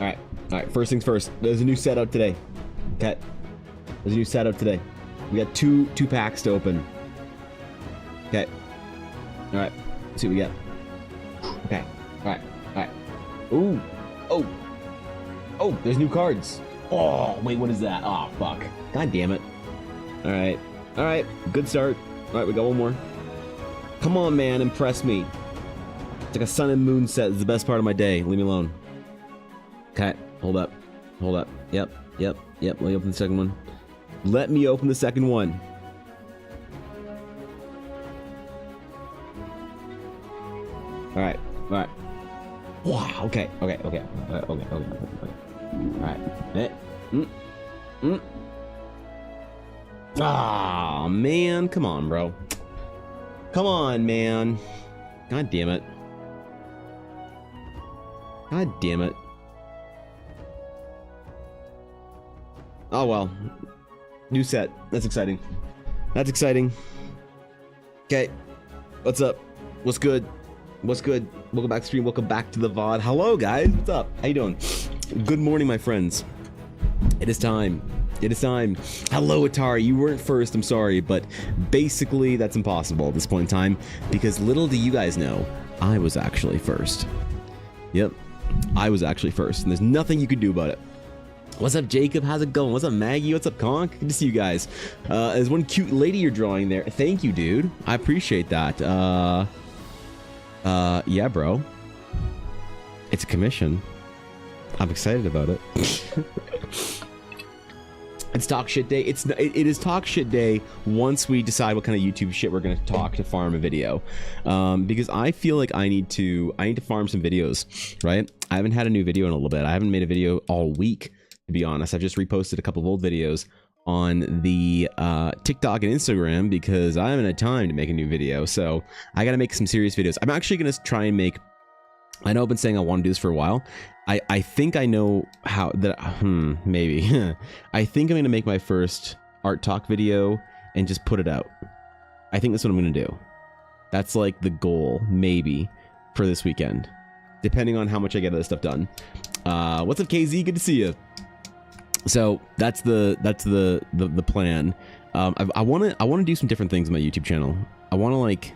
All right. First things first. There's a new set out today. Okay. There's a new set out today. We got two packs to open. Okay. All right. Let's see what we get. Okay. All right. Ooh. Oh. There's new cards. Oh, wait. What is that? Oh, fuck. God damn it. All right. Good start. All right. We got one more. Come on, man. Impress me. It's like a sun and moon set. It's the best part of my day. Leave me alone. Okay. Hold up. Yep. Let me open the second one. Let me open the second one. All right. Wow. Okay. All right. Ah, man. Come on, bro. Come on, man. God damn it. Oh, well. New set. That's exciting. Okay. What's up? What's good? Welcome back to stream. Welcome back to the VOD. Hello, guys. What's up? How you doing? Good morning, my friends. It is time. Hello, Atari. You weren't first. I'm sorry, but basically that's impossible at this point in time because little do you guys know, I was actually first. Yep. I was actually first, and there's nothing you can do about it. What's up, Jacob? How's it going? What's up, Maggie? What's up, Conk? Good to see you guys. There's one cute lady you're drawing there. Thank you, dude. I appreciate that. Yeah, bro. It's a commission. I'm excited about it. It's talk shit day. It is talk shit day once we decide what kind of YouTube shit we're gonna talk to farm a video, because I feel like I need to farm some videos, right? I haven't had a new video in a little bit. I haven't made a video all week, to be honest. I've just reposted a couple of old videos on the TikTok and Instagram because I haven't had time to make a new video. So I gotta make some serious videos. I'm actually gonna try and make. I know I've been saying I want to do this for a while. I think I know how that. Maybe. I think I'm gonna make my first art talk video and just put it out. I think that's what I'm gonna do. That's like the goal, maybe, for this weekend, depending on how much I get of this stuff done. What's up, KZ? Good to see you. So that's the plan. I want to do some different things on my YouTube channel. I want to like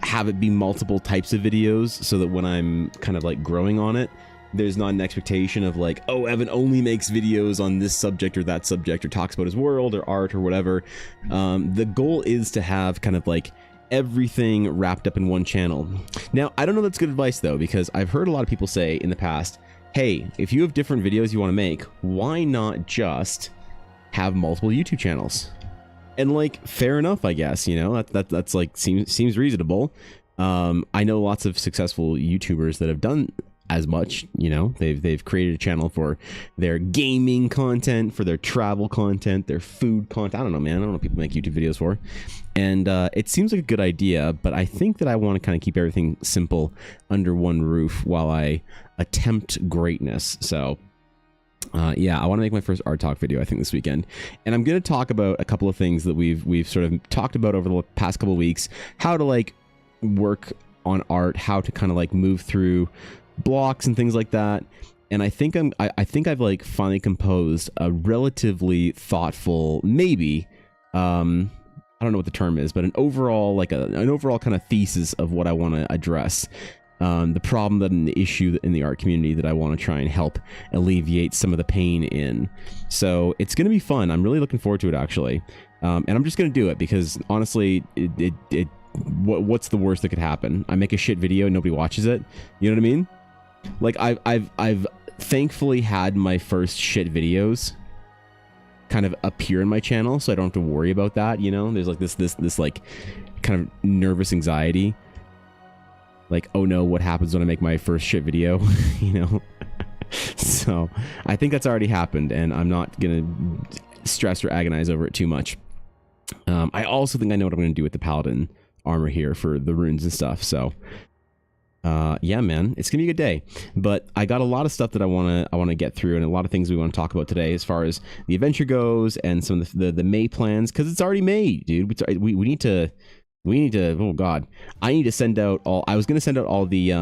have it be multiple types of videos so that when I'm kind of like growing on it, there's not an expectation of like, oh, Evan only makes videos on this subject or that subject or talks about his world or art or whatever. The goal is to have kind of like everything wrapped up in one channel. Now, I don't know if that's good advice though, because I've heard a lot of people say in the past, hey, if you have different videos you want to make, why not just have multiple YouTube channels? And like, fair enough, I guess, you know, that's like, seems reasonable. I know lots of successful YouTubers that have done as much, you know, they've created a channel for their gaming content, for their travel content, their food content. I don't know, man. I don't know what people make YouTube videos for. And it seems like a good idea, but I think that I want to kind of keep everything simple under one roof while I attempt greatness. So yeah, I want to make my first art talk video, I think, this weekend. And I'm going to talk about a couple of things that we've sort of talked about over the past couple of weeks, how to like work on art, how to kind of like move through blocks and things like that. And I think I've like finally composed a relatively thoughtful, maybe, I don't know what the term is, but an overall kind of thesis of what I want to address. The problem and the issue in the art community that I want to try and help alleviate some of the pain in. So it's going to be fun. I'm really looking forward to it, actually. And I'm just going to do it because honestly, what's the worst that could happen? I make a shit video and nobody watches it. You know what I mean? Like I've thankfully had my first shit videos kind of appear in my channel, so I don't have to worry about that. You know, there's like this like kind of nervous anxiety. Like, oh no, what happens when I make my first shit video? You know? So I think that's already happened and I'm not gonna stress or agonize over it too much. I also think I know what I'm gonna do with the paladin armor here for the runes and stuff. So yeah, man, it's gonna be a good day. But I got a lot of stuff that I wanna get through and a lot of things we want to talk about today as far as the adventure goes and some of the May plans, because it's already May, dude. We need to, oh god, I need to send out all, I was going to send out all the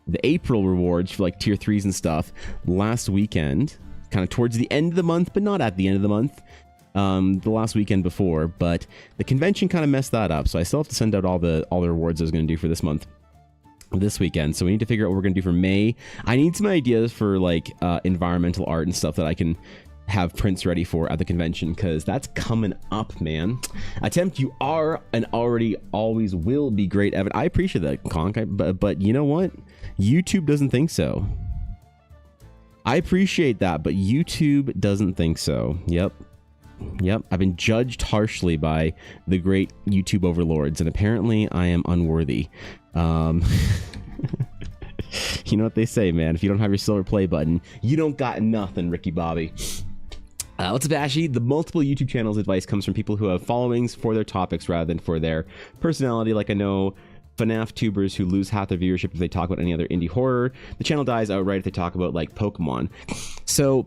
the April rewards for like tier 3s and stuff last weekend, kind of towards the end of the month, but not at the end of the month. The last weekend before, but the convention kind of messed that up. So I still have to send out all the rewards I was going to do for this month, this weekend. So we need to figure out what we're going to do for May. I need some ideas for like environmental art and stuff that I can have prints ready for at the convention, because that's coming up, man. Attempt, you are and already always will be great, Evan. I appreciate that, Conk, but you know what? YouTube doesn't think so. I appreciate that, but YouTube doesn't think so. Yep. I've been judged harshly by the great YouTube overlords, and apparently I am unworthy. You know what they say, man. If you don't have your silver play button, you don't got nothing, Ricky Bobby. What's up, Ashy? The multiple YouTube channels advice comes from people who have followings for their topics rather than for their personality. Like, I know FNAF tubers who lose half their viewership if they talk about any other indie horror. The channel dies outright if they talk about, like, Pokemon. So,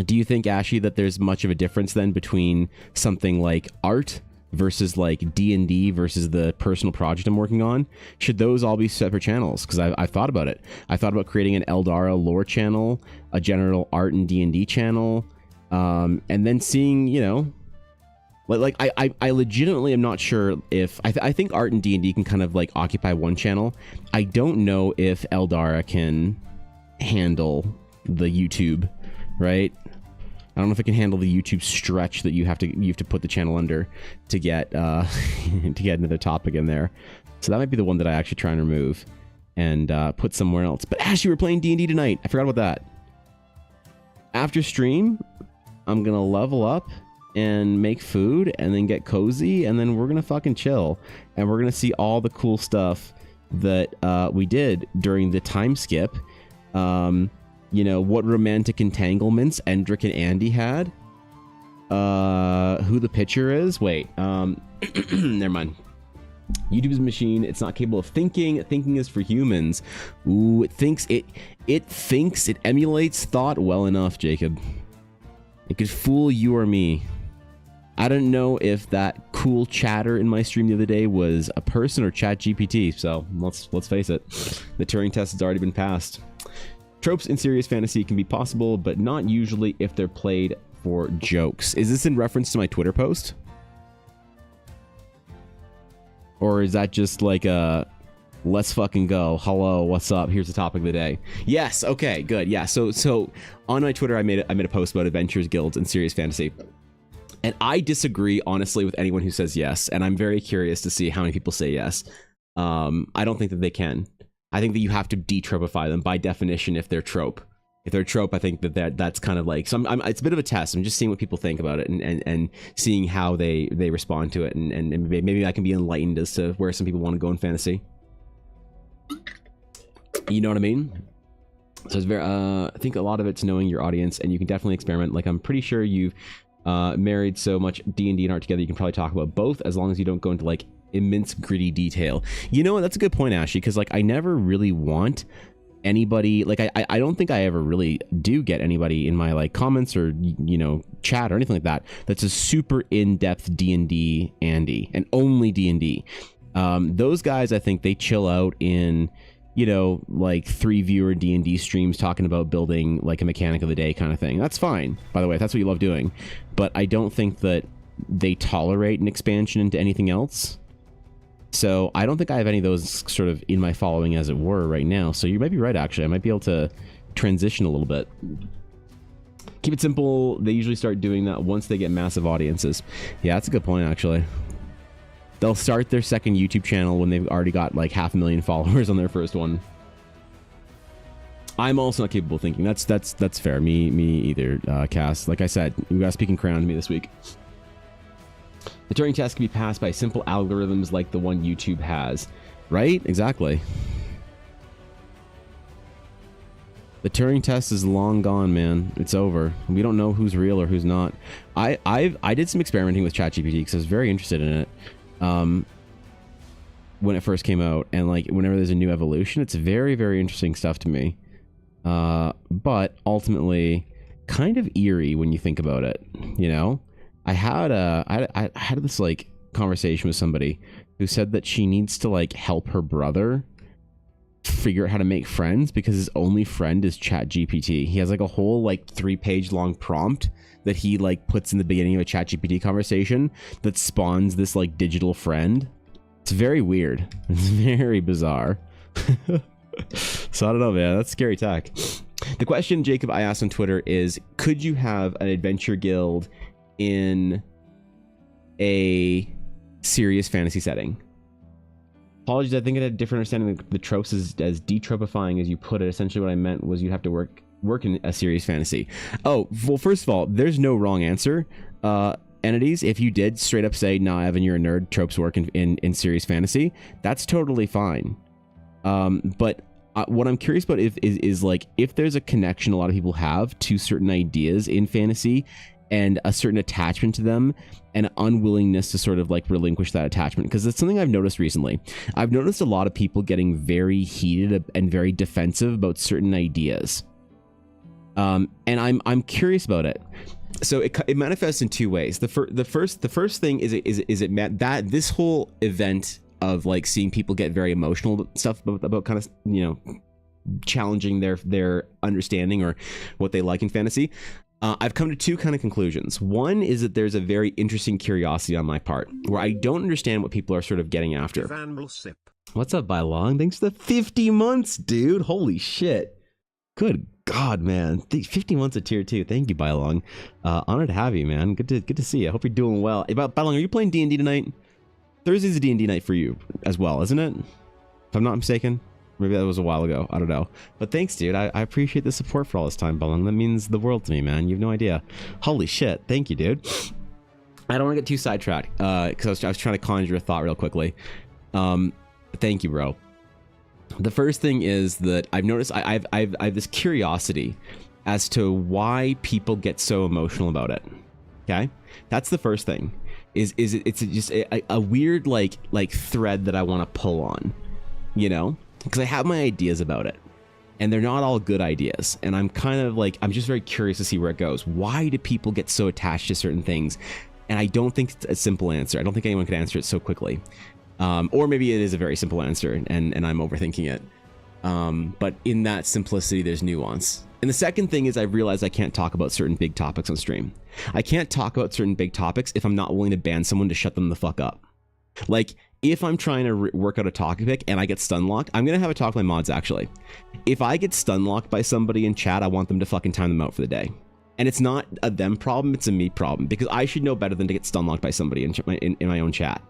do you think, Ashy, that there's much of a difference then between something like art versus like D&D versus the personal project I'm working on? Should those all be separate channels? Because I've thought about it. I thought about creating an Eldara lore channel, a general art and D&D channel, and then seeing, you know, like I legitimately am not sure if I think art and D&D can kind of like occupy one channel. I don't know if Eldara can handle the YouTube, right? I don't know if it can handle the YouTube stretch that you have to put the channel under to get to get another topic in there. So that might be the one that I actually try and remove and put somewhere else. But Ashley, we're playing D&D tonight. I forgot about that. After stream, I'm gonna level up and make food and then get cozy, and then we're gonna fucking chill, and we're gonna see all the cool stuff that we did during the time skip. You know, what romantic entanglements Endrick and Andy had. Who the pitcher is. Wait, never mind. YouTube's a machine. It's not capable of thinking. Thinking is for humans. Ooh, it thinks. It emulates thought well enough, Jacob. It could fool you or me. I don't know if that cool chatter in my stream the other day was a person or ChatGPT. So let's face it, the Turing test has already been passed. Tropes in serious fantasy can be possible, but not usually if they're played for jokes. Is this in reference to my Twitter post? Or is that just like a let's fucking go, hello, what's up, here's the topic of the day? Yes, okay, good. Yeah, so on my Twitter I made a post about adventures, guilds, and serious fantasy. And I disagree honestly with anyone who says yes, and I'm very curious to see how many people say yes. I don't think that they can. I think that you have to detropify them by definition if they're trope. If they're trope, I think that's kind of like, so it's a bit of a test. I'm just seeing what people think about it and seeing how they respond to it, and maybe I can be enlightened as to where some people want to go in fantasy. You know what I mean? So it's very, I think a lot of it's knowing your audience, and you can definitely experiment. Like, I'm pretty sure you've married so much D&D and art together, you can probably talk about both, as long as you don't go into like immense gritty detail. You know what, that's a good point, Ashley, because like I never really want anybody, like I don't think I ever really do get anybody in my like comments or, you know, chat or anything like that that's a super in-depth D&D Andy and only D&D. Those guys, I think they chill out in, you know, like 3 viewer D&D streams talking about building like a mechanic of the day kind of thing. That's fine, by the way, if that's what you love doing, but I don't think that they tolerate an expansion into anything else. So I don't think I have any of those sort of in my following, as it were, right now. So you might be right, actually. I might be able to transition a little bit. Keep it simple. They usually start doing that once they get massive audiences. Yeah, that's a good point, actually. They'll start their second YouTube channel when they've already got like 500,000 followers on their first one. I'm also not capable of thinking. That's fair. Me either, Cass. Like I said, you guys speaking crown to me this week. The Turing test can be passed by simple algorithms like the one YouTube has. Right? Exactly. The Turing test is long gone, man. It's over. We don't know who's real or who's not. I did some experimenting with ChatGPT because I was very interested in it when it first came out. And like whenever there's a new evolution, it's very, very interesting stuff to me. But ultimately kind of eerie when you think about it, you know? I had this like conversation with somebody who said that she needs to like help her brother figure out how to make friends because his only friend is ChatGPT. He has like a whole like 3-page long prompt that he like puts in the beginning of a ChatGPT conversation that spawns this like digital friend. It's very weird. It's very bizarre. So I don't know, man. That's scary tech. The question, Jacob, I asked on Twitter is, could you have an adventure guild in a serious fantasy setting? Apologies, I think I had a different understanding of the tropes as detropifying as you put it. Essentially what I meant was you'd have to work in a serious fantasy. Oh, well, first of all, there's no wrong answer. Entities, if you did straight up say, nah, Evan, you're a nerd, tropes work in serious fantasy, that's totally fine. But what I'm curious about is like, if there's a connection a lot of people have to certain ideas in fantasy and a certain attachment to them and unwillingness to sort of like relinquish that attachment, because it's something I've noticed recently. I've noticed a lot of people getting very heated and very defensive about certain ideas. And I'm curious about it. So it manifests in two ways. The first thing is that this whole event of like seeing people get very emotional about stuff about kind of, you know, challenging their understanding or what they like in fantasy. I've come to two kind of conclusions. One is that there's a very interesting curiosity on my part where I don't understand what people are sort of getting after. What's up, Bylong? Thanks for the 50 months, dude. Holy shit. Good God, man. 50 months of tier 2. Thank you, Bylong. Honored to have you, man. Good to see you. I hope you're doing well. Bylong, are you playing D&D tonight? Thursday's a D&D night for you as well, isn't it? If I'm not mistaken. Maybe that was a while ago. I don't know. But thanks, dude. I appreciate the support for all this time, Bylong. That means the world to me, man. You have no idea. Holy shit. Thank you, dude. I don't want to get too sidetracked because I was trying to conjure a thought real quickly. Thank you, bro. The first thing is that I've noticed I have this curiosity as to why people get so emotional about it. Okay? That's the first thing. It's just a weird like thread that I want to pull on, you know? Because I have my ideas about it and they're not all good ideas. And I'm kind of like, I'm just very curious to see where it goes. Why do people get so attached to certain things? And I don't think it's a simple answer. I don't think anyone could answer it so quickly. Or maybe it is a very simple answer and I'm overthinking it. But in that simplicity, there's nuance. And the second thing is I've realized I can't talk about certain big topics on stream. I can't talk about certain big topics if I'm not willing to ban someone to shut them the fuck up. Like, if I'm trying to work out a topic and I get stun locked, I'm going to have a talk with my mods, actually. If I get stun locked by somebody in chat, I want them to fucking time them out for the day. And it's not a them problem, it's a me problem. Because I should know better than to get stun locked by somebody in my own chat.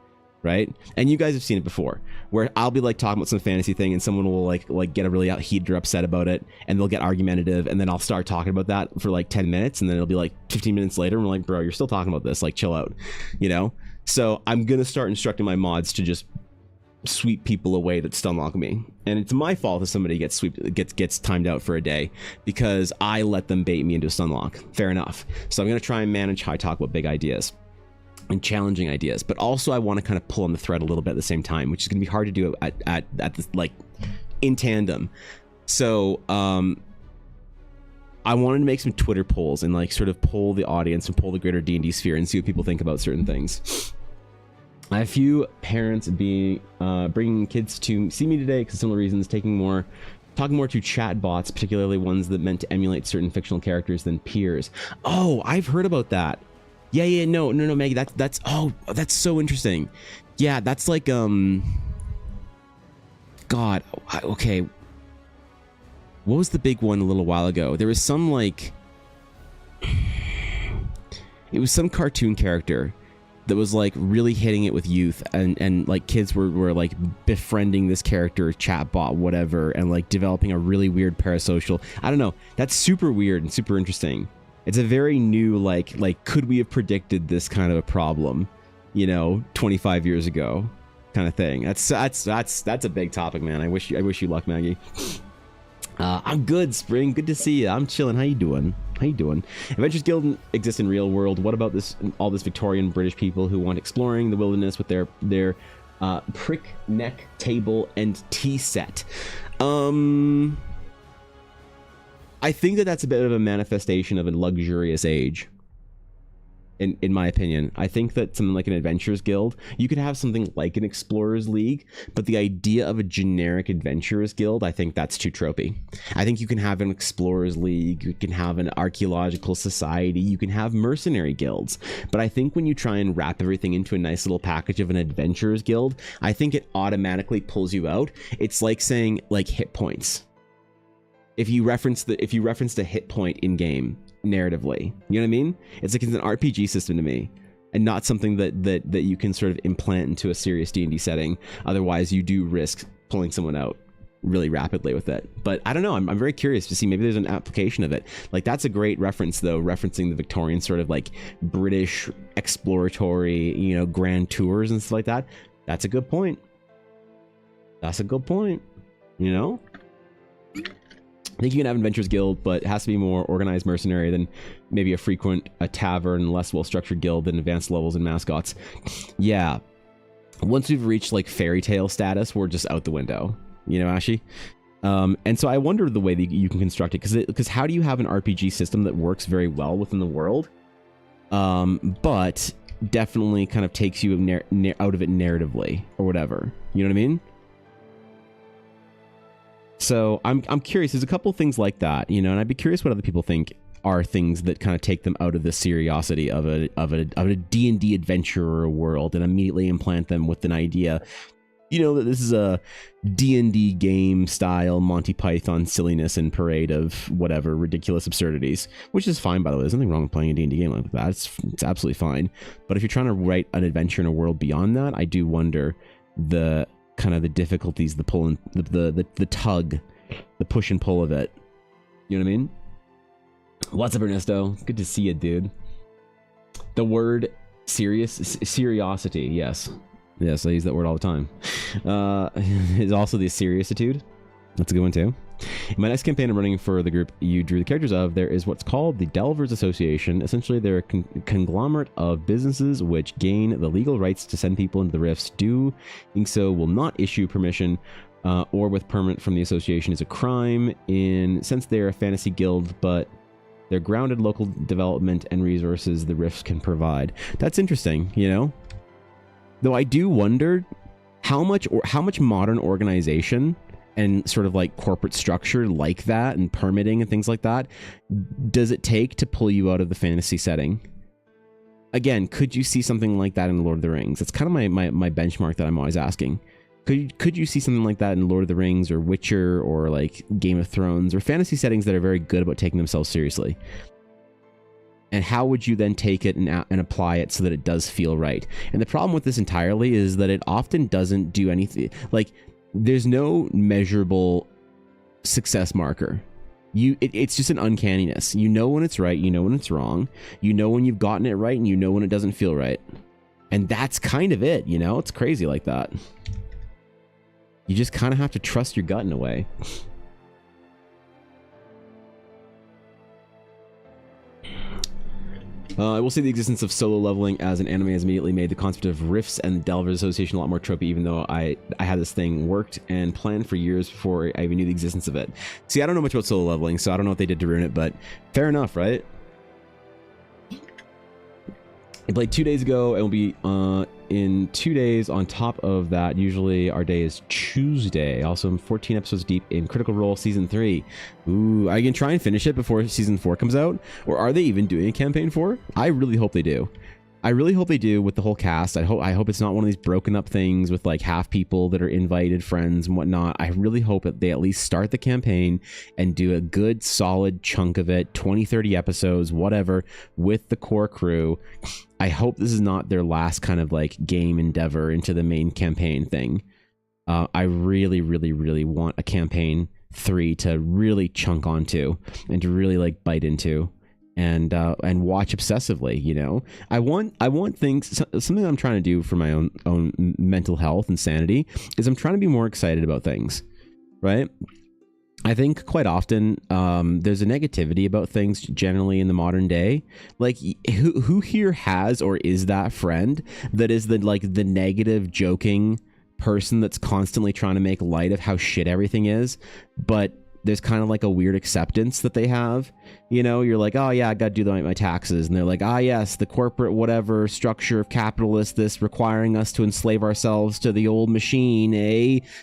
Right? And you guys have seen it before, where I'll be like talking about some fantasy thing and someone will like get a really heated or upset about it and they'll get argumentative and then I'll start talking about that for like 10 minutes and then it'll be like 15 minutes later and we're like, bro, you're still talking about this, like chill out, you know? So I'm gonna start instructing my mods to just sweep people away that stun lock me. And it's my fault if somebody gets timed out for a day because I let them bait me into a stun lock. Fair enough. So I'm gonna try and manage how I talk about big ideas and challenging ideas, but also I want to kind of pull on the thread a little bit at the same time, which is going to be hard to do at this, like in tandem. So I wanted to make some Twitter polls and like sort of poll the audience and poll the greater D&D sphere and see what people think about certain things. I have a few parents bringing kids to see me today because of similar reasons, talking more to chat bots, particularly ones that meant to emulate certain fictional characters than peers. Oh, I've heard about that. Yeah, no, Maggie, that's so interesting. Yeah, that's like, God, okay. What was the big one a little while ago? There was some like, it was some cartoon character that was like really hitting it with youth and like kids were like befriending this character, chatbot, whatever, and like developing a really weird parasocial. I don't know. That's super weird and super interesting. It's a very new, like, could we have predicted this kind of a problem, you know, 25 years ago, kind of thing. That's a big topic, man. I wish you luck, Maggie. I'm good, Spring. Good to see you. I'm chilling. How you doing? Adventures Guild exists in real world. What about all this Victorian British people who want exploring the wilderness with their prick neck table and tea set? I think that's a bit of a manifestation of a luxurious age. in my opinion. I think that something like an Adventurers Guild, you could have something like an Explorers League, but the idea of a generic Adventurers Guild, I think that's too tropey. I think you can have an Explorers League, you can have an Archaeological Society, you can have mercenary guilds, but I think when you try and wrap everything into a nice little package of an Adventurers Guild, I think it automatically pulls you out. It's like saying like hit points. If you referenced a hit point in game narratively, you know what I mean? It's like it's an RPG system to me, and not something that you can sort of implant into a serious D&D setting. Otherwise, you do risk pulling someone out really rapidly with it. But I don't know. I'm very curious to see. Maybe there's an application of it. Like, that's a great reference, though, referencing the Victorian sort of like British exploratory, you know, grand tours and stuff like that. That's a good point. That's a good point. You know? I think you can have Adventurers Guild, but it has to be more organized mercenary than maybe a tavern, less well-structured guild than advanced levels and mascots. Yeah. Once we've reached like fairy tale status, we're just out the window. You know, Ashi? And so I wonder the way that you can construct it, because how do you have an RPG system that works very well within the world, but definitely kind of takes you out of it narratively or whatever? You know what I mean? So I'm curious. There's a couple things like that, you know, and I'd be curious what other people think are things that kind of take them out of the seriosity of a D&D adventurer world and immediately implant them with an idea, you know, that this is a D&D game style Monty Python silliness and parade of whatever ridiculous absurdities, which is fine, by the way. There's nothing wrong with playing a D&D game like that. It's absolutely fine. But if you're trying to write an adventure in a world beyond that, I do wonder the kind of the difficulties, the pull and the tug, the push and pull of it. You know what I mean? What's up, Ernesto? Good to see you, dude. The word seriosity, yes, I use that word all the time, is also the seriousitude. That's a good one too. In my next campaign I'm running for the group you drew the characters of, there is what's called the Delvers Association. Essentially, they're a conglomerate of businesses which gain the legal rights to send people into the rifts. Doing so will not issue permission or with permit from the association is a crime, since they're a fantasy guild, but they're grounded local development and resources the rifts can provide. That's interesting, you know? Though I do wonder how much modern organization and sort of like corporate structure like that and permitting and things like that does it take to pull you out of the fantasy setting? Again, could you see something like that in Lord of the Rings? That's kind of my benchmark that I'm always asking. Could you see something like that in Lord of the Rings or Witcher or like Game of Thrones or fantasy settings that are very good about taking themselves seriously? And how would you then take it and apply it so that it does feel right? And the problem with this entirely is that it often doesn't do anything. Like, there's no measurable success marker. It's just an uncanniness. You know when it's right, you know when it's wrong, you know when you've gotten it right, and you know when it doesn't feel right. And that's kind of it, you know? It's crazy like that. You just kind of have to trust your gut in a way. I will say the existence of solo leveling as an anime has immediately made the concept of rifts and the Delvers Association a lot more tropey, even though I had this thing worked and planned for years before I even knew the existence of it. See, I don't know much about solo leveling, so I don't know what they did to ruin it, but fair enough, right? I played 2 days ago, and we'll be in 2 days. On top of that, usually our day is Tuesday. Also, I'm 14 episodes deep in Critical Role Season 3. Ooh, I can try and finish it before Season 4 comes out. Or are they even doing a campaign 4? I really hope they do. I really hope they do with the whole cast. I hope it's not one of these broken up things with like half people that are invited friends and whatnot. I really hope that they at least start the campaign and do a good solid chunk of it, 20, 30 episodes, whatever, with the core crew. I hope this is not their last kind of like game endeavor into the main campaign thing. I really, really, really want a campaign 3 to really chunk onto and to really like bite into. And watch obsessively, you know. I want things. Something I'm trying to do for my own mental health and sanity is I'm trying to be more excited about things, right? I think quite often there's a negativity about things generally in the modern day. Like, who here has or is that friend that is the negative joking person that's constantly trying to make light of how shit everything is, but there's kind of like a weird acceptance that they have. You know, you're like, oh yeah, I got to do my taxes. And they're like, ah, yes, the corporate whatever structure of capitalist, this requiring us to enslave ourselves to the old machine,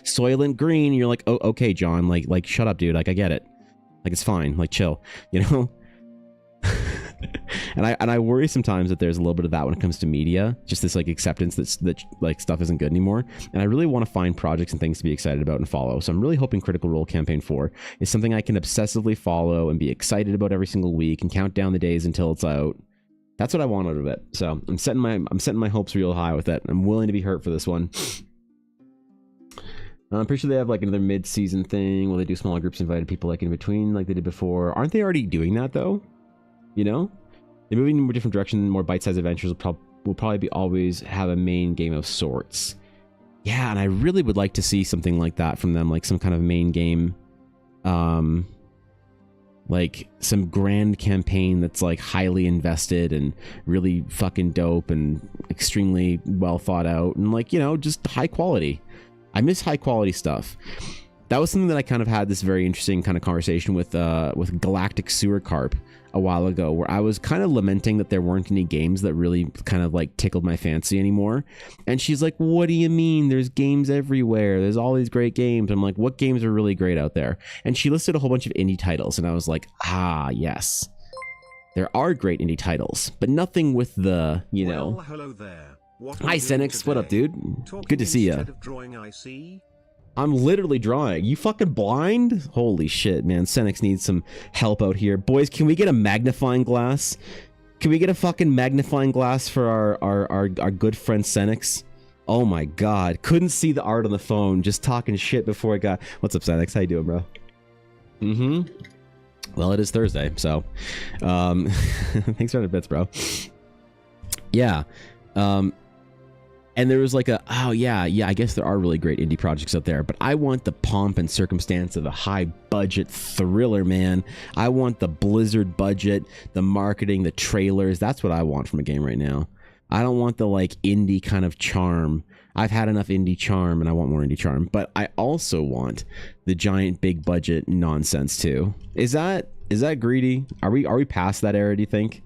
Soylent Green. And you're like, oh, okay, John, like, shut up, dude. Like, I get it. Like, it's fine. Like, chill, you know? and I worry sometimes that there's a little bit of that when it comes to media, just this like acceptance that like stuff isn't good anymore. And I really want to find projects and things to be excited about and follow. So I'm really hoping Critical Role Campaign 4 is something I can obsessively follow and be excited about every single week and count down the days until it's out. That's what I want out of it. So I'm setting my hopes real high with it. I'm willing to be hurt for this one. I'm pretty sure they have like another mid-season thing where they do smaller groups, invited people like in between like they did before. Aren't they already doing that though? You know, they're moving in a different direction. More bite-sized adventures will probably be always have a main game of sorts. Yeah, and I really would like to see something like that from them, like some kind of main game, like some grand campaign that's like highly invested and really fucking dope and extremely well thought out and like, you know, just high quality. I miss high quality stuff. That was something that I kind of had this very interesting kind of conversation with Galactic Sewer Carp a while ago, where I was kind of lamenting that there weren't any games that really kind of like tickled my fancy anymore. And she's like, what do you mean? There's games everywhere. There's all these great games. I'm like, what games are really great out there? And she listed a whole bunch of indie titles. And I was like, ah, yes, there are great indie titles, but nothing with the, you know. Well, hello there. Hi, Senix. What up, dude? Good to see you. I'm literally drawing. You fucking blind? Holy shit, man. Senix needs some help out here. Boys, can we get a magnifying glass? Can we get a fucking magnifying glass for our good friend Senix? Oh my god. Couldn't see the art on the phone. Just talking shit before I got... What's up, Senix? How you doing, bro? Mm-hmm. Well, it is Thursday, so... Thanks for the bits, bro. Yeah. And there was like oh yeah, I guess there are really great indie projects out there, but I want the pomp and circumstance of a high budget thriller, man. I want the Blizzard budget, the marketing, the trailers. That's what I want from a game right now. I don't want the like indie kind of charm. I've had enough indie charm and I want more indie charm, but I also want the giant big budget nonsense too. Is that greedy? Are we past that era, do you think?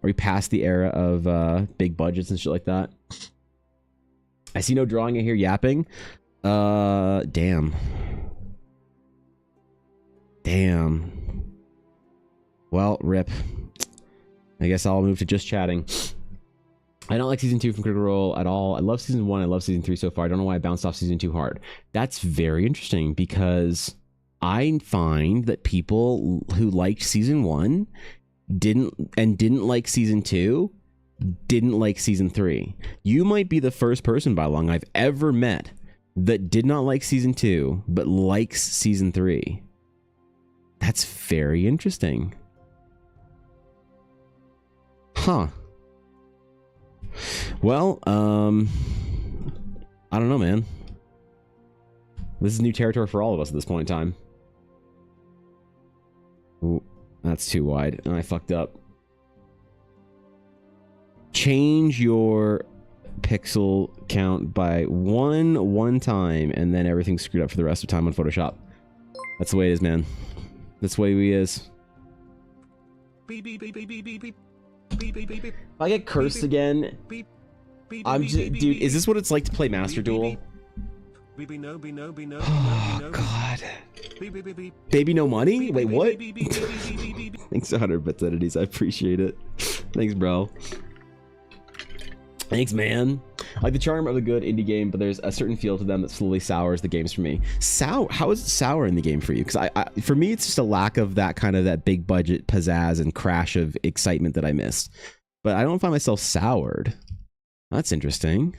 Are we past the era of big budgets and shit like that? I see no drawing in here yapping. Damn. Well, rip. I guess I'll move to just chatting. I don't like season 2 from Critical Role at all. I love season 1. I love season 3 so far. I don't know why I bounced off season 2 hard. That's very interesting because I find that people who liked season 1 didn't like season 2 didn't like season 3. You might be the first person by long I've ever met that did not like season 2 but likes season 3. That's very interesting. Huh. Well, I don't know, man. This is new territory for all of us at this point in time. Ooh, that's too wide. I fucked up. Change your pixel count by one time, and then everything's screwed up for the rest of the time on Photoshop. That's the way it is, man. That's the way we is. If I get cursed again, I'm just, dude, is this what it's like to play Master Duel? Oh, God. Baby no money? Wait, what? Thanks 100 bits entities. I appreciate it. Thanks, bro. Thanks, man. Like the charm of a good indie game, but there's a certain feel to them that slowly sours the games for me. Sour? How is it sour in the game for you? Because for me, it's just a lack of that kind of that big budget pizzazz and crash of excitement that I missed. But I don't find myself soured. That's interesting.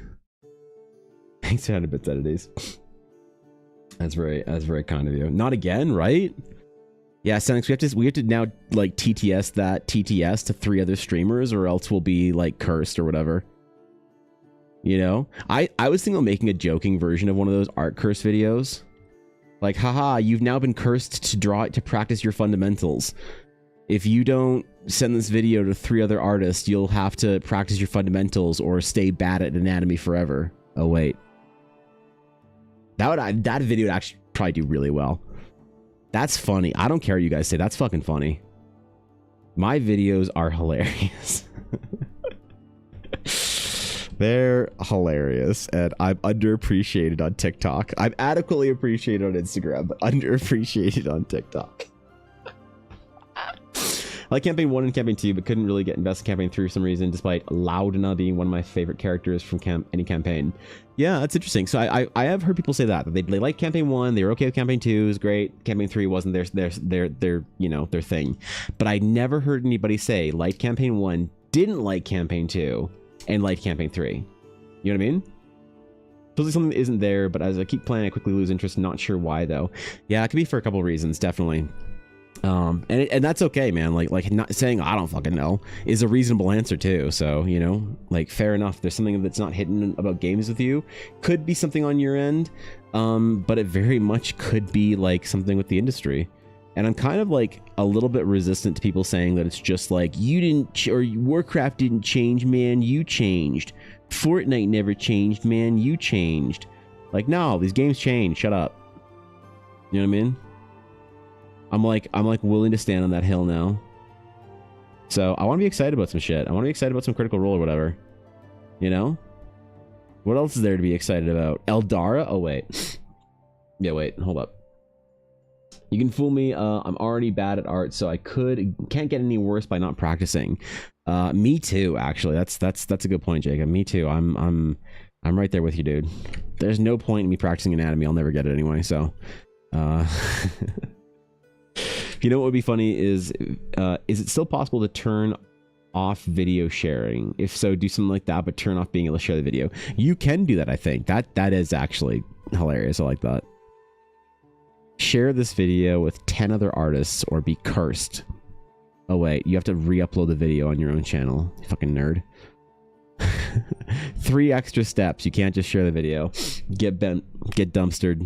Thanks for 100 bits entities. That's very kind of you. Not again, right? Yeah, Senix, we have to now like TTS that TTS to 3 other streamers, or else we'll be like cursed or whatever. You know, I was thinking of making a joking version of one of those art curse videos. Like, haha, you've now been cursed to draw it to practice your fundamentals. If you don't send this video to 3 other artists, you'll have to practice your fundamentals or stay bad at anatomy forever. Oh, wait. That video would actually probably do really well. That's funny. I don't care what you guys say. That's fucking funny. My videos are hilarious. They're hilarious, and I'm underappreciated on TikTok. I'm adequately appreciated on Instagram, but underappreciated on TikTok. I like Campaign 1 and Campaign 2, but couldn't really get invested in Campaign 3 for some reason, despite Laudna being one of my favorite characters from any campaign. Yeah, that's interesting. So I have heard people say that they like Campaign 1, they were okay with Campaign 2, it was great. Campaign 3 wasn't their you know, their thing. But I never heard anybody say liked Campaign 1, didn't like Campaign 2, and liked Campaign 3. You know what I mean? Supposedly something that isn't there, but as I keep playing, I quickly lose interest. Not sure why though. Yeah, it could be for a couple of reasons, definitely. And that's okay, man. Like not saying I don't fucking know is a reasonable answer too. So, you know, like fair enough. There's something that's not hidden about games with you. Could be something on your end, but it very much could be like something with the industry. And I'm kind of like a little bit resistant to people saying that it's just like you didn't or Warcraft didn't change, man. You changed. Fortnite never changed, man. You changed. Like, no, these games change. Shut up. You know what I mean? I'm like willing to stand on that hill now. So I want to be excited about some shit. I want to be excited about some Critical Role or whatever. You know? What else is there to be excited about? Eldara? Oh, wait. Yeah, wait. Hold up. You can fool me. I'm already bad at art, so can't get any worse by not practicing. Me too, actually. That's a good point, Jacob. Me too. I'm right there with you, dude. There's no point in me practicing anatomy. I'll never get it anyway, so you know what would be funny is it still possible to turn off video sharing? If so, do something like that, but turn off being able to share the video. You can do that, I think. That is actually hilarious. I like that. Share this video with 10 other artists or be cursed. Oh wait, you have to re-upload the video on your own channel. You fucking nerd. 3 extra steps. You can't just share the video. Get dumpstered.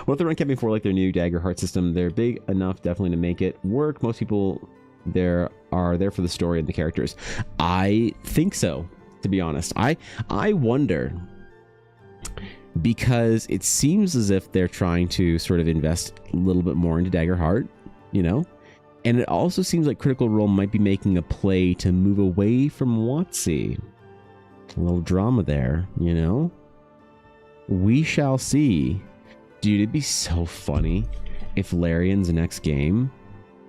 What if they run Campaign 4 like their new Dagger Heart system? They're big enough definitely to make it work. Most people there are there for the story and the characters. I think so, to be honest. I wonder, because it seems as if they're trying to sort of invest a little bit more into Dagger Heart, you know? And it also seems like Critical Role might be making a play to move away from WotC. A little drama there, you know? We shall see. Dude, it'd be so funny if Larian's next game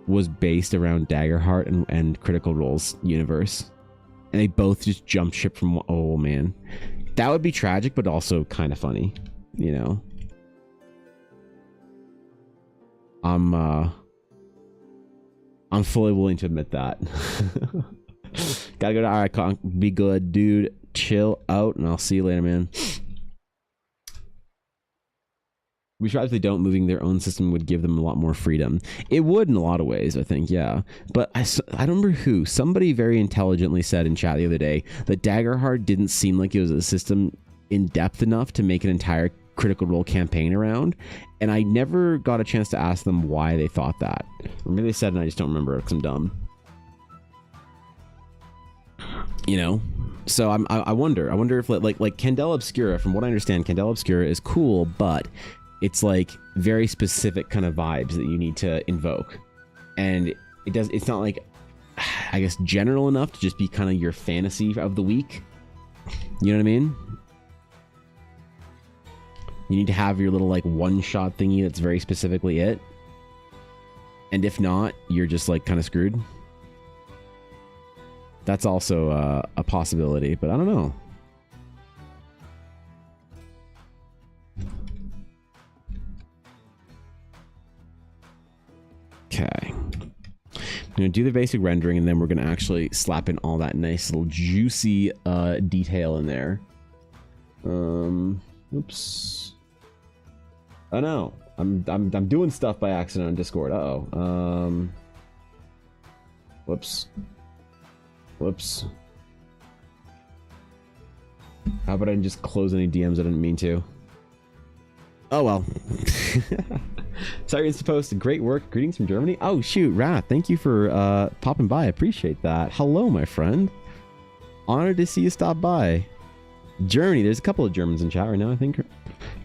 was based around Daggerheart and Critical Role's universe. And they both just jumped ship from... Oh, man. That would be tragic, but also kind of funny, you know? I'm fully willing to admit that. Gotta go to Icon. Be good, dude. Chill out, and I'll see you later, man. We try if they don't, moving their own system would give them a lot more freedom. It would in a lot of ways, I think, yeah. But I don't remember who. Somebody very intelligently said in chat the other day that Daggerheart didn't seem like it was a system in depth enough to make an entire Critical Role campaign around. And I never got a chance to ask them why they thought that. Or maybe they said and I just don't remember because I'm dumb. You know? So I wonder if like Candela Obscura, from what I understand, Candela Obscura is cool, but it's like very specific kind of vibes that you need to invoke. And it's not like, I guess, general enough to just be kind of your fantasy of the week. You know what I mean? You need to have your little like one-shot thingy that's very specifically it. And if not, you're just like kind of screwed. That's also a possibility, but I don't know. Okay. I'm going to do the basic rendering, and then we're going to actually slap in all that nice little juicy detail in there. Oops. Oh no. I'm doing stuff by accident on Discord. Uh-oh. Whoops. Whoops. How about I just close any DMs I didn't mean to? Oh well. Sorry, it's supposed. Great work. Greetings from Germany. Oh shoot, Wrath. Thank you for popping by. I appreciate that. Hello, my friend. Honored to see you stop by. Germany. There's a couple of Germans in chat right now, I think. We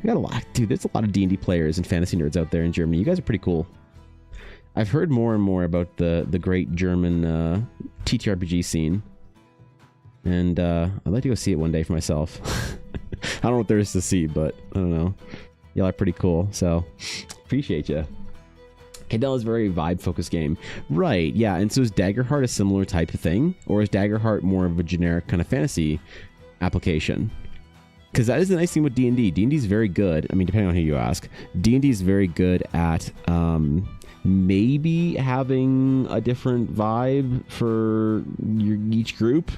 got a lot. Dude, there's a lot of D&D players and fantasy nerds out there in Germany. You guys are pretty cool. I've heard more and more about the great German TTRPG scene. And I'd like to go see it one day for myself. I don't know what there is to see, but I don't know. Y'all are pretty cool, so appreciate you. Candela is a very vibe-focused game. Right, yeah, and so is Daggerheart a similar type of thing? Or is Daggerheart more of a generic kind of fantasy application? Because that is the nice thing with D&D. D&D is very good, I mean, depending on who you ask. D&D is very good at maybe having a different vibe for each group.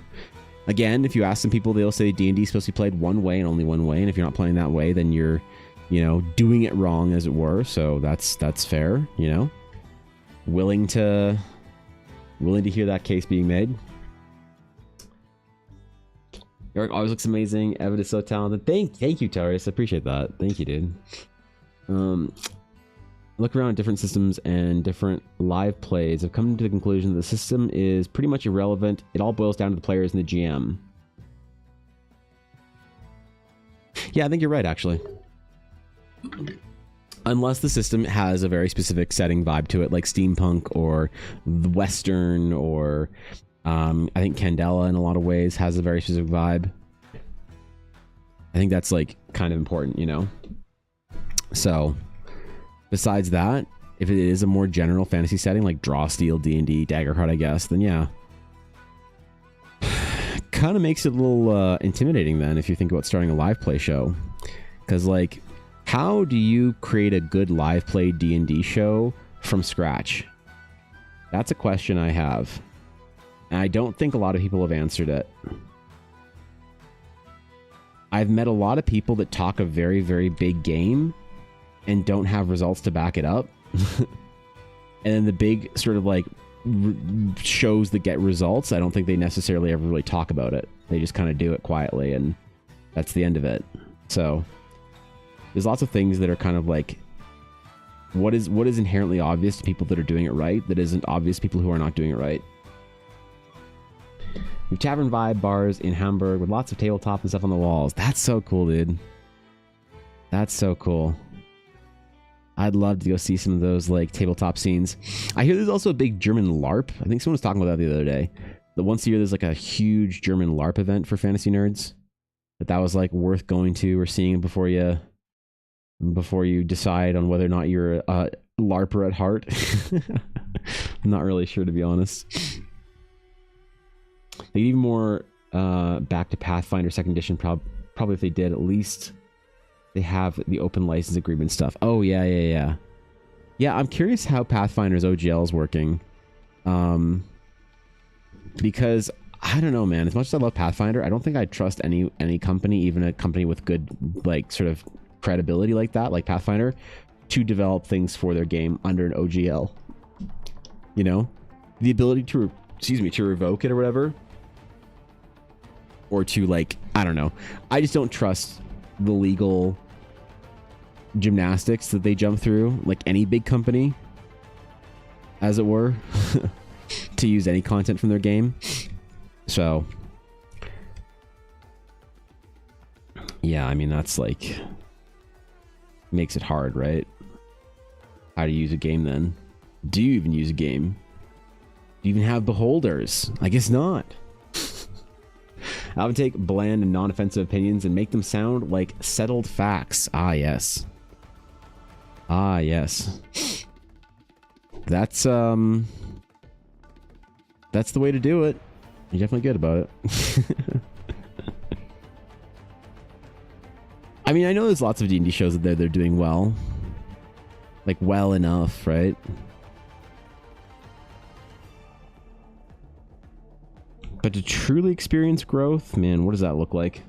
Again, if you ask some people, they'll say D&D is supposed to be played one way and only one way, and if you're not playing that way, then you're, you know, doing it wrong, as it were. So that's fair, you know. Willing to hear that case being made. Eric always looks amazing. Evan is so talented. Thank you, Tarius. I appreciate that. Thank you, dude. Look around at different systems and different live plays. I've come to the conclusion that the system is pretty much irrelevant. It all boils down to the players and the GM. Yeah, I think you're right, actually. Unless the system has a very specific setting vibe to it, like steampunk or the Western, or I think Candela in a lot of ways has a very specific vibe. I think that's like kind of important, you know? So besides that, if it is a more general fantasy setting like Draw Steel, D&D, Daggerheart, I guess, then yeah. Kind of makes it a little intimidating then if you think about starting a live play show. Because like, how do you create a good live play D&D show from scratch? That's a question I have. And I don't think a lot of people have answered it. I've met a lot of people that talk a very, very big game and don't have results to back it up. And then the big sort of like shows that get results, I don't think they necessarily ever really talk about it. They just kind of do it quietly and that's the end of it. So there's lots of things that are kind of like, what is inherently obvious to people that are doing it right that isn't obvious to people who are not doing it right. We have tavern vibe bars in Hamburg with lots of tabletop and stuff on the walls. That's so cool, dude. That's so cool. I'd love to go see some of those like tabletop scenes. I hear there's also a big German LARP. I think someone was talking about that the other day. That once a year there's like a huge German LARP event for fantasy nerds. That was like worth going to or seeing before you decide on whether or not you're a LARPer at heart. I'm not really sure, to be honest. They even more back to Pathfinder 2nd edition. Probably if they did, at least they have the open license agreement stuff. Oh yeah. Yeah, I'm curious how Pathfinder's OGL is working. Because I don't know, man. As much as I love Pathfinder, I don't think I'd trust any company, even a company with good like sort of credibility like that, like Pathfinder, to develop things for their game under an OGL. You know, the ability to revoke it or whatever, or to like, I don't know. I just don't trust the legal gymnastics that they jump through, like any big company, as it were, to use any content from their game. So yeah, I mean, that's like makes it hard, right? How to use a game then? Do you even use a game? Do you even have beholders? I guess not. I would take bland and non-offensive opinions and make them sound like settled facts. Ah, yes. Ah, yes. That's the way to do it. You're definitely good about it. I mean, I know there's lots of D&D shows that they're doing well. Like, well enough, right? But to truly experience growth, man, what does that look like?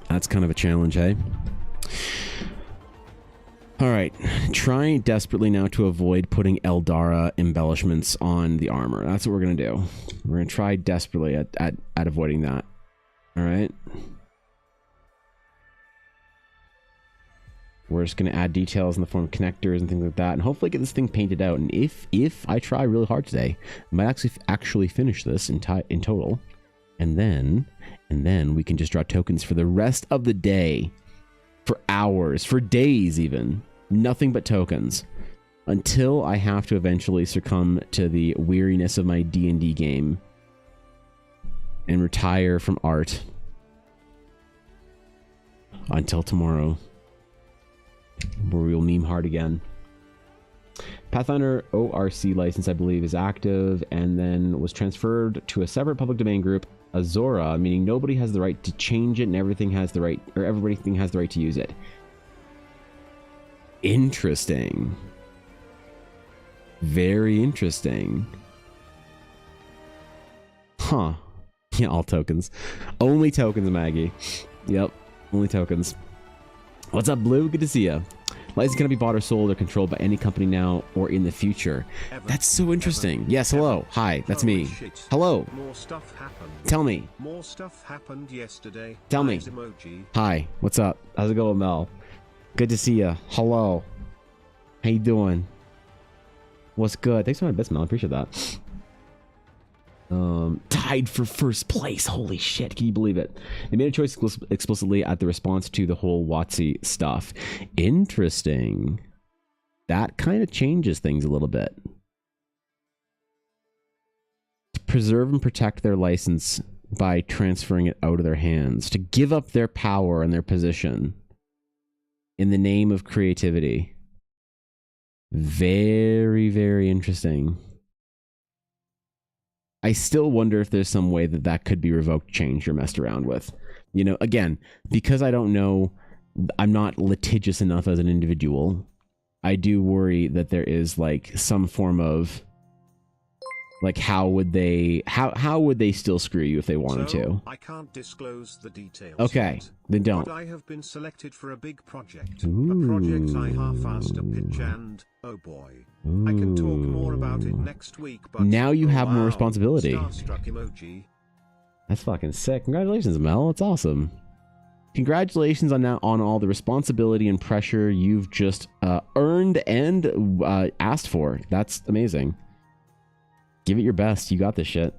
That's kind of a challenge, hey? Alright, trying desperately now to avoid putting Eldara embellishments on the armor. That's what we're going to do. We're going to try desperately at avoiding that. Alright? We're just going to add details in the form of connectors and things like that, and hopefully get this thing painted out. And if I try really hard today, I might actually finish this in total, and then we can just draw tokens for the rest of the day, for hours, for days even. Nothing but tokens, until I have to eventually succumb to the weariness of my D&D game and retire from art. Until tomorrow, where we will meme hard again. Pathfinder ORC license, I believe, is active and then was transferred to a separate public domain group, Azora, meaning nobody has the right to change it and everything has the right, or everything has the right to use it. Interesting. Very interesting. Huh. Yeah, all tokens. Only tokens, Maggie. Yep. Only tokens. What's up, Blue? Good to see ya. License can be bought or sold or controlled by any company now or in the future. That's so interesting. Yes, hello. Hi, that's me. Hello. More stuff happened. Tell me. More stuff happened yesterday. Tell me. Hi, what's up? How's it going, Mel? Good to see ya. Hello. How you doing? What's good? Thanks for my best, Mel. I appreciate that. Tied for first place. Holy shit, can you believe it? They made a choice explicitly at the response to the whole WotC stuff. Interesting. That kind of changes things a little bit. To preserve and protect their license by transferring it out of their hands. To give up their power and their position in the name of creativity. Very, very interesting. I still wonder if there's some way that that could be revoked, changed, or messed around with. You know, again, because I don't know, I'm not litigious enough as an individual. I do worry that there is like some form of, like, how would they still screw you if they wanted to? I can't disclose the details. Okay, then don't. But I have been selected for a big project. Ooh. A project I half-assed a pitch and, oh boy. Ooh. I can talk more about it next week, but now you have more responsibility. Starstruck emoji. That's fucking sick. Congratulations, Mel. That's awesome. Congratulations on all the responsibility and pressure you've just earned and asked for. That's amazing. Give it your best. You got this shit.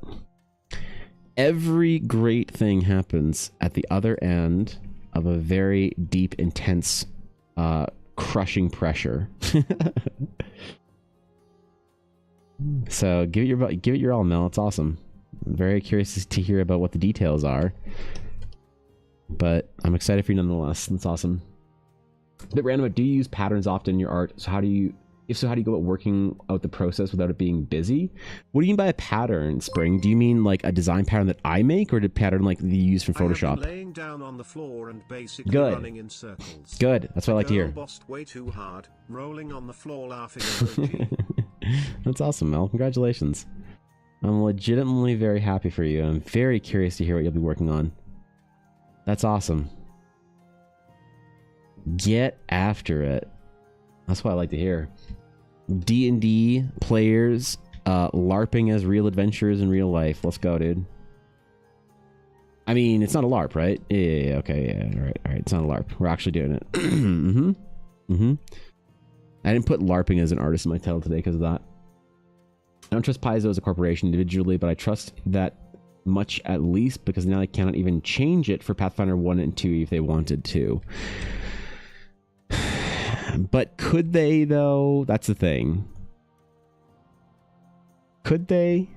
Every great thing happens at the other end of a very deep, intense, crushing pressure. So give it your all, Mel. It's awesome. I'm very curious to hear about what the details are, but I'm excited for you nonetheless. That's awesome. A bit random, but do you use patterns often in your art? So how do you go about working out the process without it being busy? What do you mean by a pattern, Spring? Do you mean like a design pattern that I make, or a pattern like you use from Photoshop? Laying down on the floor and basically good. Running in circles. Good. That's what I like to hear. Bossed way too hard, rolling on the floor laughing. That's awesome, Mel. Congratulations. I'm legitimately very happy for you. I'm very curious to hear what you'll be working on. That's awesome. Get after it. That's what I like to hear. D&D players LARPing as real adventures in real life. Let's go, dude. I mean, it's not a LARP, right? Yeah, okay, yeah, all right. It's not a LARP. We're actually doing it. I didn't put LARPing as an artist in my title today because of that. I don't trust Paizo as a corporation individually, but I trust that much at least because now they cannot even change it for Pathfinder 1 and 2 if they wanted to. But could they, though? That's the thing. Could they?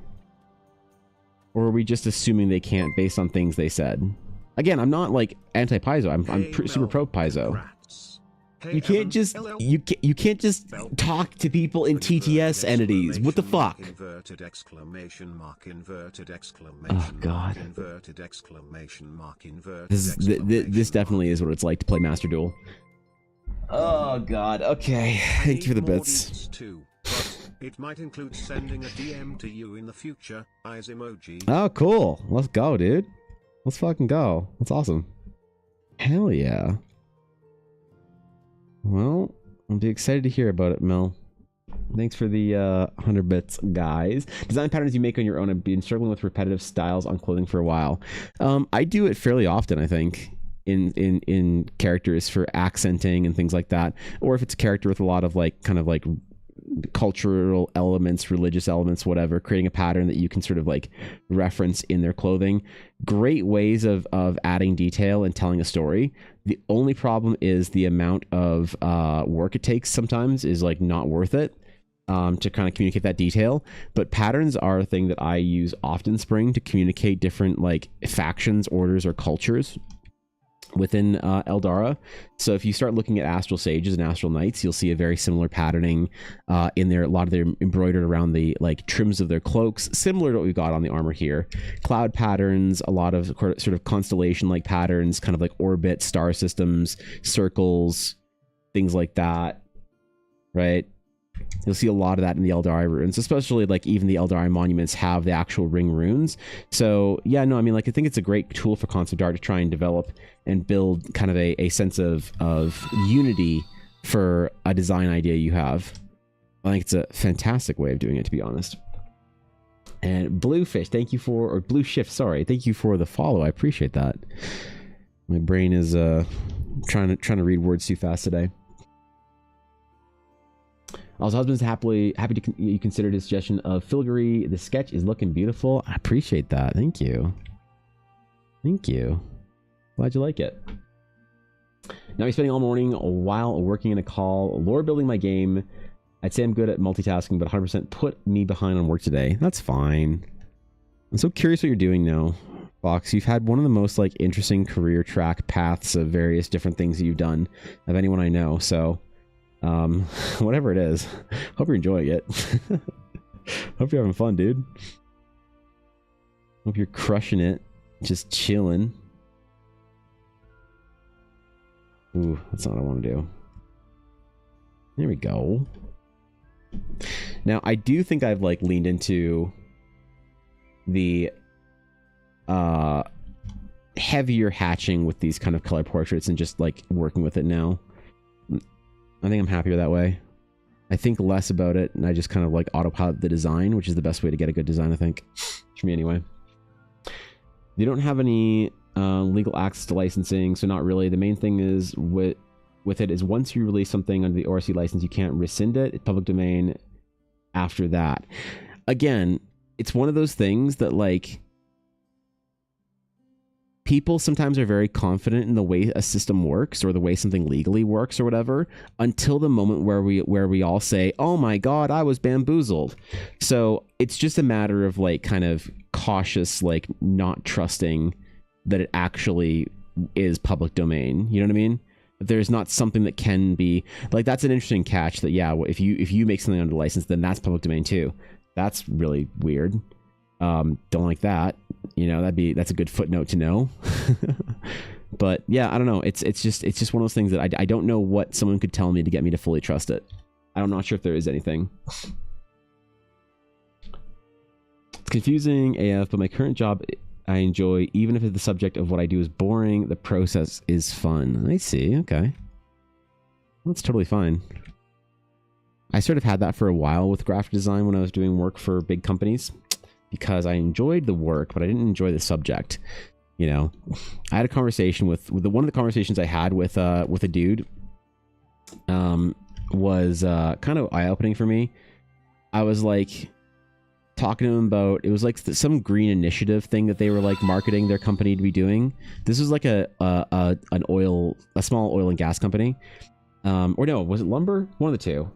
Or are we just assuming they can't based on things they said? Again, I'm not like anti-Paizo. I'm super pro Paizo. Hey, you can't just you can't just talk to people in TTS entities. What the fuck? Inverted exclamation mark, inverted exclamation mark, oh god. Inverted exclamation mark, inverted this definitely is what it's like to play Master Duel. Oh god. Okay. Thank you for the bits. It might include sending a DM to you in the future. Eyes emoji. Oh cool. Let's go, dude. Let's fucking go. That's awesome. Hell yeah. Well, I'll be excited to hear about it, Mel. Thanks for the 100 bits, guys. Design patterns you make on your own. I've been struggling with repetitive styles on clothing for a while. I do it fairly often, I think. in characters for accenting and things like that, or if it's a character with a lot of like kind of like cultural elements, religious elements, whatever, creating a pattern that you can sort of like reference in their clothing. Great ways of adding detail and telling a story. The only problem is the amount of work it takes sometimes is like not worth it to kind of communicate that detail. But patterns are a thing that I use often, Spring, to communicate different like factions, orders, or cultures within Eldara. So if you start looking at Astral Sages and Astral Knights, you'll see a very similar patterning in there. A lot of them embroidered around the like trims of their cloaks, similar to what we got on the armor here. Cloud patterns, a lot of sort of constellation like patterns, kind of like orbit, star systems, circles, things like that, right? You'll see a lot of that in the Eldari runes, especially like even the Eldari monuments have the actual ring runes. So yeah, no, I mean, like I think it's a great tool for concept art to try and develop and build kind of a sense of unity for a design idea you have. I think it's a fantastic way of doing it, to be honest. And Bluefish, thank you for, or Blue Shift, sorry, thank you for the follow. I appreciate that. My brain is trying to read words too fast today. Also, husband's happy to you considered his suggestion of filigree. The sketch is looking beautiful. I appreciate that. Thank you. Thank you. Glad you like it. Now I'm spending all morning while working in a call, lore building my game. I'd say I'm good at multitasking, but 100% put me behind on work today. That's fine. I'm so curious what you're doing now, Fox. You've had one of the most like interesting career track paths of various different things that you've done of anyone I know. So whatever it is, hope you're enjoying it. Hope you're having fun, dude. Hope you're crushing it, just chilling. Ooh, that's not what I want to do. There we go. Now I do think I've like leaned into the heavier hatching with these kind of color portraits and just like working with it now. I think I'm happier that way. I think less about it, and I just kind of like autopilot the design, which is the best way to get a good design, I think. For me, anyway. You don't have any legal access to licensing, so not really. The main thing is with it is once you release something under the ORC license, you can't rescind it. It's public domain after that. Again, it's one of those things that like people sometimes are very confident in the way a system works or the way something legally works or whatever until the moment where we all say, oh my god, I was bamboozled. So it's just a matter of like kind of cautious, like not trusting that it actually is public domain. You know what I mean? There's not something that can be like, that's an interesting catch that, yeah, if you make something under license, then that's public domain too. That's really weird. Don't like that. You know, that's a good footnote to know. But yeah, I don't know. It's just one of those things that I don't know what someone could tell me to get me to fully trust it. I'm not sure if there is anything. It's confusing AF, but my current job I enjoy, even if the subject of what I do is boring, the process is fun. I see. Okay. That's totally fine. I sort of had that for a while with graphic design when I was doing work for big companies, because I enjoyed the work, but I didn't enjoy the subject. You know, I had a conversation with one of the conversations I had with a dude was kind of eye-opening for me. I was like talking to him about, it was like some green initiative thing that they were like marketing their company to be doing. This was like a small oil and gas company. Or no, was it lumber? One of the two.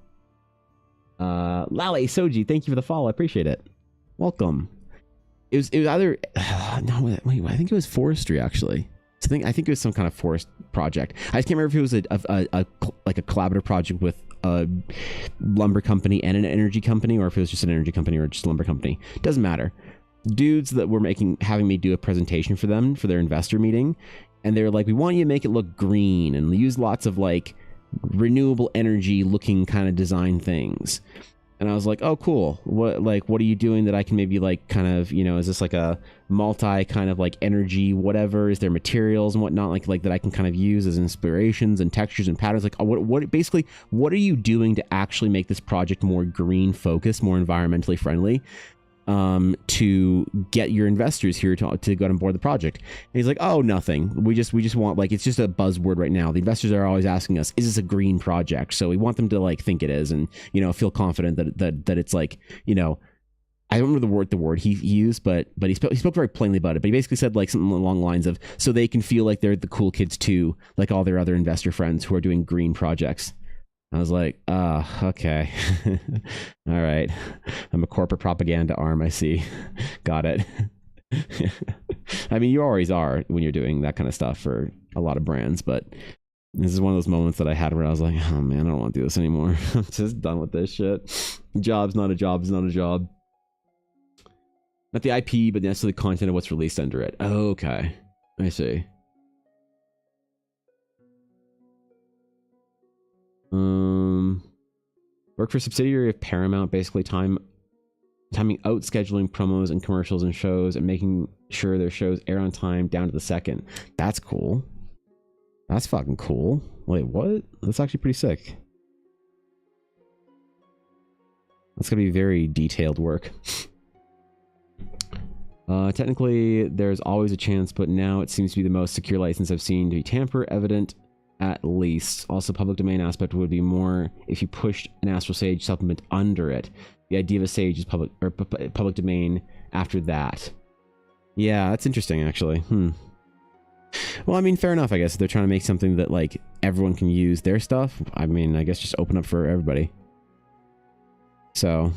Lale Soji, thank you for the follow. I appreciate it. Welcome. It was either no, wait, I think it was forestry actually. I think it was some kind of forest project. I just can't remember if it was like a collaborative project with a lumber company and an energy company, or if it was just an energy company or just a lumber company. Doesn't matter. Dudes that were having me do a presentation for them for their investor meeting, and they were like, we want you to make it look green and use lots of like renewable energy looking kind of design things. And I was like, oh, cool. What are you doing that I can maybe like kind of, you know, is this like a multi kind of like energy, whatever? Is there materials and whatnot like that I can kind of use as inspirations and textures and patterns? Like what are you doing to actually make this project more green focused, more environmentally friendly? to get your investors here to go on board the project? And he's like, oh, nothing. We just want, like, it's just a buzzword right now. The investors are always asking us, is this a green project? So we want them to like think it is, and, you know, feel confident that it's like, you know, I don't remember the word he used, but he spoke very plainly about it. But he basically said like something along the lines of, so they can feel like they're the cool kids too, like all their other investor friends who are doing green projects. I was like, okay. All right. I'm a corporate propaganda arm, I see. Got it. I mean, you always are when you're doing that kind of stuff for a lot of brands, but this is one of those moments that I had where I was like, oh man, I don't want to do this anymore. I'm just done with this shit. Job's not a job, is not a job. Not the IP, but necessarily the content of what's released under it. Okay. I see. Work for a subsidiary of Paramount, basically timing out scheduling promos and commercials and shows and making sure their shows air on time down to the second. That's cool. That's fucking cool. Wait, what? That's actually pretty sick. That's gonna be very detailed work. Technically, there's always a chance, but now it seems to be the most secure license I've seen to be tamper evident, at least. Also, public domain aspect would be more if you pushed an Astral Sage supplement under it. The idea of a Sage is public domain after that. Yeah, that's interesting, actually. Well, I mean, fair enough, I guess. If they're trying to make something that, like, everyone can use their stuff, I mean, I guess just open up for everybody. So,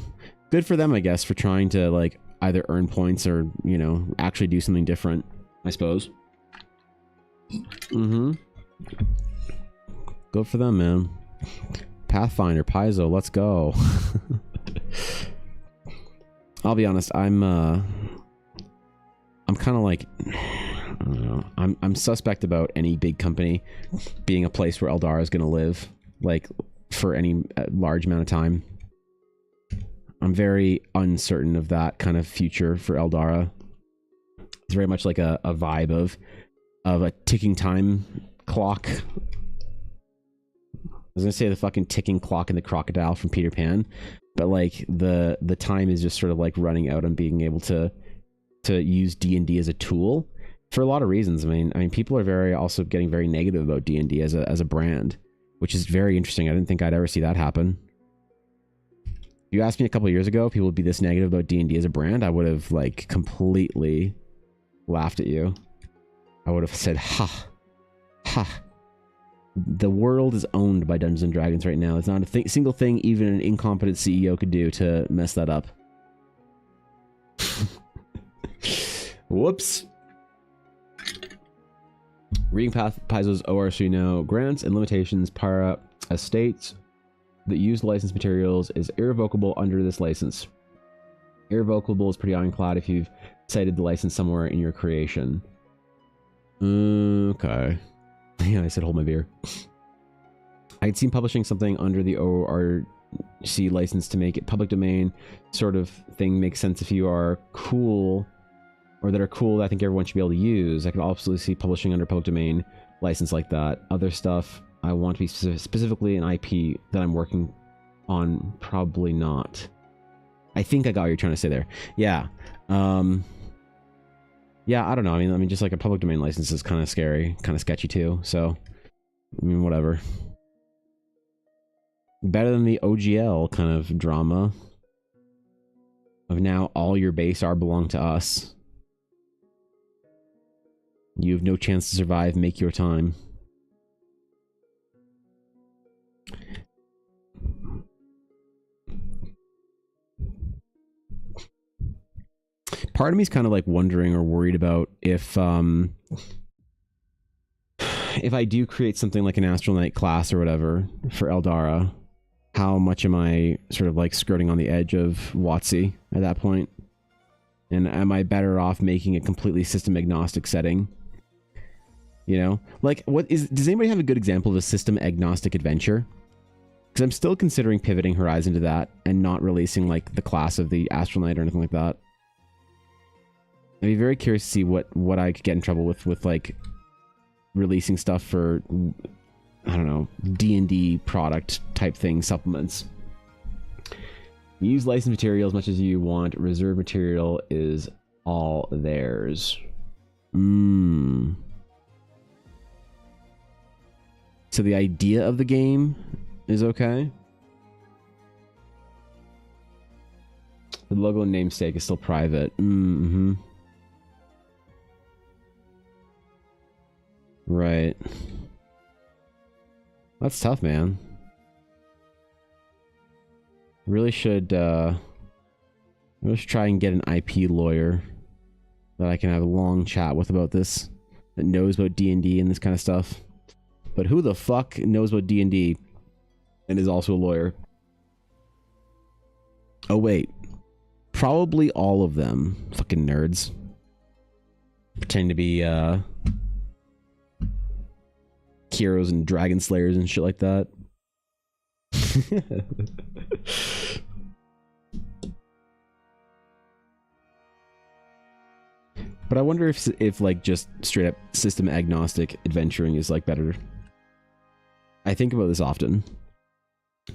good for them, I guess, for trying to, like, either earn points or, you know, actually do something different, I suppose. Good for them, man. Pathfinder, Paizo, let's go. I'll be honest, I'm kind of like, I don't know, I'm suspect about any big company being a place where Eldara is going to live, like, for any large amount of time. I'm very uncertain of that kind of future for Eldara. It's very much like a vibe of a ticking time clock. I was gonna say the fucking ticking clock in the crocodile from Peter Pan, but like the time is just sort of like running out on being able to use D&D as a tool for a lot of reasons. I mean, people are also getting very negative about D&D as a brand, which is very interesting. I didn't think I'd ever see that happen. If you asked me a couple of years ago if people would be this negative about D&D as a brand, I would have like completely laughed at you. I would have said, ha. The world is owned by Dungeons & Dragons right now. There's not a single thing even an incompetent CEO could do to mess that up. Whoops. Reading Paizo's ORC now. Grants and limitations para estates that use licensed materials is irrevocable under this license. Irrevocable is pretty ironclad if you've cited the license somewhere in your creation. Okay. Yeah, I said hold my beer. I'd seen publishing something under the ORC license to make it public domain sort of thing makes sense if you are cool, or that are cool that I think everyone should be able to use. I could absolutely see publishing under public domain license like that. Other stuff I want to be specifically an IP that I'm working on, probably not. I think I got what you're trying to say there. Yeah. Yeah, I don't know. I mean, just like a public domain license is kind of scary, kind of sketchy too. So, I mean, whatever. Better than the OGL kind of drama of now all your base are belong to us. You have no chance to survive. Make your time. Part of me is kind of like wondering or worried about if I do create something like an Astral Knight class or whatever for Eldara, how much am I sort of like skirting on the edge of WotC at that point? And am I better off making a completely system agnostic setting? You know, like does anybody have a good example of a system agnostic adventure? Because I'm still considering pivoting Horizon to that and not releasing like the class of the Astral Knight or anything like that. I'd be very curious to see what I could get in trouble with like releasing stuff for, I don't know, D&D product type thing, supplements. Use licensed material as much as you want. Reserve material is all theirs. So the idea of the game is okay. The logo and namesake is still private. Right. That's tough, man. Really should try and get an IP lawyer that I can have a long chat with about this, that knows about D&D and this kind of stuff. But who the fuck knows about D&D and is also a lawyer? Oh wait, probably all of them. Fucking nerds. Pretend to be heroes and dragon slayers and shit like that. But I wonder if like just straight up system agnostic adventuring is like better. I think about this often.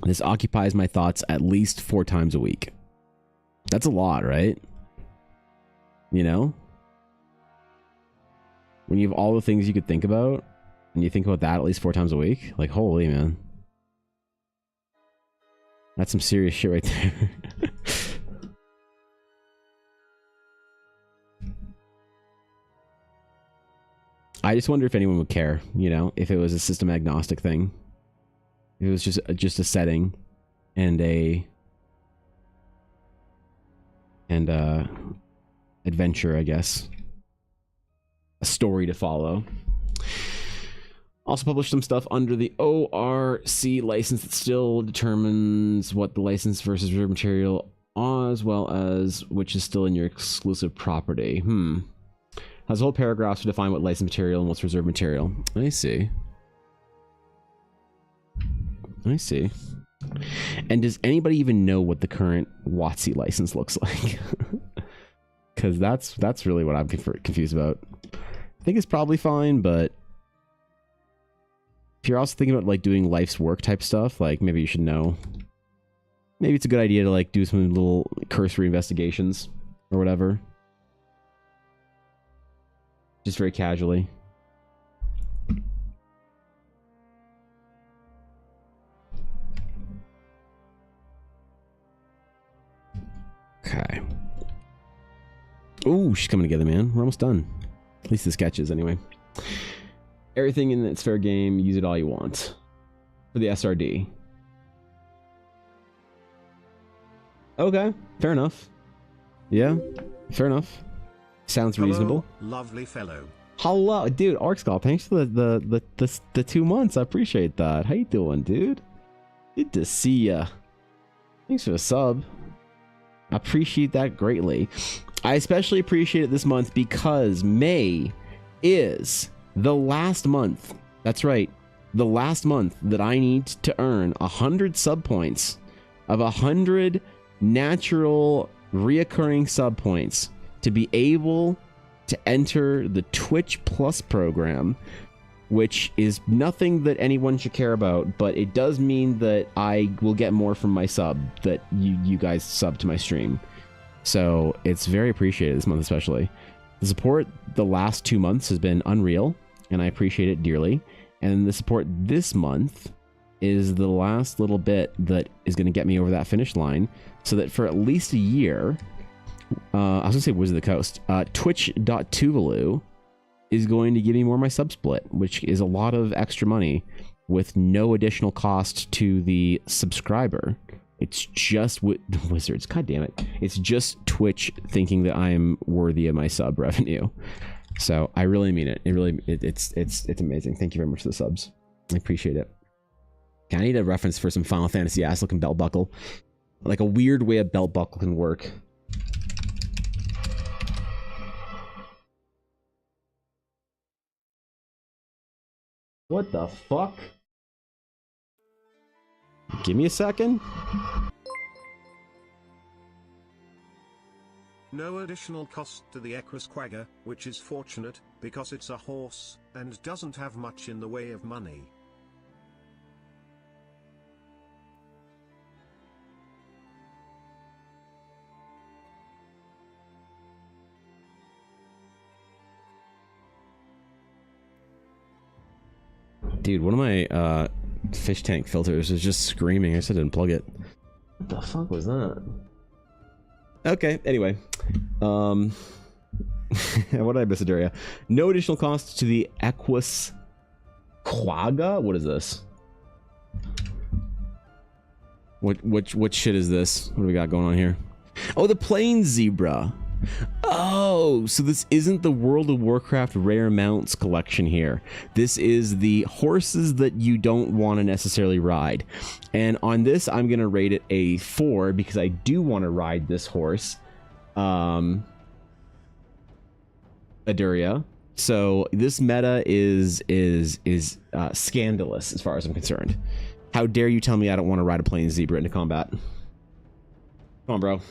This occupies my thoughts at least 4 times a week. That's a lot, right? You know? When you have all the things you could think about, and you think about that at least 4 times a week, like, holy man. That's some serious shit right there. I just wonder if anyone would care, you know, if it was a system agnostic thing. If it was just a setting and adventure, I guess. A story to follow. Also published some stuff under the ORC license that still determines what the license versus reserve material, as well as which is still in your exclusive property. Has a whole paragraph to define what licensed material and what's reserved material. I see. I see. And does anybody even know what the current WotC license looks like? Because that's really what I'm confused about. I think it's probably fine, but if you're also thinking about like doing life's work type stuff, like maybe you should know. Maybe it's a good idea to like do some little cursory investigations or whatever. Just very casually. Okay. Ooh, she's coming together, man. We're almost done. At least the sketches, anyway. Everything in its fair game, use it all you want. For the SRD. Okay, fair enough. Yeah, fair enough. Sounds reasonable. Lovely fellow. Hello, dude. Arkskull, thanks for the 2 months. I appreciate that. How you doing, dude? Good to see ya. Thanks for the sub. I appreciate that greatly. I especially appreciate it this month because May is the last month. That's right. The last month that I need to earn 100 sub points of 100 natural reoccurring sub points to be able to enter the Twitch Plus program, which is nothing that anyone should care about, but it does mean that I will get more from my sub that you guys sub to my stream. So it's very appreciated this month, especially. The support the last 2 months has been unreal, and I appreciate it dearly. And the support this month is the last little bit that is going to get me over that finish line, so that for at least a year, I was going to say Wizard of the Coast, Twitch.Tuvalu is going to give me more of my sub split, which is a lot of extra money with no additional cost to the subscriber. It's just Wizards, god damn it. It's just Twitch thinking that I am worthy of my sub revenue. So I really mean it. It's amazing. Thank you very much for the subs. I appreciate it. Okay, I need a reference for some Final Fantasy ass looking belt buckle. Like a weird way a belt buckle can work. What the fuck? Give me a second. No additional cost to the Equus Quagga, which is fortunate, because it's a horse, and doesn't have much in the way of money. Dude, one of my fish tank filters is just screaming. I said I didn't plug it. What the fuck was that? Okay, anyway. What did I miss, Aduria? No additional cost to the Equus Quagga? What is this? What shit is this? What do we got going on here? Oh, the plains zebra. Oh, so this isn't the World of Warcraft rare mounts collection here. This is the horses that you don't want to necessarily ride. And on this, I'm going to rate it a 4 because I do want to ride this horse. Aduria. So this meta is scandalous as far as I'm concerned. How dare you tell me I don't want to ride a plains zebra into combat? Come on, bro.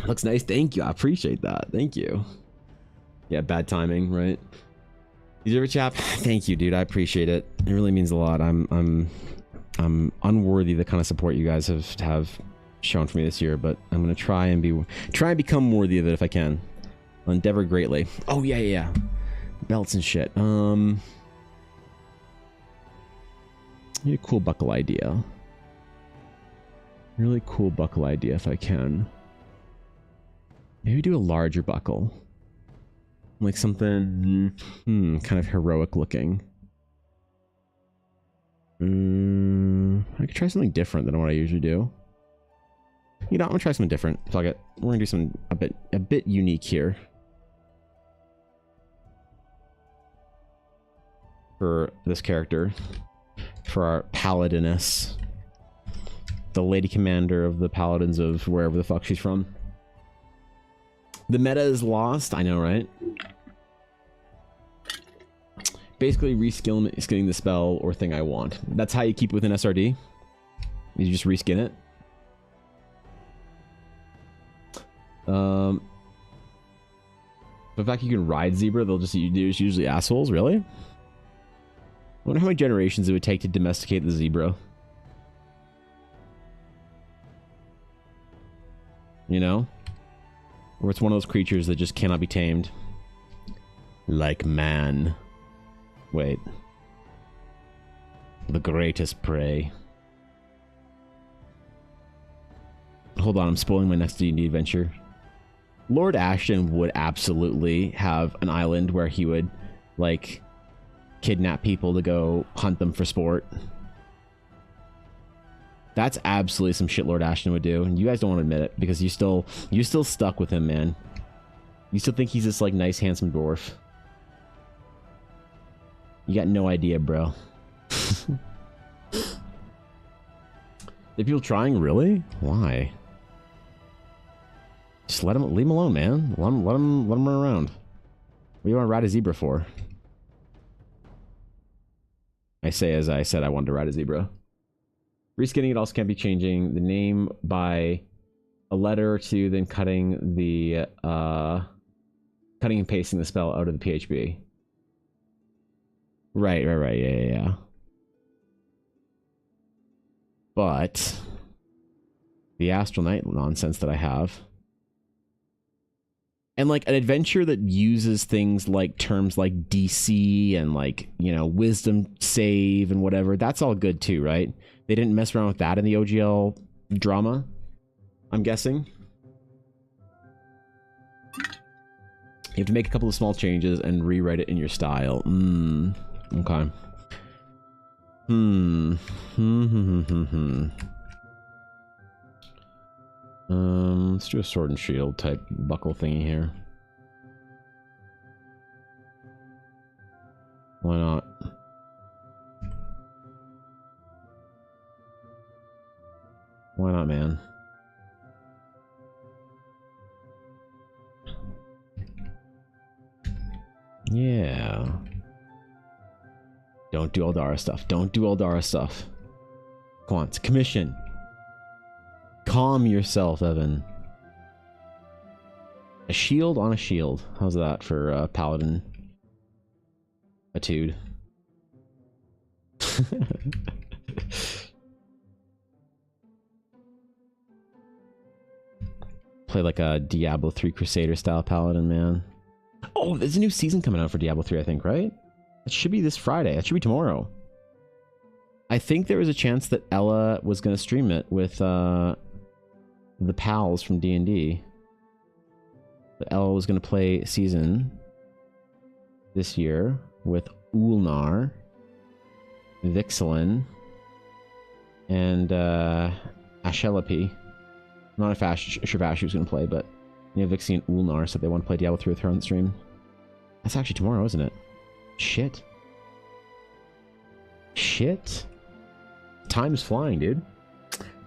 Looks nice. Thank you. I appreciate that. Thank you. Yeah, bad timing, right? You deserve a chap. Thank you, dude. I appreciate it. It really means a lot. I'm unworthy the kind of support you guys have shown for me this year, but I'm gonna try and become worthy of it if I can. I'll endeavor greatly. Oh yeah. Belts and shit. Need a cool buckle idea. Really cool buckle idea if I can. Maybe do a larger buckle. Like something kind of heroic looking. I could try something different than what I usually do. You know, I'm gonna try something different. Fuck it. We're gonna do something a bit unique here. For this character. For our paladiness. The lady commander of the paladins of wherever the fuck she's from. The meta is lost, I know, right? Basically reskinning the spell or thing I want. That's how you keep it within SRD. You just reskin it. The fact you can ride zebra, there's usually assholes, really? I wonder how many generations it would take to domesticate the zebra. You know? Or it's one of those creatures that just cannot be tamed. Like man. Wait. The greatest prey. Hold on, I'm spoiling my next D&D adventure. Lord Ashton would absolutely have an island where he would, like, kidnap people to go hunt them for sport. That's absolutely some shit Lord Ashton would do, and you guys don't want to admit it because you still stuck with him, man. You still think he's this like nice handsome dwarf. You got no idea, bro. Are people trying, really? Why? Just leave him alone, man. Let him run around. What do you want to ride a zebra for? I say as I said I wanted to ride a zebra. Reskinning it also can't be changing the name by a letter or two, then cutting and pasting the spell out of the PHB. Right, yeah. But the Astral Knight nonsense that I have. And like an adventure that uses things like terms like DC and like, you know, wisdom save and whatever, that's all good too, right? They didn't mess around with that in the OGL drama, I'm guessing. You have to make a couple of small changes and rewrite it in your style. Okay. Let's do a sword and shield type buckle thingy here. Why not? Why not, man? Yeah. Don't do Eldara stuff. Don't do Eldara stuff. Come on, it's a commission. Calm yourself, Evan. A shield on a shield. How's that for paladin? Etude. Play like a Diablo 3 Crusader style paladin, man. Oh, there's a new season coming out for Diablo 3, I think, right? It should be this Friday. It should be tomorrow. I think there was a chance that Ella was going to stream it with the pals from D&D. That Ella was going to play season this year with Ulnar, Vixelin, and Ashelapi. I'm not sure if Ashley was going to play, but Vixie and Ulnar said they want to play Diablo 3 with her on the stream. That's actually tomorrow, isn't it? Shit. Time is flying, dude.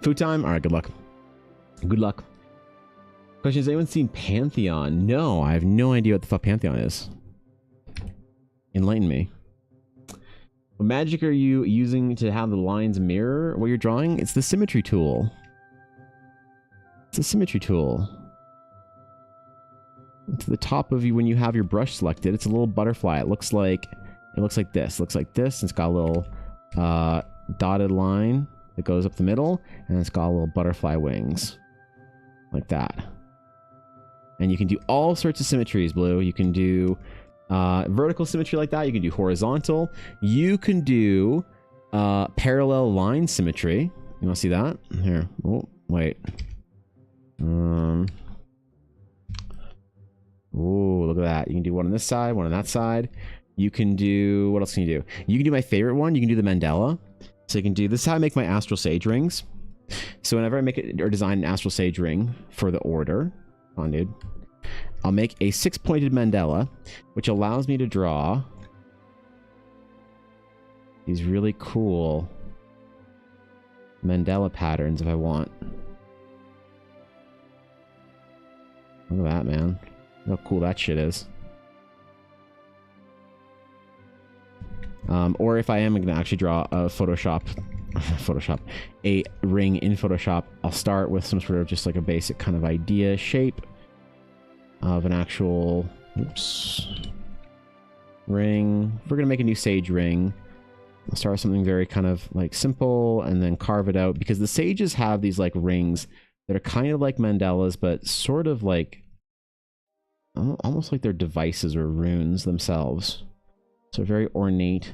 Food time? Alright, good luck. Good luck. Question, has anyone seen Pantheon? No, I have no idea what the fuck Pantheon is. Enlighten me. What magic are you using to have the lines mirror what you're drawing? It's the symmetry tool. It's a symmetry tool. To the top of you when you have your brush selected, it's a little butterfly. It looks like this. Looks like this. It's got a little dotted line that goes up the middle, and it's got a little butterfly wings. Like that. And you can do all sorts of symmetries, Blue. You can do vertical symmetry like that. You can do horizontal. You can do parallel line symmetry. You want to see that? Here. Oh, wait. Ooh, look at that. You can do one on this side, one on that side. You can do... What else can you do? You can do my favorite one. You can do the Mandela. So you can do... This is how I make my Astral Sage rings. So whenever I make it or design an Astral Sage ring for the order... Come on, dude. I'll make a 6-pointed Mandela, which allows me to draw these really cool Mandela patterns if I want. Look at that, man. Look how cool that shit is. Or if I am going to actually draw a Photoshop, a ring in Photoshop, I'll start with some sort of just like a basic kind of idea shape of an actual, ring. If we're going to make a new sage ring, I'll start with something very kind of like simple and then carve it out, because the sages have these like rings that are kind of like mandalas, but sort of like almost like they're devices or runes themselves. So very ornate,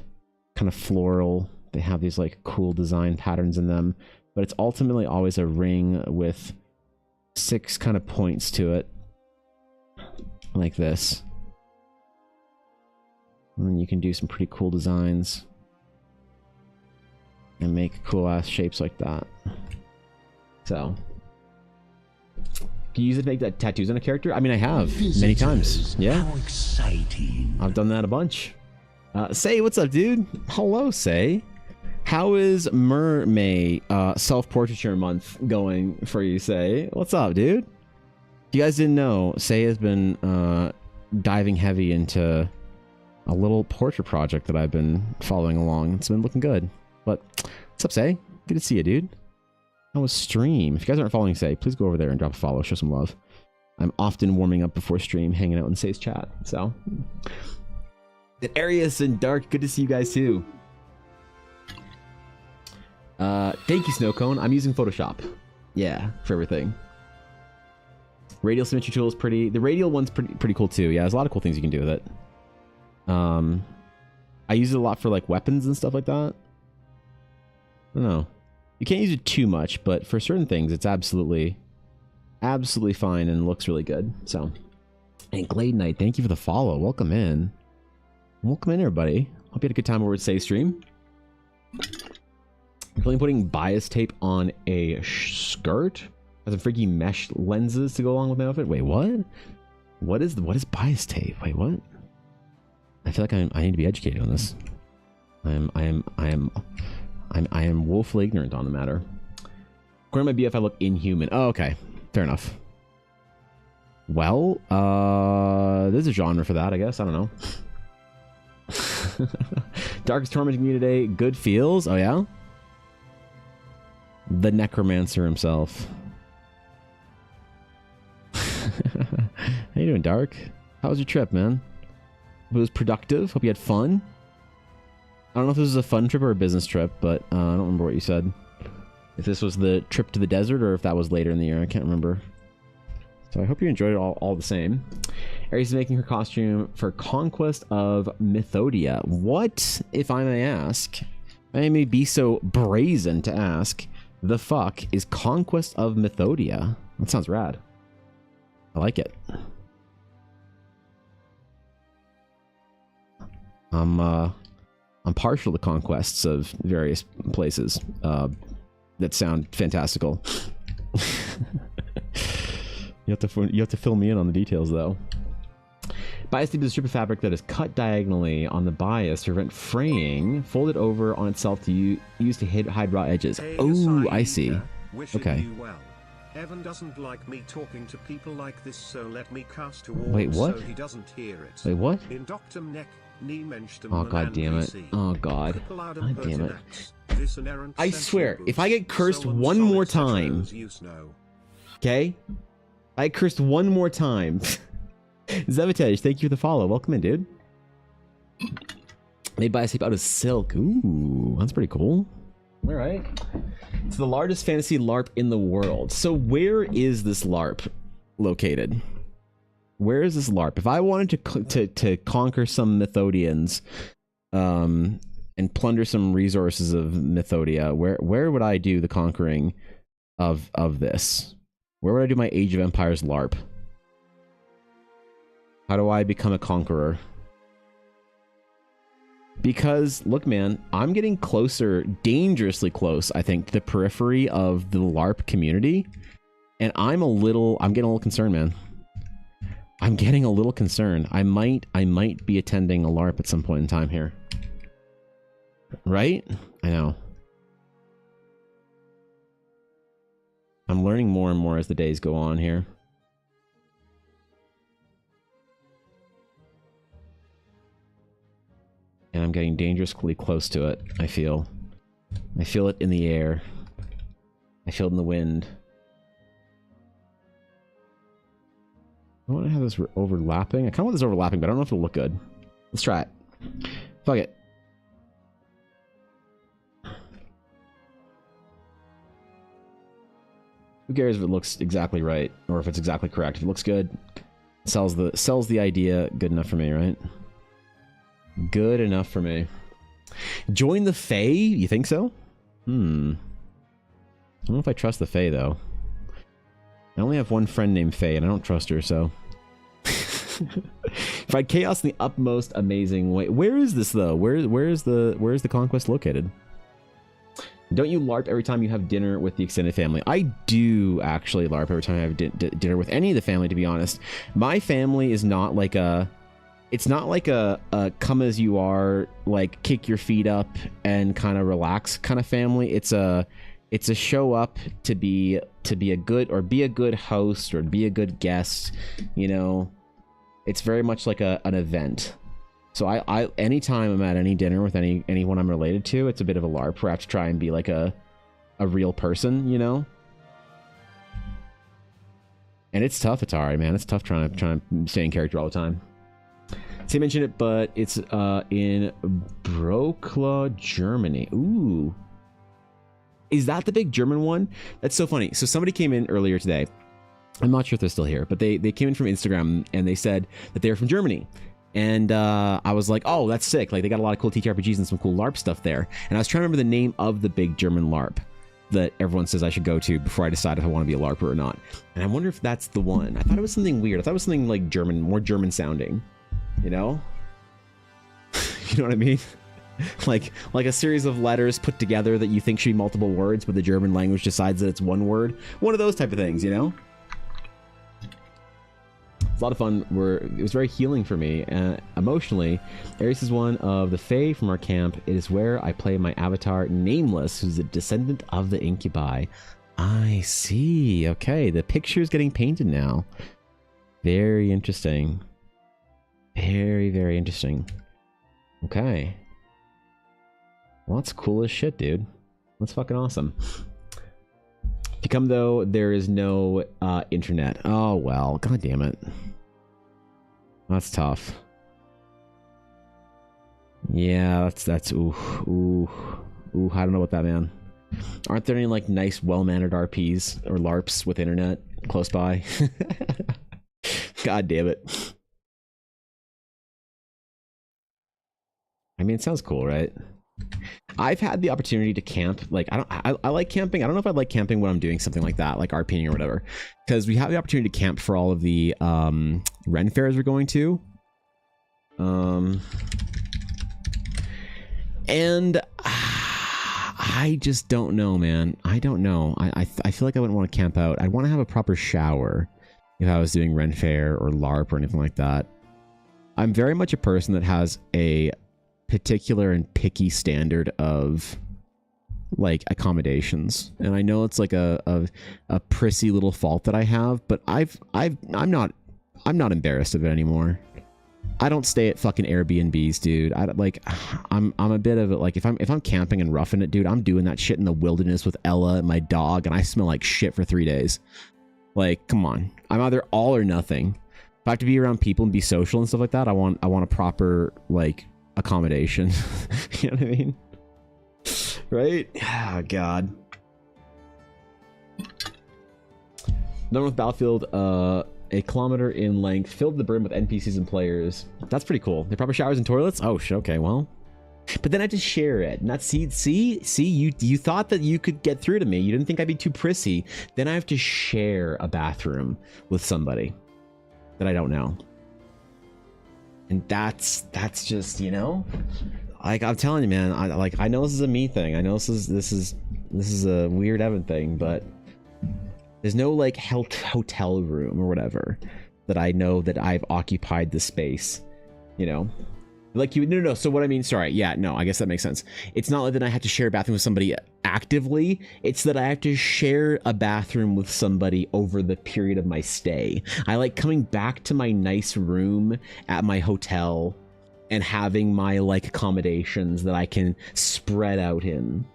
kind of floral. They have these like cool design patterns in them, but it's ultimately always a ring with 6 kind of points to it, like this. And then you can do some pretty cool designs and make cool ass shapes like that. So can you use it to make that tattoos on a character? I mean, I have many times. Yeah, how exciting! I've done that a bunch. Say, what's up, dude? Hello, Say. How is Mermaid self-portraiture month going for you, Say? What's up, dude? If you guys didn't know, Say has been diving heavy into a little portrait project that I've been following along. It's been looking good. But what's up, Say? Good to see you, dude. How was stream? If you guys aren't following Say, please go over there and drop a follow, show some love. I'm often warming up before stream, hanging out in Say's chat. So, Arius and Dark, good to see you guys too. Thank you, Snowcone. I'm using Photoshop. Yeah, for everything. Radial symmetry tool is pretty. The radial one's pretty cool too. Yeah, there's a lot of cool things you can do with it. I use it a lot for like weapons and stuff like that. I don't know. You can't use it too much, but for certain things, it's absolutely fine and looks really good. So, and Glade Knight, thank you for the follow. Welcome in. Welcome in, everybody. Hope you had a good time over at Say Stream. I'm planning putting bias tape on a skirt. Has some freaky mesh lenses to go along with my outfit. Wait, what? What is bias tape? Wait, what? I feel like I need to be educated on this. I am woefully ignorant on the matter. According to my BF, I look inhuman. Oh, okay. Fair enough. Well, there's a genre for that, I guess. I don't know. Dark is tormenting me today. Good feels. Oh, yeah? The necromancer himself. How you doing, Dark? How was your trip, man? It was productive. Hope you had fun. I don't know if this was a fun trip or a business trip, but I don't remember what you said. If this was the trip to the desert or if that was later in the year, I can't remember. So I hope you enjoyed it all the same. Ares is making her costume for Conquest of Mythodia. What, if I may ask, I may be so brazen to ask, the fuck is Conquest of Mythodia? That sounds rad. I like it. I'm partial to conquests of various places that sound fantastical. You have to fill me in on the details, though. Bias tape is a strip of fabric that is cut diagonally on the bias to prevent fraying, folded over on itself to use to hide raw edges. Oh, I see. Okay. Well. Evan doesn't like me talking to people like this, so let me cast a wall. Wait, what? So he doesn't hear it. Wait, what? Oh, god damn it. Oh, god. God damn it. I swear, if I get cursed one more time... Okay? I cursed one more time. Zevitej, thank you for the follow. Welcome in, dude. Made by a tape out of silk. Ooh, that's pretty cool. All right. It's the largest fantasy LARP in the world. So where is this LARP located? Where is this LARP? If I wanted to conquer some Mythodians, and plunder some resources of Mythodia, where would I do the conquering of this? Where would I do my Age of Empires LARP? How do I become a conqueror? Because, look, man, I'm getting closer, dangerously close, I think, to the periphery of the LARP community. And I'm getting a little concerned, man. I'm getting a little concerned. I might be attending a LARP at some point in time here. Right? I know. I'm learning more and more as the days go on here. And I'm getting dangerously close to it, I feel. I feel it in the air. I feel it in the wind. I want to have this overlapping. I kind of want this overlapping, but I don't know if it'll look good. Let's try it. Fuck it. Who cares if it looks exactly right or if it's exactly correct? If it looks good, sells the idea. Good enough for me, right? Good enough for me. Join the Fae? You think so? I don't know if I trust the Fae, though. I only have one friend named Fae, and I don't trust her, so... Fight chaos in the utmost amazing way. Where is this, though? Where is the conquest located? Don't you LARP every time you have dinner with the extended family? I do, actually, LARP every time I have dinner with any of the family, to be honest. My family is not like a... It's not like a come as you are, like kick your feet up and kind of relax kind of family. It's a show up to be a good host or be a good guest, you know. It's very much like an event. So I anytime I'm at any dinner with anyone I'm related to, it's a bit of a LARP where I have to try and be like a real person, you know. And it's tough, Atari, man. It's tough trying to stay in character all the time. Say mention it, but it's in Brokla, Germany. Ooh. Is that the big German one? That's so funny. So somebody came in earlier today. I'm not sure if they're still here, but they came in from Instagram and they said that they're from Germany. And I was like, oh, that's sick. Like, they got a lot of cool TTRPGs and some cool LARP stuff there. And I was trying to remember the name of the big German LARP that everyone says I should go to before I decide if I want to be a LARPer or not. And I wonder if that's the one. I thought it was something weird. I thought it was something like German, more German sounding. You know? You know what I mean? like a series of letters put together that you think should be multiple words, but the German language decides that it's one word. One of those type of things, you know? It's a lot of fun. It was very healing for me emotionally. Ares is one of the Fae from our camp. It is where I play my avatar Nameless, who's a descendant of the Incubi. I see. Okay, the picture's getting painted now. Very interesting. Very, very interesting. Okay. Well, that's cool as shit, dude. That's fucking awesome. If you come, though, there is no internet. Oh, well. God damn it. That's tough. Yeah, that's ooh. I don't know about that, man. Aren't there any, like, nice, well-mannered RPs or LARPs with internet close by? God damn it. I mean, it sounds cool, right? I've had the opportunity to camp. Like I like camping. I don't know if I'd like camping when I'm doing something like that, like RPing or whatever, because we have the opportunity to camp for all of the Ren fairs we're going to. And I just don't know, man. I don't know. I feel like I wouldn't want to camp out. I'd want to have a proper shower if I was doing Ren Fair or LARP or anything like that. I'm very much a person that has a particular and picky standard of like accommodations, and I know it's like a prissy little fault that I have, but I'm not embarrassed of it anymore. I don't stay at fucking Airbnbs, dude. I'm a bit of it. Like if I'm camping and roughing it, dude, I'm doing that shit in the wilderness with Ella and my dog, and I smell like shit for 3 days. Like, come on. I'm either all or nothing. If I have to be around people and be social and stuff like that, I want a proper like accommodation. You know what I mean? Right? Oh, God. Done with Battlefield, a kilometer in length, filled to the brim with NPCs and players. That's pretty cool. They proper showers and toilets? Oh, shit, okay, well. But then I have to share it. And that's, see, you thought that you could get through to me. You didn't think I'd be too prissy. Then I have to share a bathroom with somebody that I don't know. And that's just, you know, like I'm telling you, man, I know this is a me thing. I know this is a weird Evan thing, but there's no like hotel room or whatever that I know that I've occupied the space, you know. Like you, no. So what I mean, sorry, yeah, no, I guess that makes sense. It's not like that I have to share a bathroom with somebody actively. It's that I have to share a bathroom with somebody over the period of my stay. I like coming back to my nice room at my hotel and having my like accommodations that I can spread out in.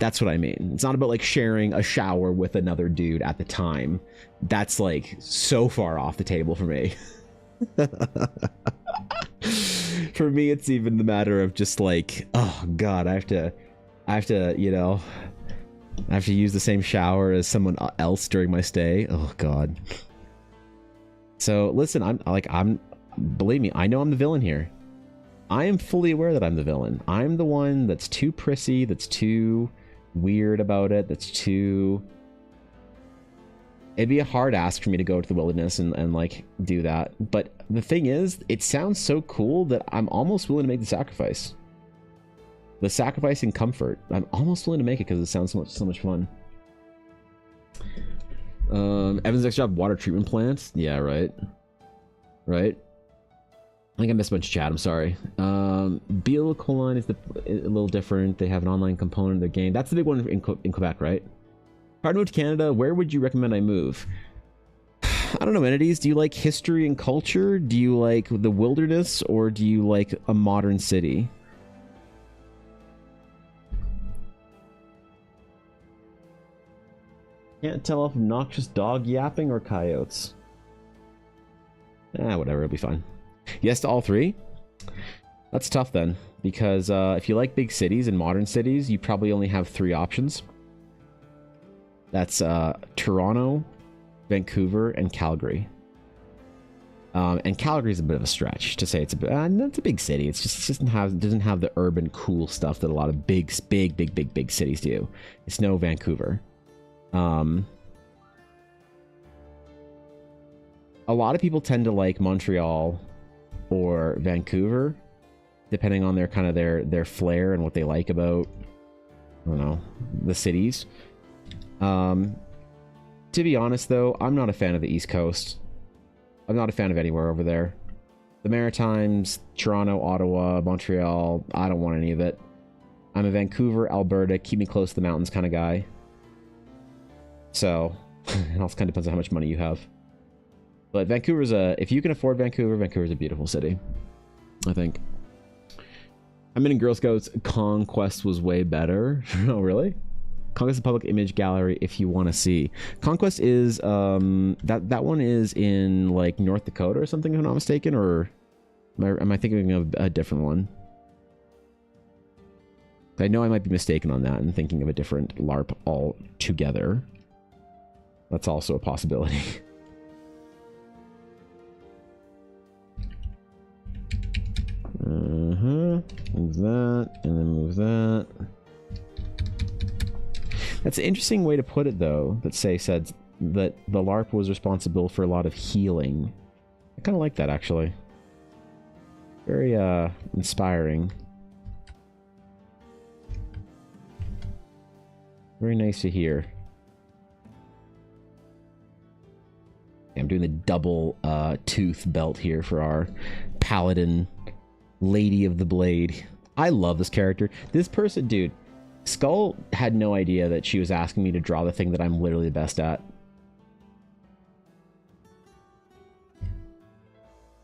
That's what I mean. It's not about like sharing a shower with another dude at the time. That's like so far off the table for me. For me, it's even the matter of just like, oh God, I have to, you know, I have to use the same shower as someone else during my stay. Oh God. So listen, believe me, I know I'm the villain here. I am fully aware that I'm the villain. I'm the one that's too prissy, that's too weird about it, that's too... It'd be a hard ask for me to go to the wilderness and like do that. But the thing is, it sounds so cool that I'm almost willing to make the sacrifice. The sacrifice in comfort. I'm almost willing to make it because it sounds so much fun. Evan's next job, water treatment plants. Yeah, right. Right. I think I missed a bunch of chat. I'm sorry. Beal Colon is a little different. They have an online component of their game. That's the big one in Quebec, right? Hard to move to Canada. Where would you recommend I move? I don't know, entities. Do you like history and culture? Do you like the wilderness, or do you like a modern city? Can't tell if obnoxious dog yapping or coyotes. Whatever, it'll be fine. Yes to all three? That's tough then, because if you like big cities and modern cities, you probably only have 3 options. That's Toronto, Vancouver, and Calgary. And Calgary's a bit of a stretch to say it's a big city. It doesn't have the urban cool stuff that a lot of big cities do. It's no Vancouver. A lot of people tend to like Montreal or Vancouver, depending on their flair and what they like about, I don't know, the cities. To be honest though, I'm not a fan of the East Coast. I'm not a fan of anywhere over there. The Maritimes, Toronto, Ottawa, Montreal, I don't want any of it. I'm a Vancouver, Alberta, keep me close to the mountains kind of guy. So, it also kind of depends on how much money you have. But Vancouver's if you can afford Vancouver, Vancouver's a beautiful city, I think. I mean, in Girl Scouts, Conquest was way better. Oh, really? Conquest is a public image gallery if you want to see. Conquest is, that one is in, like, North Dakota or something, if I'm not mistaken, or am I thinking of a different one? I know I might be mistaken on that and thinking of a different LARP altogether. That's also a possibility. Move that, and then move that, That's an interesting way to put it, though. That said that the LARP was responsible for a lot of healing. I kind of like that, actually. Very inspiring. Very nice to hear. I'm doing the double tooth belt here for our paladin lady of the blade. I love this character. This person, dude, Skull had no idea that she was asking me to draw the thing that I'm literally the best at.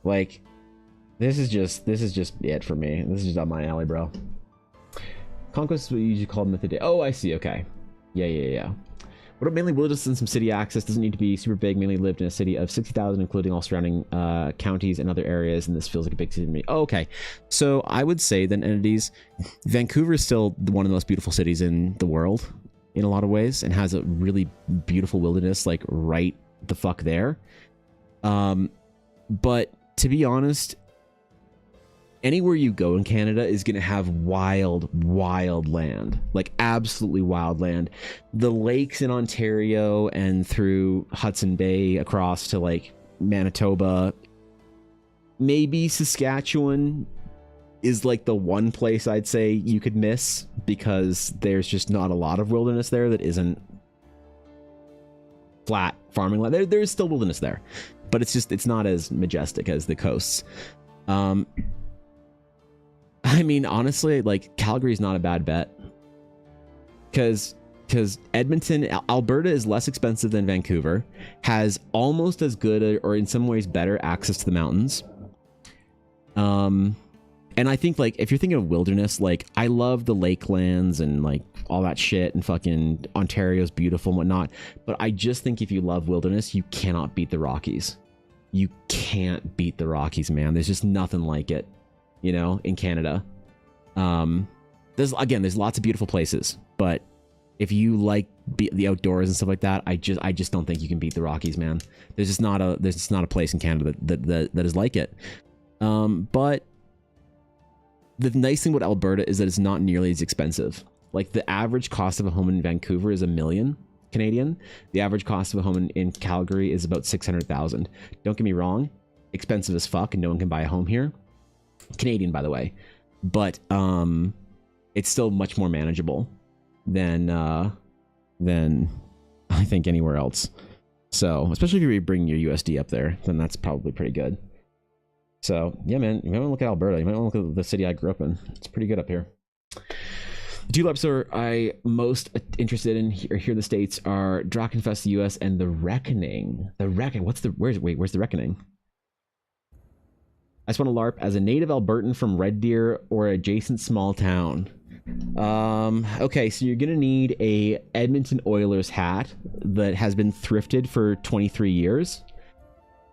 Like, this is just it for me. This is just up my alley, bro. Conquest is what you usually call Myth of Day. Oh, I see. Okay. Yeah. What about mainly wilderness and some city access? Doesn't need to be super big. Mainly lived in a city of 60,000, including all surrounding counties and other areas, and this feels like a big city to me. Oh, okay. So I would say that entities, Vancouver is still one of the most beautiful cities in the world in a lot of ways, and has a really beautiful wilderness like right the fuck there. But to be honest, anywhere you go in Canada is going to have wild land, like absolutely wild land. The lakes in Ontario and through Hudson Bay across to like Manitoba, maybe Saskatchewan is like the one place I'd say you could miss, because there's just not a lot of wilderness there that isn't flat farming land. There's still wilderness there, but it's not as majestic as the coasts. I mean, honestly, like, Calgary is not a bad bet, because Edmonton, Alberta is less expensive than Vancouver, has almost as good or in some ways better access to the mountains. And I think, like, if you're thinking of wilderness, like, I love the lakelands and like all that shit, and fucking Ontario's beautiful and whatnot, but I just think if you love wilderness, you cannot beat the Rockies. You can't beat the Rockies, man. There's just nothing like it. You know, in Canada, there's lots of beautiful places, but if you like the outdoors and stuff like that, I just don't think you can beat the Rockies, man. There's just not a place in Canada that is like it. But the nice thing about Alberta is that it's not nearly as expensive. Like, the average cost of a home in Vancouver is $1 million Canadian. The average cost of a home in Calgary is about 600,000. Don't get me wrong, expensive as fuck, and no one can buy a home here. Canadian, by the way, but it's still much more manageable than I think anywhere else. So, especially if you bring your USD up there, then that's probably pretty good. So, yeah, man, you might want to look at Alberta. You might want to look at the city I grew up in. It's pretty good up here. The two LARPs are I most interested in here in the States are Drakenfest, the US, and The Reckoning. The Reckoning. Where's The Reckoning? I just want to LARP as a native Albertan from Red Deer or adjacent small town. Okay, so you're gonna need a Edmonton Oilers hat that has been thrifted for 23 years.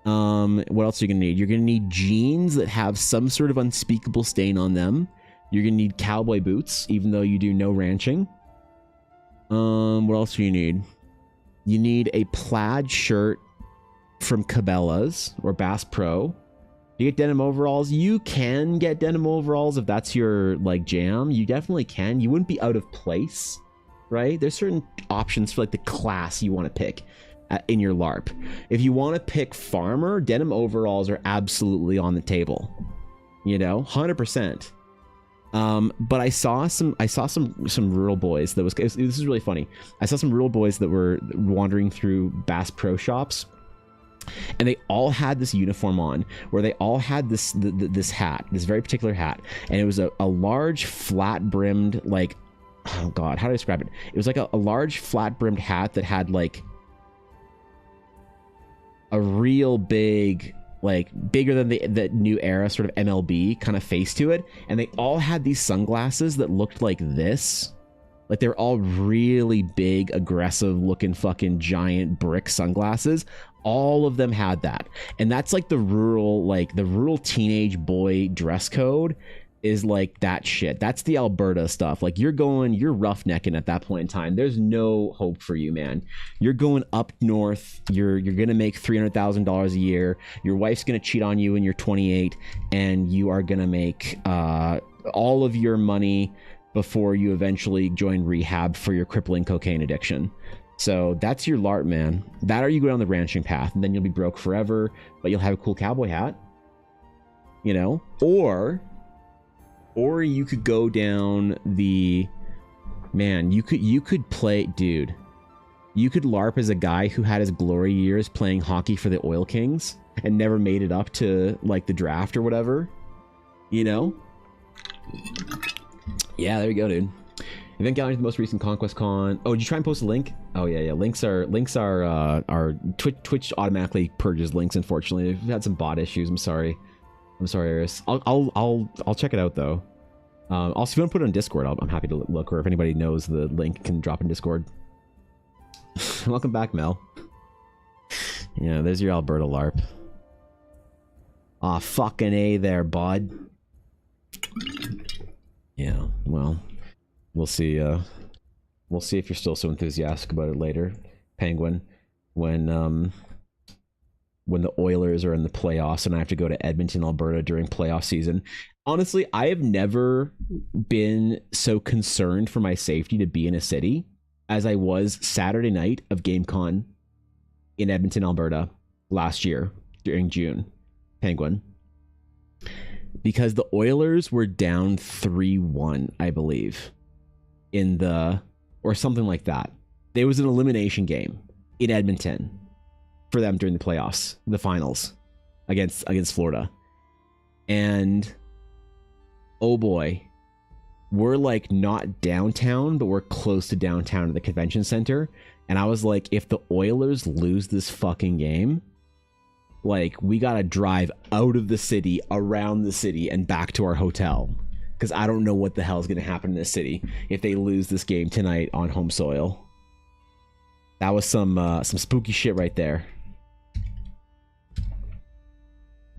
What else are you gonna need? You're gonna need jeans that have some sort of unspeakable stain on them. You're gonna need cowboy boots, even though you do no ranching. What else do you need? You need a plaid shirt from Cabela's or Bass Pro. You get denim overalls. You can get denim overalls if that's your like jam. You definitely can. You wouldn't be out of place, right? There's certain options for like the class you want to pick in your LARP. If you want to pick farmer, denim overalls are absolutely on the table. You know, 100%. But I saw some rural boys that this is really funny. I saw some rural boys that were wandering through Bass Pro shops. And they all had this uniform on, where they all had this hat, this very particular hat, and it was a large flat brimmed, like, oh god, how do I describe it? It was like a large flat brimmed hat that had like a real big, like bigger than the new era sort of MLB kind of face to it, and they all had these sunglasses that looked like this. Like, they're all really big, aggressive looking fucking giant brick sunglasses. All of them had that. And that's like the rural teenage boy dress code is like that shit. That's the Alberta stuff. Like, you're roughnecking at that point in time. There's no hope for you, man. You're going up north. You're gonna make $300,000 a year. Your wife's gonna cheat on you when you're 28, and you are gonna make all of your money before you eventually join rehab for your crippling cocaine addiction. So that's your LARP, man. That or you go down the ranching path, and then you'll be broke forever, but you'll have a cool cowboy hat. You know? Or you could go down the... Man, you could play... Dude. You could LARP as a guy who had his glory years playing hockey for the Oil Kings and never made it up to, like, the draft or whatever. You know? Yeah, there you go, dude. Event gallery, the most recent Conquest Con. Oh, did you try and post a link? Oh yeah. Links are Twitch automatically purges links. Unfortunately, we've had some bot issues. I'm sorry, Iris. I'll check it out though. Also, if you want to put it on Discord, I'm happy to look. Or if anybody knows the link, can drop in Discord. Welcome back, Mel. Yeah, there's your Alberta LARP. Aw, fucking A there, bud. Yeah, well, we'll see. We'll see if you're still so enthusiastic about it later, Penguin. When the Oilers are in the playoffs and I have to go to Edmonton, Alberta during playoff season. Honestly, I have never been so concerned for my safety to be in a city as I was Saturday night of GameCon in Edmonton, Alberta last year during June, Penguin. Because the Oilers were down 3-1, I believe, or something like that. There was an elimination game in Edmonton for them during the playoffs, the finals against Florida. And oh boy, we're like not downtown, but we're close to downtown at the convention center. And I was like, if the Oilers lose this fucking game, like, we gotta drive out of the city, around the city, and back to our hotel. Because I don't know what the hell is gonna happen in this city if they lose this game tonight on home soil. That was some spooky shit right there.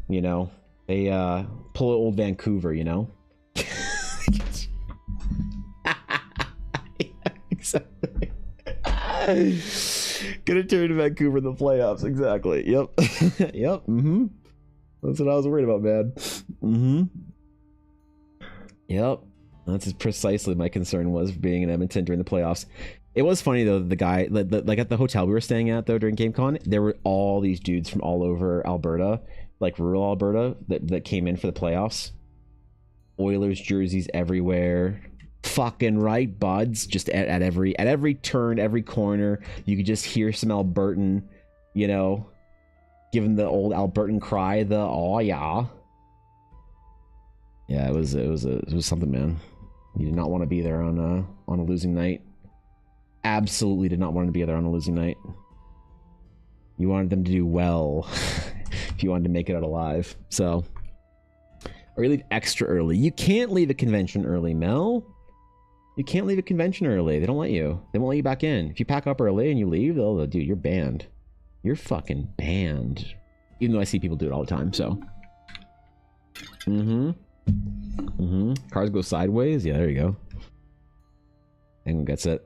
You know, they pull old Vancouver, you know? Exactly. Gonna turn to Vancouver in the playoffs. Exactly. Yep. Yep. Mm-hmm. That's what I was worried about, man. Mm-hmm. Yep. That's precisely my concern was being in Edmonton during the playoffs. It was funny though, the guy, like at the hotel we were staying at though during GameCon, there were all these dudes from all over Alberta, like rural Alberta, that came in for the playoffs. Oilers jerseys everywhere. Fucking right, buds. Just at every turn, every corner, you could just hear some Albertan, you know, giving the old Albertan cry, the "oh yeah." Yeah, it was something, man. You did not want to be there on a losing night. Absolutely did not want to be there on a losing night. You wanted them to do well if you wanted to make it out alive. So, or you leave extra early. You can't leave a convention early, Mel. You can't leave a convention early. They don't let you. They won't let you back in. If you pack up early and you leave, they'll dude, you're banned. You're fucking banned. Even though I see people do it all the time, so. Cars go sideways? Yeah, there you go. Anyone gets it.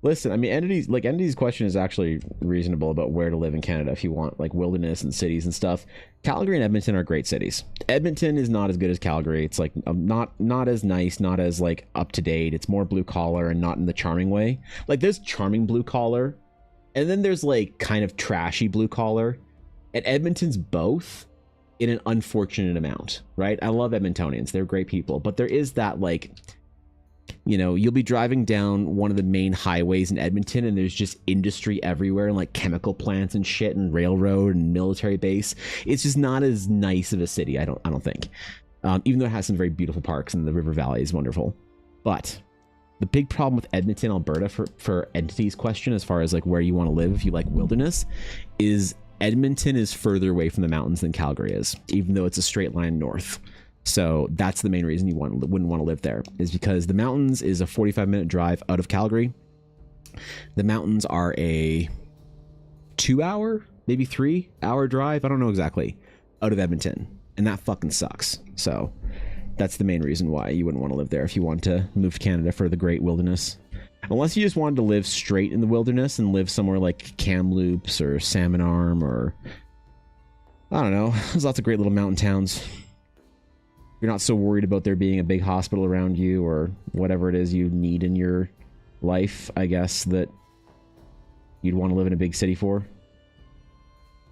Listen, I mean, Entity's question is actually reasonable about where to live in Canada if you want, like, wilderness and cities and stuff. Calgary and Edmonton are great cities. Edmonton is not as good as Calgary. It's, like, not as nice, not as, like, up-to-date. It's more blue-collar and not in the charming way. Like, there's charming blue-collar, and then there's, like, kind of trashy blue-collar. And Edmonton's both in an unfortunate amount, right? I love Edmontonians. They're great people. But there is that, like... You know, you'll be driving down one of the main highways in Edmonton and there's just industry everywhere and like chemical plants and shit and railroad and military base. It's just not as nice of a city, I don't think. Even though it has some very beautiful parks and the river valley is wonderful. But the big problem with Edmonton, Alberta, for Entity's question, as far as like where you want to live if you like wilderness, is Edmonton is further away from the mountains than Calgary is, even though it's a straight line north. So that's the main reason you wouldn't want to live there, is because the mountains is a 45-minute drive out of Calgary. The mountains are a 2-hour, maybe 3-hour drive, I don't know exactly, out of Edmonton. And that fucking sucks. So that's the main reason why you wouldn't want to live there if you want to move to Canada for the great wilderness. Unless you just wanted to live straight in the wilderness and live somewhere like Kamloops or Salmon Arm or... I don't know. There's lots of great little mountain towns. you're not so worried about there being a big hospital around you or whatever it is you need in your life, I guess, that you'd want to live in a big city for.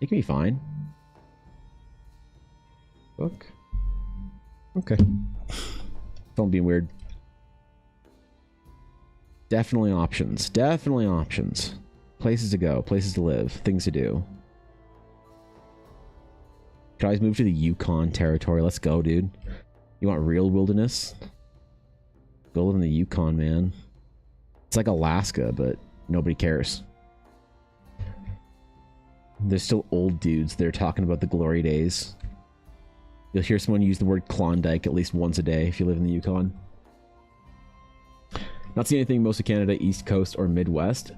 It can be fine. Book. Okay. Don't be weird. Definitely options. Definitely options. Places to go, places to live, things to do. Could always move to the Yukon territory. Let's go, dude. You want real wilderness? Go live in the Yukon, man. It's like Alaska, but nobody cares. There's still old dudes there talking about the glory days. You'll hear someone use the word Klondike at least once a day if you live in the Yukon. Not seeing anything most of Canada, East Coast or Midwest.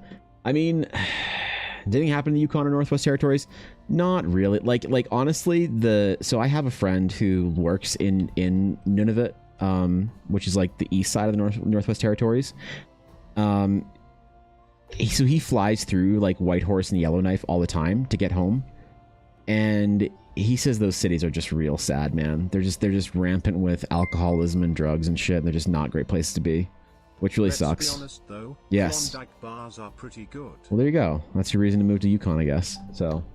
I mean, did anything happen in the Yukon or Northwest Territories? Not really. Like honestly, so I have a friend who works in Nunavut, which is like the east side of the Northwest Territories. So he flies through like Whitehorse and Yellowknife all the time to get home, and he says those cities are just real sad, man. They're just rampant with alcoholism and drugs and shit. And they're just not great places to be, which really sucks. Let's be honest, though, yes. Klondike bars are pretty good. Well, there you go. That's your reason to move to Yukon, I guess. So,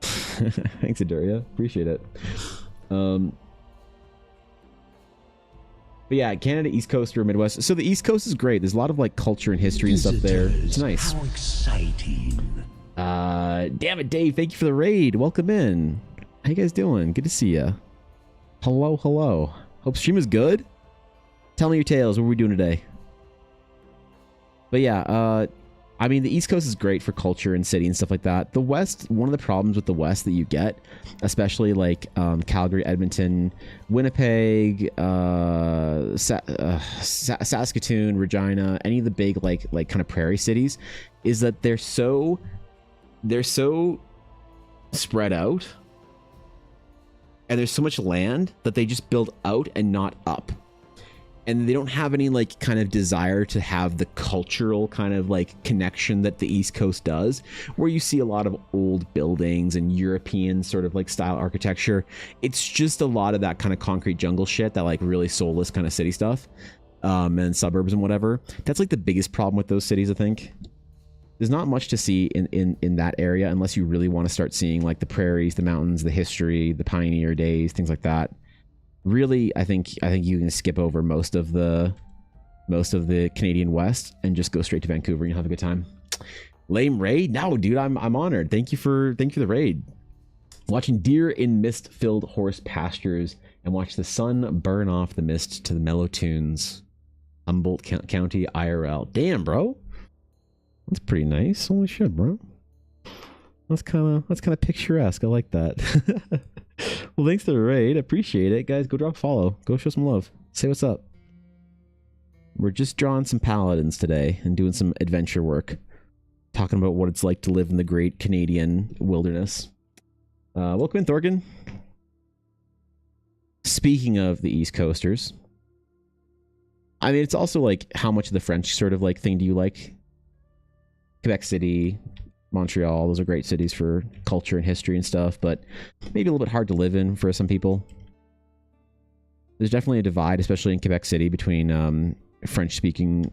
thanks, Aduria. Appreciate it. But yeah, Canada, East Coast or Midwest. So the East Coast is great. There's a lot of like culture and history and stuff there. It's nice. How exciting. Damn it, Dave. Thank you for the raid. Welcome in. How you guys doing? Good to see ya. Hello, hello. Hope stream is good. Tell me your tales. What are we doing today? But yeah, I mean, the East Coast is great for culture and city and stuff like that. The West, one of the problems with the West that you get, especially like Calgary, Edmonton, Winnipeg, Saskatoon, Regina, any of the big like kind of prairie cities, is that they're so spread out, and there's so much land that they just build out and not up. And they don't have any like kind of desire to have the cultural kind of like connection that the East Coast does, where you see a lot of old buildings and European sort of like style architecture. It's just a lot of that kind of concrete jungle shit, that like really soulless kind of city stuff, and suburbs and whatever. That's like the biggest problem with those cities, I think. There's not much to see in that area unless you really want to start seeing like the prairies, the mountains, the history, the pioneer days, things like that. Really, I think you can skip over most of the Canadian West and just go straight to Vancouver and you'll have a good time. Lame raid? No, dude, I'm honored. Thank you for the raid. Watching deer in mist-filled horse pastures and watch the sun burn off the mist to the mellow tunes. Humboldt County IRL. Damn, bro. That's pretty nice. Holy shit, bro. That's kind of picturesque. I like that. Well, thanks for the raid. Appreciate it, guys. Go drop a follow. Go show some love. Say what's up. We're just drawing some paladins today and doing some adventure work, talking about what it's like to live in the great Canadian wilderness. Welcome in, Thorgan. Speaking of the East Coasters, I mean, it's also like, how much of the French sort of like thing do you like? Quebec City, Montreal, those are great cities for culture and history and stuff, but maybe a little bit hard to live in for some people. There's definitely a divide, especially in Quebec City, between French-speaking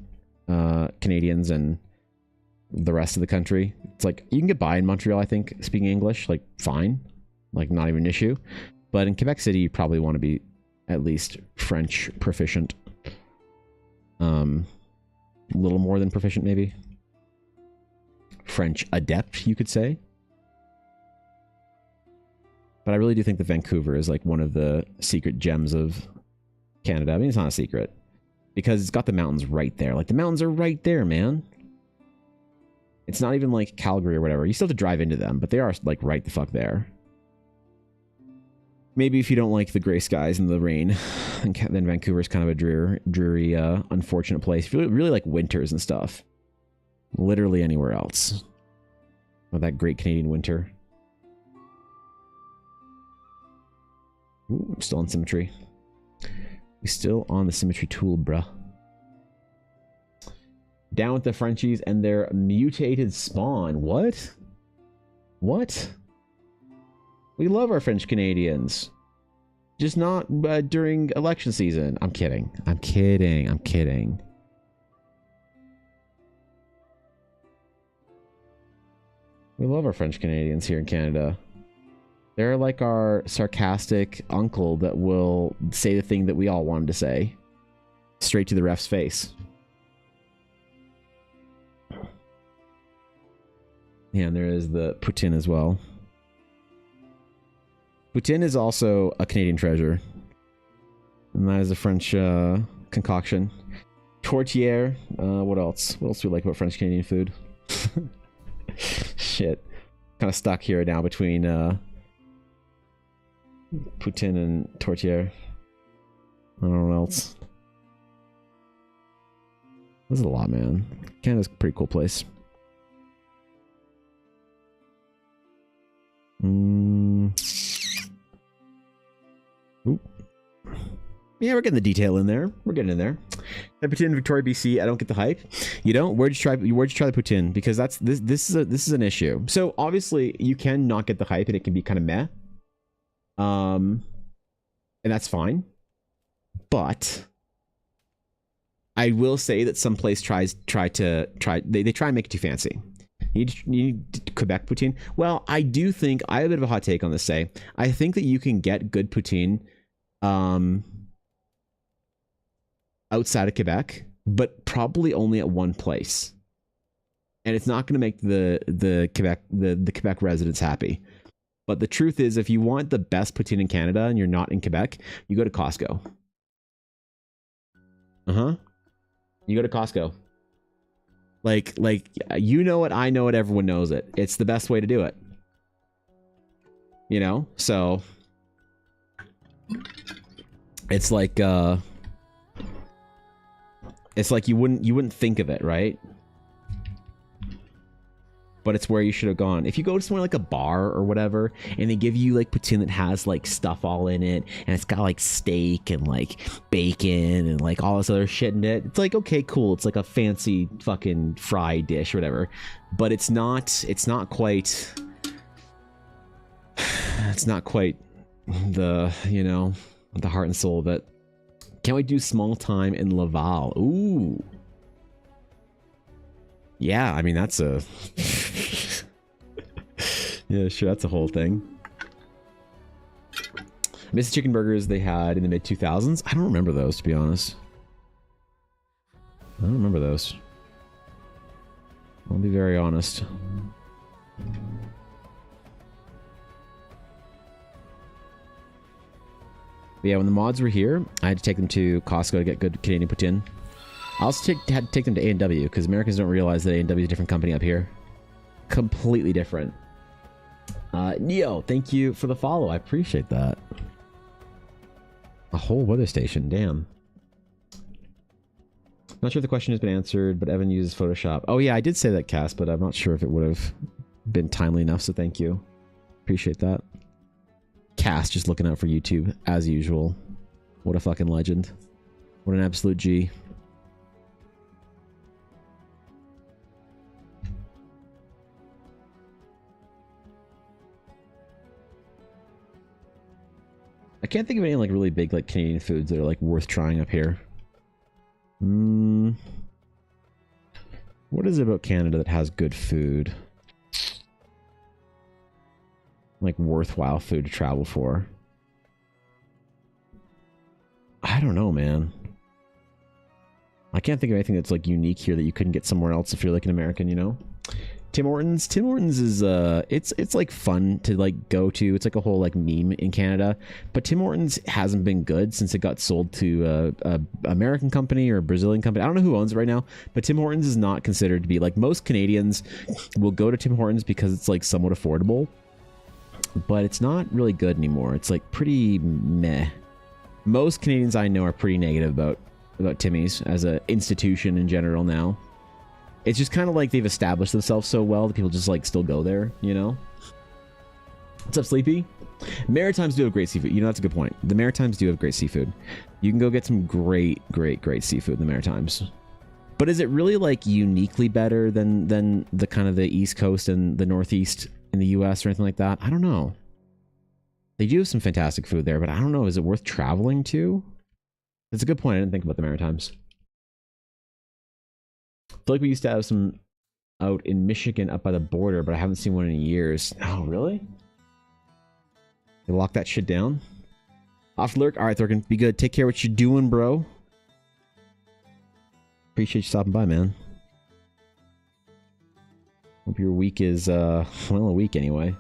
Canadians and the rest of the country. It's like, you can get by in Montreal, I think, speaking English, like, fine. Like, not even an issue. But in Quebec City, you probably want to be at least French proficient. A little more than proficient, maybe. French adept, you could say. But I really do think that Vancouver is like one of the secret gems of Canada. I mean, it's not a secret because it's got the mountains right there. Like, the mountains are right there, man. It's not even like Calgary or whatever. You still have to drive into them, but they are like right the fuck there. Maybe if you don't like the gray skies and the rain, then Vancouver's kind of a dreary, unfortunate place. If you really like winters and stuff, literally anywhere else. Or that great Canadian winter. Ooh, I'm still on symmetry. We're still on the symmetry tool, bruh. Down with the Frenchies and their mutated spawn. What? What? We love our French Canadians. Just not during election season. I'm kidding. I'm kidding. I'm kidding. We love our French Canadians here in Canada. They're like our sarcastic uncle that will say the thing that we all wanted to say. Straight to the ref's face. Yeah, and there is the poutine as well. Poutine is also a Canadian treasure. And that is a French concoction. Tourtière. What else? What else do we like about French Canadian food? Shit. Kind of stuck here now between poutine and tourtière. I don't know what else. This is a lot, man. Canada's a pretty cool place. Oop. Yeah, we're getting the detail in there. We're getting in there. The poutine in Victoria, BC. I don't get the hype. You don't? Where'd you try the poutine? Because that's this is an issue. So obviously you can not get the hype and it can be kind of meh. And that's fine. But I will say that some place try and make it too fancy. You need Quebec poutine. Well, I do think I have a bit of a hot take on this. I think that you can get good poutine outside of Quebec, but probably only at one place, and it's not going to make the Quebec residents happy. But the truth is, if you want the best poutine in Canada and you're not in Quebec, you go to Costco. You go to Costco. Like you know it, I know it, everyone knows it. It's the best way to do it. You know? So it's like you wouldn't think of it, right? But it's where you should have gone. If you go to somewhere like a bar or whatever, and they give you like poutine that has like stuff all in it, and it's got like steak and like bacon and like all this other shit in it, it's like, okay, cool. It's like a fancy fucking fried dish or whatever. But it's not quite the, you know, the heart and soul of it. Can we do small time in Laval? Ooh. Yeah, I mean, that's a... yeah, sure, that's a whole thing. Miss the chicken burgers they had in the mid-2000s. I don't remember those, to be honest. I don't remember those. I'll be very honest. But yeah, when the mods were here, I had to take them to Costco to get good Canadian poutine. I also had to take them to A&W because Americans don't realize that A&W is a different company up here. Completely different. Neo, thank you for the follow. I appreciate that. A whole weather station, damn. Not sure if the question has been answered, but Evan uses Photoshop. Oh yeah, I did say that, Cass, but I'm not sure if it would have been timely enough, so thank you. Appreciate that. Cass just looking out for YouTube, as usual. What a fucking legend. What an absolute G. I can't think of any like really big like Canadian foods that are like worth trying up here. What is it about Canada that has good food? Like worthwhile food to travel for? I don't know, man. I can't think of anything that's like unique here that you couldn't get somewhere else if you're like an American, you know? Tim Hortons is it's like fun to like go to. It's like a whole like meme in Canada, but Tim Hortons hasn't been good since it got sold to a American company or a Brazilian company. I don't know who owns it right now, but Tim Hortons is not considered to be like, most Canadians will go to Tim Hortons because it's like somewhat affordable, but it's not really good anymore. It's like pretty meh. Most Canadians I know are pretty negative about Timmy's as an institution in general now. It's just kind of like they've established themselves so well that people just like still go there, you know? What's up, Sleepy? Maritimes do have great seafood. You know, that's a good point. The Maritimes do have great seafood. You can go get some great seafood in the Maritimes. But is it really like uniquely better than the kind of the East Coast and the Northeast in the US or anything like that? I don't know. They do have some fantastic food there, but I don't know. Is it worth traveling to? That's a good point. I didn't think about the Maritimes. I feel like we used to have some out in Michigan up by the border, but I haven't seen one in years. Oh, really? They lock that shit down? Off lurk? Alright, Thurkin. Be good. Take care of what you're doing, bro. Appreciate you stopping by, man. Hope your week is, well, a week anyway.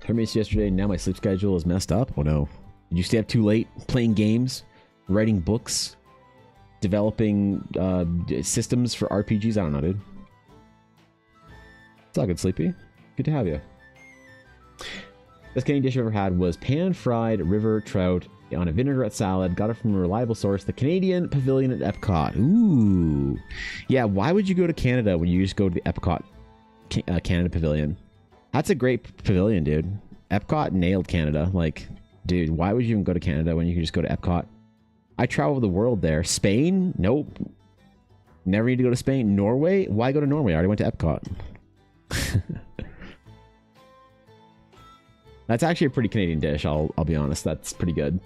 Heard me yesterday, now my sleep schedule is messed up. Oh no. Did you stay up too late? Playing games? Writing books? Developing systems for RPGs? I don't know, dude. It's all good, Sleepy. Good to have you. Best Canadian dish I've ever had was pan-fried river trout on a vinaigrette salad. Got it from a reliable source, the Canadian Pavilion at Epcot. Ooh. Yeah, why would you go to Canada when you just go to the Epcot Canada Pavilion? That's a great pavilion, dude. Epcot nailed Canada. Like, dude, why would you even go to Canada when you can just go to Epcot? I travel the world there. Spain? Nope. Never need to go to Spain. Norway? Why go to Norway? I already went to Epcot. That's actually a pretty Canadian dish, I'll be honest. That's pretty good.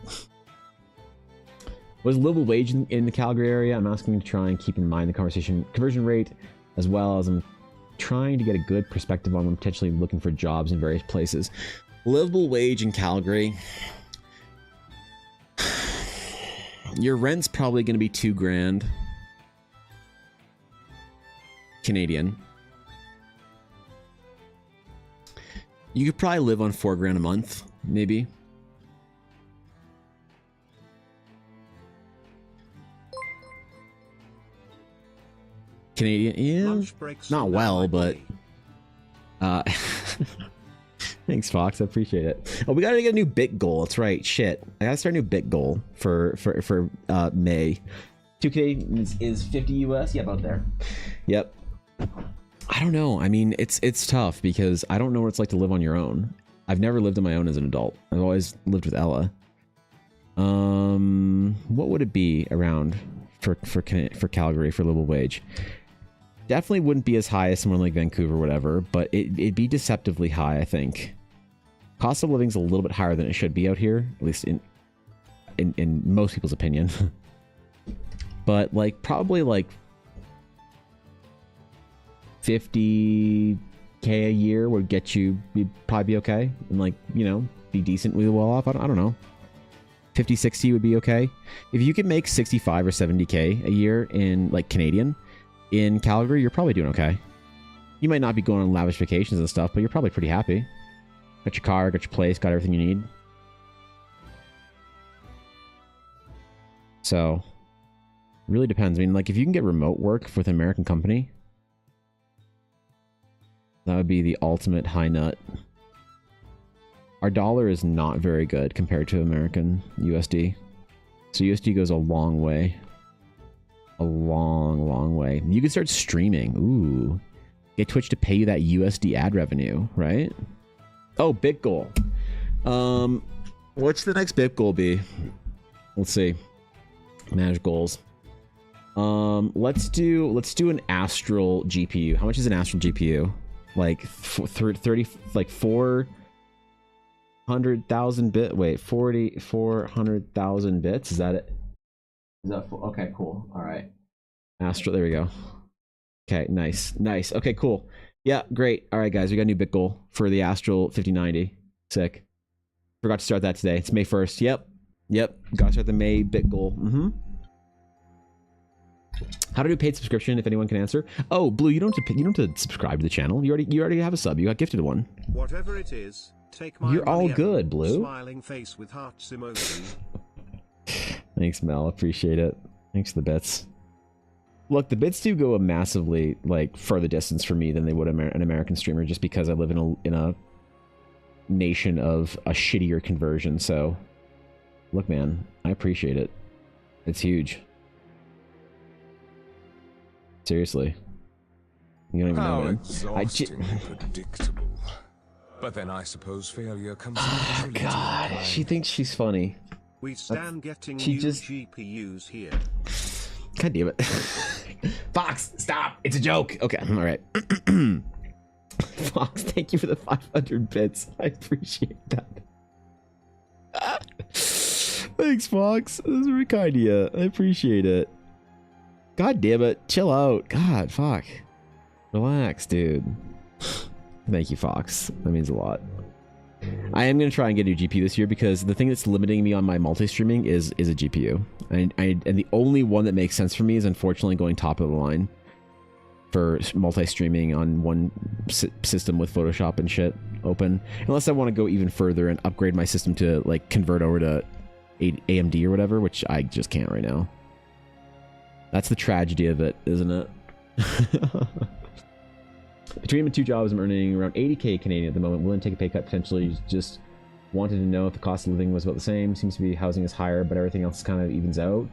Was livable wage in the Calgary area? I'm asking to try and keep in mind the conversion rate, as well as I'm trying to get a good perspective on when potentially looking for jobs in various places. Livable wage in Calgary. Your rent's probably going to be $2,000 Canadian. You could probably live on $4,000 a month, maybe. Canadian, yeah, not well, but thanks, Fox. I appreciate it. Oh, we gotta get a new bit goal. That's right. Shit, I gotta start a new bit goal for May. 2K is 50 US. Yeah, about there. Yep. I don't know. I mean, it's tough because I don't know what it's like to live on your own. I've never lived on my own as an adult. I've always lived with Ella. What would it be around for Calgary for livable wage? Definitely wouldn't be as high as somewhere like Vancouver or whatever, but it'd be deceptively high, I think. Cost of living's a little bit higher than it should be out here, at least in most people's opinion. But like probably like 50K a year would get you, you'd probably be okay, and like, you know, be decently well off. I don't know. 50, 60 would be okay. If you could make 65 or 70K a year in like Canadian in Calgary, you're probably doing okay. You might not be going on lavish vacations and stuff, but you're probably pretty happy. Got your car, got your place, got everything you need. So, it really depends. I mean, like if you can get remote work with an American company, that would be the ultimate high nut. Our dollar is not very good compared to American USD. So USD goes a long way. A long way. You can start streaming. Ooh. Get Twitch to pay you that USD ad revenue, right? Oh, bit goal. What's the next bit goal be? Let's see. Manage goals. Let's do an Astral GPU. How much is an Astral GPU? Like 30, like 400,000 bit. Wait, 400,000 bits. Is that it? Is that full? Okay, cool. All right. Astral. There we go. Okay, nice. Okay, cool. Yeah, great. All right, guys, we got a new bit goal for the Astral 5090. Sick. Forgot to start that today. It's May 1st. Yep. Got to start the May bit goal. How to do paid subscription, if anyone can answer. Oh, Blue, you don't have to subscribe to the channel. You already have a sub. You got gifted one. Whatever it is, take my You're all good, Blue. Smiling face with hearts emoji. Thanks, Mel. Appreciate it. Thanks for the bits. Look, the bits do go a massively like further distance for me than they would an American streamer, just because I live in a nation of a shittier conversion. So, look, man, I appreciate it. It's huge. Seriously. You don't even know, man. Predictable. But then I suppose failure comes. Oh, God. She thinks she's funny. We stand getting new GPUs here. God damn it. Fox, stop. It's a joke. Okay, all right. Fox, thank you for the 500 bits. I appreciate that. Thanks, Fox. This is very kind of you. I appreciate it. God damn it. Chill out. God, fuck. Relax, dude. Thank you, Fox. That means a lot. I am going to try and get a new GPU this year because the thing that's limiting me on my multi-streaming is a GPU. And the only one that makes sense for me is unfortunately going top of the line for multi-streaming on one system with Photoshop and shit open. Unless I want to go even further and upgrade my system to like convert over to AMD or whatever, which I just can't right now. That's the tragedy of it, isn't it? Between my two jobs, I'm earning around 80k Canadian at the moment. Willing to take a pay cut potentially. Just wanted to know if the cost of living was about the same. Seems to be housing is higher, but everything else kind of evens out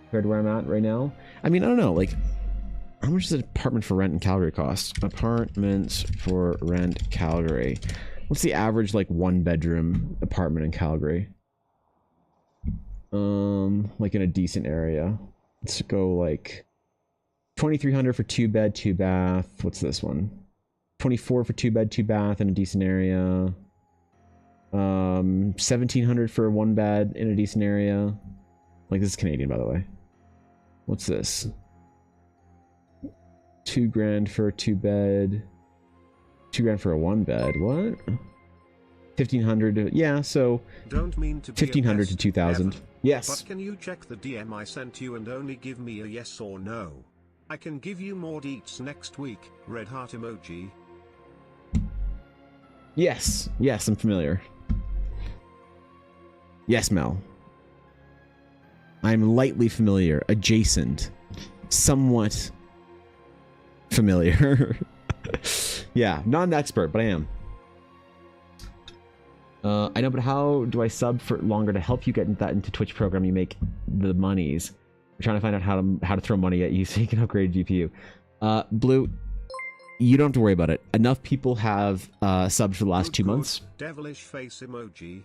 compared to where I'm at right now. I mean, I don't know. Like, how much does an apartment for rent in Calgary cost? Apartments for rent Calgary. What's the average like 1-bedroom apartment in Calgary? Like in a decent area. Let's go like 2,300 for 2-bed, 2-bath. What's this one? 24 for 2-bed, 2-bath in a decent area. 1,700 for a 1-bed in a decent area. Like, this is Canadian, by the way. What's this? $2,000 for a 2-bed. $2,000 for a 1-bed. What? 1,500. Yeah, so Don't mean to be 1,500 to 2,000. Yes. But can you check the DM I sent you and only give me a yes or no? I can give you more deets next week. Red heart emoji. Yes. Yes, I'm familiar. Yes, Mel. I'm lightly familiar, adjacent, somewhat familiar. Yeah, not an expert, but I am. I know, but how do I sub for longer to help you get that into Twitch program? You make the monies. I'm trying to find out how to throw money at you so you can upgrade a GPU. Blue, you don't have to worry about it. Enough people have subbed for the last 2 months. Devilish face emoji.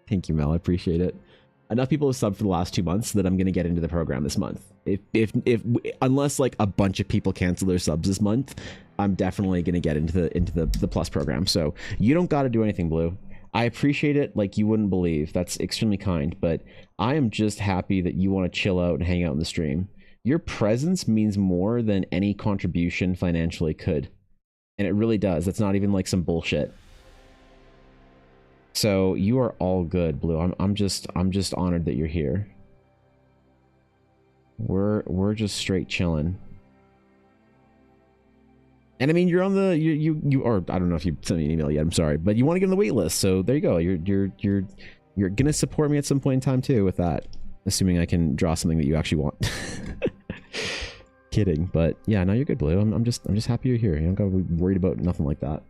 Thank you, Mel. I appreciate it. Enough people have subbed for the last 2 months that I'm going to get into the program this month. If unless like a bunch of people cancel their subs this month, I'm definitely going to get into the plus program. So you don't got to do anything, Blue. I appreciate it like you wouldn't believe. That's extremely kind, but I am just happy that you want to chill out and hang out in the stream. Your presence means more than any contribution financially could. And it really does. That's not even like some bullshit. So you are all good, Blue. I'm just honored that you're here. We're just straight chilling. And I mean, you're on the you or I don't know if you sent me an email yet. I'm sorry, but you want to get on the wait list. So there you go. You're gonna support me at some point in time too with that, assuming I can draw something that you actually want. Kidding, but yeah, no, you're good, Blue. I'm just happy you're here. You don't gotta be worried about nothing like that.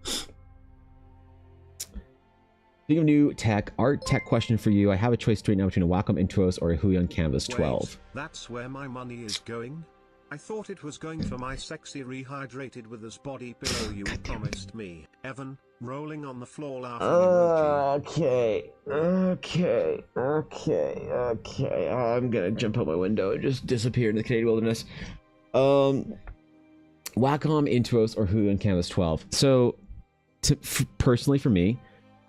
Speaking of new tech, art tech question for you. I have a choice right now between a Wacom Intuos or a Huion Canvas 12. Wait, that's where my money is going? I thought it was going for my sexy rehydrated with this body pillow you promised me. Evan, rolling on the floor laughing emoji. Okay. I'm gonna jump out my window and just disappear in the Canadian wilderness. Wacom Intuos or Huion Canvas 12. So, personally for me,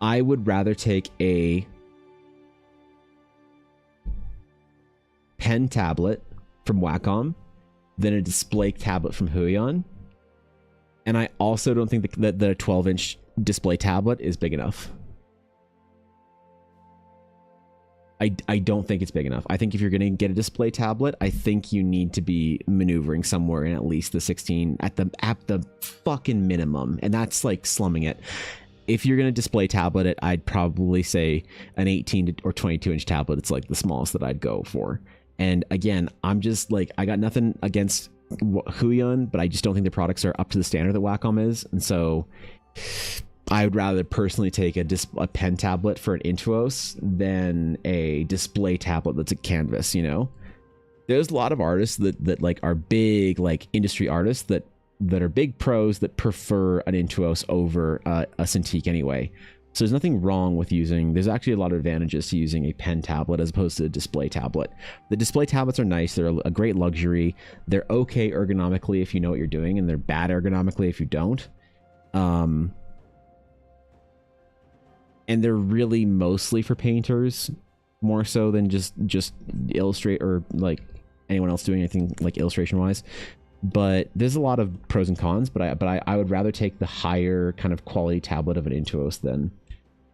I would rather take a pen tablet from Wacom than a display tablet from Huion. And I also don't think that a 12-inch display tablet is big enough. I don't think it's big enough. I think if you're going to get a display tablet, I think you need to be maneuvering somewhere in at least the 16 at the fucking minimum. And that's like slumming it. If you're going to display tablet it, I'd probably say an 18 or 22 inch tablet. It's like the smallest that I'd go for. And again, I'm just like, I got nothing against Huion, but I just don't think the products are up to the standard that Wacom is. And so I would rather personally take a pen tablet for an Intuos than a display tablet that's a canvas, you know? There's a lot of artists that like are big, like industry artists that are big pros that prefer an Intuos over a Cintiq anyway. So there's nothing wrong with there's actually a lot of advantages to using a pen tablet as opposed to a display tablet. The display tablets are nice. They're a great luxury. They're okay ergonomically if you know what you're doing, and they're bad ergonomically if you don't. And they're really mostly for painters, more so than just illustrate or like anyone else doing anything like illustration wise. But there's a lot of pros and cons, but I would rather take the higher kind of quality tablet of an Intuos than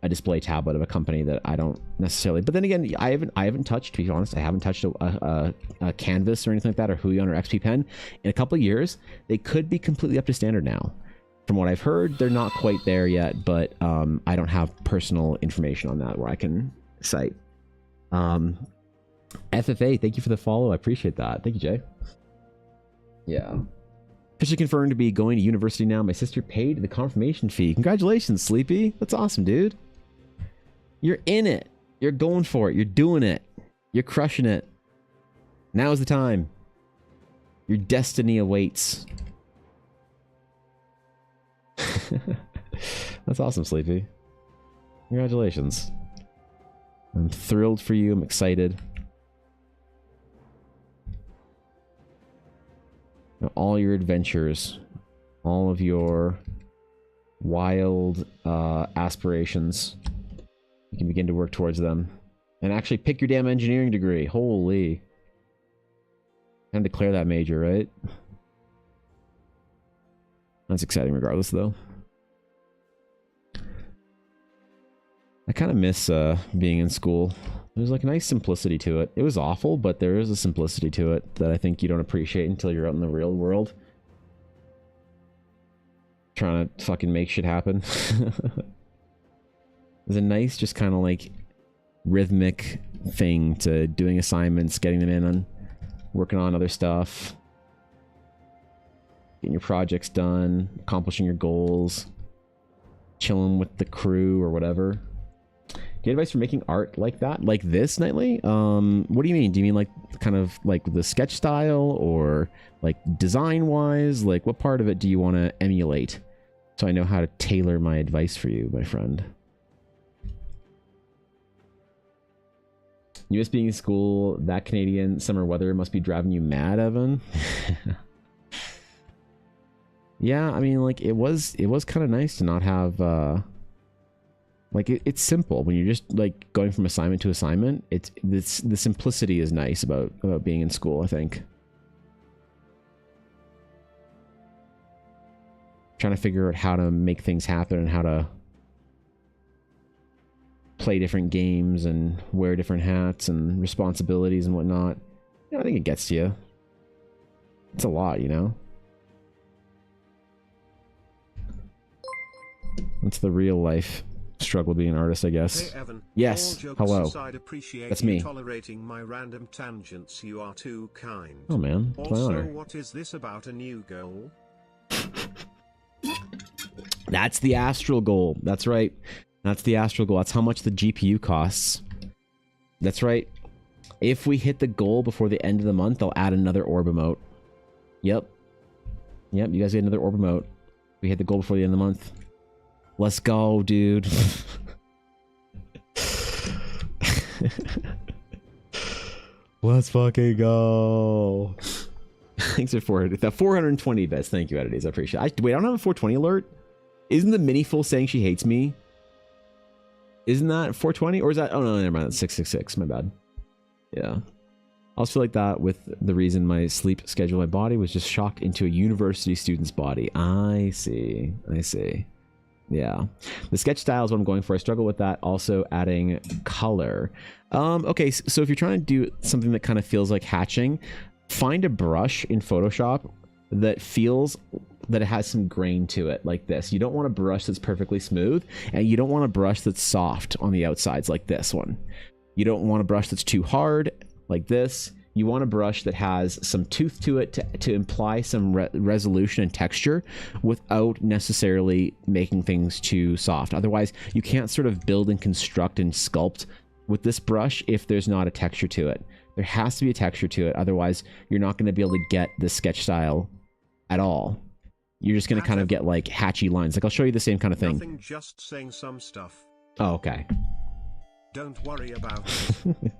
a display tablet of a company that I don't necessarily. But then again, I haven't touched, to be honest, I haven't touched a Canvas or anything like that, or Huion or XP Pen in a couple of years. They could be completely up to standard now. From what I've heard, they're not quite there yet, but I don't have personal information on that where I can cite. FFA, thank you for the follow. I appreciate that. Thank you, Jay. Yeah. Officially confirmed to be going to university now. My sister paid the confirmation fee. Congratulations, Sleepy. That's awesome, dude. You're in it. You're going for it. You're doing it. You're crushing it. Now's the time. Your destiny awaits. That's awesome, Sleepy. Congratulations. I'm thrilled for you. I'm excited. All your adventures, all of your wild aspirations, you can begin to work towards them. And actually pick your damn engineering degree. Holy. And declare that major, right? That's exciting regardless, though. I kind of miss being in school. There's like a nice simplicity to it. It was awful, but there is a simplicity to it that I think you don't appreciate until you're out in the real world. Trying to fucking make shit happen. There's a nice, just kind of like rhythmic thing to doing assignments, getting them in, and working on other stuff. Getting your projects done, accomplishing your goals, chilling with the crew or whatever. Do you have advice for making art like that? Like this, Nightly? What do you mean? Do you mean like kind of like the sketch style, or like design wise? Like what part of it do you want to emulate? So I know how to tailor my advice for you, my friend. You miss being in school. That Canadian summer weather must be driving you mad, Evan. Yeah, I mean, like it was kind of nice to not have like it's simple when you're just like going from assignment to assignment. It's the simplicity is nice about being in school, I think. Trying to figure out how to make things happen and how to play different games and wear different hats and responsibilities and whatnot. You know, I think it gets to you. It's a lot, you know? It's the real life struggle being an artist, I guess. Hey Evan, yes, hello. That's me. Tolerating my random tangents. You are too kind. Oh man, it's my also, honor. what is this about a new goal? That's the astral goal. That's right. That's the astral goal. That's how much the GPU costs. That's right. If we hit the goal before the end of the month, I'll add another orb emote. Yep. Yep, you guys get another orb emote. We hit the goal before the end of the month. Let's go, dude. Let's fucking go. Thanks for that 420 bets. Thank you, Edities. I appreciate it. Wait, I don't have a 420 alert? Isn't the mini full saying she hates me? Isn't that 420? Or is that... Oh, no, never mind. That's 666. My bad. Yeah. I also feel like that with the reason my sleep schedule, my body was just shocked into a university student's body. I see. I see. Yeah. The sketch style is what I'm going for. I struggle with that. Also adding color. Okay, so if you're trying to do something that kind of feels like hatching, find a brush in Photoshop that feels that it has some grain to it, like this. You don't want a brush that's perfectly smooth, and you don't want a brush that's soft on the outsides like this one. You don't want a brush that's too hard like this. You want a brush that has some tooth to it to imply some resolution and texture without necessarily making things too soft. Otherwise, you can't sort of build and construct and sculpt with this brush if there's not a texture to it. There has to be a texture to it. Otherwise, you're not going to be able to get the sketch style at all. You're just going to kind of get like hatchy lines. Like I'll show you the same kind of thing. Nothing, just saying some stuff. Oh, okay. Don't worry about it.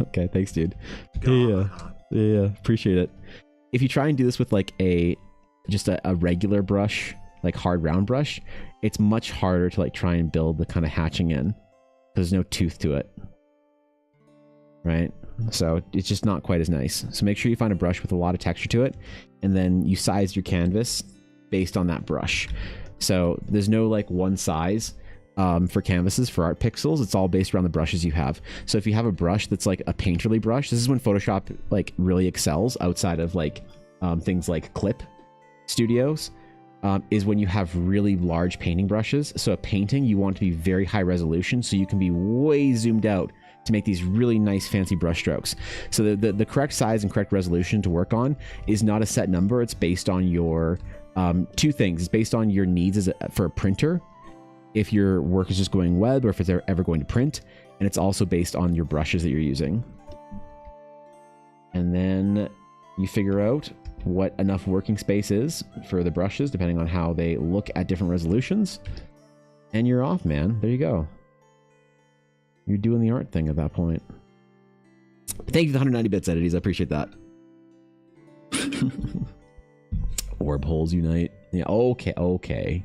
Okay, thanks, dude. Yeah, appreciate it. If you try and do this with like just a regular brush, like hard round brush, it's much harder to like try and build the kind of hatching in. There's no tooth to it, right? So it's just not quite as nice. So make sure you find a brush with a lot of texture to it, and then you size your canvas based on that brush. So there's no like one size for canvases for art pixels. It's all based around the brushes you have. So if you have a brush that's like a painterly brush, this is when Photoshop like really excels outside of like things like Clip Studios, is when you have really large painting brushes. So a painting, you want to be very high resolution, so you can be way zoomed out to make these really nice fancy brush strokes. So the correct size and correct resolution to work on is not a set number. It's based on your two things. It's based on your needs for a printer, if your work is just going web or if it's ever going to print, and it's also based on your brushes that you're using. And then you figure out what enough working space is for the brushes depending on how they look at different resolutions, and you're off, man. There you go. You're doing the art thing at that point. Thank you for the 190 bits, Edities. I appreciate that. Orb holes unite. Yeah, okay.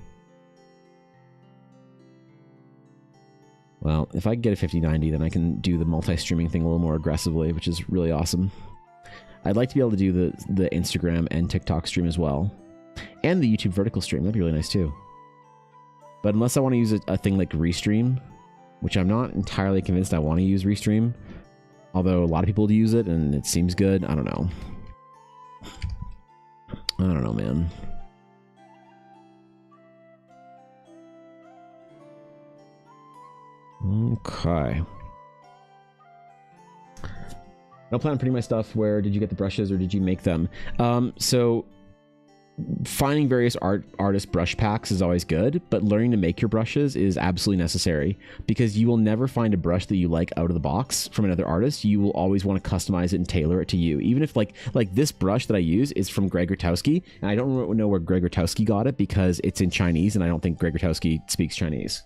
Well, if I get a 5090, then I can do the multi-streaming thing a little more aggressively, which is really awesome. I'd like to be able to do the Instagram and TikTok stream as well. And the YouTube vertical stream. That'd be really nice too. But unless I want to use a thing like Restream, which I'm not entirely convinced I want to use Restream, although a lot of people use it and it seems good. I don't know. I don't know, man. Okay. I plan on printing my stuff. Where did you get the brushes, or did you make them? So finding various artist brush packs is always good, but learning to make your brushes is absolutely necessary, because you will never find a brush that you like out of the box from another artist. You will always want to customize it and tailor it to you. Even if like this brush that I use is from Greg Rutowski, and I don't know where Greg Rutowski got it because it's in Chinese, and I don't think Greg Rutowski speaks Chinese.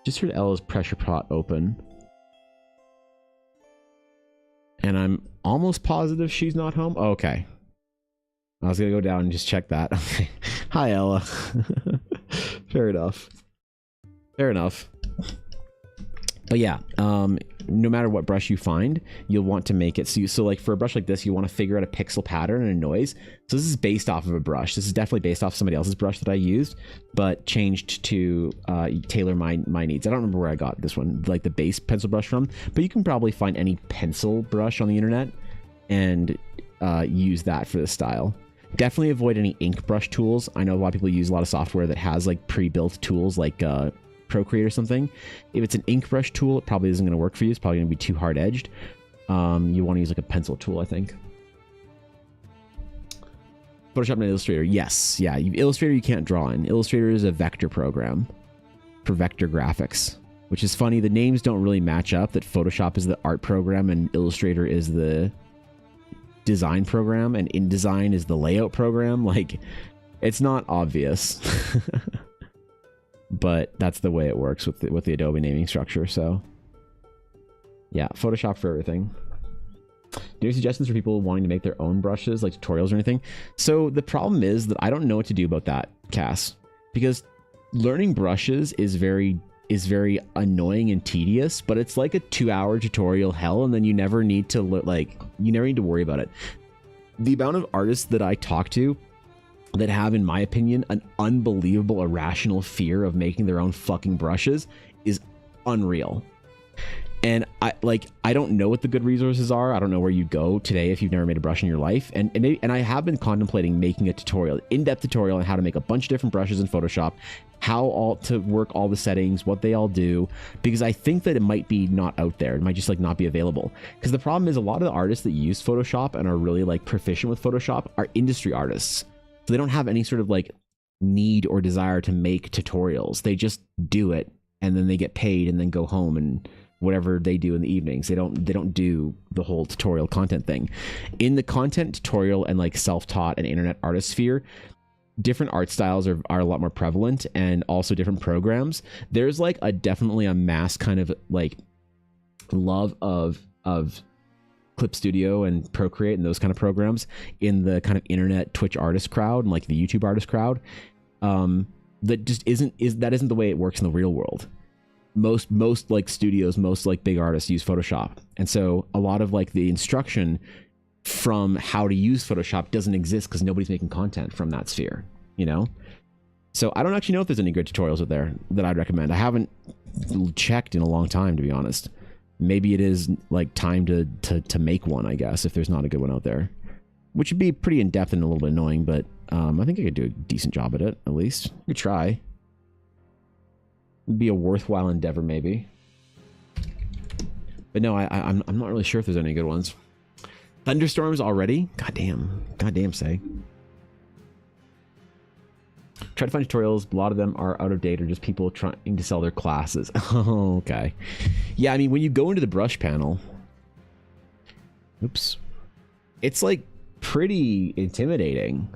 Just heard Ella's pressure pot open. And I'm almost positive she's not home. Oh, okay. I was going to go down and just check that. Okay. Hi, Ella. Fair enough. Fair enough. But yeah, no matter what brush you find, you'll want to make it. So like for a brush like this, you want to figure out a pixel pattern and a noise. So this is based off of a brush. This is definitely based off somebody else's brush that I used, but changed to tailor my needs. I don't remember where I got this one, like the base pencil brush from, but you can probably find any pencil brush on the internet and use that for this style. Definitely avoid any ink brush tools. I know a lot of people use a lot of software that has like pre-built tools like Procreate or something. If it's an ink brush tool, it probably isn't going to work for you. It's probably going to be too hard edged. You want to use like a pencil tool, I think. Photoshop and Illustrator, yes, yeah. Illustrator you can't draw in. Illustrator is a vector program for vector graphics, which is funny. The names don't really match up. That Photoshop is the art program and Illustrator is the design program, and InDesign is the layout program. Like, it's not obvious. But that's the way it works with the Adobe naming structure. So yeah, Photoshop for everything. Do you have any suggestions for people wanting to make their own brushes, like tutorials or anything? So the problem is that I don't know what to do about that, Cass, because learning brushes is very annoying and tedious, but it's like a 2-hour tutorial hell, and then you never need to worry about it. The amount of artists that I talk to that have, in my opinion, an unbelievable irrational fear of making their own fucking brushes is unreal. And I don't know what the good resources are. I don't know where you go today if you've never made a brush in your life. And I have been contemplating making a tutorial, in-depth tutorial on how to make a bunch of different brushes in Photoshop, how all to work all the settings, what they all do, because I think that it might be not out there. It might just like not be available. Because the problem is a lot of the artists that use Photoshop and are really like proficient with Photoshop are industry artists. So they don't have any sort of like need or desire to make tutorials. They just do it and then they get paid and then go home and whatever they do in the evenings. They don't do the whole tutorial content thing. In the content tutorial and like self-taught and internet artist sphere, different art styles are a lot more prevalent, and also different programs. There's like definitely a mass kind of like love of Clip Studio and Procreate and those kind of programs in the kind of internet Twitch artist crowd and like the YouTube artist crowd. That just isn't the way it works in the real world. Most like studios, most like big artists use Photoshop, and so a lot of like the instruction from how to use Photoshop doesn't exist because nobody's making content from that sphere, you know. So I don't actually know if there's any good tutorials out there that I'd recommend. I haven't checked in a long time, to be honest. Maybe it is like time to make one, I guess, if there's not a good one out there, which would be pretty in depth and a little bit annoying, but I think I could do a decent job at it, at least. I could try. It'd be a worthwhile endeavor, maybe. But no, I'm not really sure if there's any good ones. Thunderstorms already? Goddamn, say. Try to find tutorials. A lot of them are out of date or just people trying to sell their classes. Oh, okay. Yeah, I mean, when you go into the brush panel, oops, it's like pretty intimidating.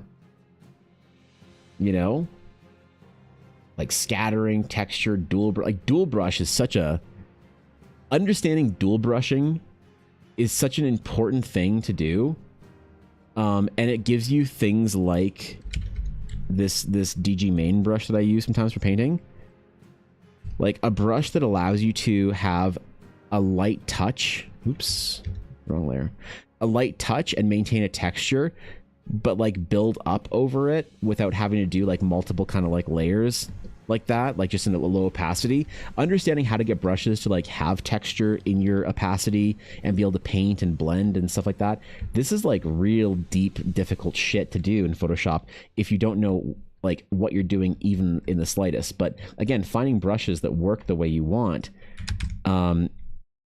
You know? Like scattering, texture, dual brush is such a... Understanding dual brushing is such an important thing to do. And it gives you things like this DG main brush that I use sometimes for painting. Like a brush that allows you to have a light touch. Oops, wrong layer. A light touch and maintain a texture, but like build up over it without having to do like multiple kind of like layers like that, like just in a low opacity. Understanding how to get brushes to like have texture in your opacity and be able to paint and blend and stuff like that. This is like real deep, difficult shit to do in Photoshop if you don't know like what you're doing even in the slightest. But again, finding brushes that work the way you want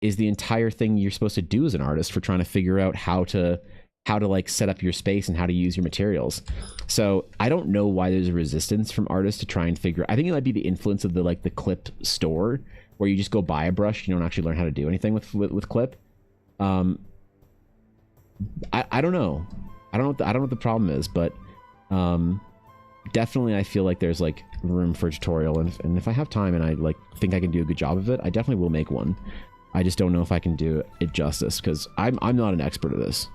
is the entire thing you're supposed to do as an artist for trying to figure out how to like set up your space and how to use your materials. So I don't know why there's a resistance from artists to try and figure. I think it might be the influence of the like the Clip store where you just go buy a brush, you don't actually learn how to do anything with Clip. I don't know. I don't know what the problem is, but definitely I feel like there's like room for a tutorial, and if I have time and I like think I can do a good job of it, I definitely will make one. I just don't know if I can do it justice because I'm not an expert at this.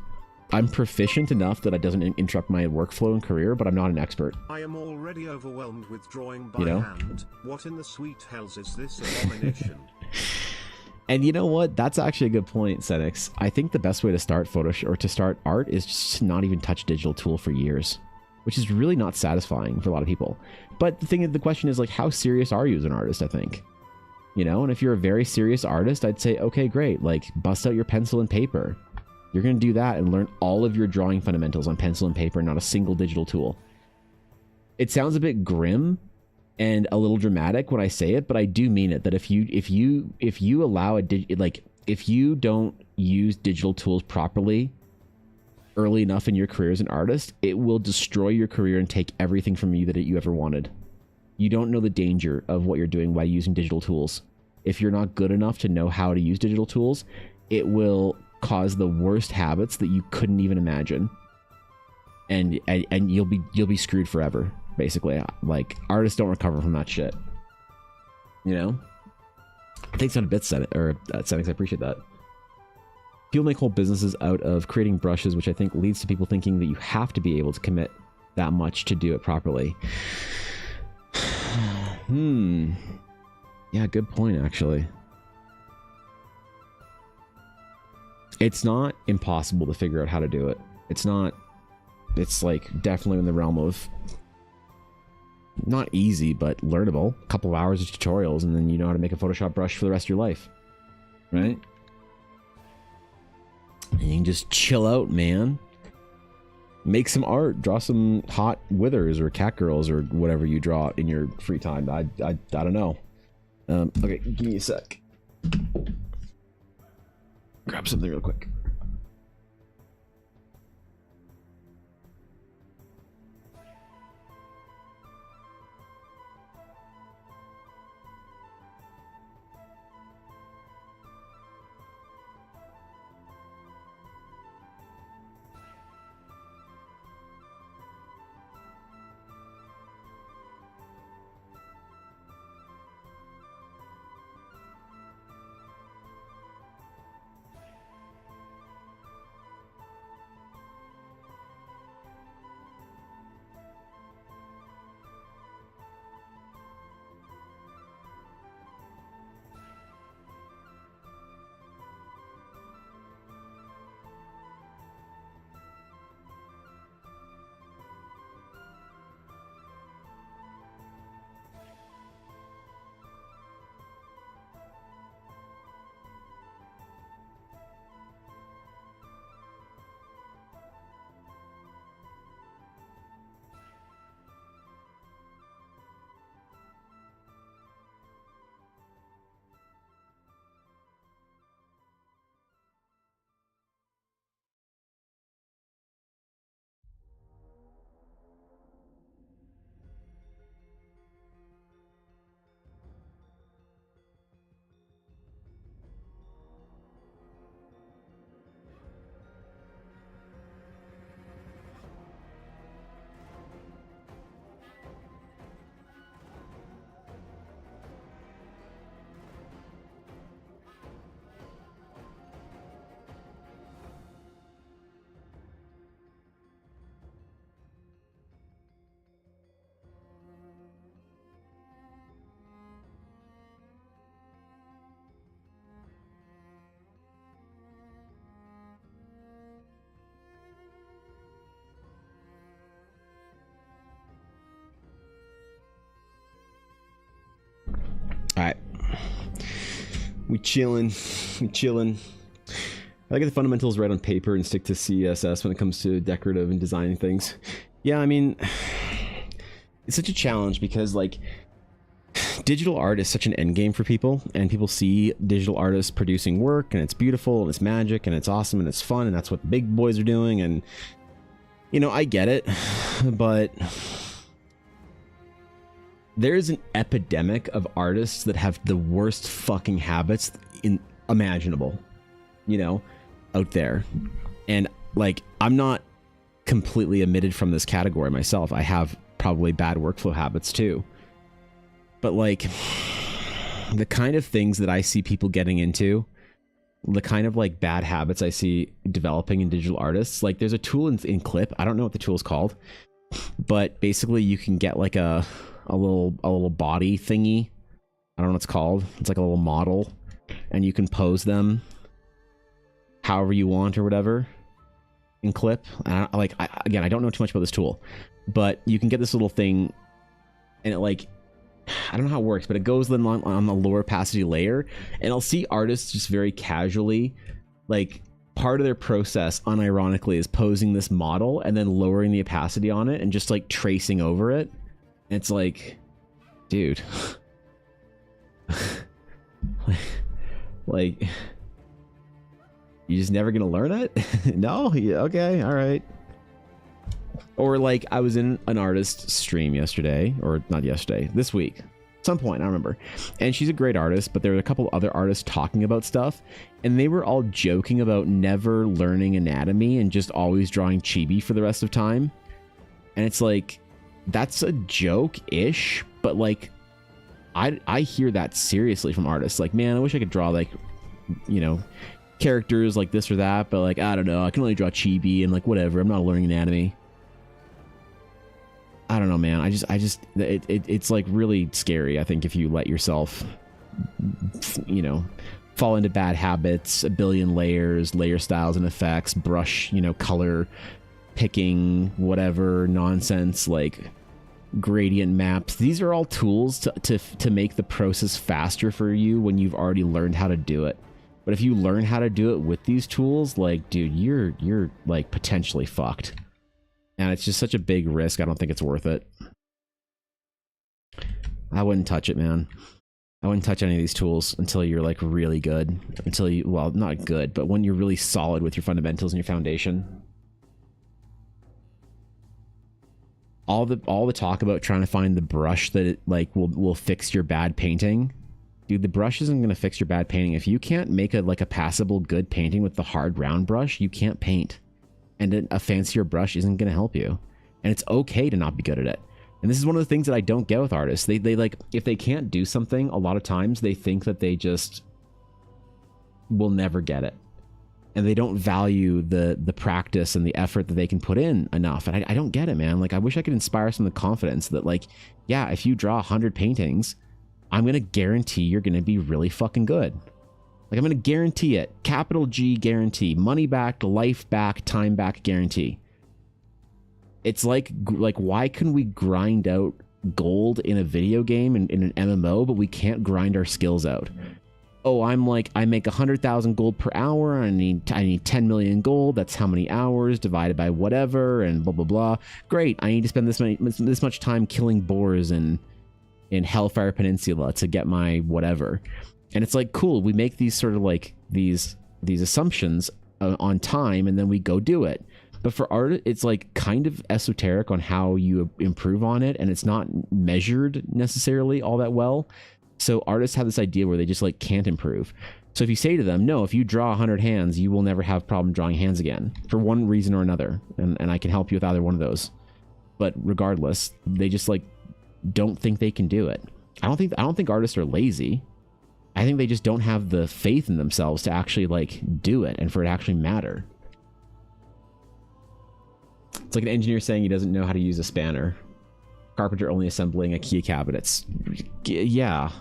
I'm proficient enough that it doesn't interrupt my workflow and career, but I'm not an expert. I am already overwhelmed with drawing by hand. What in the sweet hells is this abomination? And you know what? That's actually a good point, Senix. I think the best way to start Photoshop or to start art is just to not even touch a digital tool for years, which is really not satisfying for a lot of people. But the question is like, how serious are you as an artist? I think, you know, and if you're a very serious artist, I'd say, okay, great. Like bust out your pencil and paper. You're going to do that and learn all of your drawing fundamentals on pencil and paper, not a single digital tool. It sounds a bit grim and a little dramatic when I say it, but I do mean it. That if you allow if you don't use digital tools properly early enough in your career as an artist, it will destroy your career and take everything from you that you ever wanted. You don't know the danger of what you're doing by using digital tools. If you're not good enough to know how to use digital tools, it will cause the worst habits that you couldn't even imagine, and you'll be screwed forever, basically. Like artists don't recover from that shit, you know. Thanks on a bit, Senix. I appreciate that. People make whole businesses out of creating brushes, which I think leads to people thinking that you have to be able to commit that much to do it properly. Yeah, good point, actually. It's not impossible to figure out how to do it. It's not. It's like definitely in the realm of not easy, but learnable. A couple of hours of tutorials, and then you know how to make a Photoshop brush for the rest of your life, right? And you can just chill out, man. Make some art. Draw some hot withers or cat girls or whatever you draw in your free time. I don't know. Okay, give me a sec. Grab something real quick. We chilling. I get the fundamentals right on paper and stick to CSS when it comes to decorative and designing things. Yeah, I mean, it's such a challenge because like digital art is such an end game for people, and people see digital artists producing work and it's beautiful and it's magic and it's awesome and it's fun and that's what the big boys are doing, and you know, I get it, but there's an epidemic of artists that have the worst fucking habits imaginable, you know, out there. And like, I'm not completely omitted from this category myself. I have probably bad workflow habits too. But like, the kind of things that I see people getting into, the kind of like bad habits I see developing in digital artists, like there's a tool in Clip. I don't know what the tool is called, but basically you can get like a little body thingy. I don't know what it's called. It's like a little model, and you can pose them however you want or whatever in Clip. Again, I don't know too much about this tool, but you can get this little thing, and it like, I don't know how it works, but it goes then on the lower opacity layer, and I'll see artists just very casually, like part of their process unironically is posing this model and then lowering the opacity on it and just like tracing over it. And it's like, dude, like, you just never gonna learn it? No? Yeah, okay, all right. Or like, I was in an artist stream yesterday, or not yesterday, this week, at some point, I don't remember. And she's a great artist, but there were a couple other artists talking about stuff, and they were all joking about never learning anatomy and just always drawing chibi for the rest of time. And it's like, that's a joke-ish, but like, I hear that seriously from artists. Like, man, I wish I could draw like, you know, characters like this or that, but like, I don't know, I can only draw chibi and like whatever, I'm not learning anatomy. I don't know, man. It's like really scary, I think, if you let yourself, you know, fall into bad habits, a billion layers, layer styles and effects, brush, you know, color picking, whatever nonsense, like gradient maps. These are all tools to make the process faster for you when you've already learned how to do it. But if you learn how to do it with these tools, like, dude, you're like potentially fucked. And it's just such a big risk. I don't think it's worth it. I wouldn't touch it, man. I wouldn't touch any of these tools until you're like really good. Until you, well, not good, but when you're really solid with your fundamentals and your foundation. All the talk about trying to find the brush that it like will fix your bad painting. Dude, the brush isn't going to fix your bad painting. If you can't make a passable good painting with the hard round brush, you can't paint. And a fancier brush isn't going to help you. And it's okay to not be good at it. And this is one of the things that I don't get with artists. They like, if they can't do something, a lot of times they think that they just will never get it. And they don't value the practice and the effort that they can put in enough. And I don't get it, man. Like, I wish I could inspire some of the confidence that like, yeah, if you draw 100 paintings, I'm going to guarantee you're going to be really fucking good. Like, I'm going to guarantee it. Capital G guarantee. Money back, life back, time back guarantee. It's like why can we grind out gold in a video game and in an MMO, but we can't grind our skills out? Oh, I make 100,000 gold per hour. I need 10 million gold. That's how many hours divided by whatever and blah, blah, blah. Great. I need to spend this much time killing boars in Hellfire Peninsula to get my whatever. And it's like, cool, we make these sort of like these assumptions on time, and then we go do it. But for art, it's like kind of esoteric on how you improve on it, and it's not measured necessarily all that well. So artists have this idea where they just like can't improve. So if you say to them, no, if you draw 100 hands, you will never have a problem drawing hands again for one reason or another. And I can help you with either one of those. But regardless, they just like don't think they can do it. I don't think artists are lazy. I think they just don't have the faith in themselves to actually like do it and for it to actually matter. It's like an engineer saying he doesn't know how to use a spanner. Carpenter only assembling IKEA cabinets. Yeah.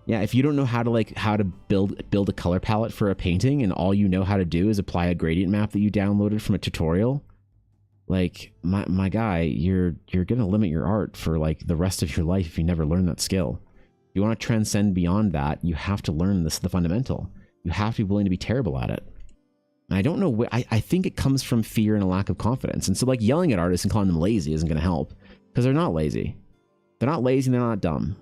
Yeah, if you don't know how to build a color palette for a painting and all you know how to do is apply a gradient map that you downloaded from a tutorial, like my guy, you're gonna limit your art for like the rest of your life if you never learn that skill. If you want to transcend beyond that, you have to learn the fundamental. You have to be willing to be terrible at it. And I don't know, I think it comes from fear and a lack of confidence. And so like yelling at artists and calling them lazy isn't going to help, because they're not lazy. They're not lazy and they're not dumb.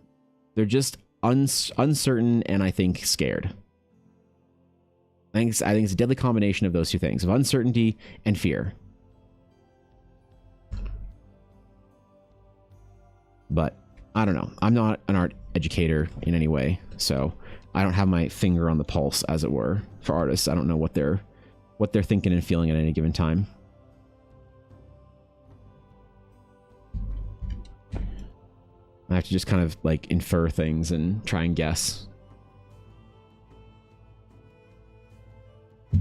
They're just uncertain and I think scared. I think it's a deadly combination of those two things, of uncertainty and fear. But I don't know. I'm not an art educator in any way, so I don't have my finger on the pulse, as it were, for artists. I don't know what they're thinking and feeling at any given time. I have to just kind of like infer things and try and guess.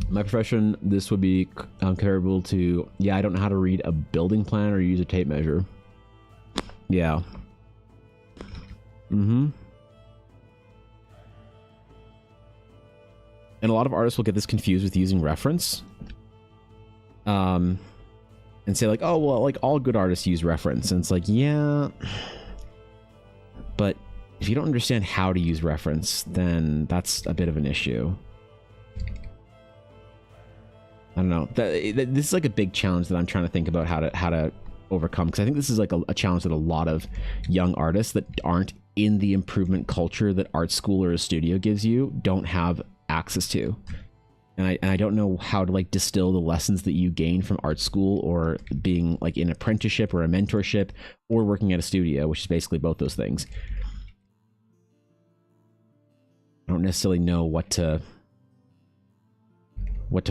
My profession, this would be comparable to, yeah, I don't know how to read a building plan or use a tape measure. Yeah. Mm-hmm. And a lot of artists will get this confused with using reference. And say like, oh, well, like all good artists use reference. And it's like, yeah. But if you don't understand how to use reference, then that's a bit of an issue. I don't know. This is like a big challenge that I'm trying to think about how to overcome, because I think this is like a challenge that a lot of young artists that aren't in the improvement culture that art school or a studio gives you don't have access to. And I don't know how to like distill the lessons that you gain from art school or being like in apprenticeship or a mentorship or working at a studio, which is basically both those things. I don't necessarily know what to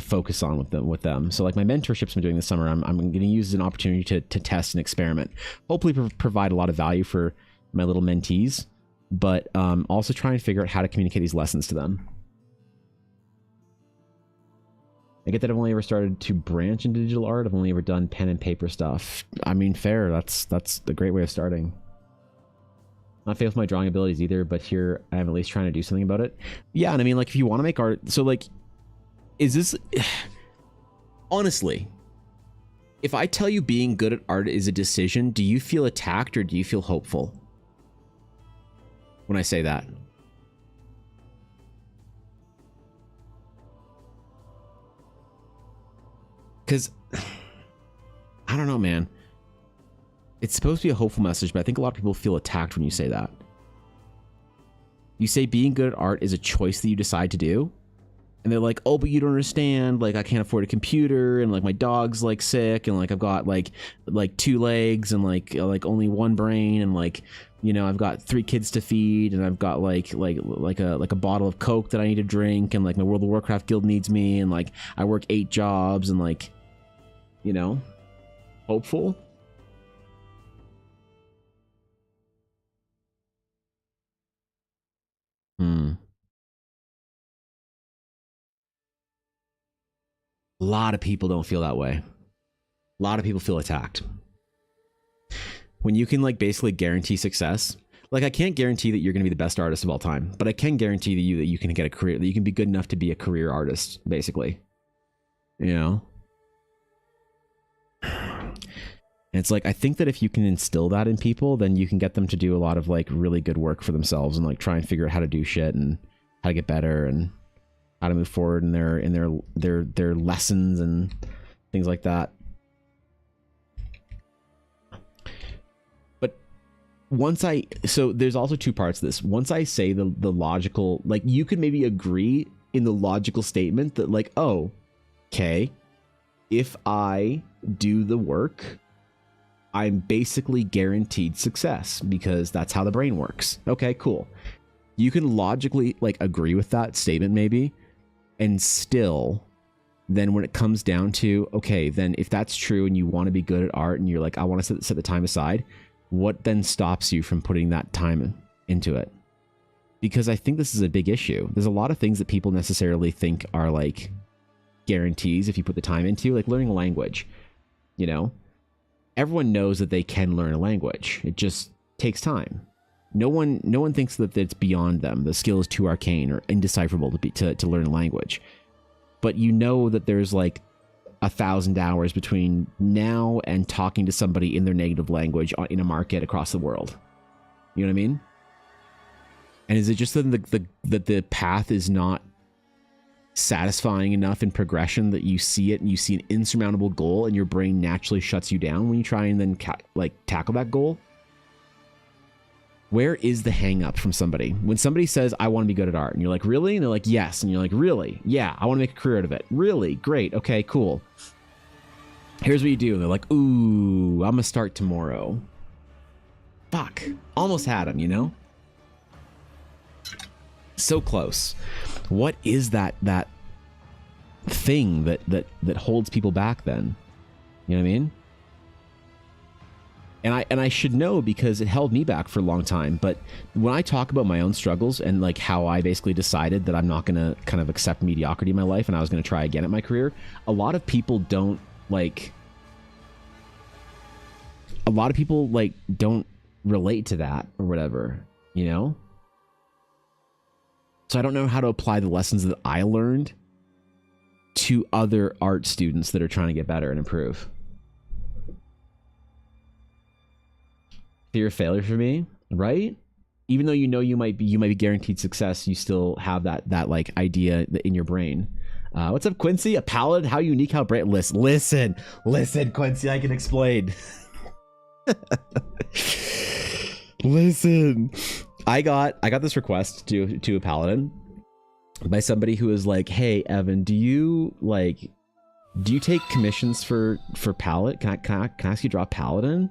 focus on with them. So like my mentorships I'm doing this summer, I'm going to use as an opportunity to test and experiment, hopefully provide a lot of value for my little mentees, but also try and figure out how to communicate these lessons to them. I get that I've only ever started to branch into digital art. I've only ever done pen and paper stuff. I mean, fair. That's a great way of starting. Not fail with my drawing abilities either, but here I am at least trying to do something about it. Yeah, and I mean, like, if you want to make art, so like, is this honestly, if I tell you being good at art is a decision, do you feel attacked or do you feel hopeful when I say that? Because I don't know, man. It's supposed to be a hopeful message, but I think a lot of people feel attacked when you say that. You say being good at art is a choice that you decide to do, and they're like, oh, but you don't understand, like I can't afford a computer, and like my dog's like sick, and like I've got like 2 legs and like only 1 brain, and like, you know, I've got 3 kids to feed, and I've got like a bottle of Coke that I need to drink, and like my World of Warcraft guild needs me, and like I work 8 jobs, and like, you know, hopeful. A lot of people don't feel that way. A lot of people feel attacked. When you can like basically guarantee success, like I can't guarantee that you're going to be the best artist of all time, but I can guarantee that you can get a career, that you can be good enough to be a career artist, basically. You know? And it's like, I think that if you can instill that in people, then you can get them to do a lot of like really good work for themselves and like try and figure out how to do shit and how to get better and how to move forward in their lessons and things like that. But so there's also 2 parts to this. Once I say the logical, like you could maybe agree in the logical statement that like, oh, okay, if I do the work, I'm basically guaranteed success because that's how the brain works. Okay, cool. You can logically like agree with that statement maybe, and still then when it comes down to, okay, then if that's true and you want to be good at art and you're like, I want to set the time aside, what then stops you from putting that time into it? Because I think this is a big issue. There's a lot of things that people necessarily think are like guarantees if you put the time into, like learning a language. You know, everyone knows that they can learn a language. It just takes time. No one thinks that it's beyond them. The skill is too arcane or indecipherable to learn a language. But you know that there's like 1,000 hours between now and talking to somebody in their native language in a market across the world. You know what I mean? And is it just that the path is not satisfying enough in progression that you see it and you see an insurmountable goal and your brain naturally shuts you down when you try and then tackle that goal? Where is the hang up from somebody? When somebody says, I want to be good at art, and you're like, really? And they're like, yes. And you're like, really? Yeah, I want to make a career out of it. Really? Great. Okay, cool. Here's what you do. And they're like, ooh, I'm going to start tomorrow. Fuck. Almost had him, you know? So close. What is that thing that holds people back then? You know what I mean? And I should know because it held me back for a long time. But when I talk about my own struggles and like how I basically decided that I'm not going to kind of accept mediocrity in my life and I was going to try again at my career, a lot of people don't relate to that or whatever, you know? So I don't know how to apply the lessons that I learned to other art students that are trying to get better and improve. Fear of failure for me, right? Even though you know you might be guaranteed success, you still have that like idea in your brain. What's up, Quincy? A paladin? How unique? How bright? Listen, Quincy. I can explain. Listen, I got this request to a paladin by somebody who was like, "Hey, Evan, do you take commissions for paladin? Can I ask you to draw paladin?"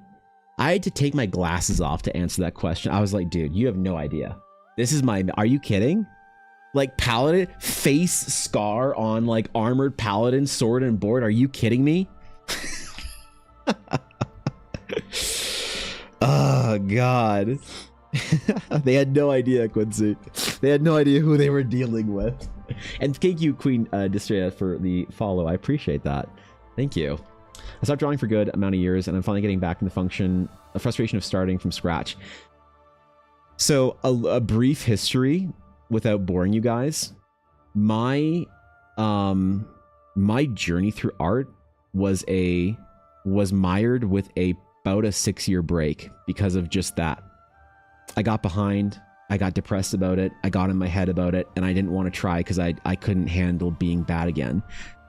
I had to take my glasses off to answer that question. I was like, dude, you have no idea. Are you kidding? Like paladin, face scar on like armored paladin, sword and board. Are you kidding me? Oh, God. They had no idea, Quincy. They had no idea who they were dealing with. And thank you, Queen Distria, for the follow. I appreciate that. Thank you. I stopped drawing for a good amount of years, and I'm finally getting back in the frustration of starting from scratch. So, a brief history, without boring you guys. My journey through art was mired with about a 6-year break because of just that. I got behind. I got depressed about it. I got in my head about it, and I didn't want to try because I couldn't handle being bad again.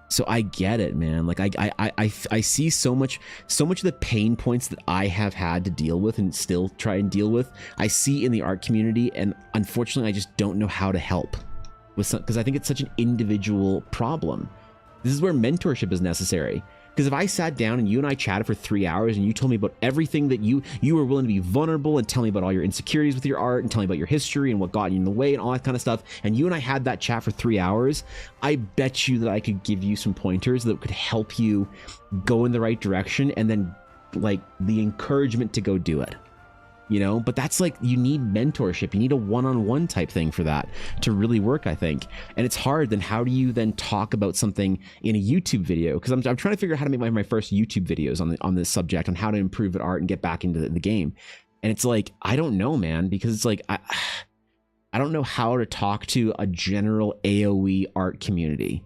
So I get it, man. Like I see so much of the pain points that I have had to deal with and still try and deal with. I see in the art community, and unfortunately, I just don't know how to help with some, because I think it's such an individual problem. This is where mentorship is necessary. Because if I sat down and you and I chatted for 3 hours and you told me about everything that you were willing to be vulnerable and tell me about all your insecurities with your art and tell me about your history and what got you in the way and all that kind of stuff, and you and I had that chat for 3 hours, I bet you that I could give you some pointers that could help you go in the right direction and then like the encouragement to go do it. You know, but that's like, you need mentorship. You need a one-on-one type thing for that to really work, I think. And it's hard. Then how do you then talk about something in a YouTube video? Because I'm trying to figure out how to make my first YouTube videos on this subject, on how to improve at art and get back into the game. And it's like, I don't know, man, because it's like, I don't know how to talk to a general AOE art community.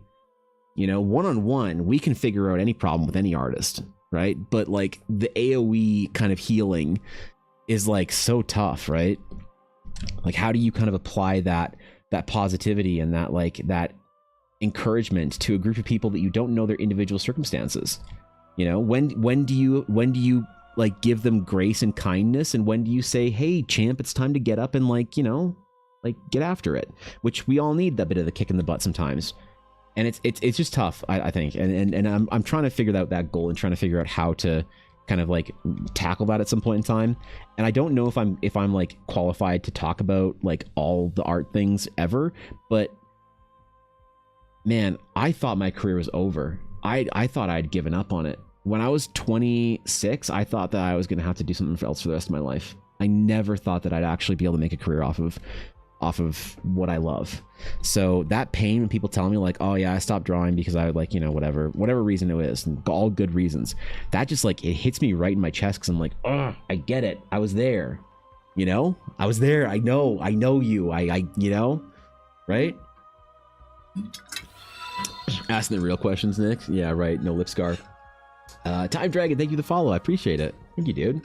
You know, one-on-one, we can figure out any problem with any artist, right? But like the AOE kind of healing is like so tough, right? Like, how do you kind of apply that positivity and that encouragement to a group of people that you don't know their individual circumstances? You know, when do you like give them grace and kindness, and when do you say, hey champ, it's time to get up and like, you know, like get after it? Which we all need that bit of the kick in the butt sometimes. And it's just tough, I think. And I'm trying to figure out that goal and trying to figure out how to kind of like tackle that at some point in time. And I don't know if I'm like qualified to talk about like all the art things ever, but man, I thought my career was over. I thought I'd given up on it. When I was 26, I thought that I was going to have to do something else for the rest of my life. I never thought that I'd actually be able to make a career off of what I love. So that pain when people tell me like, oh yeah, I stopped drawing because I would like, you know, whatever reason it is, and all good reasons, that just like, it hits me right in my chest, because I'm like, oh, I get it. I was there, you know, I was there. I know you, I you know, right? Asking the real questions, Nick. Yeah, right. No lip scar. Time Dragon, thank you for the follow. I appreciate it. Thank you, dude.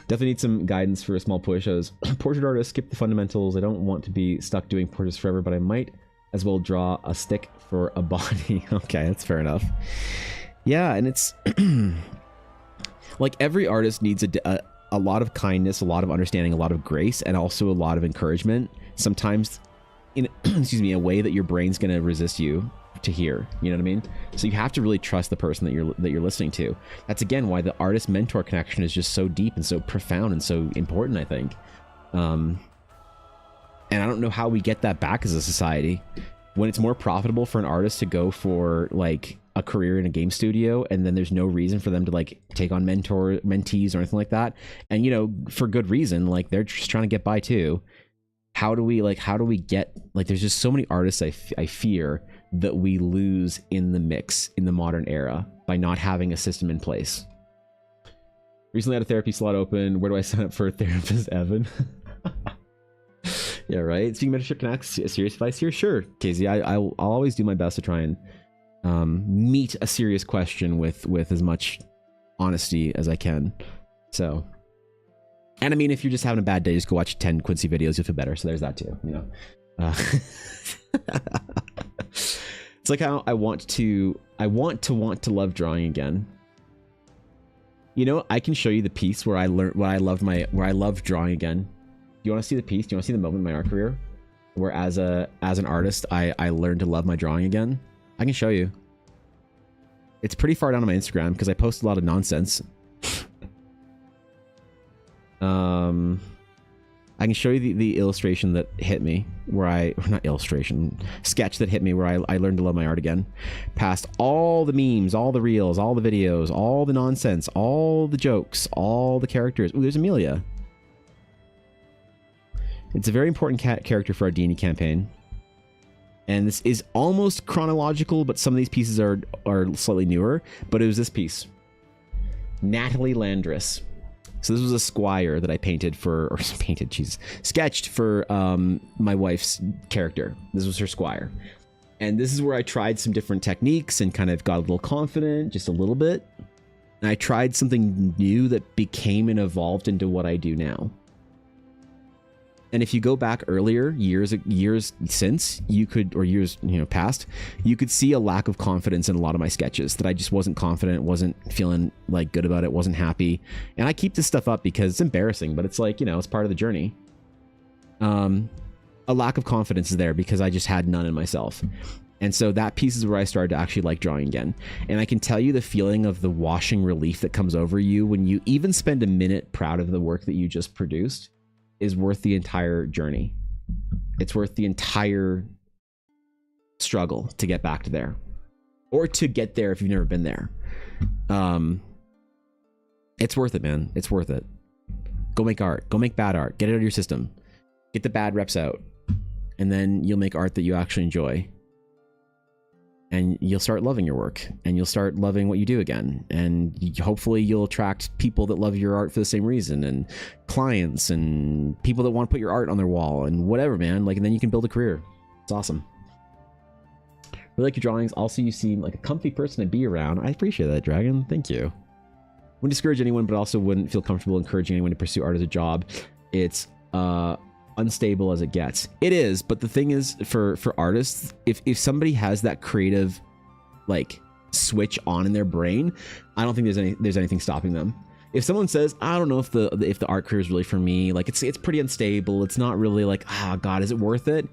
Definitely need some guidance for a small push. I was portrait artist, skip the fundamentals. I don't want to be stuck doing portraits forever, but I might as well draw a stick for a body. Okay, that's fair enough. Yeah, and it's like every artist needs a lot of kindness, a lot of understanding, a lot of grace, and also a lot of encouragement. Sometimes in excuse me, a way that your brain's going to resist you to hear, you know what I mean? So you have to really trust the person that you're listening to. That's again why the artist mentor connection is just so deep and so profound and so important, I think. And I don't know how we get that back as a society when it's more profitable for an artist to go for like a career in a game studio, and then there's no reason for them to like take on mentees or anything like that. And you know, for good reason, like they're just trying to get by too. How do we get, like, there's just so many artists I fear that we lose in the mix in the modern era by not having a system in place. Recently had a therapy slot open. Where do I sign up for a therapist, Evan? Yeah, right. Speaking mentorship connects, serious advice here. Sure, Casey. I'll always do my best to try and meet a serious question with as much honesty as I can. So, and I mean, if you're just having a bad day, just go watch 10 Quincy videos. You'll feel better. So there's that too. You know. It's like how I want to love drawing again. You know, I can show you the piece where I loved drawing again. Do you want to see the piece? Do you want to see the moment in my art career where as an artist I learned to love my drawing again? I can show you. It's pretty far down on my Instagram because I post a lot of nonsense. I can show you the illustration that hit me where sketch that hit me where I learned to love my art again. Past all the memes, all the reels, all the videos, all the nonsense, all the jokes, all the characters. Ooh, there's Amelia. It's a very important character for our D&D campaign. And this is almost chronological, but some of these pieces are slightly newer. But it was this piece. Natalie Landris. So this was a squire that I sketched for my wife's character. This was her squire. And this is where I tried some different techniques and kind of got a little confident, just a little bit. And I tried something new that became and evolved into what I do now. And if you go back earlier, years since, you could, or years, you know, past, you could see a lack of confidence in a lot of my sketches, that I just wasn't confident, wasn't feeling like good about it, wasn't happy. And I keep this stuff up because it's embarrassing, but it's like, you know, it's part of the journey. A lack of confidence is there because I just had none in myself. And so that piece is where I started to actually like drawing again. And I can tell you the feeling of the washing relief that comes over you when you even spend a minute proud of the work that you just produced is worth the entire journey. It's worth the entire struggle to get back to there, or to get there if you've never been there. It's worth it, man. It's worth it. Go make art. Go make bad art. Get it out of your system. Get the bad reps out, and then you'll make art that you actually enjoy. And you'll start loving your work, and you'll start loving what you do again. And hopefully you'll attract people that love your art for the same reason, and clients and people that want to put your art on their wall and whatever, man. Like, and then you can build a career. It's awesome. Really like your drawings. Also, you seem like a comfy person to be around. I appreciate that, Dragon. Thank you. Wouldn't discourage anyone, but also wouldn't feel comfortable encouraging anyone to pursue art as a job. It's unstable as it gets. It is, but the thing is, for artists, if somebody has that creative like switch on in their brain, I don't think there's anything stopping them. If someone says, I don't know if the art career is really for me, like it's pretty unstable, it's not really like, God, is it worth it?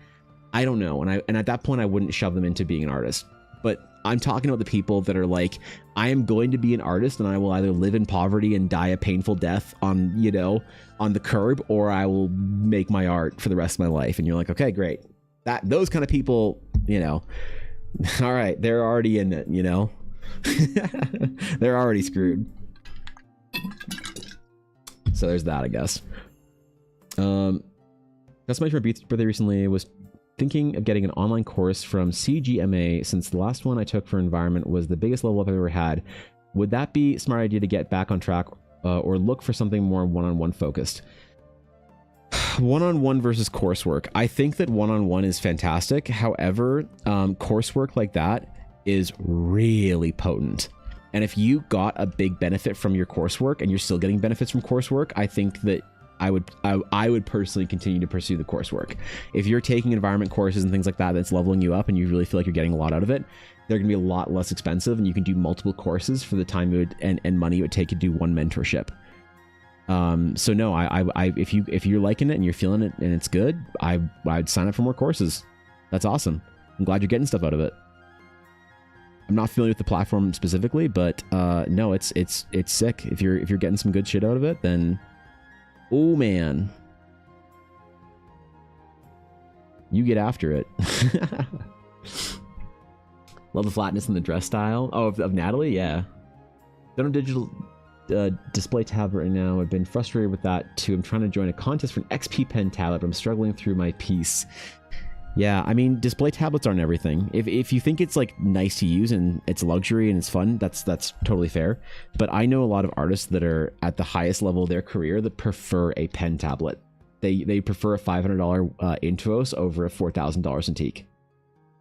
I don't know. And at that point I wouldn't shove them into being an artist. But I'm talking about the people that are like, I am going to be an artist and I will either live in poverty and die a painful death on the curb, or I will make my art for the rest of my life. And you're like, okay, great. Those kind of people, you know, all right, they're already in it, you know, they're already screwed. So there's that, I guess. That's my birthday recently. Was thinking of getting an online course from CGMA since the last one I took for environment was the biggest level up I've ever had. Would that be a smart idea to get back on track, or look for something more one-on-one focused? One-on-one versus coursework. I think that one-on-one is fantastic. However, coursework like that is really potent. And if you got a big benefit from your coursework and you're still getting benefits from coursework, I think that I would personally continue to pursue the coursework. If you're taking environment courses and things like that, that's leveling you up and you really feel like you're getting a lot out of it, they're going to be a lot less expensive, and you can do multiple courses for the time it would, and money it would take to do one mentorship. So no, if you're liking it and you're feeling it and it's good, I'd sign up for more courses. That's awesome. I'm glad you're getting stuff out of it. I'm not familiar with the platform specifically, but no, it's sick. If you're getting some good shit out of it, then oh man, you get after it. Love the flatness and the dress style. Oh, of Natalie, yeah. Don't have digital display tablet right now. I've been frustrated with that too. I'm trying to join a contest for an XP pen tablet, but I'm struggling through my piece. Yeah, I mean, display tablets aren't everything. If you think it's like nice to use and it's a luxury and it's fun, that's totally fair. But I know a lot of artists that are at the highest level of their career that prefer a pen tablet. They prefer a $500 Intuos over a $4,000 Cintiq.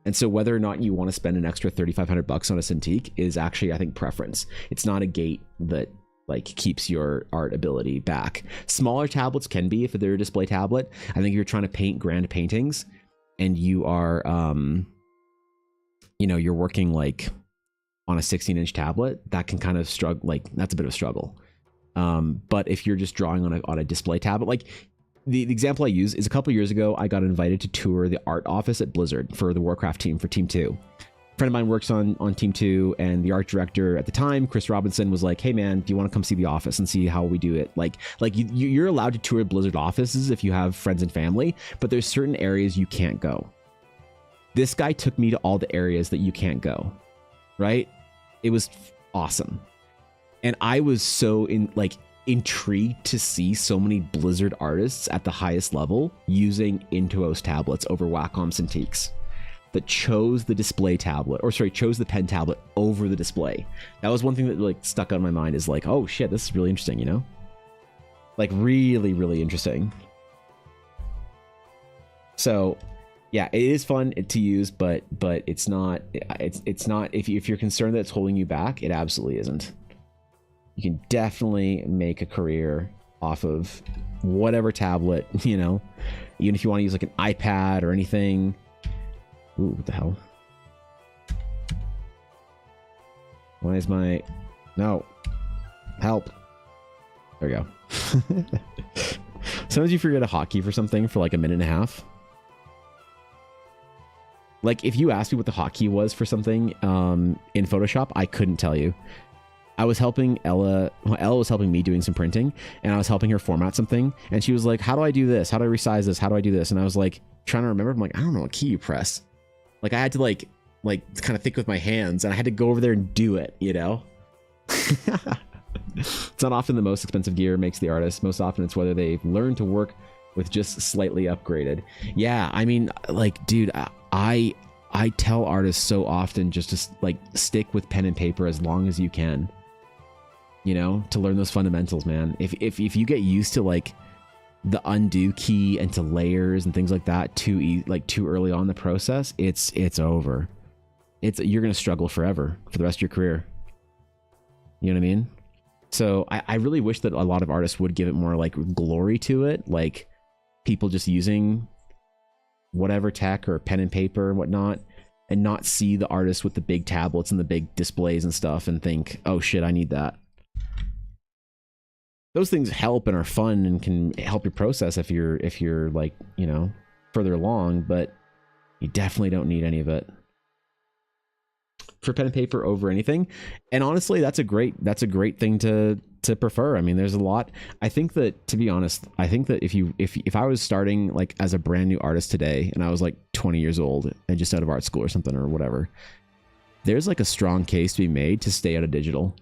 And so whether or not you want to spend an extra $3,500 on a Cintiq is actually, I think, preference. It's not a gate that like keeps your art ability back. Smaller tablets can be if they're a display tablet. I think if you're trying to paint grand paintings and you are, you know, you're working like on a 16-inch tablet, that can kind of struggle. Like that's a bit of a struggle. But if you're just drawing on a display tablet, like the example I use is a couple years ago, I got invited to tour the art office at Blizzard for the Warcraft team for Team 2. A friend of mine works on Team 2, and the art director at the time, Chris Robinson, was like, hey man, do you want to come see the office and see how we do it? Like you're allowed to tour Blizzard offices if you have friends and family, but there's certain areas you can't go. This guy took me to all the areas that you can't go, right? It was awesome. And I was so intrigued to see so many Blizzard artists at the highest level using Intuos tablets over Wacom Cintiqs that chose the display tablet, or sorry, chose the pen tablet over the display. That was one thing that like stuck out in my mind, is like, oh shit, this is really interesting, you know? Like really, really interesting. So yeah, it is fun to use, but it's not, if you're concerned that it's holding you back, it absolutely isn't. You can definitely make a career off of whatever tablet, you know, even if you want to use like an iPad or anything. Ooh, what the hell? Why is my... No. Help. There we go. Sometimes you forget a hotkey for something for like a minute and a half. Like if you asked me what the hotkey was for something in Photoshop, I couldn't tell you. I was helping Ella, well, Ella was helping me doing some printing, and I was helping her format something, and she was like, how do I do this? How do I resize this? How do I do this? And I was like, trying to remember. I'm like, I don't know what key you press. Like I had to like kind of think with my hands, and I had to go over there and do it, you know? It's not often the most expensive gear makes the artist. Most often it's whether they've learned to work with just slightly upgraded. Yeah, I mean, like, dude, I tell artists so often just to like stick with pen and paper as long as you can. You know, to learn those fundamentals, man. If you get used to like the undo key and to layers and things like that too early on in the process, it's over. You're gonna struggle forever for the rest of your career. You know what I mean? So I really wish that a lot of artists would give it more like glory to it, like people just using whatever tech or pen and paper and whatnot, and not see the artists with the big tablets and the big displays and stuff and think, oh shit, I need that. Those things help and are fun and can help your process if you're like, you know, further along, but you definitely don't need any of it for pen and paper over anything. And honestly, that's a great thing to prefer. I mean, there's a lot. I think that, to be honest, I think that if I was starting like as a brand new artist today and I was like 20 years old and just out of art school or something or whatever, there's like a strong case to be made to stay out of digital.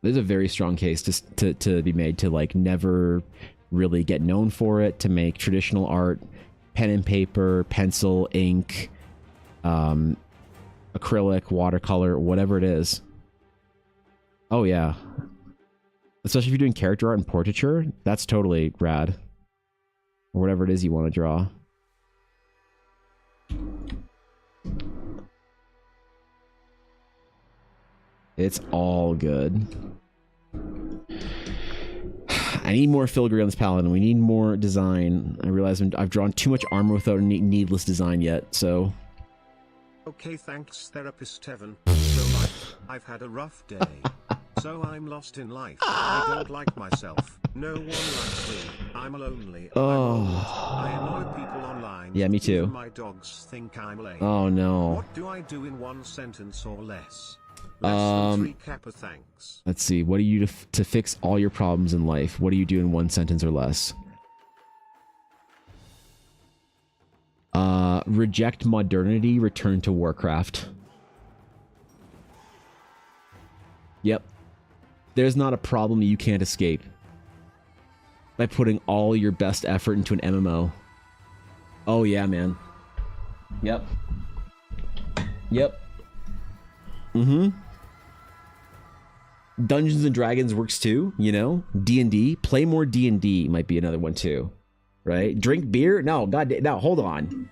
There's a very strong case to be made to like never really get known for it, to make traditional art, pen and paper, pencil, ink, acrylic, watercolor, whatever it is. Oh yeah. Especially if you're doing character art and portraiture, that's totally rad. Or whatever it is you want to draw. It's all good. I need more filigree on this paladin. We need more design. I realize I've drawn too much armor without any needless design yet, so... Okay, thanks, therapist Evan. So I've had a rough day. So I'm lost in life. I don't like myself. No one likes me. I'm lonely. Oh. I annoy people online. Yeah, me too. Even my dogs think I'm lame. Oh no. What do I do in one sentence or less? Less than 3 kappa, thanks. Let's see. What do you do to fix all your problems in life? What do you do in 1 sentence or less? Reject modernity, return to Warcraft. Yep. There's not a problem you can't escape by putting all your best effort into an MMO. Oh yeah, man. Yep. Yep. Mm-hmm. Dungeons and Dragons works too, you know? D&D. Play more D&D might be another one too. Right? Drink beer? No, god, no, hold on.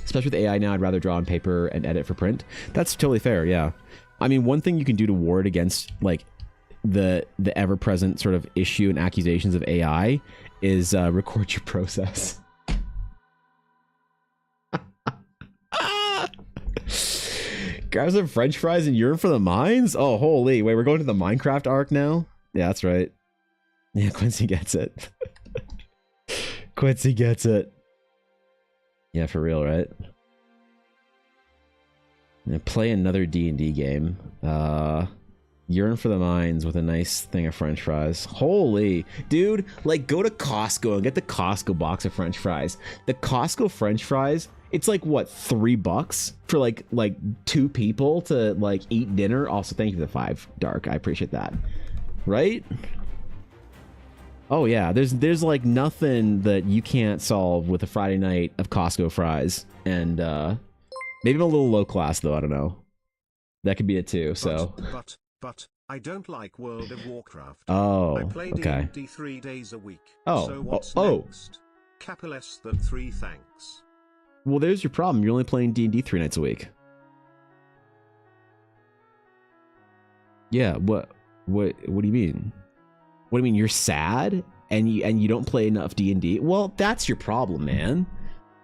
Especially with AI now, I'd rather draw on paper and edit for print. That's totally fair, yeah. I mean, one thing you can do to ward against, like, the ever-present sort of issue and accusations of AI is record your process. Grab some French fries and yearn for the mines? Oh, holy. Wait, we're going to the Minecraft arc now? Yeah, that's right. Yeah, Quincy gets it. Quincy gets it. Yeah, for real, right? And play another D&D game. Yearn for the mines with a nice thing of French fries. Holy, dude, like go to Costco and get the Costco box of French fries. The Costco French fries, it's like what, $3 for like 2 people to like eat dinner. Also, thank you for the 5, Dark. I appreciate that. Right? Oh yeah, there's like nothing that you can't solve with a Friday night of Costco fries. And maybe I'm a little low class though, I don't know. That could be it too, so. But I don't like World of Warcraft. Oh, I play okay. D&D 3 days a week. Oh, so what's oh. next? Kappa less than 3, thanks. Well, there's your problem. You're only playing D&D 3 nights a week. Yeah, what do you mean? What do you mean? You're sad and you don't play enough D&D? Well, that's your problem, man.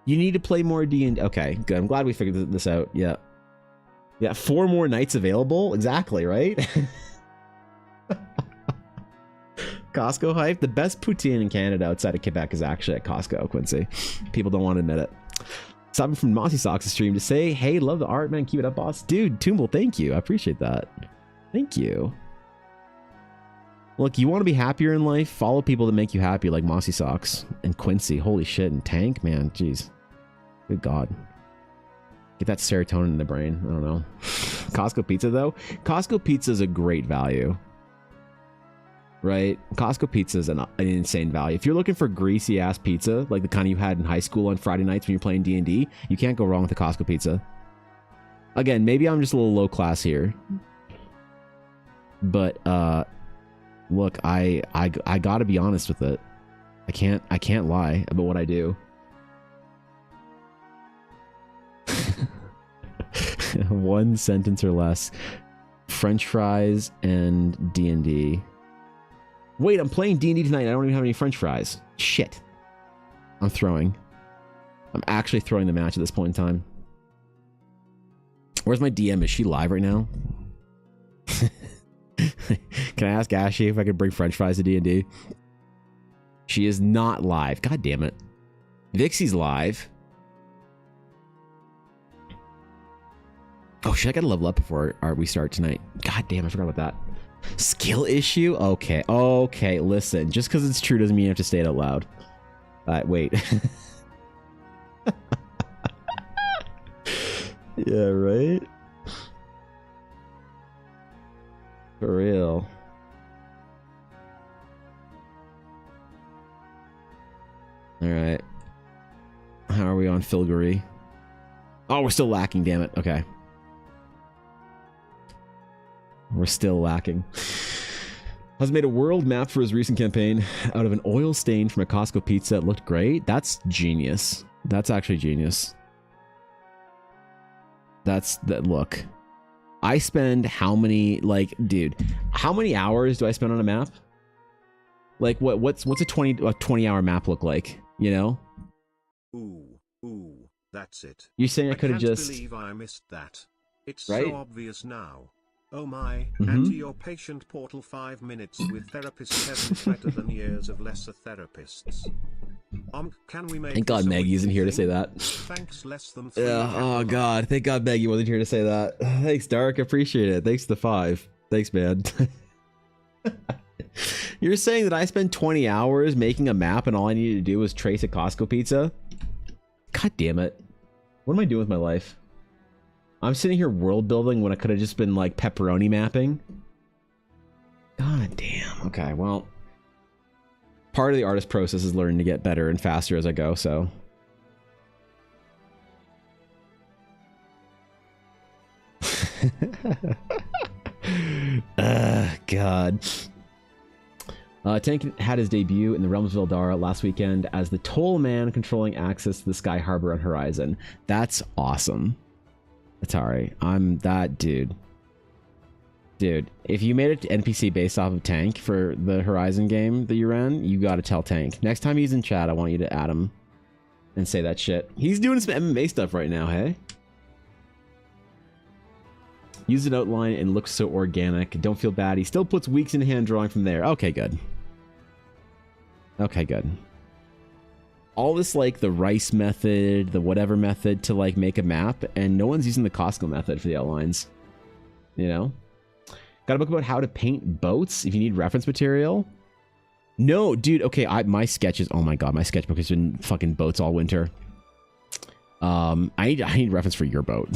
You need to play more D&D. Okay, good. I'm glad we figured this out. Yeah. Yeah, 4 more nights available? Exactly, right? Costco hype? The best poutine in Canada outside of Quebec is actually at Costco, Quincy. People don't want to admit it. Something from Mossy Socks' stream to say, hey, love the art, man. Keep it up, boss. Dude, Toomble, thank you. I appreciate that. Thank you. Look, you want to be happier in life? Follow people that make you happy, like Mossy Socks and Quincy. Holy shit, and Tank, man. Jeez. Good God. Get that serotonin in the brain. I don't know. Costco pizza, though. Costco pizza is a great value. Right? Costco pizza is an insane value. If you're looking for greasy-ass pizza, like the kind you had in high school on Friday nights when you're playing D&D, you can't go wrong with the Costco pizza. Again, maybe I'm just a little low class here. But, look, I gotta be honest with it. I can't lie about what I do. 1 sentence or less. French fries and D&D. Wait, I'm playing D&D tonight. I don't even have any French fries. Shit. I'm actually throwing the match at this point in time. Where's my DM? Is she live right now? Can I ask Ashley if I could bring French fries to D&D? She is not live. God damn it. Vixie's live. Oh shit, I gotta level up before we start tonight. God damn, I forgot about that. Skill issue? Okay, okay, listen. Just because it's true doesn't mean you have to say it out loud. Wait. Yeah, right? For real. Alright. How are we on Filgary? Oh, we're still lacking, damn it. Okay. We're still lacking. Has made a world map for his recent campaign out of an oil stain from a Costco pizza that looked great. That's genius. That's actually genius. That's that look. I spend how many, like, dude, how many hours do I spend on a map? Like, what's a 20 hour map look like, you know? Ooh, that's it. You're saying I could have just... I can't believe I missed that. It's right? so obvious now. Oh my, and to your patient portal 5 minutes with therapist Kevin's better than years of lesser therapists. Can we make Thank God Maggie isn't here to say that. Thanks less than 3. Yeah, oh God, thank God Maggie wasn't here to say that. Thanks, Dark, appreciate it. Thanks to the 5. Thanks, man. You're saying that I spent 20 hours making a map and all I needed to do was trace a Costco pizza? God damn it. What am I doing with my life? I'm sitting here world building when I could have just been like pepperoni mapping. God damn. Okay, well, part of the artist process is learning to get better and faster as I go, so. God. Tank had his debut in the Realms of Eldara last weekend as the Toll Man controlling access to the Sky Harbor on Horizon. That's awesome. Atari, I'm that dude. Dude, if you made an NPC based off of Tank for the Horizon game that you ran, you gotta tell Tank. Next time he's in chat, I want you to add him and say that shit. He's doing some MMA stuff right now, hey? Use an outline and looks so organic. Don't feel bad. He still puts weeks in hand drawing from there. Okay, good. Okay, good. All this, like, the rice method, the whatever method to, like, make a map, and no one's using the Costco method for the outlines. You know? Got a book about how to paint boats if you need reference material? No, dude, okay, my sketches, oh my god, my sketchbook has been fucking boats all winter. I need reference for your boat.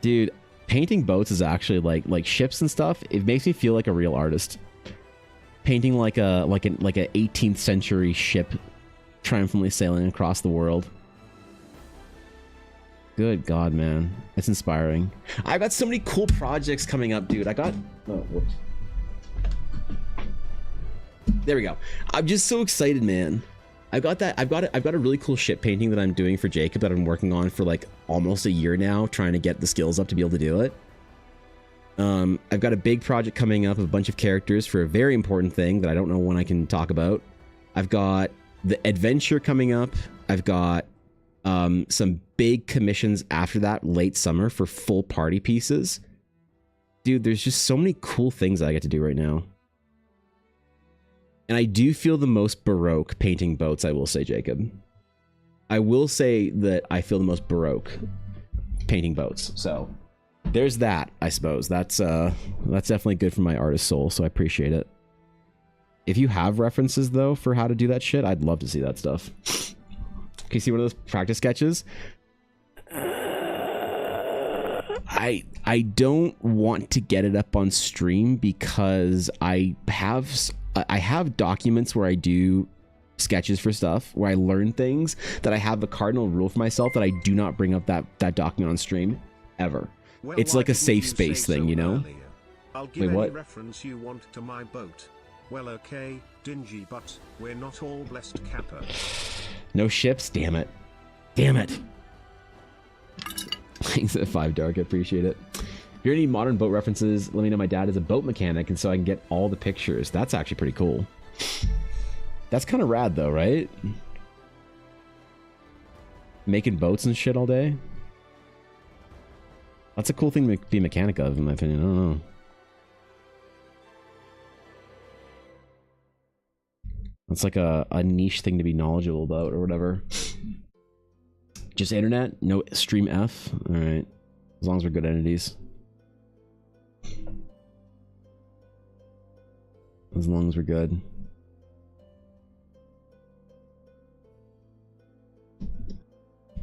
Dude, painting boats is actually like ships and stuff. It makes me feel like a real artist. Painting like a 18th century ship triumphantly sailing across the world. Good God, man. It's inspiring. I've got so many cool projects coming up, dude. Oh, whoops. There we go. I'm just so excited, man. I've got a really cool ship painting that I'm doing for Jacob that I'm working on for like almost a year now, trying to get the skills up to be able to do it. I've got a big project coming up of a bunch of characters for a very important thing that I don't know when I can talk about. I've got the adventure coming up. I've got some big commissions after that late summer for full party pieces. Dude, there's just so many cool things I get to do right now. And I do feel the most baroque painting boats, I will say, Jacob. I will say that I feel the most baroque painting boats. So there's that, I suppose. That's definitely good for my artist soul, so I appreciate it. If you have references, though, for how to do that shit, I'd love to see that stuff. Can you see one of those practice sketches? I don't want to get it up on stream because I have documents where I do sketches for stuff, where I learn things, that I have a cardinal rule for myself that I do not bring up that document on stream ever. Well, it's like a safe space thing, you know? Earlier? I'll give Wait, any what? reference you want to my boat. Well, okay, dingy, but we're not all blessed Kappa. No ships? Damn it. Damn it. Thanks at 5 Dark, I appreciate it. If you need modern boat references, let me know. My dad is a boat mechanic, and so I can get all the pictures. That's actually pretty cool. That's kind of rad, though, right? Making boats and shit all day. That's a cool thing to be a mechanic of, in my opinion. I don't know. It's like a niche thing to be knowledgeable about or whatever. Just internet? No stream F? Alright. As long as we're good entities. As long as we're good.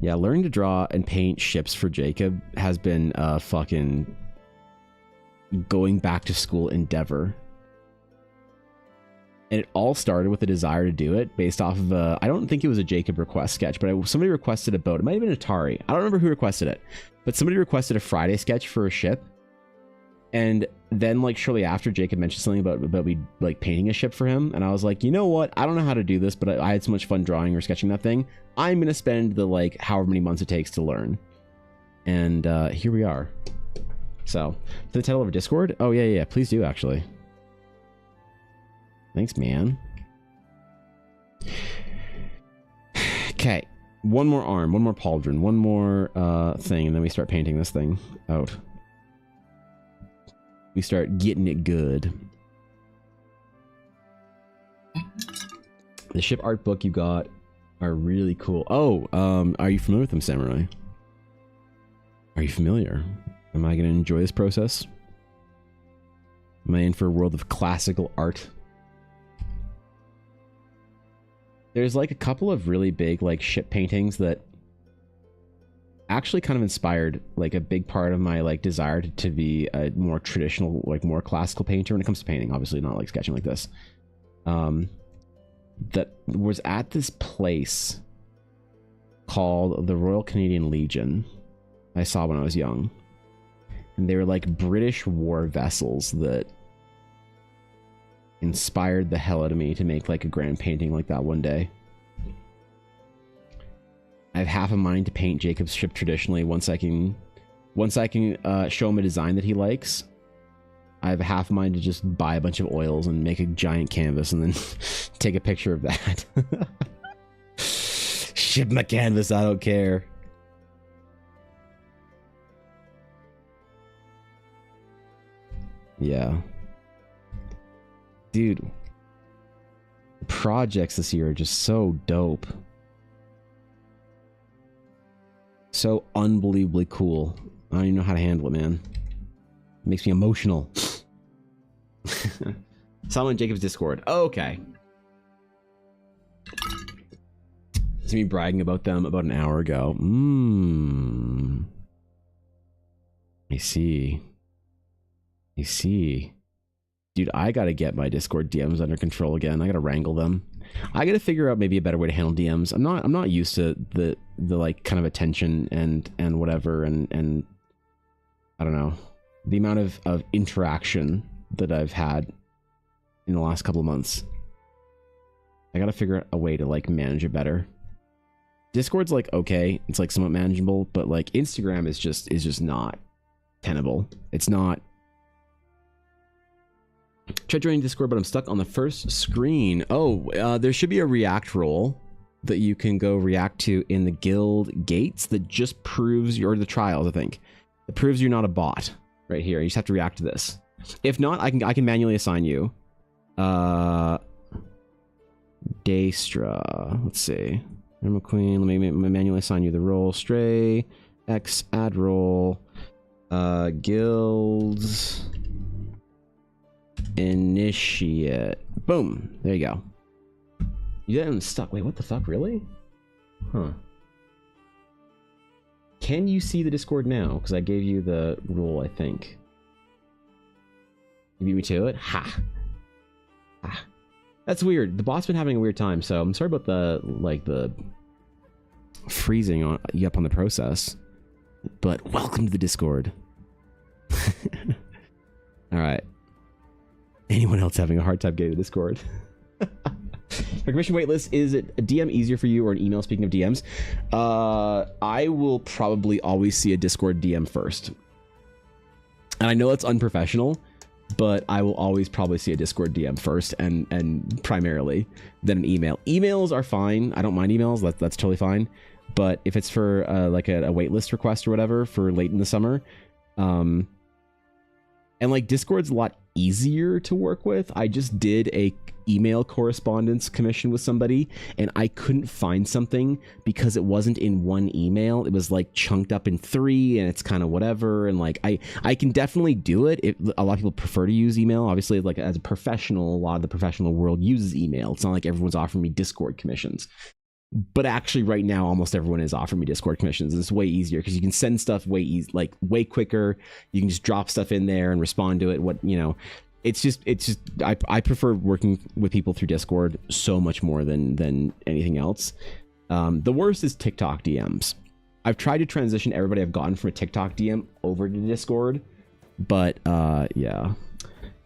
Yeah, learning to draw and paint ships for Jacob has been a fucking going back to school endeavor. And it all started with a desire to do it based off of I don't think it was a Jacob request sketch, but somebody requested a boat. It might have been Atari. I don't remember who requested it, but somebody requested a Friday sketch for a ship. And then, like, shortly after, Jacob mentioned something about me, like, painting a ship for him. And I was like, you know what? I don't know how to do this, but I had so much fun drawing or sketching that thing. I'm going to spend the, like, however many months it takes to learn. And here we are. So, for the title of a Discord? Oh, yeah, please do, actually. Thanks, man. Okay. One more arm, one more pauldron, one more thing, and then we start painting this thing out. We start getting it good. The ship art book you got are really cool. Oh, are you familiar with them, Samurai? Are you familiar? Am I going to enjoy this process? Am I in for a world of classical art? There's like a couple of really big like ship paintings that actually kind of inspired like a big part of my like desire to be a more traditional, like more classical painter when it comes to painting. Obviously not like sketching like this. That was at this place called the Royal Canadian Legion. I saw when I was young. And they were like British war vessels that inspired the hell out of me to make like a grand painting like that one day. I have half a mind to paint Jacob's ship traditionally once I can show him a design that he likes. I have a half a mind to just buy a bunch of oils and make a giant canvas and then take a picture of that. Ship my canvas, I don't care. Yeah. Dude, projects this year are just so dope. So unbelievably cool. I don't even know how to handle it, man. It makes me emotional. Someone in Jacob's Discord. Oh, okay. It's me bragging about them about an hour ago. I see. I see. Dude, I gotta get my Discord DMs under control again. I gotta wrangle them. I gotta figure out maybe a better way to handle DMs. I'm not used to the like kind of attention and whatever and I don't know. The amount of interaction that I've had in the last couple of months. I gotta figure out a way to like manage it better. Discord's like okay, it's like somewhat manageable, but like Instagram is just not tenable. It's not. Tried joining Discord, but I'm stuck on the first screen. Oh, there should be a react role that you can go react to in the guild gates that just proves or the trials, I think. It proves you're not a bot right here. You just have to react to this. If not, I can manually assign you. Daystra. Let's see. I'm a queen. Let me manually assign you the role. Stray. X add role. Guilds. Initiate. Boom. There you go. You didn't stuck. Wait, what the fuck? Really? Huh. Can you see the Discord now? Because I gave you the rule, I think. You beat me to it? Ha. Ah. That's weird. The bot's been having a weird time, so I'm sorry about the freezing on you up on the process. But welcome to the Discord. Alright. Anyone else having a hard time getting to Discord? For commission waitlist, is it a DM easier for you or an email? Speaking of DMs, I will probably always see a Discord DM first. And I know that's unprofessional, but I will always probably see a Discord DM first and primarily then an email. Emails are fine. I don't mind emails. That's totally fine. But if it's for like a waitlist request or whatever for late in the summer, and like Discord's a lot easier to work with. I just did a email correspondence commission with somebody and I couldn't find something because it wasn't in one email. It was like chunked up in 3 and it's kind of whatever. And like I can definitely do it. A lot of people prefer to use email. Obviously, like as a professional, a lot of the professional world uses email. It's not like everyone's offering me Discord commissions. But actually right now almost everyone is offering me Discord commissions. It's way easier because you can send stuff way quicker. You can just drop stuff in there and respond to it. It's just I prefer working with people through Discord so much more than anything else. The worst is TikTok DMs. I've tried to transition everybody I've gotten from a TikTok DM over to Discord, but yeah.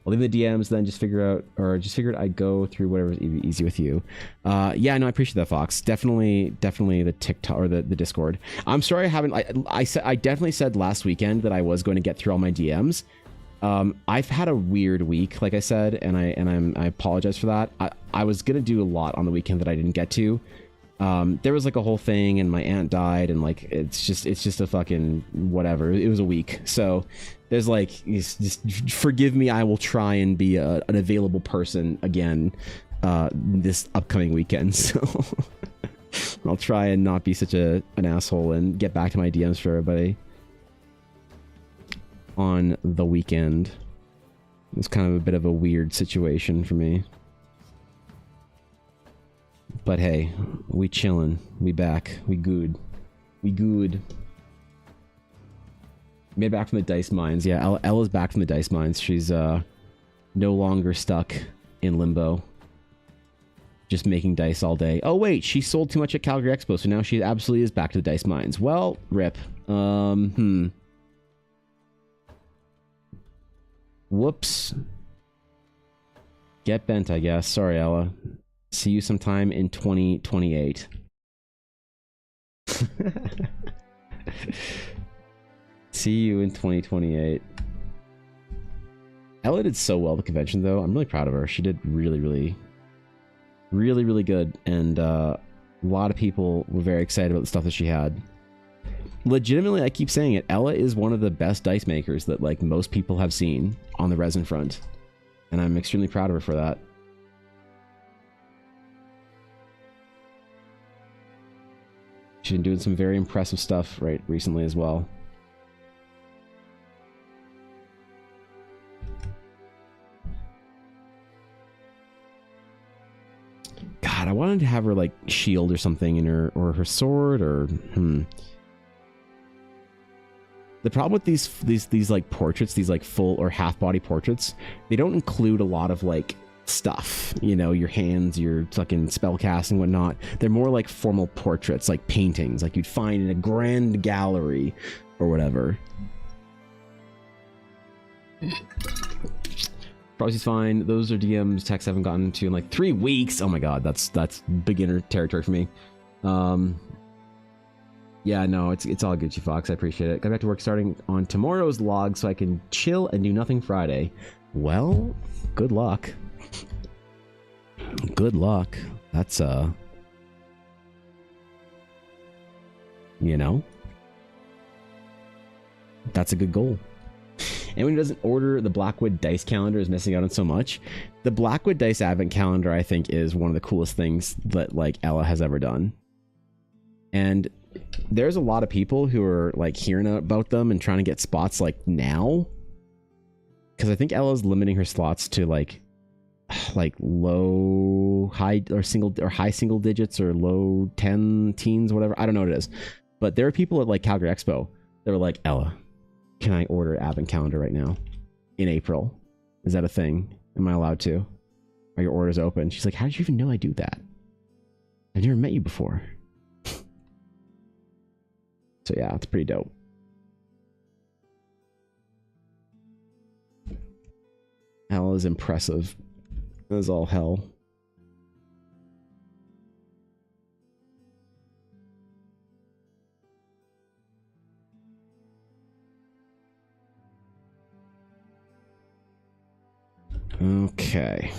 I'll leave the DMs, then just figured I'd go through whatever's easy with you. Yeah, no, I appreciate that, Fox. Definitely the TikTok or the Discord. I'm sorry I haven't. I definitely said last weekend that I was going to get through all my DMs. I've had a weird week, like I said, and I apologize for that. I was gonna do a lot on the weekend that I didn't get to. There was like a whole thing, and my aunt died, and like it's just a fucking whatever. It was a week, so there's like just forgive me. I will try and be an available person again this upcoming weekend. So I'll try and not be such an asshole and get back to my DMs for everybody on the weekend. It's kind of a bit of a weird situation for me. But hey, we chillin', we back, we good. Made back from the dice mines. Yeah, Ella's back from the dice mines. She's no longer stuck in limbo, just making dice all day. Oh wait, she sold too much at Calgary Expo, so now she absolutely is back to the dice mines. Well, rip. Whoops. Get bent, I guess. Sorry, Ella. See you sometime in 2028. See you in 2028. Ella did so well at the convention, though. I'm really proud of her. She did really good. And a lot of people were very excited about the stuff that she had. Legitimately, I keep saying it, Ella is one of the best dice makers that like most people have seen on the resin front. And I'm extremely proud of her for that. She's been doing some very impressive stuff recently as well. God, I wanted to have her like shield or something in her, or her sword, or The problem with these like portraits, these like full or half body portraits, they don't include a lot of like stuff, you know, your hands, your fucking spell cast and whatnot. They're more like formal portraits, like paintings, like you'd find in a grand gallery or whatever. Proxy's fine. Those are DMs texts I haven't gotten to in like 3 weeks. Oh my god, that's beginner territory for me. Yeah, no, it's all Gucci Fox. I appreciate it. Got back to work starting on tomorrow's log so I can chill and do nothing Friday. Well, good luck. Good luck. That's you know, that's a good goal. Anyone who doesn't order the Blackwood Dice Calendar is missing out on so much. The Blackwood Dice Advent Calendar, I think, is one of the coolest things that like Ella has ever done. And there's a lot of people who are like hearing about them and trying to get spots like now. Because I think Ella's limiting her slots to like low, high, or high single digits, or low teens, whatever. I don't know what it is. But there are people at like Calgary Expo that were like, Ella, can I order Advent Calendar right now in April? Is that a thing? Am I allowed to? Are your orders open? She's like, how did you even know I do that? I've never met you before. So yeah, it's pretty dope. Hell is impressive. That is all hell. Okay.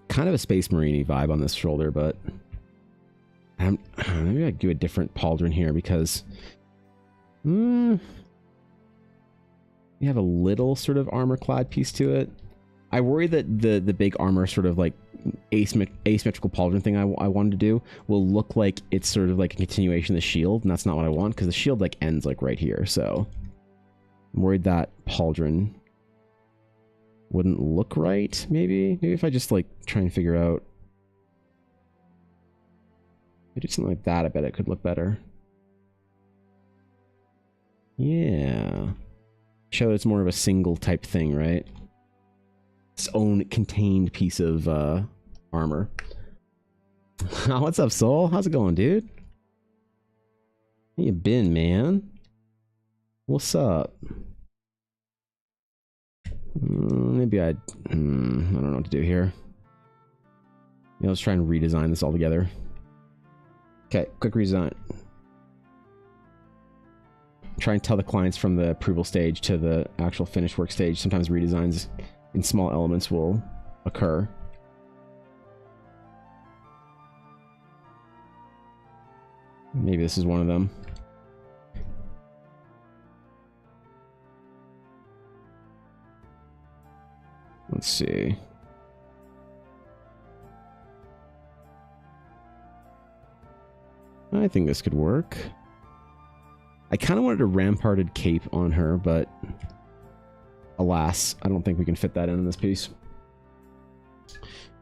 Kind of a Space Marine-y vibe on this shoulder, but maybe I do a different pauldron here because you have a little sort of armor-clad piece to it. I worry that the big armor sort of like asymmetrical pauldron thing I wanted to do will look like it's sort of like a continuation of the shield, and that's not what I want because the shield like ends like right here. So I'm worried that pauldron wouldn't look right. Maybe if I just like try and figure out, if I do something like that, I bet it could look better. Yeah, show it's more of a single type thing, right? Its own contained piece of armor. What's up, Soul? How's it going, dude? How you been, man? What's up? Maybe I don't know what to do here. Yeah, let's try and redesign this all together. Okay, quick redesign. Try and tell the clients from the approval stage to the actual finished work stage. Sometimes redesigns in small elements will occur. Maybe this is one of them. Let's see. I think this could work. I kind of wanted a ramparted cape on her, but alas, I don't think we can fit that in this piece.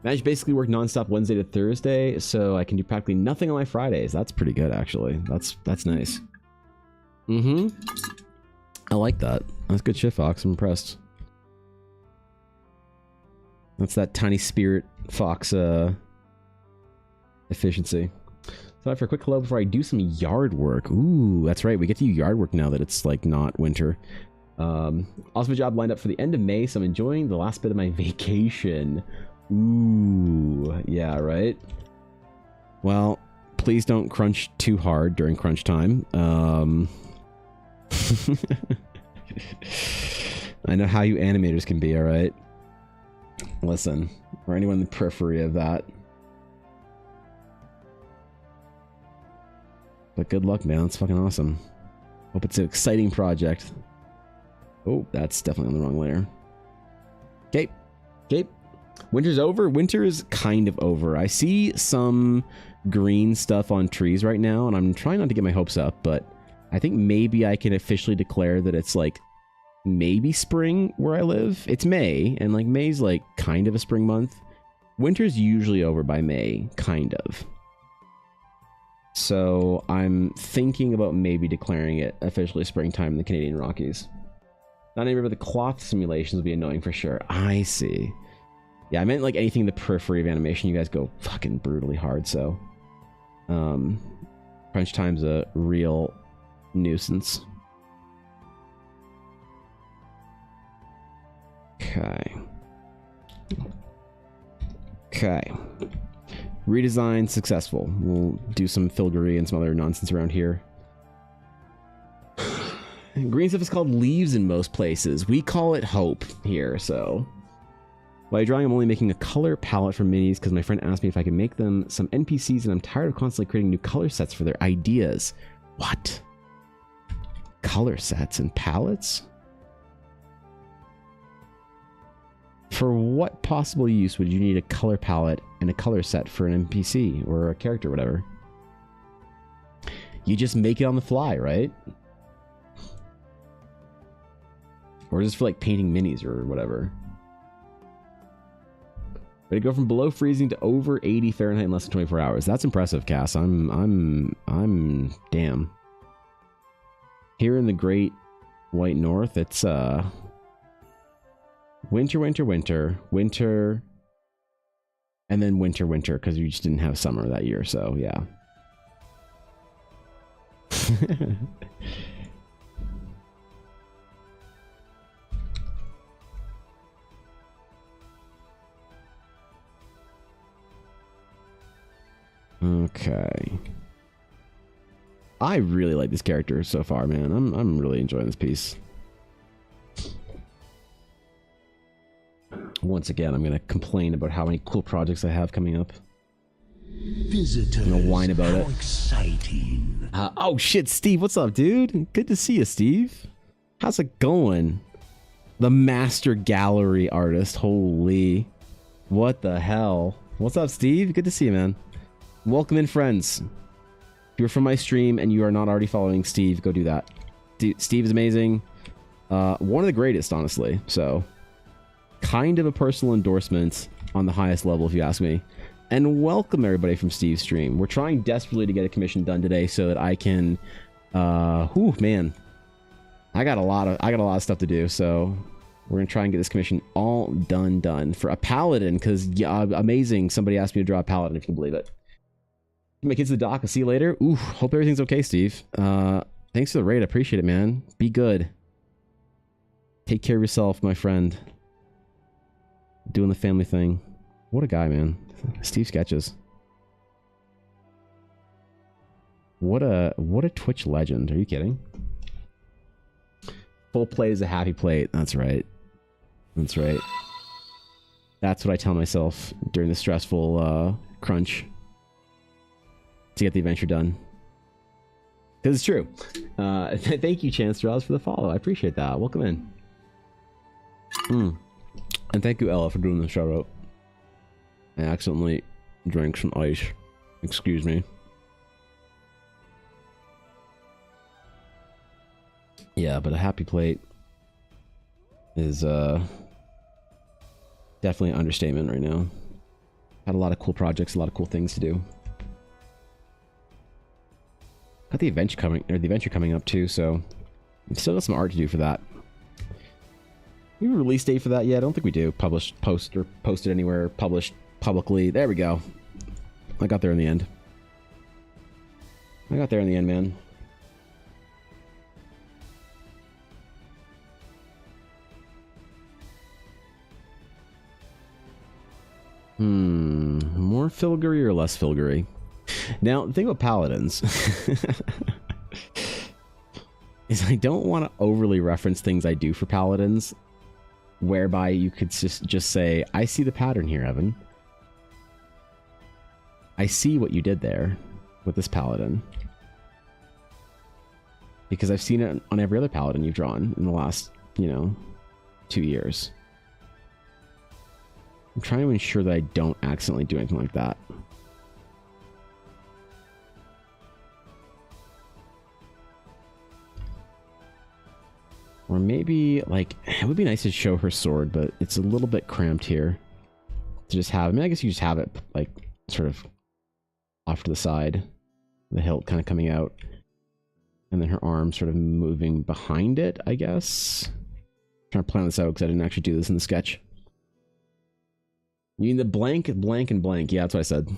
Manage basically work non-stop Wednesday to Thursday, so I can do practically nothing on my Fridays. That's pretty good, actually. That's nice. I like that. That's good shit, Fox. I'm impressed. That's that tiny spirit Fox efficiency. So for a quick hello before I do some yard work. Ooh, that's right. We get to do yard work now that it's like not winter. Also, a job lined up for the end of May, so I'm enjoying the last bit of my vacation. Ooh, yeah, right. Well, please don't crunch too hard during crunch time. I know how you animators can be, all right? Listen, or anyone in the periphery of that. But good luck, man. It's fucking awesome. Hope it's an exciting project. Oh, that's definitely on the wrong layer. Okay. Okay. Winter's over. Winter is kind of over. I see some green stuff on trees right now, and I'm trying not to get my hopes up, but I think maybe I can officially declare that it's like maybe spring where I live. It's May, and like May's like kind of a spring month. Winter's usually over by May, kind of. So I'm thinking about maybe declaring it officially springtime in the Canadian Rockies. Not any river, the cloth simulations will be annoying for sure. I see. Yeah, I meant like anything in the periphery of animation. You guys go fucking brutally hard, so crunch time's a real nuisance. Okay. Okay. Redesign successful. We'll do some filigree and some other nonsense around here. Green stuff is called leaves in most places. We call it hope here, so. While drawing, I'm only making a color palette for minis because my friend asked me if I could make them some NPCs, and I'm tired of constantly creating new color sets for their ideas. What? Color sets and palettes? For what possible use would you need a color palette and a color set for an NPC or a character or whatever? You just make it on the fly, right? Or just for like painting minis or whatever. But to go from below freezing to over 80 Fahrenheit in less than 24 hours. That's impressive, Cass. I'm damn. Here in the Great White North, it's winter, winter, winter, winter, and then winter, winter, because we just didn't have summer that year, so yeah. Okay. I really like this character so far, man. I'm really enjoying this piece. Once again, I'm gonna complain about how many cool projects I have coming up. Visitors, I'm gonna whine about how it. Exciting. Oh shit, Steve, what's up, dude? Good to see you, Steve. How's it going? The master gallery artist. Holy, what the hell? What's up, Steve? Good to see you, man. Welcome in, friends. If you're from my stream and you are not already following Steve, go do that. Steve is amazing. One of the greatest, honestly. So, kind of a personal endorsement on the highest level, if you ask me. And welcome everybody from Steve's stream. We're trying desperately to get a commission done today so that I can. Whew, man, I got a lot of stuff to do. So we're gonna try and get this commission all done for a paladin. Because yeah, amazing. Somebody asked me to draw a paladin, if you can believe it. My kids to the dock. I'll see you later. Ooh, hope everything's okay, Steve. Thanks for the raid. I appreciate it, man. Be good. Take care of yourself, my friend. Doing the family thing. What a guy, man. Steve Sketches. What a Twitch legend. Are you kidding? Full plate is a happy plate. That's right. That's right. That's what I tell myself during the stressful crunch to get the adventure done. Because it's true. Thank you, Chance Draws, for the follow. I appreciate that. Welcome in. And thank you, Ella, for doing the shout out. I accidentally drank some ice. Excuse me. Yeah, but a happy plate is definitely an understatement right now. Had a lot of cool projects, a lot of cool things to do. Got the adventure coming up too, so we've still got some art to do for that. We have a release date for that yet? I don't think we do. Posted anywhere, published publicly. There we go. I got there in the end. Man. More Filgery or less Filgery? Now, the thing about paladins is I don't want to overly reference things I do for paladins, whereby you could just say, I see the pattern here, Evan. I see what you did there with this paladin. Because I've seen it on every other paladin you've drawn in the last, 2 years. I'm trying to ensure that I don't accidentally do anything like that. Or maybe, like, it would be nice to show her sword, but it's a little bit cramped here to just have. I mean, I guess you just have it, like, sort of off to the side. The hilt kind of coming out. And then her arm sort of moving behind it, I guess. I'm trying to plan this out because I didn't actually do this in the sketch. You mean the blank, blank, and blank. Yeah, that's what I said.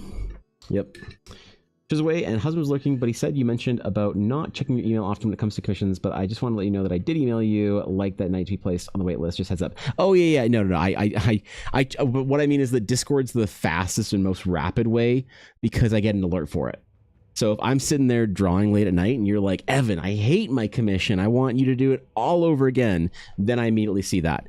Yep. Which is away, and husband was looking, but he said you mentioned about not checking your email often when it comes to commissions, but I just want to let you know that I did email you, like that night to be placed on the wait list. Just heads up. Oh yeah, no. What I mean is that Discord's the fastest and most rapid way because I get an alert for it. So if I'm sitting there drawing late at night and you're like, Evan, I hate my commission, I want you to do it all over again, then I immediately see that.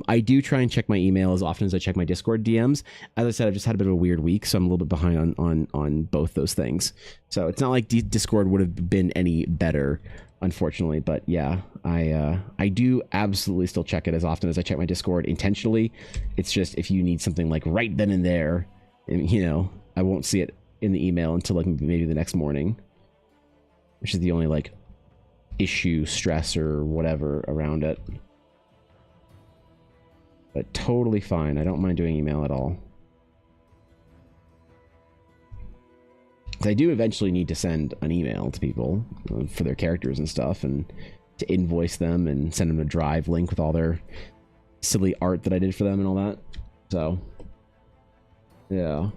I do try and check my email as often as I check my Discord DMs. As I said, I've just had a bit of a weird week, so I'm a little bit behind on both those things. So it's not like Discord would have been any better, unfortunately. But yeah, I do absolutely still check it as often as I check my Discord intentionally. It's just if you need something like right then and there, I won't see it in the email until like maybe the next morning, which is the only like issue, stress, or whatever around it. But totally fine. I don't mind doing email at all. I do eventually need to send an email to people for their characters and stuff, and to invoice them and send them a Drive link with all their silly art that I did for them and all that. So yeah.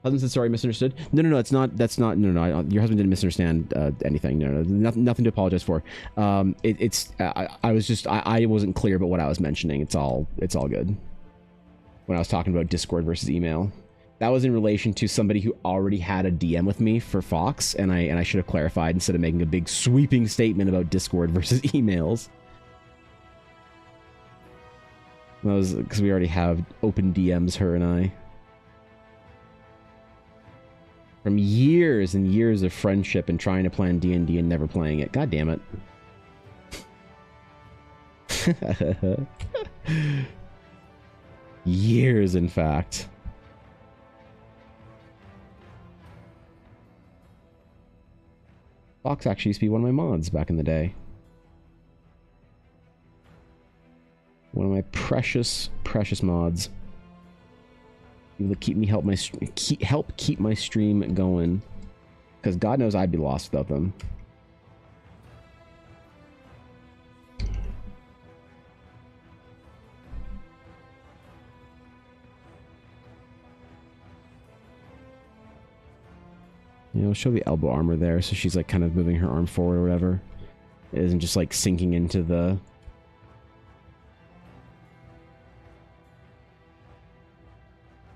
Husband said sorry, misunderstood. No, it's not. That's not. No. Your husband didn't misunderstand anything. No, nothing to apologize for. I wasn't clear about what I was mentioning. It's all good. When I was talking about Discord versus email, that was in relation to somebody who already had a DM with me for Fox, and I should have clarified instead of making a big sweeping statement about Discord versus emails. That was because we already have open DMs, her and I. From years and years of friendship and trying to plan D&D and never playing it. God damn it. Years, in fact. Fox actually used to be one of my mods back in the day. One of my precious, precious mods. Help keep my stream going, because God knows I'd be lost without them. You know, show the elbow armor there, so she's like kind of moving her arm forward or whatever. It isn't just like sinking into the...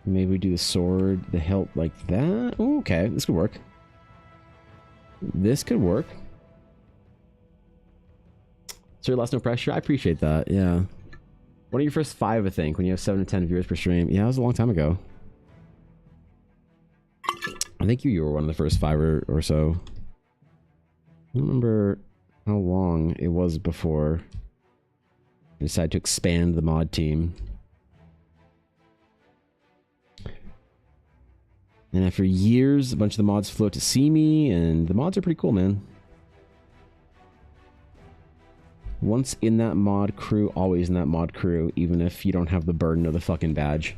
Maybe we do the sword, the hilt like that. Ooh, okay, this could work. This could work. Sorry, last no pressure. I appreciate that. Yeah. One of your first 5, I think, when you have 7 to 10 viewers per stream. Yeah, that was a long time ago. I think you were one of the first 5 or so. I don't remember how long it was before I decided to expand the mod team. And after years, a bunch of the mods flew out to see me, and the mods are pretty cool, man. Once in that mod crew, always in that mod crew, even if you don't have the burden of the fucking badge.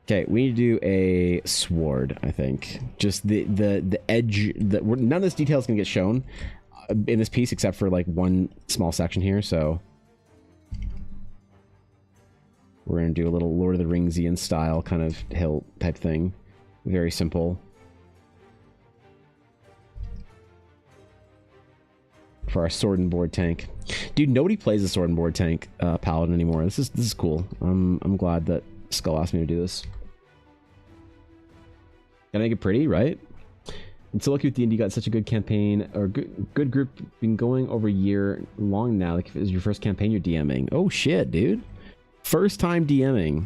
Okay, we need to do a sword, I think. Just the edge, none of this detail is going to get shown in this piece except for like one small section here, so... We're going to do a little Lord of the Ringsian style kind of hilt type thing. Very simple. For our sword and board tank. Dude, nobody plays the sword and board tank paladin anymore. This is cool. I'm glad that Skull asked me to do this. Gotta make it pretty, right? I'm so lucky with D&D got such a good campaign, or good group, been going over a year long now. Like if it was your first campaign you're DMing. Oh shit, dude. First time DMing.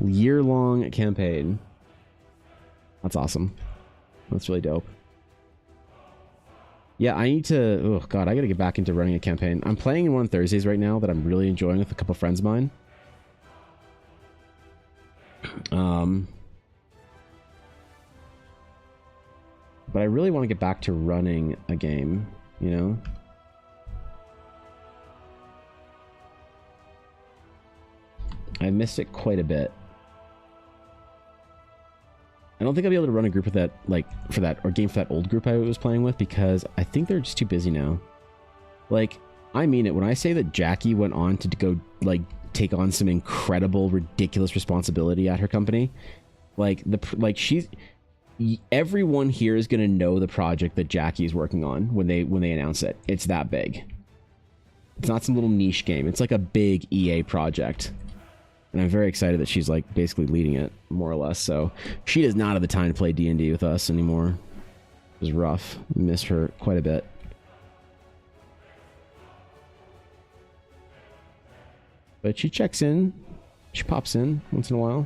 Year-long campaign. That's awesome. That's really dope. Yeah, I need to... Oh, God, I gotta get back into running a campaign. I'm playing in one on Thursdays right now that I'm really enjoying with a couple friends of mine. But I really want to get back to running a game, you know? I missed it quite a bit. I don't think I'll be able to run a group with that, like, for that, or game for that old group I was playing with, because I think they're just too busy now. Like, I mean it. When I say that Jackie went on to go, like, take on some incredible, ridiculous responsibility at her company, like, she's... Everyone here is going to know the project that Jackie is working on when they announce it. It's that big. It's not some little niche game. It's like a big EA project. And I'm very excited that she's like basically leading it, more or less. So she does not have the time to play D&D with us anymore. It was rough. Missed her quite a bit. But she checks in. She pops in once in a while.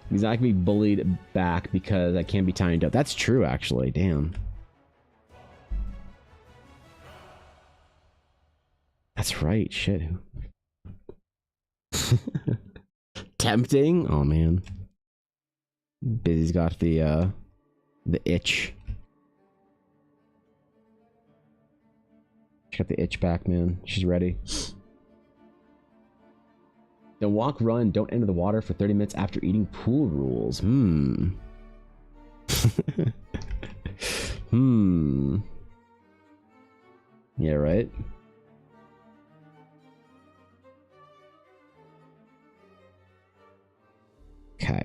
Because I can be bullied back because I can't be timed up. That's true, actually. Damn. That's right. Shit. Tempting? Oh, man. Busy's got the itch. She got the itch back, man. She's ready. Don't walk, run, don't enter the water for 30 minutes after eating. Pool rules. Yeah, right? Okay.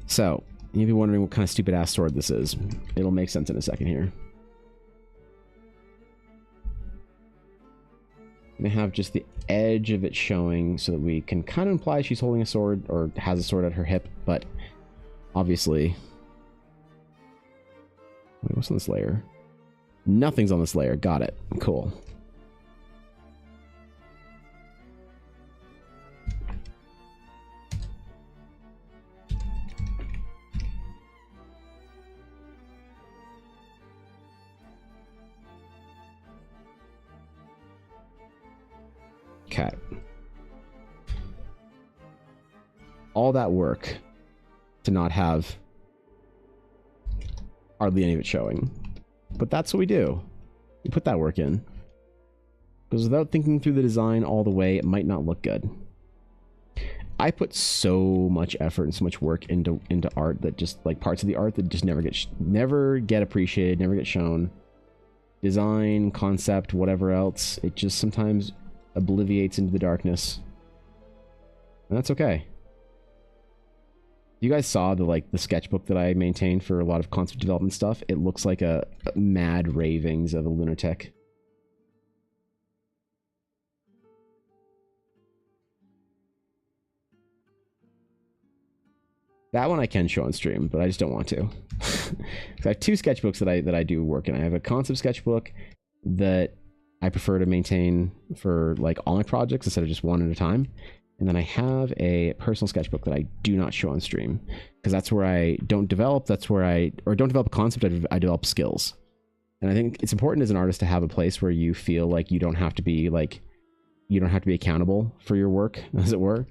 So, you'll be wondering what kind of stupid ass sword this is. It'll make sense in a second here. I'm gonna have just the edge of it showing so that we can kind of imply she's holding a sword or has a sword at her hip, but obviously... Wait, what's on this layer? Nothing's on this layer. Got it. Cool. Okay. All that work to not have hardly any of it showing. But that's what we do. We put that work in. Because without thinking through the design all the way, it might not look good. I put so much effort and so much work into art that just, like, parts of the art that just never get appreciated, never get shown. Design, concept, whatever else, it just sometimes obliviates into the darkness. And that's okay. You guys saw the sketchbook that I maintained for a lot of concept development stuff. It looks like a mad ravings of a lunatic. That one I can show on stream, but I just don't want to. I have two sketchbooks that I do work in. I have a concept sketchbook that I prefer to maintain for like all my projects instead of just one at a time. And then I have a personal sketchbook that I do not show on stream because that's where I don't develop. That's where don't develop a concept. I develop skills. And I think it's important as an artist to have a place where you feel like you don't have to be accountable for your work, as it were.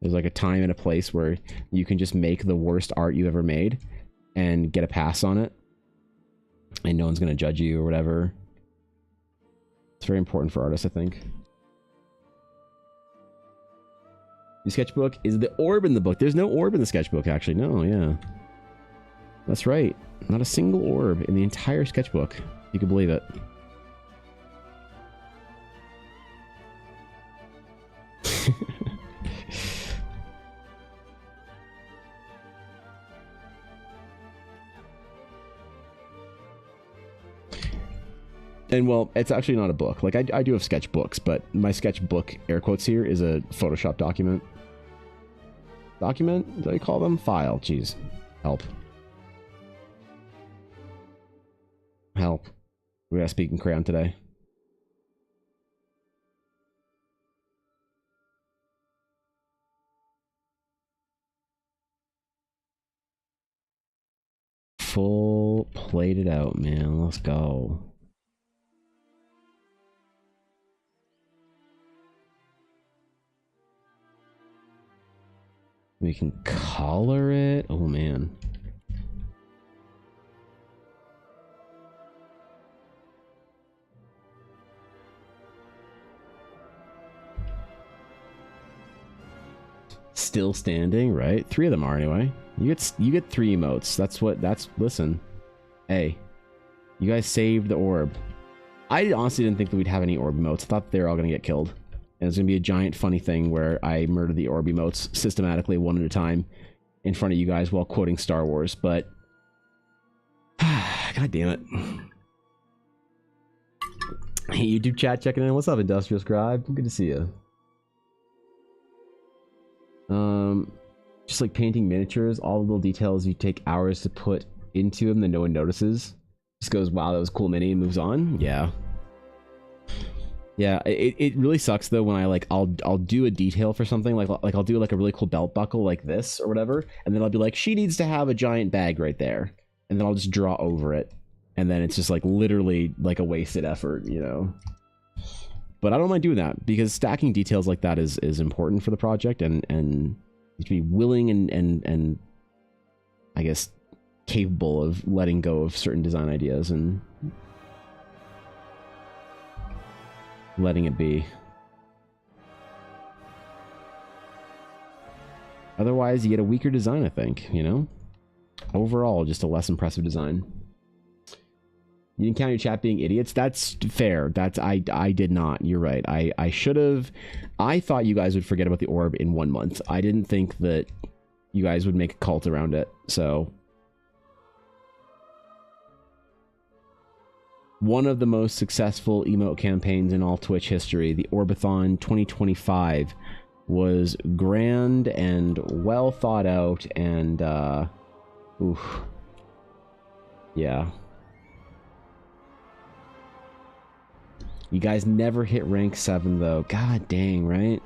There's like a time and a place where you can just make the worst art you've ever made and get a pass on it. And no one's going to judge you or whatever. It's very important for artists, I think. The sketchbook is the orb in the book. There's no orb in the sketchbook, actually. No, yeah. That's right. Not a single orb in the entire sketchbook. You can believe it. And well, it's actually not a book. Like I do have sketchbooks, but my sketchbook, air quotes here, is a Photoshop document. Document? Is that what you call them? File. Jeez. Help. Help. We gotta speak in crayon today. Full plated out, man. Let's go. We can color it. Oh, man. Still standing, right? 3 of them are anyway. You get 3 emotes. Listen. Hey. You guys saved the orb. I honestly didn't think that we'd have any orb emotes. I thought they were all gonna get killed. And it's going to be a giant funny thing where I murder the orb emotes systematically one at a time in front of you guys while quoting Star Wars, but... God damn it. Hey, YouTube chat checking in. What's up, Industrial Scribe? Good to see you. Just like painting miniatures, all the little details you take hours to put into them that no one notices. Just goes, wow, that was a cool mini, and moves on. Yeah. Yeah, it really sucks though when I'll do a detail for something like I'll do like a really cool belt buckle like this or whatever, and then I'll be like, she needs to have a giant bag right there, and then I'll just draw over it, and then it's just like literally like a wasted effort, you know. But I don't mind doing that because stacking details like that is important for the project, and you have to be willing and I guess capable of letting go of certain design ideas and letting it be. Otherwise, you get a weaker design, I think, you know? Overall, just a less impressive design. You didn't count your chat being idiots? That's fair. I did not. You're right. I should have... I thought you guys would forget about the orb in 1 month. I didn't think that you guys would make a cult around it, so... One of the most successful emote campaigns in all Twitch history, the Orbathon 2025, was grand and well thought out and, oof. Yeah. You guys never hit rank 7, though. God dang, right?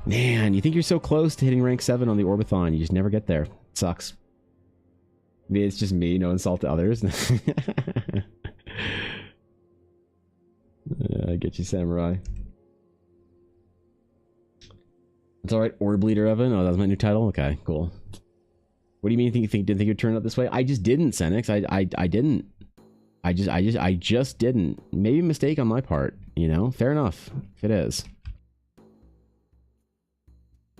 Man, you think you're so close to hitting rank 7 on the Orbathon, you just never get there. It sucks. Maybe it's just me, no insult to others. I get you, Samurai. It's alright, Orb Leader Evan. Oh, that was my new title? Okay, cool. What do you mean you didn't think it would turn out this way? I just didn't, Senix. I didn't. I just didn't. Maybe a mistake on my part, you know? Fair enough, if it is.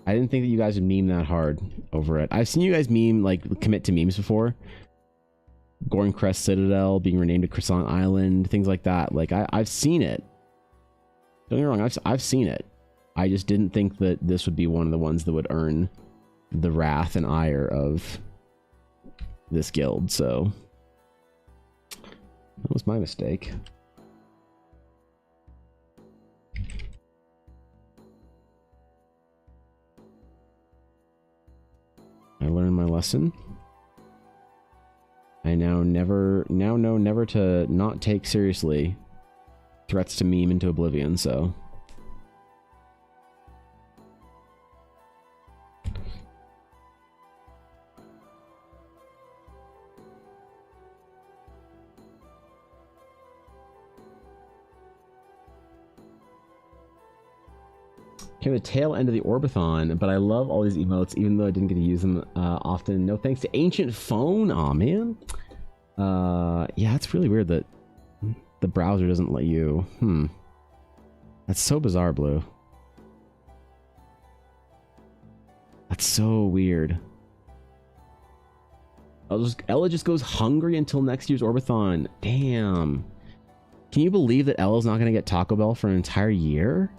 I didn't think that you guys would meme that hard over it. I've seen you guys meme, like, commit to memes before. Goring Crest Citadel being renamed to Croissant Island, things like that. Like, I've seen it. Don't get me wrong, I've seen it. I just didn't think that this would be one of the ones that would earn the wrath and ire of this guild, so that was my mistake. I learned my lesson. I now know never to not take seriously threats to meme into oblivion, so. The tail end of the Orbathon, but I love all these emotes, even though I didn't get to use them often. No thanks to Ancient Phone. Aw, man. Yeah, it's really weird that the browser doesn't let you. That's so bizarre, Blue. That's so weird. Ella just goes hungry until next year's Orbathon. Damn. Can you believe that Ella's not going to get Taco Bell for an entire year?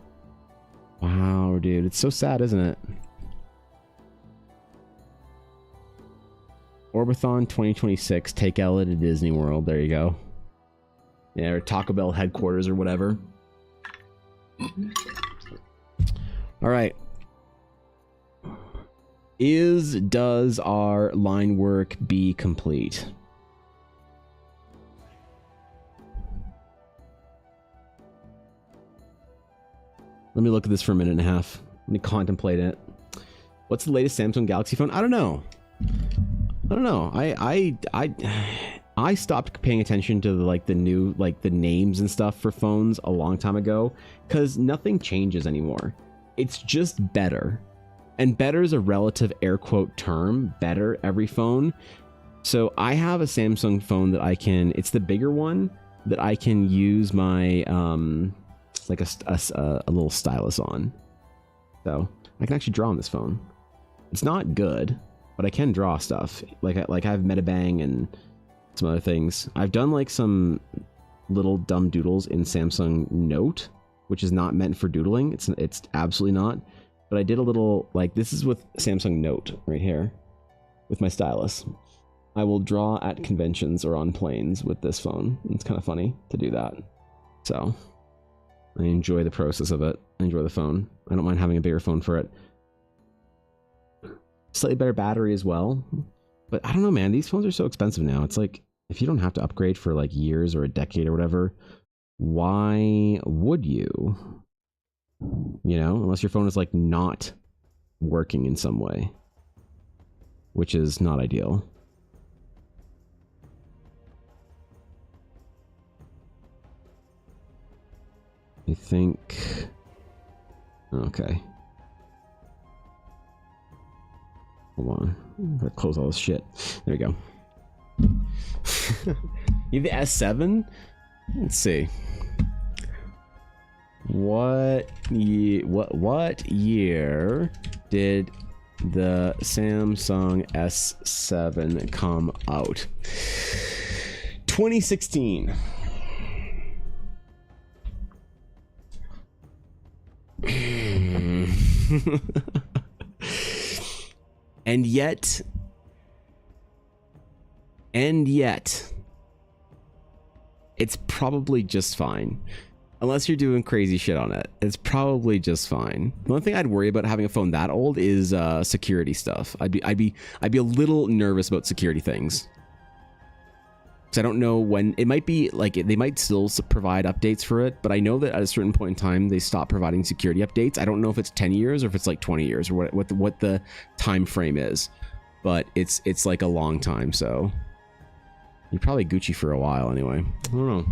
Wow, dude. It's so sad, isn't it? Orbathon 2026. Take Ella to Disney World. There you go. Yeah, or Taco Bell headquarters or whatever. All right. Does our line work be complete? Let me look at this for a minute and a half. Let me contemplate it. What's the latest Samsung Galaxy phone? I don't know. I stopped paying attention to the new the names and stuff for phones a long time ago because nothing changes anymore. It's just better. And better is a relative air quote term. Better every phone. So I have a Samsung phone that I can, it's the bigger one that I can use my like a little stylus on. So I can actually draw on this phone. It's not good, but I can draw stuff. Like I have Metabang and some other things. I've done like some little dumb doodles in Samsung Note, which is not meant for doodling. It's absolutely not. But I did a little, like, this is with Samsung Note right here with my stylus. I will draw at conventions or on planes with this phone. It's kind of funny to do that. So I enjoy the process of it. I enjoy the phone. I don't mind having a bigger phone for it. Slightly better battery as well. But I don't know, man. These phones are so expensive now. It's like, if you don't have to upgrade for like years or a decade or whatever, why would you? You know, unless your phone is like not working in some way, which is not ideal. I think. Okay. Hold on. I'm gonna close all this shit. There we go. You have the S7? Let's see. What year did the Samsung S7 come out? 2016. And yet, it's probably just fine. Unless you're doing crazy shit on it, it's probably just fine. The only thing I'd worry about having a phone that old is security stuff. I'd be a little nervous about security things. Because I don't know when it might be like they might still provide updates for it, but I know that at a certain point in time they stop providing security updates. I don't know if it's 10 years or if it's like 20 years or what the time frame is, but it's like a long time. So you're probably Gucci for a while anyway. I don't know.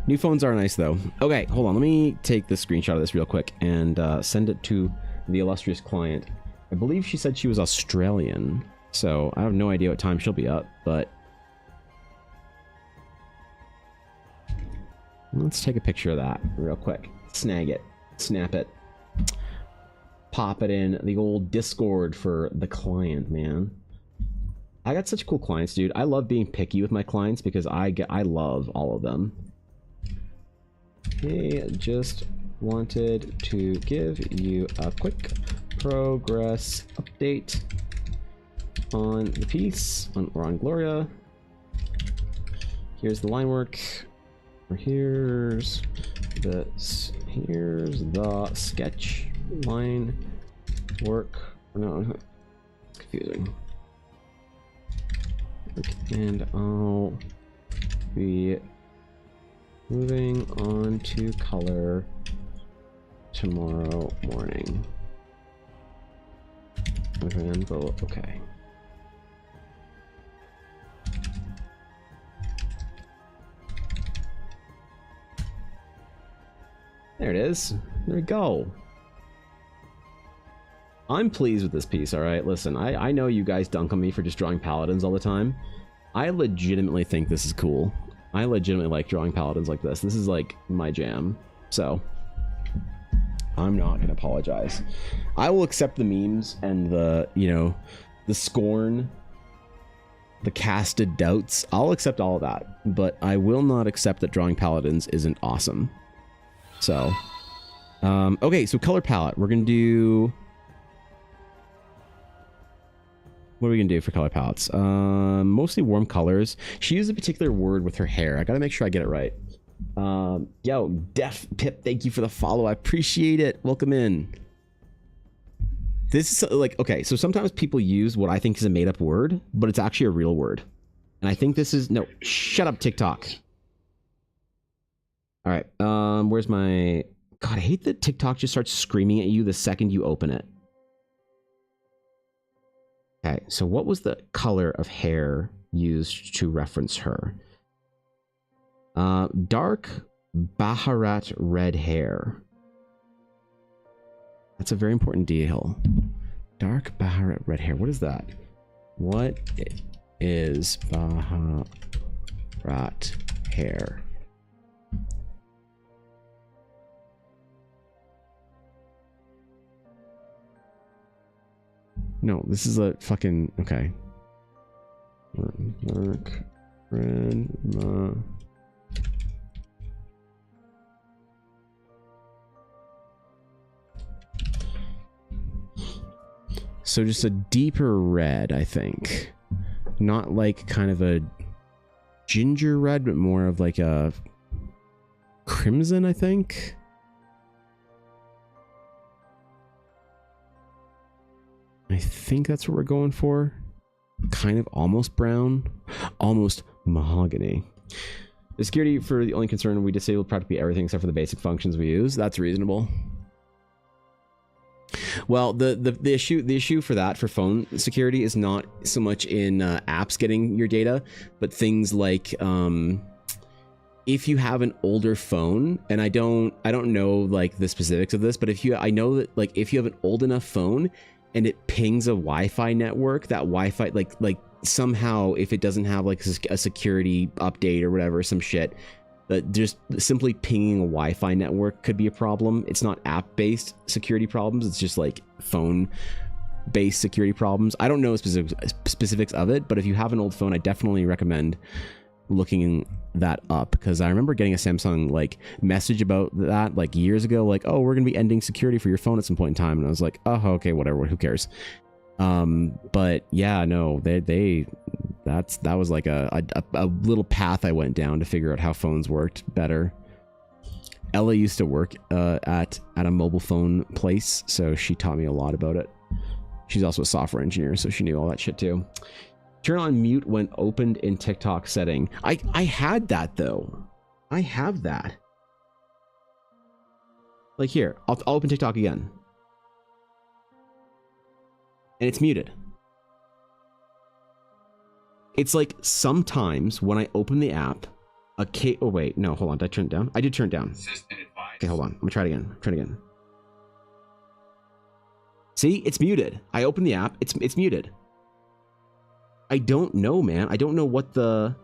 New phones are nice though. Okay, hold on. Let me take the screenshot of this real quick and send it to the illustrious client. I believe she said she was Australian, so I have no idea what time she'll be up, but let's take a picture of that real quick. Snag it, snap it, pop it in the old Discord for the client, man. I got such cool clients, dude. I love being picky with my clients because I love all of them. Hey, just wanted to give you a quick progress update on the piece, or on Gloria. Here's the line work. Here's the sketch line work. No, it's confusing. And I'll be moving on to color tomorrow morning. Okay. There it is. There we go. I'm pleased with this piece, alright? Listen, I know you guys dunk on me for just drawing paladins all the time. I legitimately think this is cool. I legitimately like drawing paladins like this. This is like my jam. So, I'm not gonna apologize. I will accept the memes and the, you know, the scorn, the casted doubts. I'll accept all of that. But I will not accept that drawing paladins isn't awesome. So, okay, so color palette. We're gonna do... What are we gonna do for color palettes? Mostly warm colors. She used a particular word with her hair. I gotta make sure I get it right. Yo, Def Pip, thank you for the follow. I appreciate it. Welcome in. This is like, okay, so sometimes people use what I think is a made up word, but it's actually a real word. And I think this is, no, shut up, TikTok. All right, where's my... God, I hate that TikTok just starts screaming at you the second you open it. Okay, so what was the color of hair used to reference her? Dark Baharat red hair. That's a very important detail. Dark Baharat red hair. What is that? What is Baharat hair? No, this is a fucking... Okay. Dark red... So just a deeper red, I think. Not like kind of a ginger red, but more of like a crimson, I think. I think that's what we're going for. Kind of almost brown, almost mahogany. The security for the only concern, we disabled practically everything except for the basic functions we use. That's reasonable. Well, the issue for that, for phone security, is not so much in apps getting your data, but things like if you have an older phone, and I don't know like the specifics of this, but I know that like if you have an old enough phone and it pings a Wi-Fi network, that Wi-Fi like somehow, if it doesn't have like a security update or whatever, some shit, just simply pinging a Wi-Fi network could be a problem. It's not app-based security problems. It's just like phone-based security problems. I don't know specifics of it, but if you have an old phone, I definitely recommend looking that up, because I remember getting a Samsung like message about that like years ago, like, oh, we're gonna be ending security for your phone at some point in time, and I was like, oh, okay, whatever, who cares. But yeah, no, that was like a little path I went down to figure out how phones worked better. Ella used to work at a mobile phone place, so she taught me a lot about it. She's also a software engineer, so she knew all that shit too. Turn on mute when opened in TikTok setting. I had that though. I have that. Like here, I'll open TikTok again. And it's muted. It's like sometimes when I open the app, oh wait, no, hold on, did I turn it down? I did turn it down. Okay, hold on, I'm gonna try it again. Try it again. See, it's muted. I open the app, it's muted. I don't know, man. I don't know what the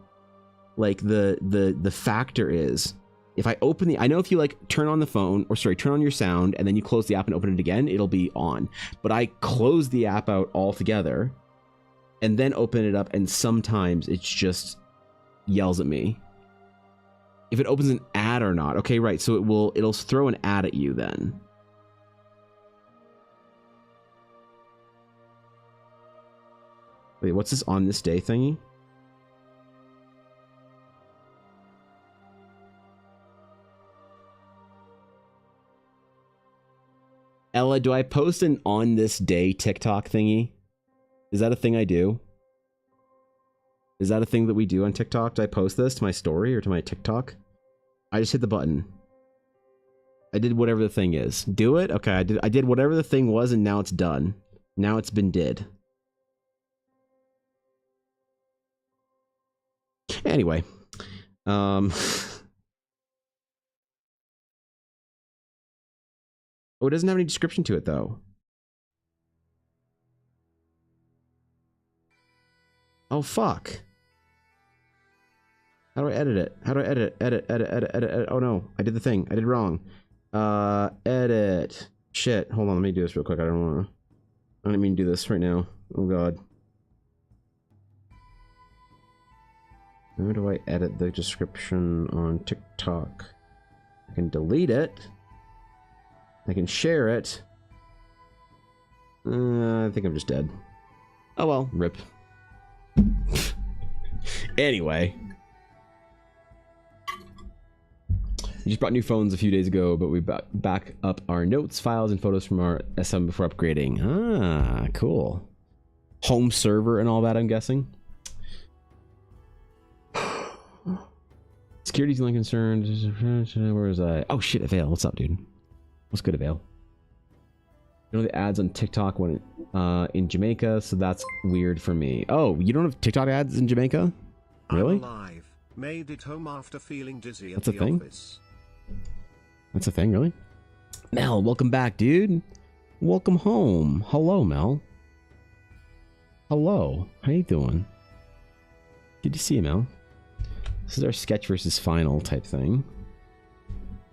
factor is. If I open I know if you like turn on the phone, or sorry, turn on your sound and then you close the app and open it again, it'll be on. But I close the app out altogether and then open it up, and sometimes it just yells at me if it opens an ad or not. Okay, right. So it'll throw an ad at you then. Wait, what's this on this day thingy? Ella, do I post an on this day TikTok thingy? Is that a thing I do? Is that a thing that we do on TikTok? Do I post this to my story or to my TikTok? I just hit the button. I did whatever the thing is. Do it? Okay, I did whatever the thing was and now it's done. Now it's been did. Anyway. Oh, it doesn't have any description to it, though. Oh, fuck. How do I edit it? How do I edit it? Edit. Oh, no. I did the thing. I did wrong. Edit. Shit. Hold on. Let me do this real quick. I don't mean to do this right now. Oh, God. How do I edit the description on TikTok? I can delete it. I can share it. I think I'm just dead. Oh well, rip. Anyway. We just brought new phones a few days ago, but we back up our notes, files, and photos from our S7 before upgrading. Ah, cool. Home server and all that, I'm guessing. Security's the only concern. Where was I? Oh shit, Avail. What's up, dude? What's good, Avail? You know the ads on TikTok when in Jamaica, so that's weird for me. Oh, you don't have TikTok ads in Jamaica? Really? I'm alive. Made it home after feeling dizzy at That's a the thing? office. That's a thing, really? Mel, welcome back, dude. Welcome home. Hello, Mel. Hello. How you doing? Good to see you, Mel. This is our sketch versus final type thing.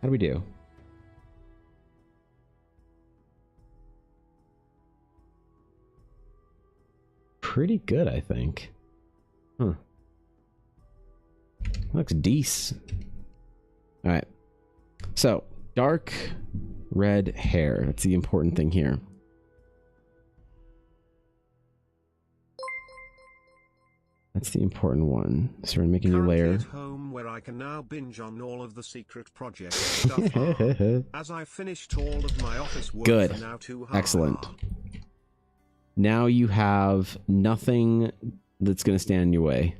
How do we do? Pretty good, I think. Huh. Looks decent. Alright. So, dark red hair. That's the important thing here. That's the important one. So we're making a new layer. At home where I can now binge on all of the secret project stuff. As I finished all of my office work. Good. For now too. Excellent. Now you have nothing that's going to stand in your way.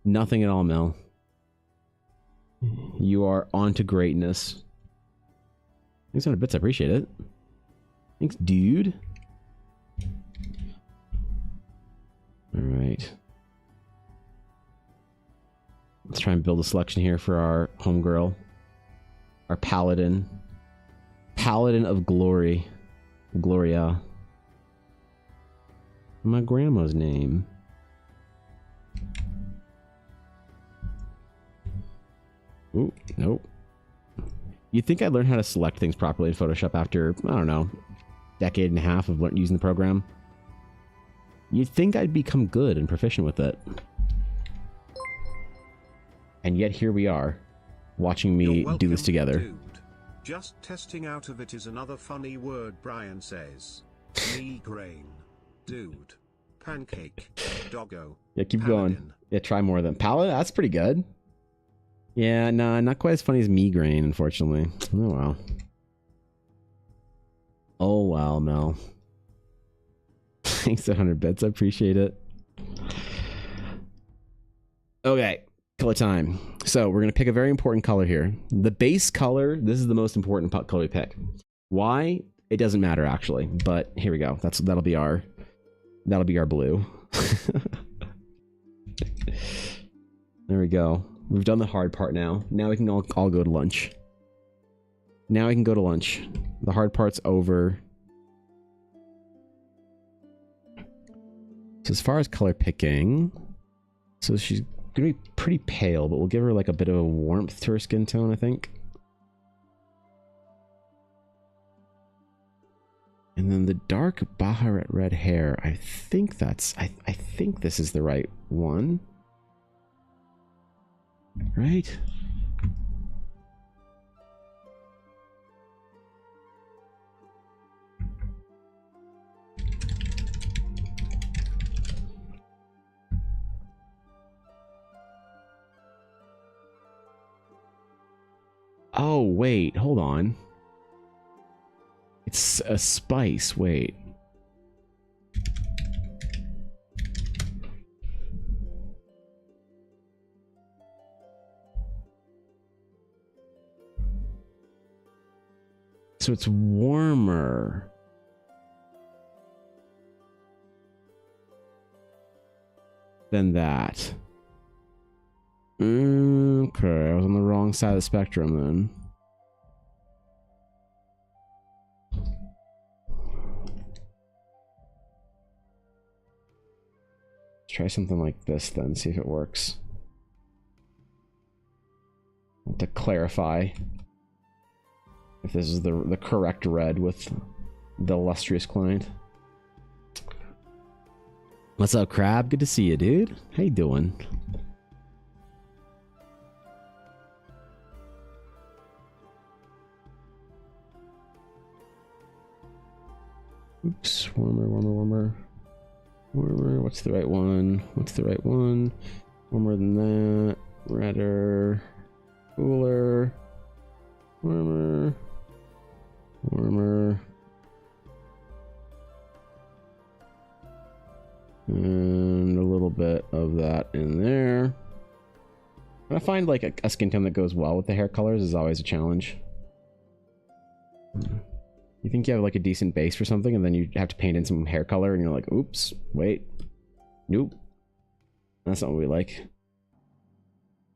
Nothing at all, Mel. You are on to greatness. Thanks on the bits. I appreciate it. Thanks, dude. All right. Let's try and build a selection here for our homegirl. Our paladin. Paladin of glory. Gloria. My grandma's name. Ooh, nope. You'd think I'd learn how to select things properly in Photoshop after, I don't know, decade and a half of using the program. You'd think I'd become good and proficient with it. And yet here we are, watching me do this together. Dude. Just testing out of it is another funny word Brian says. Migraine. Dude. Pancake. Doggo. Yeah, keep Paladin. going. Yeah, try more of them. Paladin, that's pretty good. Yeah, nah, not quite as funny as migraine, unfortunately. Oh, wow. Oh, wow, Mel. Thanks 100 bits. I appreciate it. Okay, color time. So we're going to pick a very important color here. The base color, this is the most important color we pick. Why? It doesn't matter, actually. But here we go. That'll be our blue. There we go. We've done the hard part now. Now we can all go to lunch. Now we can go to lunch. The hard part's over. So as far as color picking, so she's gonna be pretty pale, but we'll give her like a bit of a warmth to her skin tone, I think. And then the dark Baharat red hair, I think that's, I think this is the right one. Right? Oh, wait, hold on. It's a spice, wait. So it's warmer. Than that. Okay, I was on the wrong side of the spectrum then. Let's try something like this then, see if it works. To clarify if this is the correct red with the illustrious client. What's up, Crab? Good to see you, dude. How you doing? Oops. Warmer, warmer, warmer. Warmer. What's the right one? What's the right one? Warmer than that. Redder. Cooler. Warmer. Warmer. And a little bit of that in there. I find like a skin tone that goes well with the hair colors is always a challenge. You think you have like a decent base for something and then you have to paint in some hair color and you're like, oops, wait, nope. That's not what we like.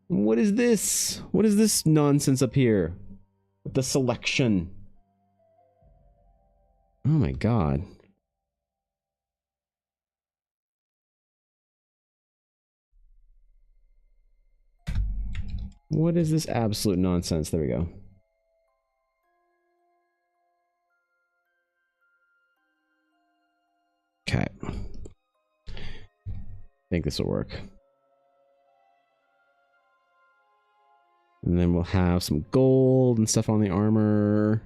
What is this? What is this nonsense up here? With the selection. Oh my god. What is this absolute nonsense? There we go. Okay. I think this will work. And then we'll have some gold and stuff on the armor.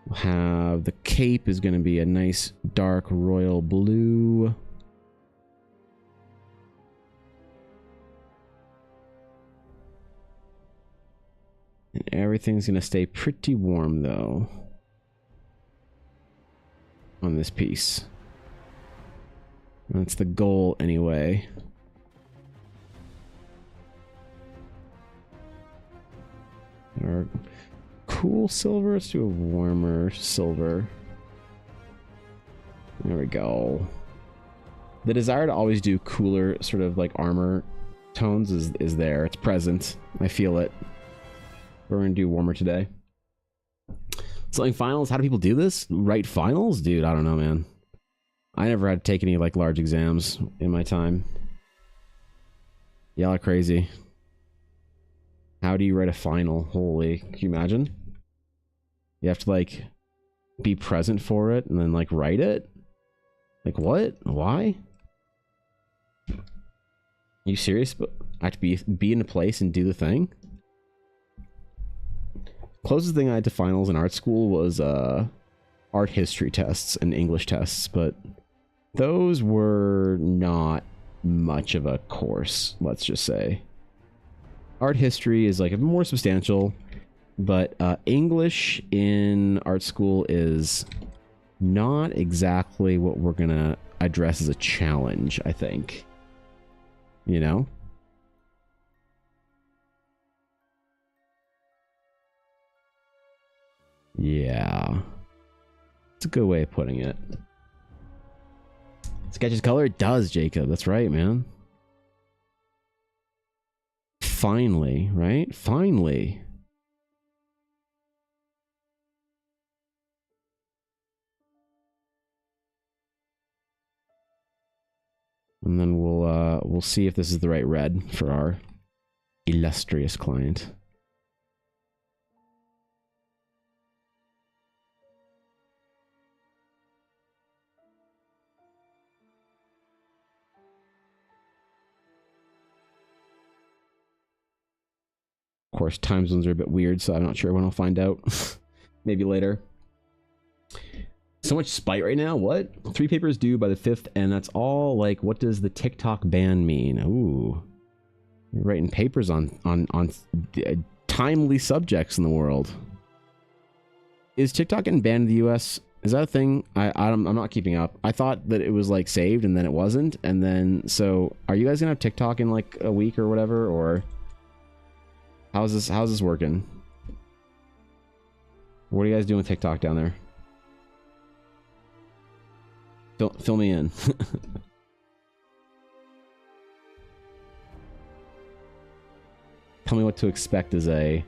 We'll have the cape is going to be a nice dark royal blue. And everything's going to stay pretty warm, though, on this piece. That's the goal, anyway. Our cool silver. Let's do a warmer silver. There we go. The desire to always do cooler, sort of like armor tones is there. It's present. I feel it. We're gonna do warmer today. Selling finals. How do people do this? Write finals? Dude, I don't know, man. I never had to take any like large exams in my time. Y'all are crazy. How do you write a final? Holy, can you imagine? You have to like be present for it and then like write it? Like what? Why? Are you serious? But I have to be in a place and do the thing? Closest thing I had to finals in art school was art history tests and English tests, but those were not much of a course, let's just say. Art history is like more substantial, but English in art school is not exactly what we're gonna address as a challenge, I think. You know? Yeah. It's a good way of putting it. Sketches color? It does, Jacob. That's right, man. Finally, right? Finally. And then we'll see if this is the right red for our illustrious client. Of course, time zones are a bit weird, so I'm not sure when I'll find out. Maybe later. So much spite right now. What? 3 papers due by the 5th, and that's all. Like, what does the TikTok ban mean? Ooh. You're writing papers on timely subjects in the world. Is TikTok getting banned in the US? Is that a thing? I'm not keeping up. I thought that it was like saved and then it wasn't. And then, so are you guys gonna have TikTok in like a week or whatever? Or how's this working? What are you guys doing with TikTok down there? Fill me in. Tell me what to expect as a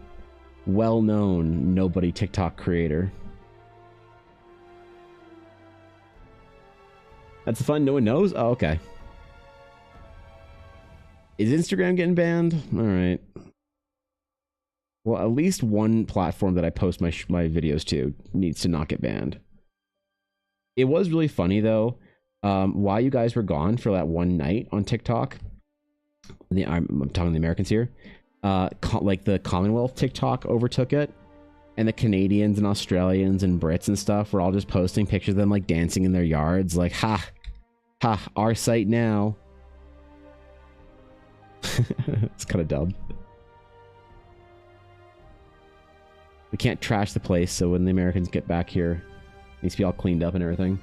well-known nobody TikTok creator. That's fun. No one knows? Oh, okay. Is Instagram getting banned? All right. Well, at least one platform that I post my videos to needs to not get banned. It was really funny, though, while you guys were gone for that one night on TikTok. I'm talking to the Americans here. Like the Commonwealth TikTok overtook it. And the Canadians and Australians and Brits and stuff were all just posting pictures of them like dancing in their yards. Like, ha, our site now. It's kind of dumb. We can't trash the place, so when the Americans get back here, it needs to be all cleaned up and everything.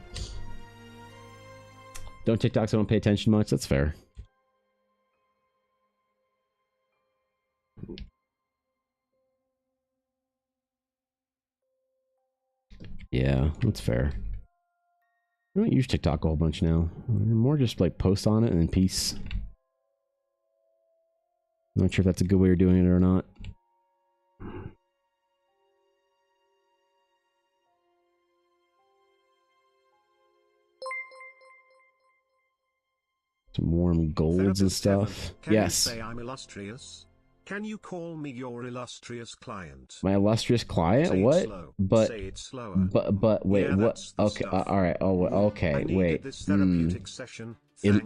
Don't TikToks, I don't pay attention much. That's fair. Yeah, that's fair. I don't use TikTok a whole bunch now. More just like post on it and then peace. I'm not sure if that's a good way of doing it or not. Some warm golds and stuff. Can yes. You say I'm illustrious? Can you call me your illustrious client? My illustrious client? Say what? It slow. But say it slower. But wait, yeah, what? Okay, all right. Oh, okay. I wait. This therapeutic session.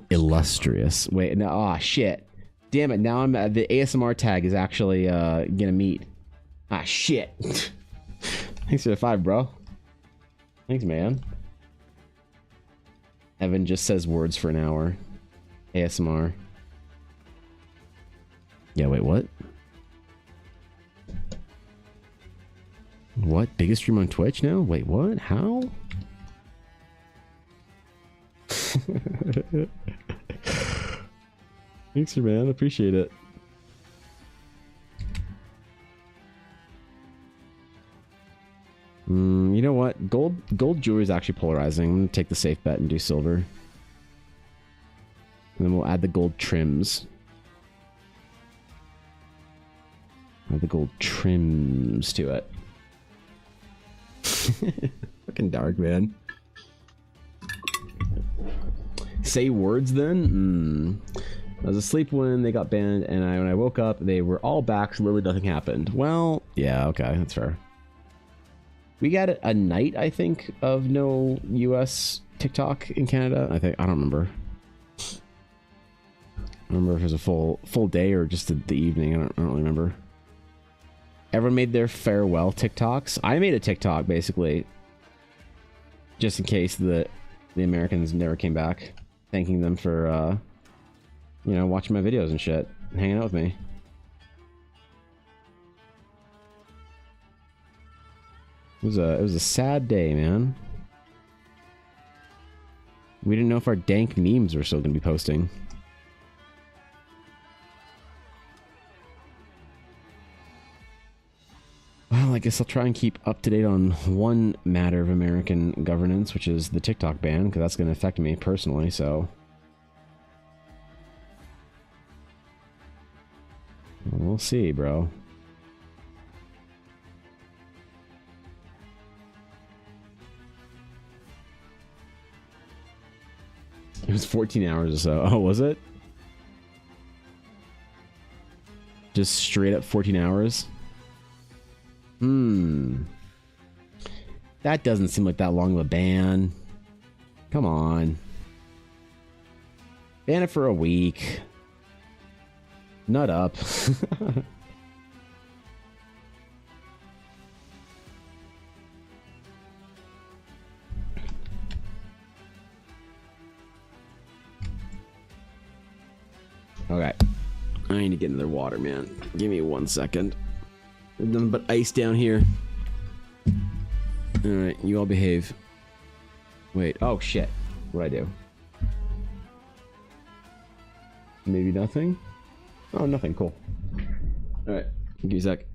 Illustrious. Wait, no. Ah, shit. Damn it. Now I'm the ASMR tag is actually gonna meet. Ah, shit. Thanks for the 5, bro. Thanks, man. Evan just says words for an hour. ASMR. Yeah, wait, what? What? Biggest stream on Twitch now? Wait, what? How? Thanks, man. Appreciate it. You know what? Gold jewelry is actually polarizing. I'm gonna take the safe bet and do silver. And then we'll add the gold trims. Add the gold trims to it. Fucking dark, man. Say words then? I was asleep when they got banned, and when I woke up, they were all back, so literally nothing happened. Well, yeah, okay, that's fair. We got a night, I think, of no US TikTok in Canada. I don't remember. I don't remember if it was a full day or just the evening. I don't really remember. Everyone made their farewell TikToks. I made a TikTok, basically, just in case the Americans never came back, thanking them for, you know, watching my videos and shit, and hanging out with me. It was a sad day, man. We didn't know if our dank memes were still gonna be posting. Well, I guess I'll try and keep up to date on one matter of American governance, which is the TikTok ban, because that's going to affect me personally, so... We'll see, bro. It was 14 hours or so. Oh, was it? Just straight up 14 hours? That doesn't seem like that long of a ban. Come on. Ban it for a week. Nut up. Okay. I need to get in their water, man. Give me 1 second. There's nothing but ice down here. Alright, you all behave. Wait, oh shit. What'd I do? Maybe nothing? Oh, nothing, cool. Alright, give me a sec.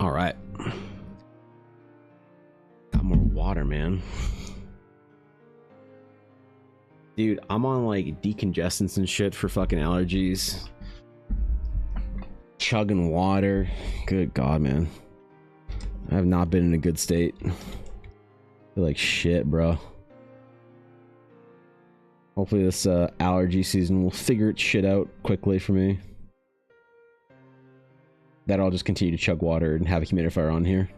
All right. Got more water, man. Dude, I'm on like decongestants and shit for fucking allergies. Chugging water. Good God, man. I have not been in a good state. I feel like shit, bro. Hopefully this allergy season will figure its shit out quickly for me. That I'll just continue to chug water and have a humidifier on here.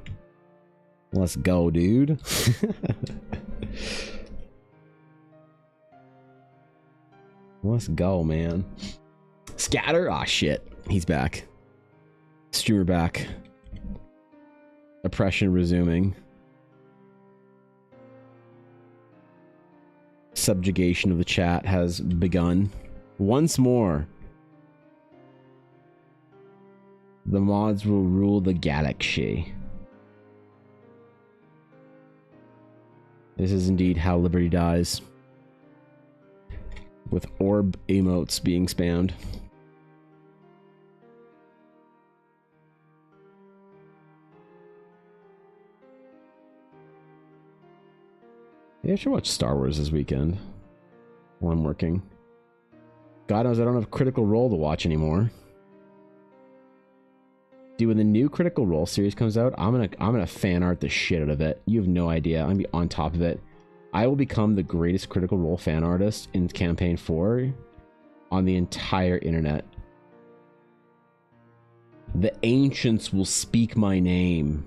Let's go, dude. Let's go, man. Scatter? Ah, shit. He's back. Streamer back. Oppression resuming. Subjugation of the chat has begun. Once more. The mods will rule the galaxy. This is indeed how Liberty dies. With orb emotes being spammed. Maybe I should watch Star Wars this weekend while I'm working. God knows I don't have Critical Role to watch anymore. Dude, when the new Critical Role series comes out, I'm gonna fan art the shit out of it. You have no idea. I'm gonna be on top of it. I will become the greatest Critical Role fan artist in campaign 4 on the entire internet. The ancients will speak my name.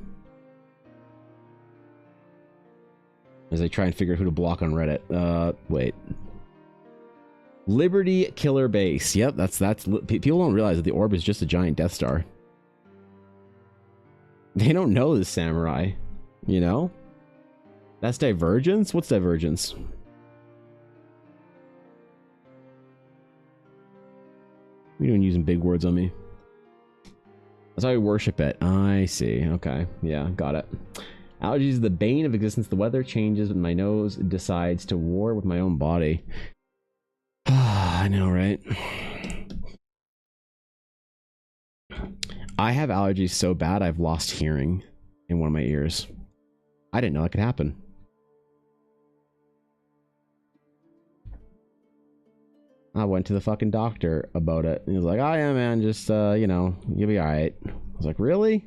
As I try and figure out who to block on Reddit. Wait. Liberty Killer Base. Yep, that's people don't realize that the orb is just a giant Death Star. They don't know the samurai, you know? That's divergence? What's divergence? What are you doing using big words on me? That's how we worship it. I see. Okay. Yeah, got it. Allergies is the bane of existence. The weather changes when my nose decides to war with my own body. I know, right? I have allergies so bad I've lost hearing in one of my ears. I didn't know that could happen. I went to the fucking doctor about it. And he was like, oh yeah, man, just, you know, you'll be alright. I was like, really?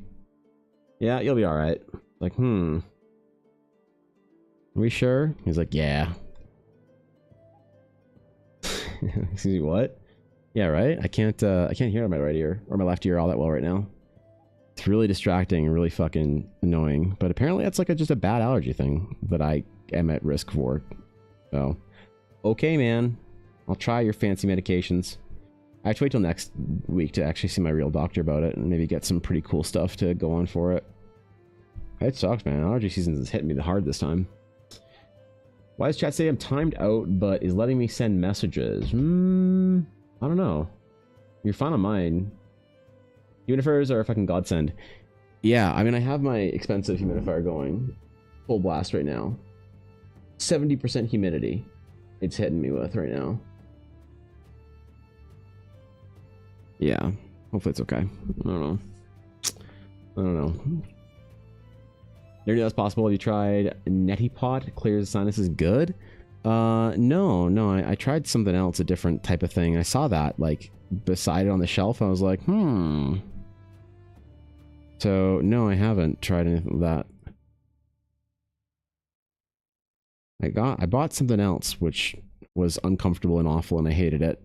Yeah, you'll be alright. Like, Are we sure? He's like, yeah. Excuse me, what? Yeah, right? I can't hear my right ear or my left ear all that well right now. It's really distracting and really fucking annoying. But apparently that's like just a bad allergy thing that I am at risk for. So, okay, man. I'll try your fancy medications. I have to wait till next week to actually see my real doctor about it and maybe get some pretty cool stuff to go on for it. It sucks, man. Allergy season is hitting me hard this time. Why does chat say I'm timed out but is letting me send messages? I don't know. You're fine on mine. Humidifiers are a fucking godsend. Yeah, I mean, I have my expensive humidifier going full blast right now. 70% humidity. It's hitting me with right now. Yeah, hopefully it's okay. I don't know. Never knew that's possible. Have you tried Neti Pot? Clears the sinuses. Good? No. I tried something else, a different type of thing. I saw that, like, beside it on the shelf. I was like, So, no, I haven't tried anything like that. I bought something else, which was uncomfortable and awful, and I hated it.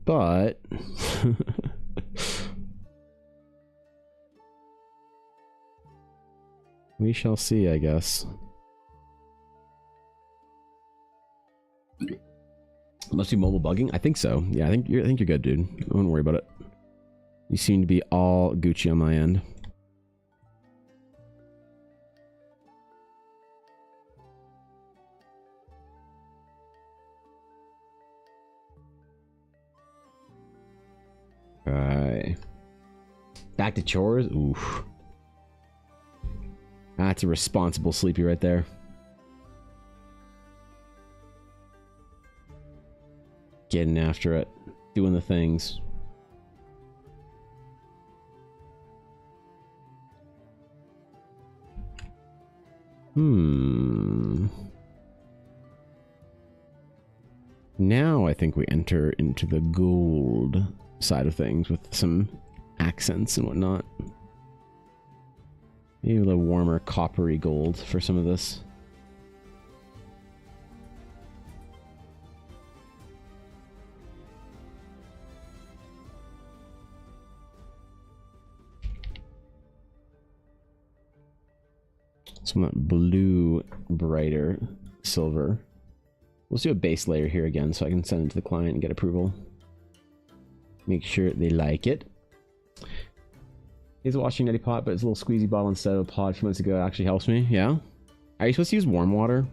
But... we shall see, I guess. Must be mobile bugging? I think so. Yeah, I think you're good, dude. I wouldn't worry about it. You seem to be all Gucci on my end. Alright. Back to chores? Oof. That's a responsible sleepy right there. Getting after it. Doing the things. Now I think we enter into the gold side of things with some accents and whatnot. Maybe a little warmer coppery gold for some of this. Some of that blue, brighter silver. Let's do a base layer here again so I can send it to the client and get approval. Make sure they like it. He's a washing neti pot, but it's a little squeezy bottle instead of a pod a few months ago. It actually helps me, yeah? Are you supposed to use warm water?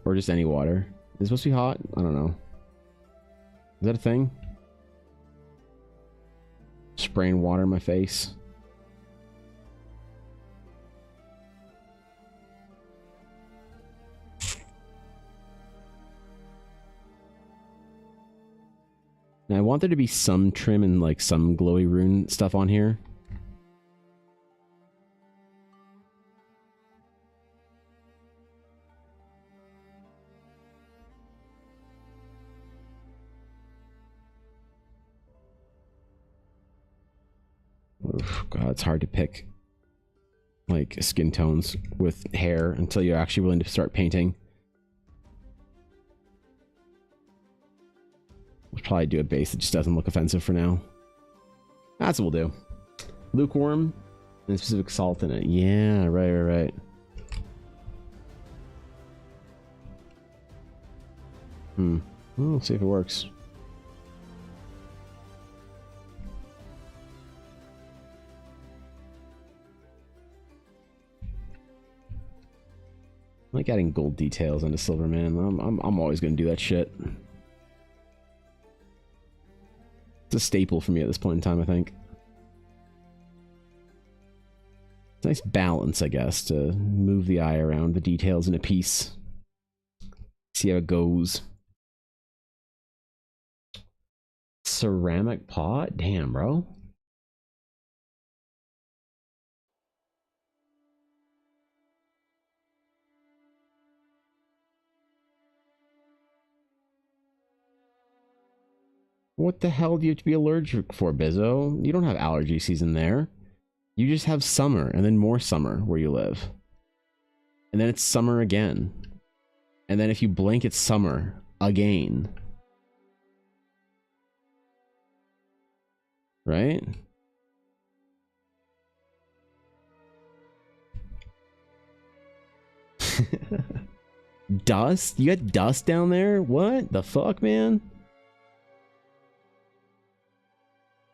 Or just any water? Is it supposed to be hot? I don't know. Is that a thing? Spraying water in my face. Now I want there to be some trim and like some glowy rune stuff on here. Oof, God, it's hard to pick like skin tones with hair until you're actually willing to start painting. We'll probably do a base that just doesn't look offensive for now. That's what we'll do. Lukewarm and specific salt in it. Yeah, right. We'll see if it works. I like adding gold details into silver, man. I'm always gonna do that shit. It's a staple for me at this point in time, I think. It's a nice balance, I guess, to move the eye around the details in a piece. See how it goes. Ceramic pot? Damn, bro. What the hell do you have to be allergic for, Bizzo? You don't have allergy season there. You just have summer and then more summer where you live. And then it's summer again. And then if you blink, it's summer again. Right? Dust? You got dust down there? What the fuck, man?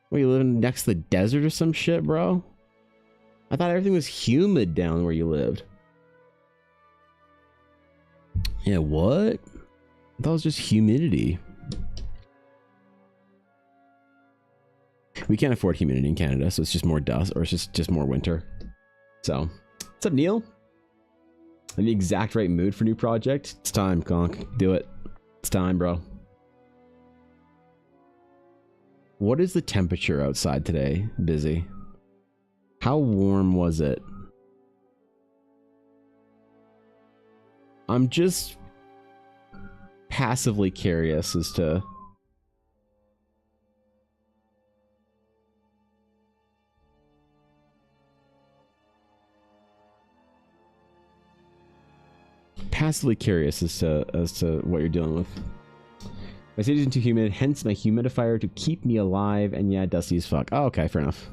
What, you living next to the desert or some shit, bro? I thought everything was humid down where you lived. Yeah, what? I thought it was just humidity. We can't afford humidity in Canada, so it's just more dust, or it's just more winter. So, what's up, Neil? In the exact right mood for new project? It's time, Conk. Do it. It's time, bro. What is the temperature outside today, Busy? How warm was it? I'm just passively curious as to... Passively curious as to what you're dealing with. My city isn't too humid, hence my humidifier to keep me alive, and yeah, dusty as fuck. Oh, okay, fair enough.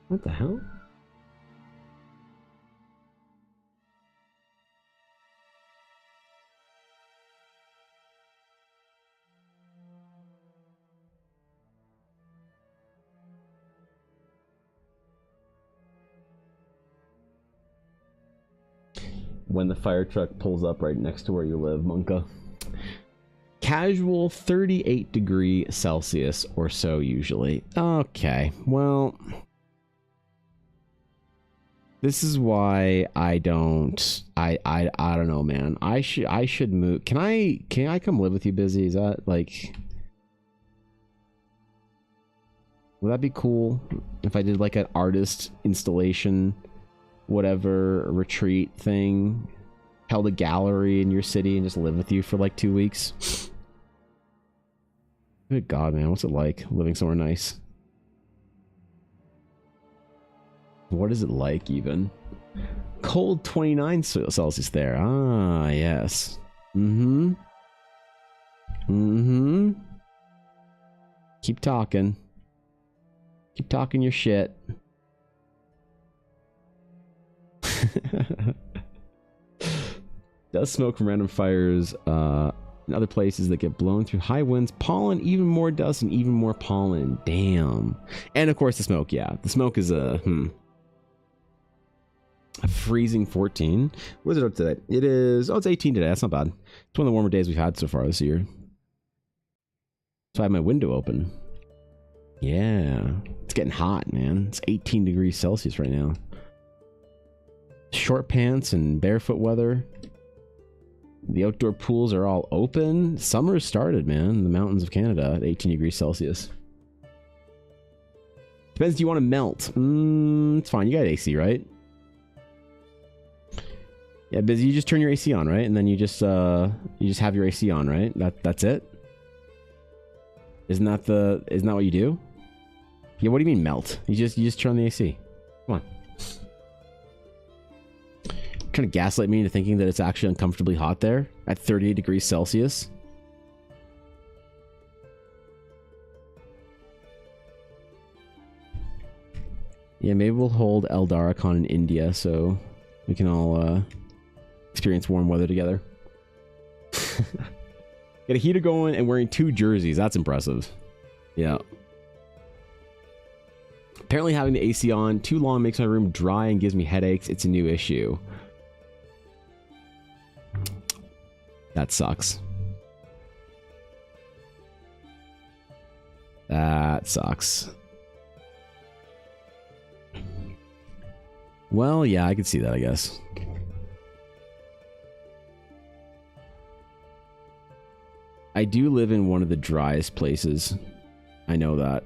What the hell? When the fire truck pulls up right next to where you live, Monka. Casual 38 degree Celsius or so usually. Okay, well, this is why I don't know, man. I should move. Can I come live with you, Busy? Is that like, would that be cool if I did like an artist installation whatever retreat thing held a gallery in your city and just lived with you for like 2 weeks. Good God, man, what's it like living somewhere nice? What is it like even? Cold 29 Celsius there. Ah, yes. Mm-hmm. Mm-hmm. Keep talking. Keep talking your shit. Does smoke from random fires in other places that get blown through high winds, pollen, even more dust, and even more pollen. Damn. And of course the smoke, yeah. The smoke is a freezing 14. What is it up today? It is, oh, it's 18 today. That's not bad. It's one of the warmer days we've had so far this year. So I have my window open. Yeah. It's getting hot, man. It's 18 degrees Celsius right now. Short pants and barefoot weather. The outdoor pools are all open. Summer has started, man. In the mountains of Canada at 18 degrees Celsius. Depends, do you want to melt? It's fine. You got AC, right? Yeah, busy. You just turn your AC on, right? And then you just have your AC on, right? That's it. Isn't that what you do? Yeah. What do you mean melt? You just turn the AC. Come on. Trying to gaslight me into thinking that it's actually uncomfortably hot there at 38 degrees Celsius. Yeah, maybe we'll hold Eldaracon in India so we can all experience warm weather together. Get a heater going and wearing 2 jerseys. That's impressive. Yeah. Apparently having the AC on too long makes my room dry and gives me headaches. It's a new issue. That sucks. That sucks. Well, yeah, I could see that, I guess. I do live in one of the driest places. I know that.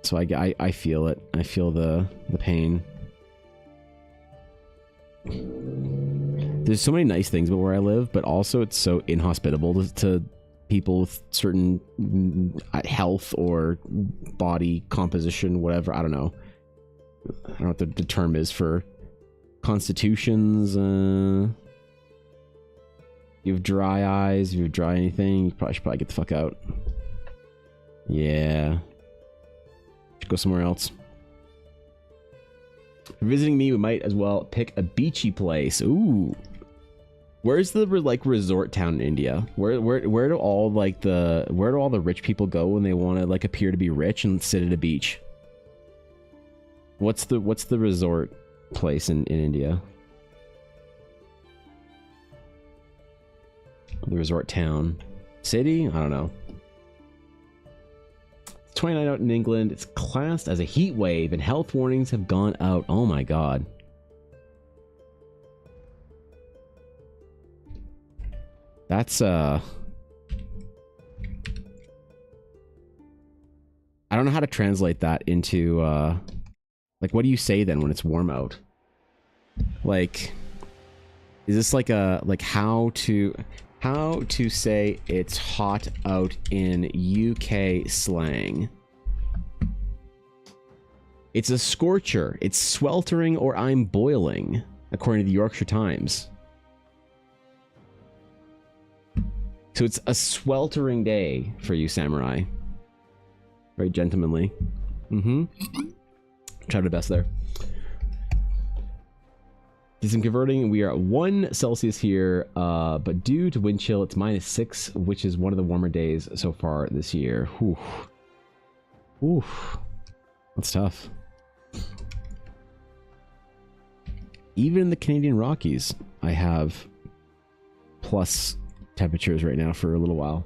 So I feel it. I feel the pain. There's so many nice things about where I live, but also it's so inhospitable to people with certain health or body composition, whatever. I don't know. I don't know what the term is for constitutions. You have dry eyes, if you have dry anything, you should probably get the fuck out. Yeah. Should go somewhere else. If you're visiting me, we might as well pick a beachy place. Ooh. Where's the like resort town in India? Where do all the rich people go when they want to like appear to be rich and sit at a beach? What's the resort place in India? The resort town. City? I don't know. It's 29 out in England. It's classed as a heat wave and health warnings have gone out. Oh my god. That's I don't know how to translate that into like what do you say then when it's warm out? Like is this like how to say it's hot out in UK slang? It's a scorcher. It's sweltering or I'm boiling, according to the Yorkshire Times. So it's a sweltering day for you, samurai. Very gentlemanly. Tried my best there. Did some converting. We are at 1 Celsius here, but due to wind chill, it's -6, which is one of the warmer days so far this year. Whew. Oof. That's tough. Even in the Canadian Rockies, I have plus temperatures right now for a little while.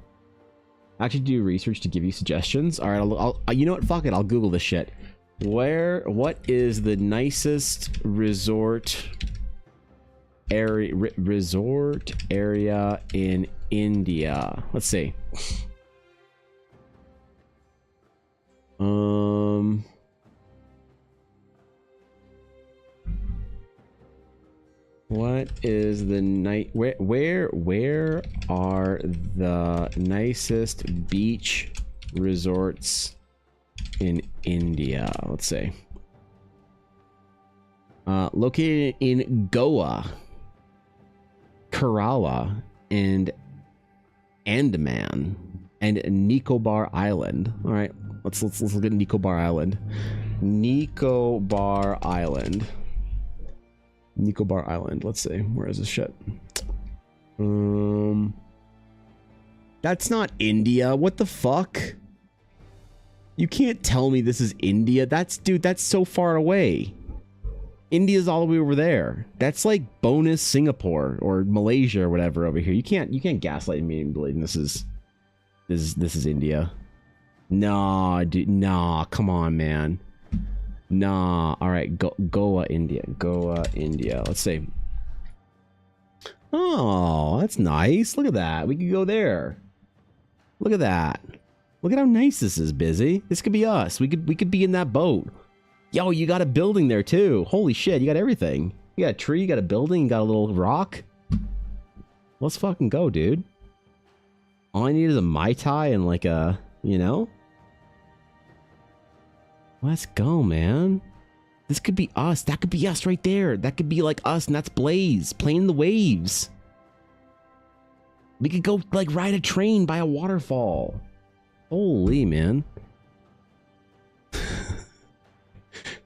I actually do research to give you suggestions. All right, I'll you know what? Fuck it. I'll Google this shit. What is the nicest resort area in India? Let's see. What is the night? Where are the nicest beach resorts in India? Let's say. Located in Goa, Kerala, and Andaman and Nicobar Island. All right, let's look at Nicobar Island. Nicobar Island. Nicobar Island. Let's see. Where is this shit? That's not India. What the fuck? You can't tell me this is India. Dude, that's so far away. India's all the way over there. That's like bonus Singapore or Malaysia or whatever over here. You can't gaslight me and believe this is India. Nah, dude. Nah, come on, man. Nah. All right, Goa, India. Goa, India. Let's see. Oh, that's nice. Look at that. We could go there. Look at that. Look at how nice this is, Busy. This could be us. We could be in that boat. Yo, you got a building there too. Holy shit, you got everything. You got a tree, you got a building, you got a little rock. Let's fucking go, dude. All I need is a Mai Tai and like a, you know? Let's go, man. This could be us. That could be us right there. That could be like us, and that's Blaze playing the waves. We could go like ride a train by a waterfall. Holy, man.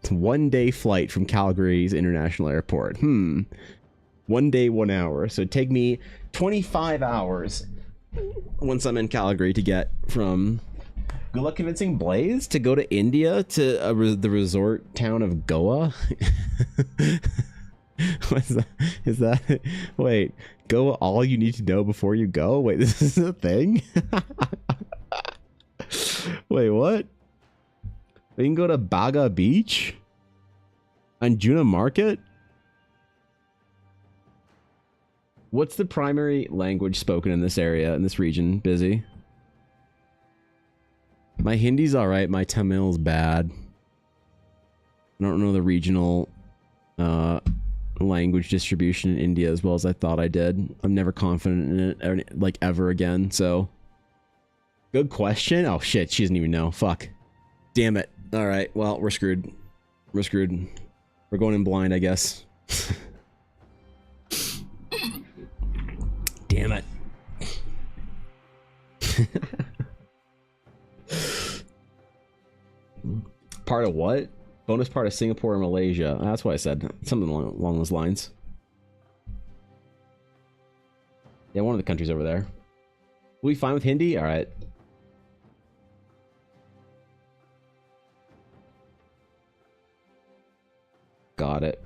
It's 1 day flight from Calgary's International Airport. 1 day, 1 hour. So it'd take me 25 hours once I'm in Calgary to get from... Good luck convincing Blaze to go to India to the resort town of Goa. What's that? Is that... Wait, Goa all you need to know before you go? Wait, this is a thing? Wait, what? We can go to Baga Beach? Anjuna Market? What's the primary language spoken in this area, in this region, Busy? My Hindi's alright, my Tamil's bad. I don't know the regional language distribution in India as well as I thought I did. I'm never confident in it, like, ever again, so... Good question? Oh shit, she doesn't even know. Fuck. Damn it. Alright, well, we're screwed. We're screwed. We're going in blind, I guess. Damn it. Part of what? Bonus part of Singapore and Malaysia. That's what I said. Something along those lines. Yeah, one of the countries over there. We fine with Hindi? Alright. Got it.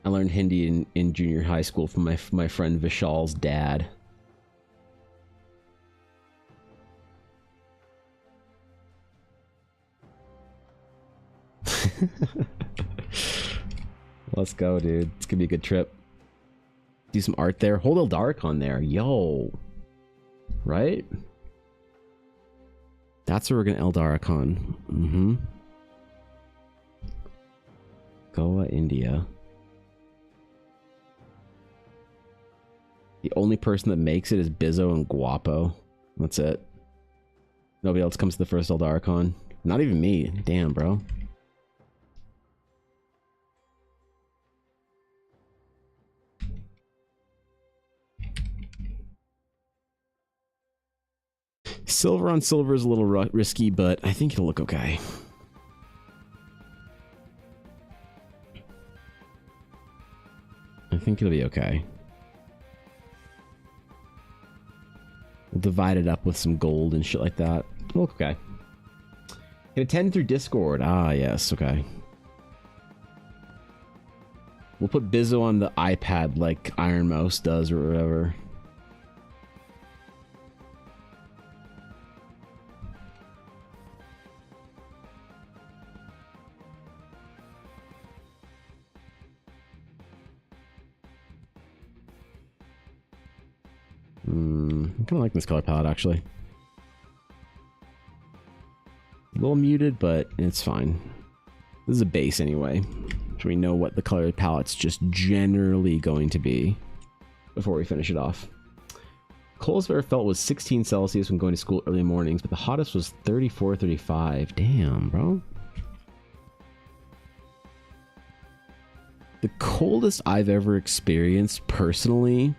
I learned Hindi in junior high school from my friend Vishal's dad. Let's go, dude. It's gonna be a good trip. Do some art there. Hold Eldark on there. Yo. Right? That's where we're gonna Eldark on. Goa, India. The only person that makes it is Bizzo and Guapo. That's it. Nobody else comes to the first Eldarcon. Not even me. Damn, bro. Silver on silver is a little risky, but I think it'll look okay. I think it'll be okay. We'll divide it up with some gold and shit like that. It'll look okay. Can attend through Discord. Ah, yes, okay. We'll put Bizzo on the iPad like Iron Mouse does or whatever. I'm kind of liking this color palette, actually. A little muted, but it's fine. This is a base anyway, so we know what the color palette's just generally going to be before we finish it off. Coldest I've ever felt was 16 Celsius when going to school early mornings, but the hottest was 34, 35. Damn, bro. The coldest I've ever experienced personally,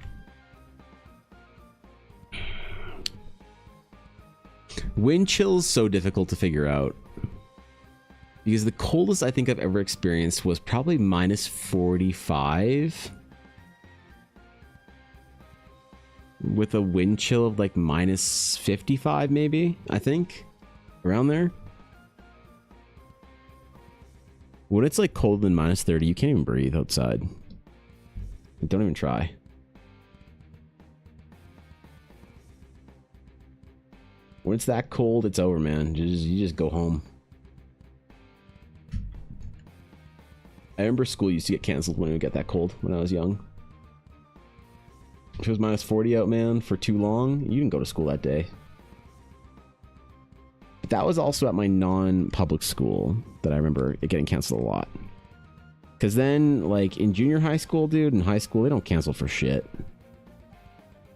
wind chill's so difficult to figure out. Because the coldest I think I've ever experienced was probably minus 45. With a wind chill of like minus 55 maybe, I think. Around there. When it's like colder than minus 30, you can't even breathe outside. Don't even try. When it's that cold, it's over, man. You just go home. I remember school used to get canceled when it would get that cold when I was young. If it was minus 40 out, man, for too long, you didn't go to school that day. But that was also at my non-public school that I remember it getting canceled a lot. Because then, like, in junior high school, dude, in high school, they don't cancel for shit.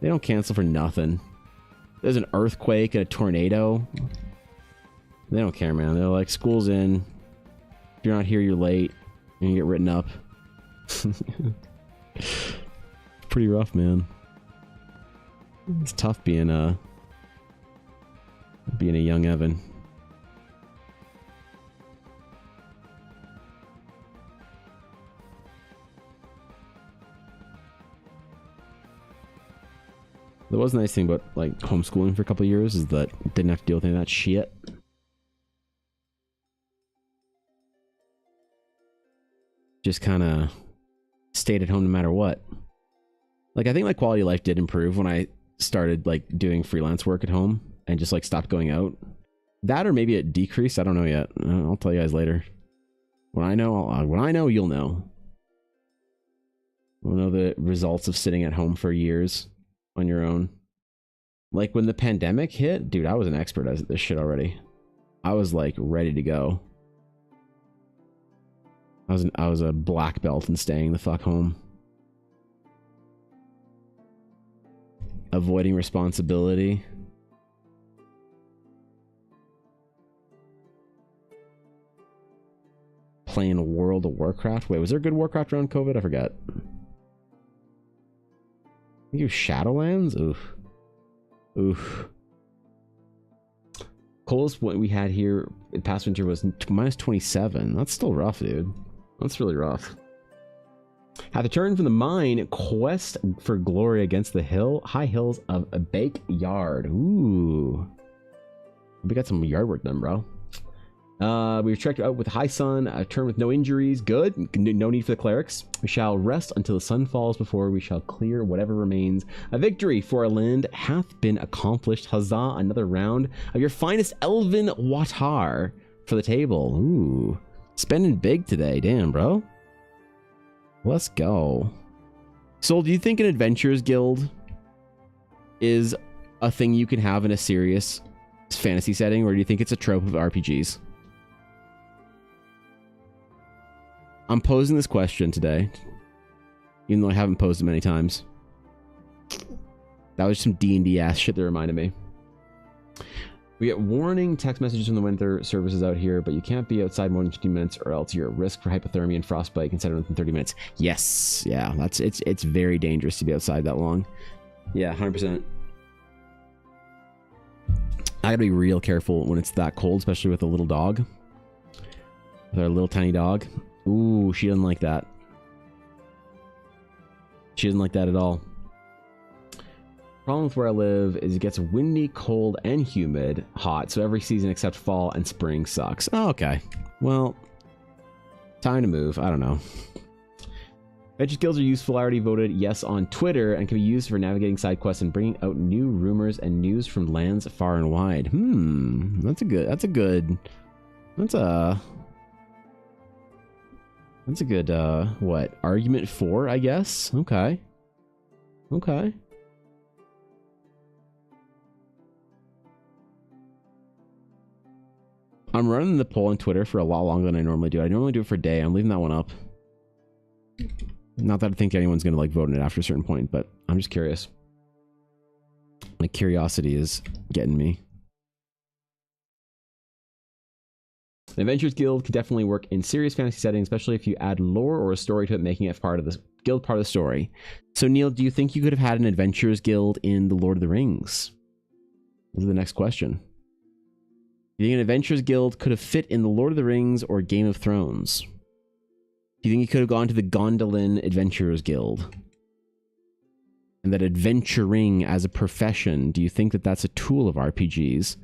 They don't cancel for nothing. There's an earthquake and a tornado. They don't care, man. They're like, school's in. If you're not here, you're late. And you get written up. Pretty rough, man. It's tough being a young Evan. There was a nice thing about like homeschooling for a couple of years is that I didn't have to deal with any of that shit. Just kind of stayed at home no matter what. Like, I think my quality of life did improve when I started like doing freelance work at home and just like stopped going out. That or maybe it decreased. I don't know yet. I'll tell you guys later. When I know, you'll know. We'll know the results of sitting at home for years on your own. Like when the pandemic hit, dude, I was an expert at this shit already. I was like ready to go. I was a black belt in staying the fuck home. Avoiding responsibility. Playing World of Warcraft. Wait, was there a good Warcraft around COVID? I forget. I think it was Shadowlands? Oof. Oof. Coldest what we had here in past winter was minus 27. That's still rough, dude. That's really rough. Have to turn from the mine, quest for glory against the high hills of a bake yard. Ooh. We got some yard work done, bro. We were trekked out with high sun, a turn with no injuries. Good. No need for the clerics. We shall rest until the sun falls before we shall clear whatever remains. A victory for our land hath been accomplished. Huzzah, another round of your finest elven watar for the table. Ooh. Spending big today. Damn, bro. Let's go. Soul, do you think an adventurers guild is a thing you can have in a serious fantasy setting, or do you think it's a trope of RPGs? I'm posing this question today, even though I haven't posed it many times. That was some D&D ass shit that reminded me. We get warning text messages from the winter services out here, but you can't be outside more than 15 minutes or else you're at risk for hypothermia and frostbite considered within 30 minutes. Yes. Yeah, it's very dangerous to be outside that long. Yeah, 100%. I gotta be real careful when it's that cold, especially with a little dog. With our little tiny dog. Ooh, she doesn't like that. She doesn't like that at all. Problem with where I live is it gets windy, cold, and humid, hot, so every season except fall and spring sucks. Oh, okay. Well, time to move. I don't know. Adventure skills are useful. I already voted yes on Twitter and can be used for navigating side quests and bringing out new rumors and news from lands far and wide. That's a good what? Argument for, I guess? Okay. Okay. I'm running the poll on Twitter for a lot longer than I normally do. I normally do it for a day. I'm leaving that one up. Not that I think anyone's going to like vote on it after a certain point, but I'm just curious. My curiosity is getting me. An Adventurers Guild could definitely work in serious fantasy settings, especially if you add lore or a story to it, making it part of the guild, part of the story. So, Neil, do you think you could have had an Adventurers Guild in The Lord of the Rings? This is the next question. Do you think an Adventurers Guild could have fit in The Lord of the Rings or Game of Thrones? Do you think you could have gone to the Gondolin Adventurers Guild? And that adventuring as a profession, do you think that that's a tool of RPGs?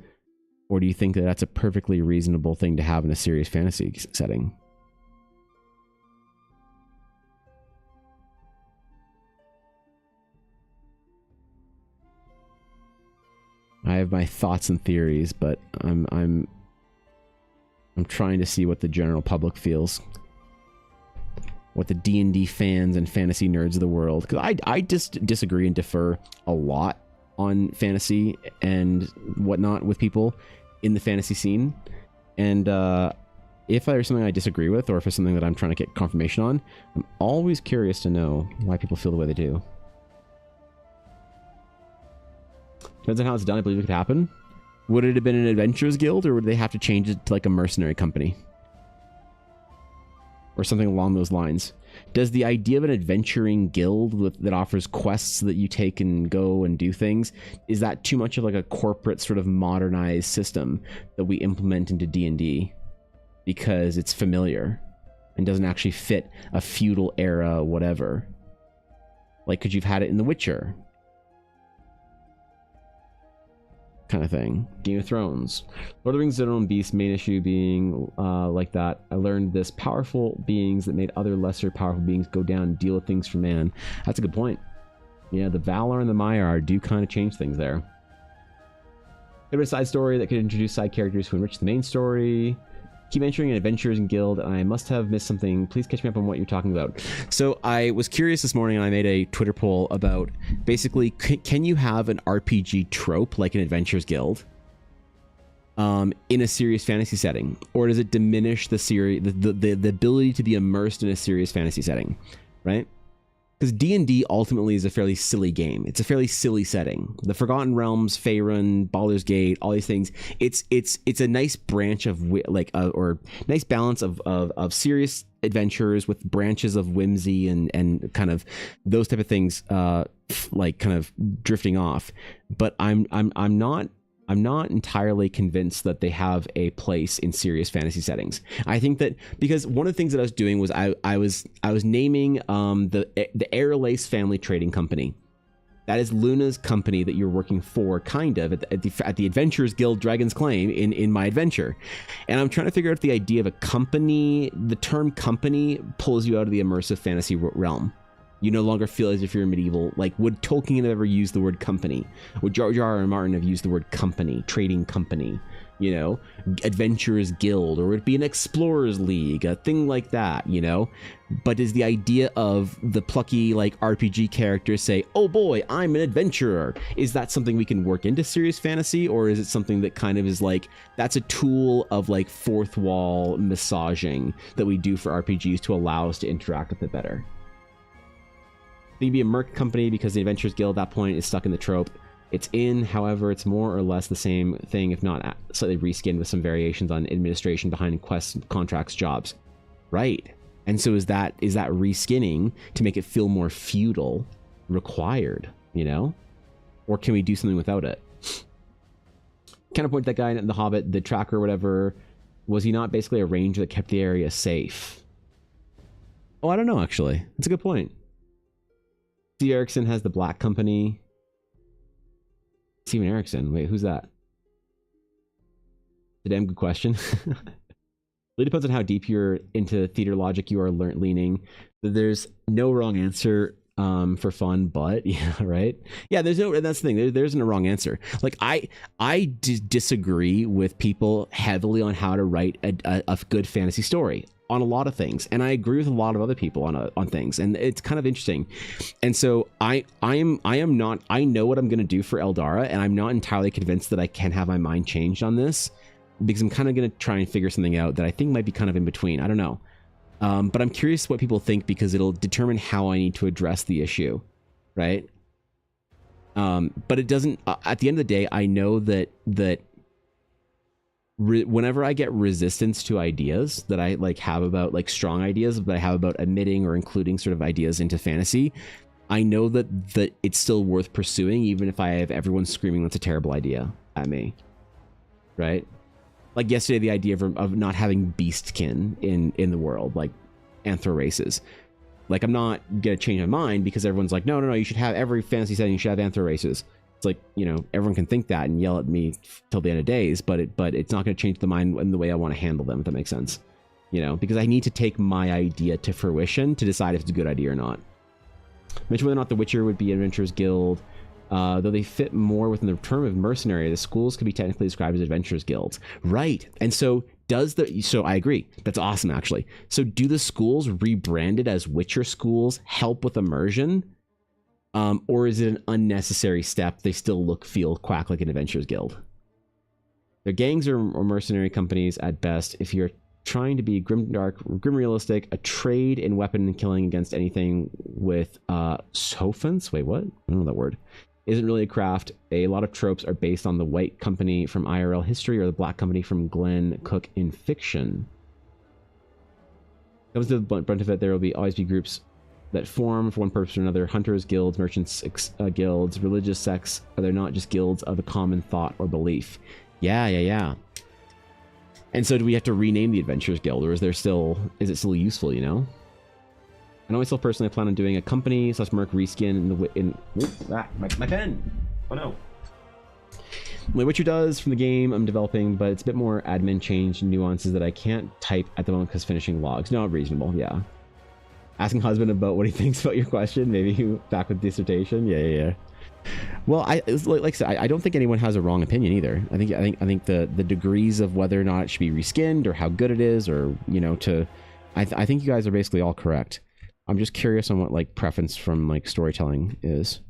Or do you think that that's a perfectly reasonable thing to have in a serious fantasy setting? I have my thoughts and theories, but I'm trying to see what the general public feels, what the D&D fans and fantasy nerds of the world. Because I just disagree and differ a lot on fantasy and whatnot with people in the fantasy scene. And if there's something I disagree with, or if it's something that I'm trying to get confirmation on, I'm always curious to know why people feel the way they do. Depends on how it's done. I believe it could happen. Would it have been an Adventurers Guild, or would they have to change it to like a mercenary company? Or something along those lines. Does the idea of an adventuring guild that offers quests that you take and go and do things, is that too much of like a corporate sort of modernized system that we implement into D&D because it's familiar and doesn't actually fit a feudal era whatever? Like, could you have had it in The Witcher? Kind of thing. Game of Thrones. Lord of the Rings' Zone and Beast, main issue being like that. I learned this: powerful beings that made other lesser powerful beings go down and deal with things for man. That's a good point. Yeah, the Valar and the Maiar do kind of change things there. Maybe a side story that could introduce side characters who enrich the main story. Keep entering an Adventurers and Guild, and I must have missed something. Please catch me up on what you're talking about. So I was curious this morning, and I made a Twitter poll about basically, can you have an RPG trope like an Adventurers Guild in a serious fantasy setting, or does it diminish the ability to be immersed in a serious fantasy setting, right? Because D&D ultimately is a fairly silly game. It's a fairly silly setting. The Forgotten Realms, Faerun, Baldur's Gate, all these things. It's a nice branch of or nice balance of serious adventures with branches of whimsy and kind of those type of things, like kind of drifting off. But I'm not entirely convinced that they have a place in serious fantasy settings. I think that because one of the things that I was doing was I was naming the Airlace Family Trading Company. That is Luna's company that you're working for, kind of at the Adventurers Guild Dragon's Claim in my adventure. And I'm trying to figure out the idea of a company. The term company pulls you out of the immersive fantasy realm. You no longer feel as if you're medieval. Like, would Tolkien have ever used the word company? Would Jar Jar and Martin have used the word company, trading company, you know, Adventurers Guild, or would it be an Explorers League, a thing like that, you know? But is the idea of the plucky, like, RPG characters say, oh boy, I'm an adventurer, is that something we can work into serious fantasy, or is it something that kind of is like, that's a tool of, like, fourth wall massaging that we do for RPGs to allow us to interact with it better? You can be a merc company because the Adventurers Guild at that point is stuck in the trope it's in. However, it's more or less the same thing, if not slightly reskinned with some variations on administration behind quests, contracts, jobs. Right. And so is that reskinning to make it feel more feudal required, you know? Or can we do something without it? Counterpoint to that guy in The Hobbit, the tracker or whatever, was he not basically a ranger that kept the area safe? Oh, I don't know, actually. That's a good point. Steve Erickson has the Black Company. Steven Erickson. Wait, who's that? A damn good question. Really depends on how deep you're into theater logic you are leaning. There's no wrong answer for fun, but yeah, right? Yeah, that's the thing. There isn't a wrong answer. Like, I disagree with people heavily on how to write a good fantasy story on a lot of things, and I agree with a lot of other people on things, and it's kind of interesting. And so I am not. I know what I'm going to do for Eldara, and I'm not entirely convinced that I can have my mind changed on this. because I'm kind of going to try and figure something out that I think might be kind of in between. I don't know. But I'm curious what people think because it'll determine how I need to address the issue, right? But it doesn't, at the end of the day, I know that whenever I get resistance to ideas that I like have about like strong ideas that I have about admitting or including sort of ideas into fantasy, I know that it's still worth pursuing, even if I have everyone screaming that's a terrible idea at me, right? Like yesterday, the idea of not having beastkin in the world, like anthro races. Like, I'm not gonna change my mind because everyone's like, no, you should have every fantasy setting, you should have anthro races. It's like, you know, everyone can think that and yell at me till the end of days, but it's not going to change the mind and the way I want to handle them, if that makes sense. You know, because I need to take my idea to fruition to decide if it's a good idea or not. Mention whether or not the Witcher would be Adventurers Guild. Though they fit more within the term of mercenary, the schools could be technically described as Adventurers Guilds. Right. And so so I agree. That's awesome, actually. So do the schools rebranded as Witcher schools help with immersion? Or is it an unnecessary step? They still feel, quack like an Adventurers Guild. Their gangs or mercenary companies at best. If you're trying to be grim realistic, a trade in weapon and killing against anything with sophons. Wait, what? I don't know that word. Isn't really a craft. A lot of tropes are based on the white company from IRL history or the black company from Glenn Cook in fiction. Comes to the brunt of it, there will always be groups that form for one purpose or another. Hunters, guilds, merchants, guilds, religious sects. They're not just guilds of a common thought or belief. Yeah. And so do we have to rename the Adventurers Guild, or is it still useful, you know? I know myself personally, I plan on doing a company / merc reskin my pen! Oh no. My Witcher does from the game I'm developing, but it's a bit more admin change and nuances that I can't type at the moment because finishing logs. No, reasonable, yeah. Asking husband about what he thinks about your question. Maybe you back with dissertation. Yeah. Well, like I said, I don't think anyone has a wrong opinion either. I think the degrees of whether or not it should be reskinned or how good it is, or you know, I think you guys are basically all correct. I'm just curious on what like preference from like storytelling is,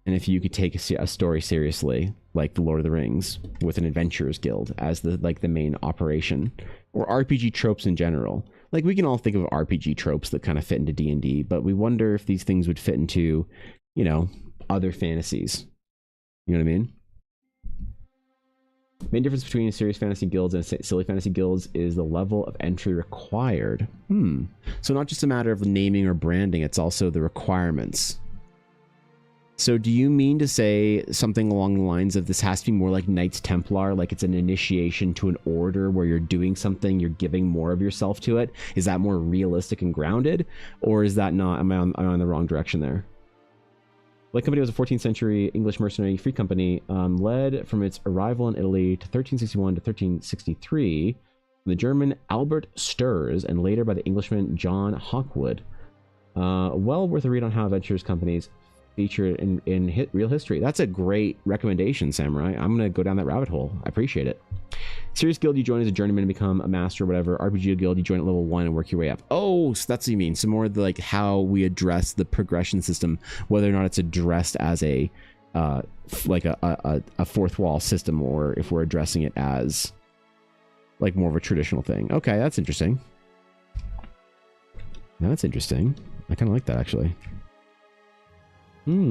and if you could take a story seriously, like the Lord of the Rings, with an Adventurers Guild as the main operation, or RPG tropes in general. Like, we can all think of RPG tropes that kind of fit into D&D, but we wonder if these things would fit into, you know, other fantasies. You know what I mean? Main difference between serious fantasy guilds and silly fantasy guilds is the level of entry required. So not just a matter of naming or branding, it's also the requirements. So do you mean to say something along the lines of this has to be more like Knights Templar, like it's an initiation to an order where you're doing something, you're giving more of yourself to it? Is that more realistic and grounded? Or is that not, am I on the wrong direction there? Light Company was a 14th century English mercenary free company, led from its arrival in Italy to 1361 to 1363 from the German Albert Sturz and later by the Englishman John Hawkwood. Well worth a read on how adventurers companies feature in real history. That's a great recommendation, Samurai. I'm going to go down that rabbit hole. I appreciate it. Serious guild, you join as a journeyman and become a master or whatever. RPG guild, you join at level 1 and work your way up. Oh, so that's what you mean. So more like how we address the progression system, whether or not it's addressed as a like a fourth wall system, or if we're addressing it as like more of a traditional thing. Okay, that's interesting. That's interesting. I kind of like that, actually. You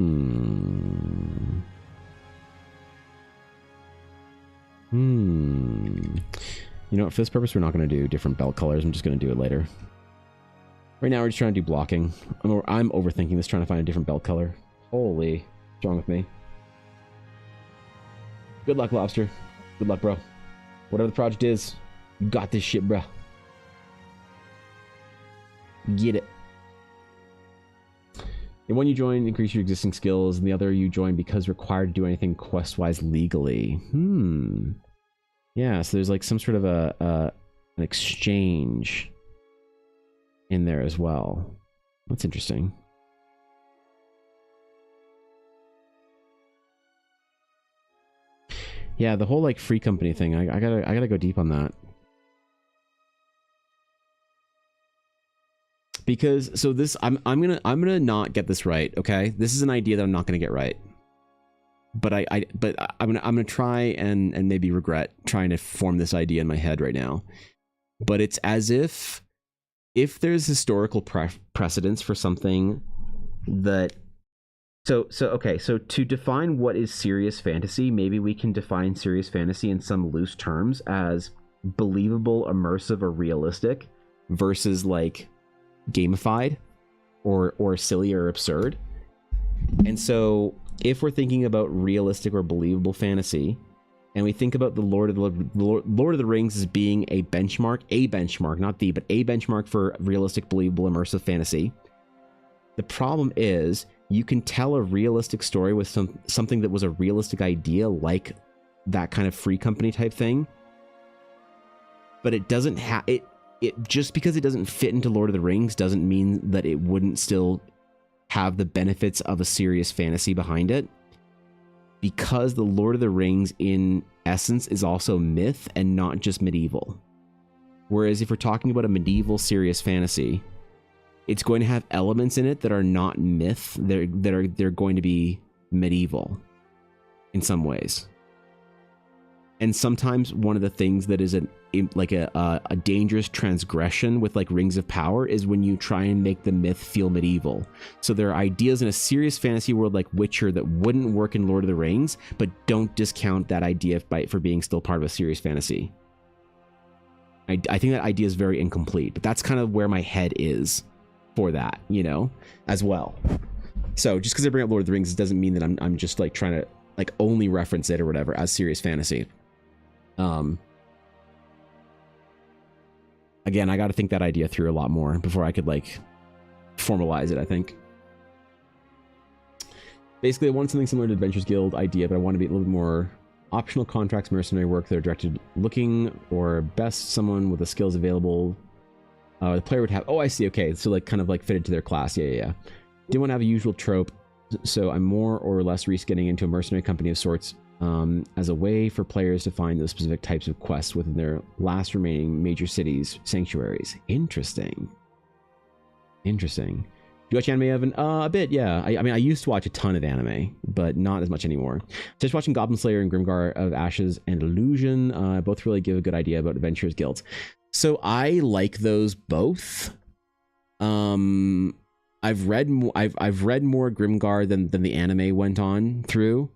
know, for this purpose, we're not going to do different belt colors. I'm just going to do it later. Right now, we're just trying to do blocking. I'm overthinking this, trying to find a different belt color. Holy, what's wrong with me? Good luck, Lobster. Good luck, bro. Whatever the project is, you got this shit, bro. Get it. The one you join, increase your existing skills, and the other you join because required to do anything quest-wise legally. Yeah, so there's like some sort of an exchange in there as well. That's interesting. Yeah, the whole like free company thing, I gotta go deep on that. Because so this I'm gonna not get this right, okay? This is an idea that I'm not gonna get right. but I'm gonna try and maybe regret trying to form this idea in my head right now. But it's as if there's historical precedence for something that. So to define what is serious fantasy, maybe we can define serious fantasy in some loose terms as believable, immersive, or realistic versus like gamified or silly or absurd. And so if we're thinking about realistic or believable fantasy, and we think about the Lord of the Rings as being a benchmark, not the, but a benchmark for realistic, believable, immersive fantasy, the problem is you can tell a realistic story with something that was a realistic idea, like that kind of Free Company type thing, but it doesn't have it. Just because it doesn't fit into Lord of the Rings doesn't mean that it wouldn't still have the benefits of a serious fantasy behind it, because the Lord of the Rings in essence is also myth and not just medieval. Whereas if we're talking about a medieval serious fantasy, it's going to have elements in it that are not myth. They're going to be medieval in some ways. And sometimes one of the things that is a dangerous transgression with like Rings of Power is when you try and make the myth feel medieval. So there are ideas in a serious fantasy world like Witcher that wouldn't work in Lord of the Rings, but don't discount that idea for being still part of a serious fantasy. I think that idea is very incomplete, but that's kind of where my head is for that, as well. So just because I bring up Lord of the Rings doesn't mean that I'm just like trying to like only reference it or whatever as serious fantasy. Again, I got to think that idea through a lot more before I could like formalize it, I think. Basically, I want something similar to Adventures Guild idea, but I want to be a little bit more optional contracts, mercenary work that are directed looking or best someone with the skills available. The player would have, oh, I see. Okay. So like kind of like fitted to their class. Yeah. Didn't want to have a usual trope. So I'm more or less getting into a mercenary company of sorts, as a way for players to find those specific types of quests within their last remaining major cities, sanctuaries. Interesting. Do you watch anime, Evan? A bit, yeah. I mean, I used to watch a ton of anime, but not as much anymore. Just watching Goblin Slayer and Grimgar of Ashes and Illusion. Both really give a good idea about Adventurers Guilds. So I like those both. I've read more Grimgar than the anime went on through,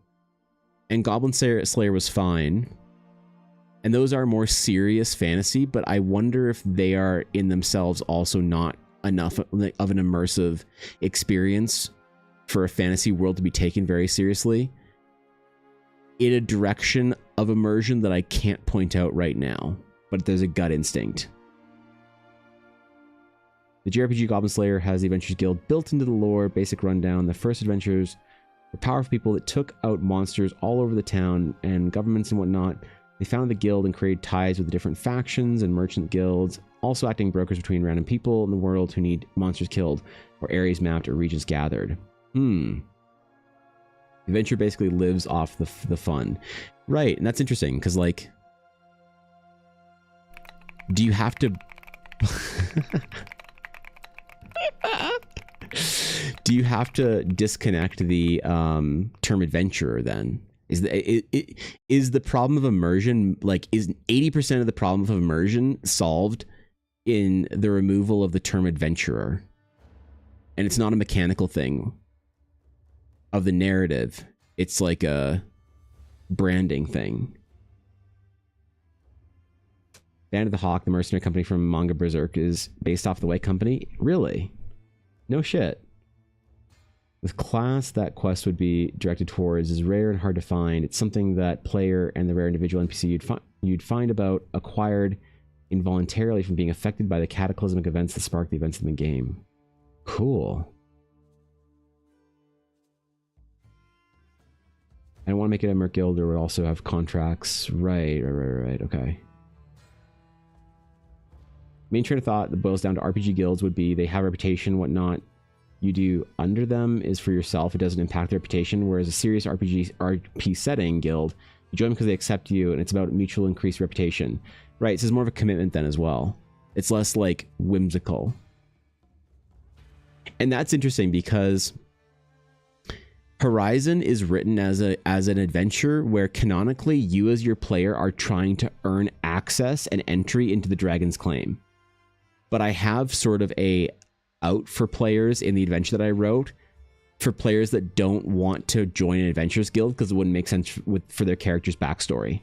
and Goblin Slayer was fine. And those are more serious fantasy, but I wonder if they are in themselves also not enough of an immersive experience for a fantasy world to be taken very seriously in a direction of immersion that I can't point out right now, but there's a gut instinct. The JRPG Goblin Slayer has the Adventures Guild built into the lore. Basic rundown: the first adventurers were powerful people that took out monsters all over the town and governments and whatnot. They founded the guild and created ties with the different factions and merchant guilds, also acting brokers between random people in the world who need monsters killed or areas mapped or regions gathered. The adventure basically lives off the fun. Right, and that's interesting, because, like, do you have to... do you have to disconnect the term adventurer then? Is the problem of immersion, like, is 80% of the problem of immersion solved in the removal of the term adventurer? And it's not a mechanical thing of the narrative. It's like a branding thing. Band of the Hawk, the mercenary company from manga Berserk, is based off the White Company? Really? No shit. The class that quest would be directed towards is rare and hard to find. It's something that player and the rare individual NPC you'd find about acquired involuntarily from being affected by the cataclysmic events that spark the events of the game. Cool. I want to make it a Merc Guild or would also have contracts. Right, okay. Main train of thought that boils down to RPG guilds would be they have a reputation, whatnot. You do under them is for yourself. It doesn't impact their reputation. Whereas a serious RP setting guild, you join because they accept you, and it's about mutual increased reputation. Right, so it's more of a commitment then as well. It's less like whimsical. And that's interesting because Horizon is written as an adventure where canonically you as your player are trying to earn access and entry into the Dragon's Claim. But I have sort of a out for players in the adventure that I wrote for players that don't want to join an Adventurers Guild because it wouldn't make sense for their character's backstory.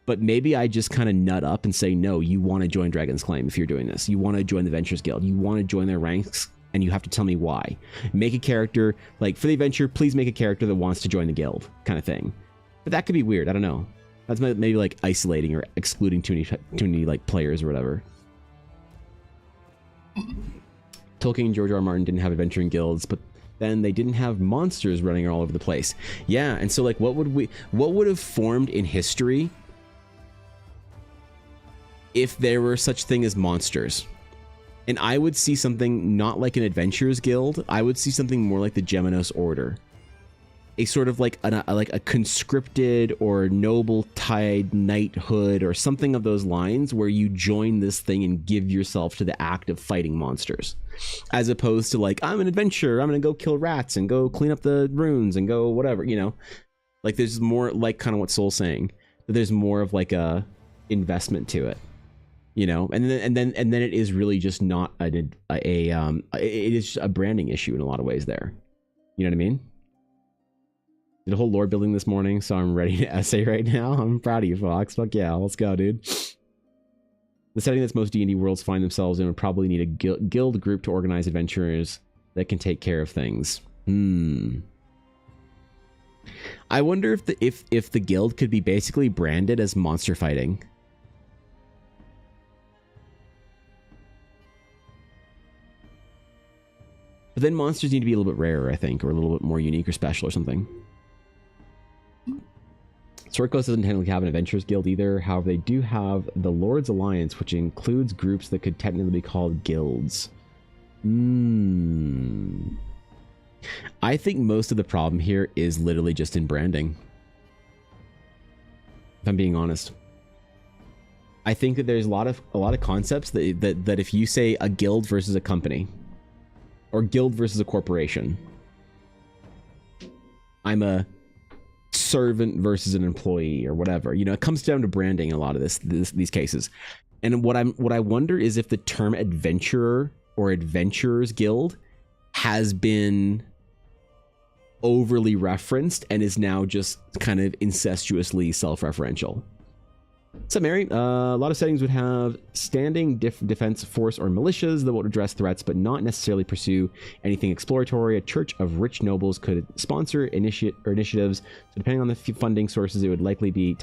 But maybe I just kind of nut up and say, no, you want to join Dragon's Claim if you're doing this. You want to join the Adventurers Guild. You want to join their ranks, and you have to tell me why. Make a character, like for the adventure, please make a character that wants to join the guild kind of thing. But that could be weird. I don't know. That's maybe like isolating or excluding too many like players or whatever. Tolkien and George R. R. Martin didn't have adventuring guilds, but then they didn't have monsters running all over the place. Yeah, and so like what would have formed in history if there were such thing as monsters? And I would see something not like an adventurers guild. I would see something more like the Geminos Order. A sort of like a conscripted or noble tide knighthood or something of those lines where you join this thing and give yourself to the act of fighting monsters. As opposed to like, I'm an adventurer, I'm going to go kill rats and go clean up the ruins and go whatever, you know. Like there's more like kind of what Soul's saying. That there's more of like a investment to it. You know, and then it is really just not it is just a branding issue in a lot of ways there. You know what I mean? Did a whole lore building this morning, so I'm ready to essay right now. I'm proud of you, Fox. Fuck yeah, let's go, dude. The setting that most D&D worlds find themselves in would probably need a guild group to organize adventurers that can take care of things. I wonder if the guild could be basically branded as monster fighting. But then monsters need to be a little bit rarer, I think, or a little bit more unique or special or something. Sword Coast doesn't technically have an Adventurers Guild either. However, they do have the Lord's Alliance, which includes groups that could technically be called guilds. I think most of the problem here is literally just in branding. If I'm being honest. I think that there's a lot of concepts that if you say a guild versus a company, or guild versus a corporation, I'm a servant versus an employee or whatever, you know, it comes down to branding in a lot of these cases. And what I wonder is if the term adventurer or adventurers guild has been overly referenced and is now just kind of incestuously self-referential. So Mary, a lot of settings would have standing defense force or militias that would address threats but not necessarily pursue anything exploratory. A church of rich nobles could sponsor initiatives. So depending on the funding sources, it would likely be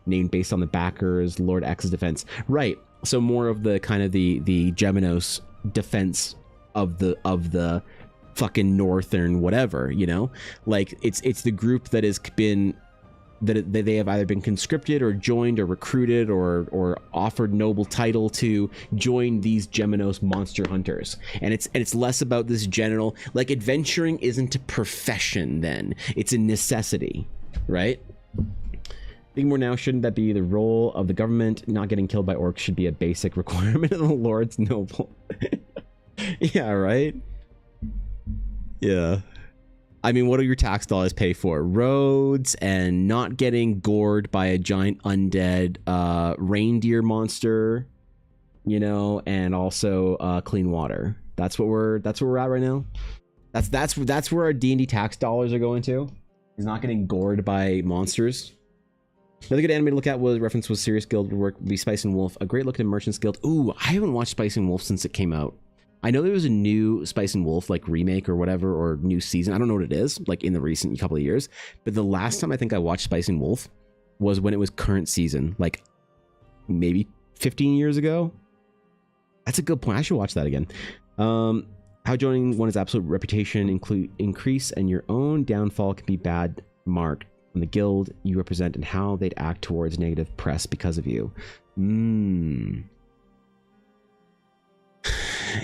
named based on the backers. Lord X's defense, right? So more of the kind of the Geminos defense of the fucking northern whatever, you know, like it's the group that has been. That they have either been conscripted or joined or recruited or offered noble title to join these Geminos monster hunters. And it's less about this general, like adventuring isn't a profession then, it's a necessity, right? Thinking more now, shouldn't that be the role of the government? Not getting killed by orcs should be a basic requirement of the Lord's Noble. Yeah, right? Yeah. I mean, what do your tax dollars pay for? Roads and not getting gored by a giant undead reindeer monster, you know, and also clean water. That's what we're at right now. That's where our D&D tax dollars are going to. Is not getting gored by monsters. Another good anime to look at was Serious Guild would be Spice and Wolf. A great look at Merchant's Guild. Ooh, I haven't watched Spice and Wolf since it came out. I know there was a new Spice and Wolf like remake or whatever, or new season. I don't know what it is, like in the recent couple of years. But the last time I think I watched Spice and Wolf was when it was current season, like maybe 15 years ago. That's a good point. I should watch that again. How joining one's absolute reputation increase and your own downfall can be bad mark on the guild you represent and how they'd act towards negative press because of you.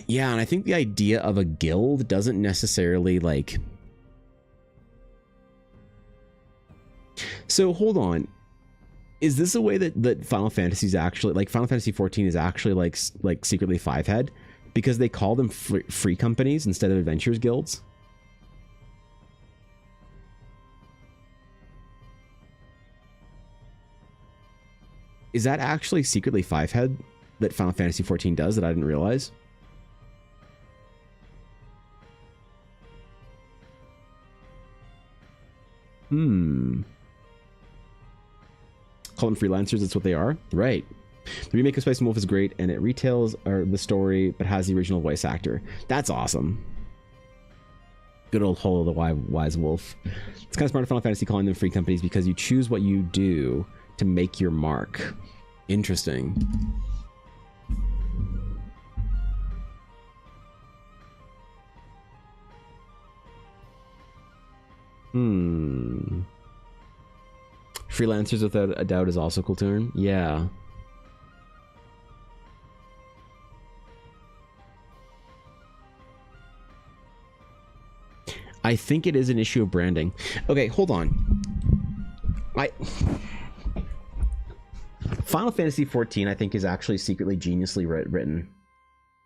Yeah, and I think the idea of a guild doesn't necessarily like... So hold on. Is this a way that Final Fantasy is actually, like Final Fantasy 14 is actually like secretly five-head? Because they call them free companies instead of adventurers guilds? Is that actually secretly 5-head that Final Fantasy 14 does that I didn't realize? Call them freelancers, that's what they are. Right. The remake of Spice and Wolf is great, and it retells the story, but has the original voice actor. That's awesome. Good old Hole of the Wise Wolf. It's kind of smart of Final Fantasy calling them free companies because you choose what you do to make your mark. Interesting. Freelancers without a doubt is also a cool term. Yeah. I think it is an issue of branding. Okay, hold on. Final Fantasy 14, I think, is actually secretly geniusly written.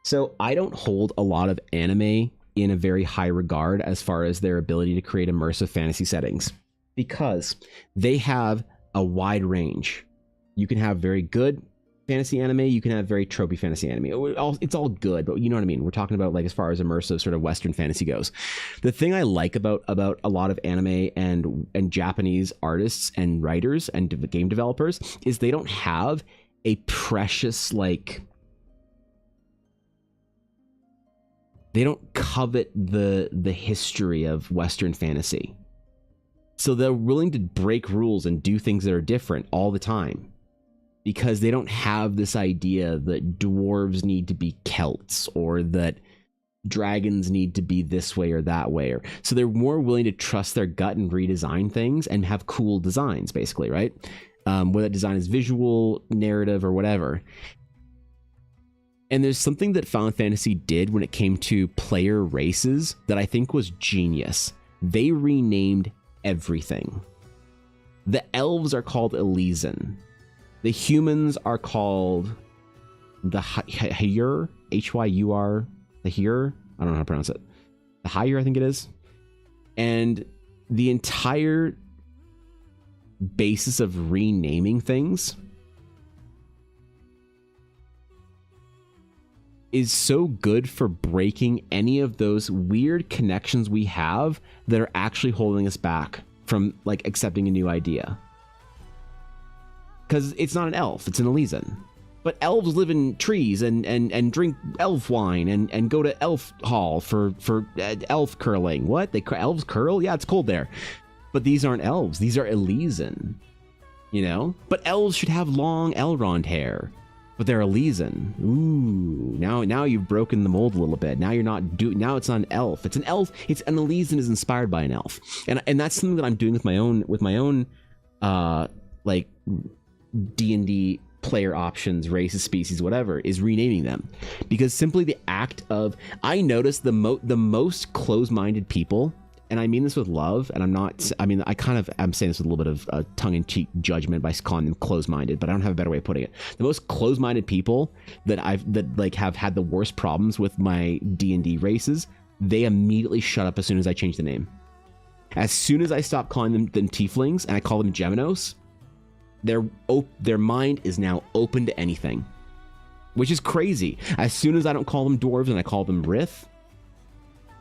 So I don't hold a lot of anime in a very high regard as far as their ability to create immersive fantasy settings, because they have a wide range. You can have very good fantasy anime, you can have very tropey fantasy anime. It's all good, but you know what I mean. We're talking about like as far as immersive sort of Western fantasy goes. The thing I like about a lot of anime and Japanese artists and writers and game developers is they don't have a precious, like, they don't covet the history of Western fantasy. So they're willing to break rules and do things that are different all the time, because they don't have this idea that dwarves need to be Celts or that dragons need to be this way or that way. So they're more willing to trust their gut and redesign things and have cool designs, basically, right? Whether that design is visual, narrative, or whatever. And there's something that Final Fantasy did when it came to player races that I think was genius. They renamed everything. The elves are called Elysian. The humans are called the Hyur, Hyur, the Hyur. I don't know how to pronounce it. The Hyur, I think it is. And the entire basis of renaming things is so good for breaking any of those weird connections we have that are actually holding us back from like accepting a new idea. Because it's not an elf, it's an Elysian. But elves live in trees and drink elf wine and go to elf hall for elf curling. What? Elves curl? Yeah, it's cold there. But these aren't elves, these are Elysian. You know? But elves should have long Elrond hair. But they're Elysian. Ooh, now you've broken the mold a little bit. Now you're not now it's not an elf. It's an elf. It's an Elysian is inspired by an elf. And that's something that I'm doing with my own like D&D player options, races, species, whatever, is renaming them. Because simply the act of, I noticed the most closed-minded people, and I mean this with love, and I'm saying this with a little bit of tongue-in-cheek judgment by calling them closed-minded, but I don't have a better way of putting it. The most closed-minded people that have had the worst problems with my D&D races, they immediately shut up as soon as I change the name. As soon as I stop calling them tieflings and I call them Geminos, their mind is now open to anything, which is crazy. As soon as I don't call them dwarves and I call them Rith,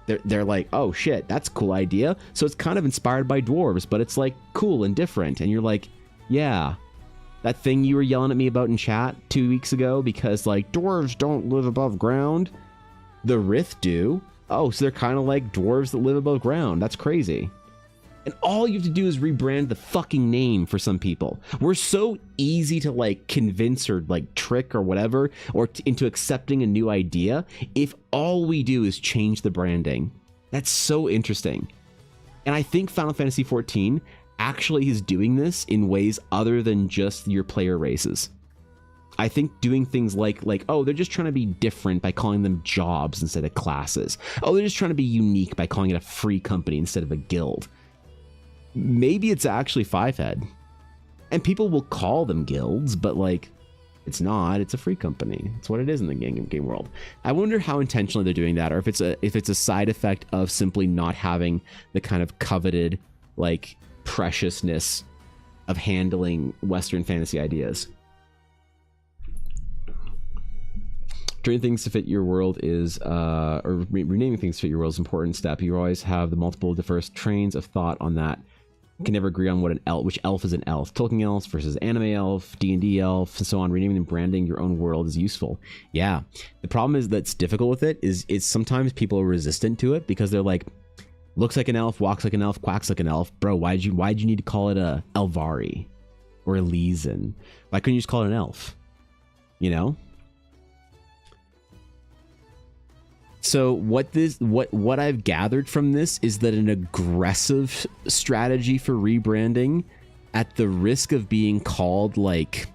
they're like, oh shit, that's a cool idea. So it's kind of inspired by dwarves, but it's like cool and different. And you're like, yeah, that thing you were yelling at me about in chat 2 weeks ago because like dwarves don't live above ground, the Rith do. Oh, so they're kind of like dwarves that live above ground. That's crazy. And all you have to do is rebrand the fucking name for some people. We're so easy to like convince or like trick or whatever, or into accepting a new idea if all we do is change the branding. That's so interesting. And I think Final Fantasy 14 actually is doing this in ways other than just your player races. I think doing things like, oh, they're just trying to be different by calling them jobs instead of classes. Oh, they're just trying to be unique by calling it a free company instead of a guild. Maybe it's actually 5-head. And people will call them guilds, but like, it's not. It's a free company. It's what it is in the game world. I wonder how intentionally they're doing that, or if it's a side effect of simply not having the kind of coveted like preciousness of handling Western fantasy ideas. Turning things to fit your world is, or renaming things to fit your world is an important step. You always have the multiple diverse trains of thought on that. Can never agree on what which elf is an elf. Tolkien elf versus anime elf, D&D elf, and so on. Renaming and branding your own world is useful. Yeah. The problem is that's difficult with it is it's sometimes people are resistant to it because they're like, looks like an elf, walks like an elf, quacks like an elf. Bro, why'd you need to call it a Elvari or Elysian? Why couldn't you just call it an elf? You know? So what I've gathered from this is that an aggressive strategy for rebranding, at the risk of being called like,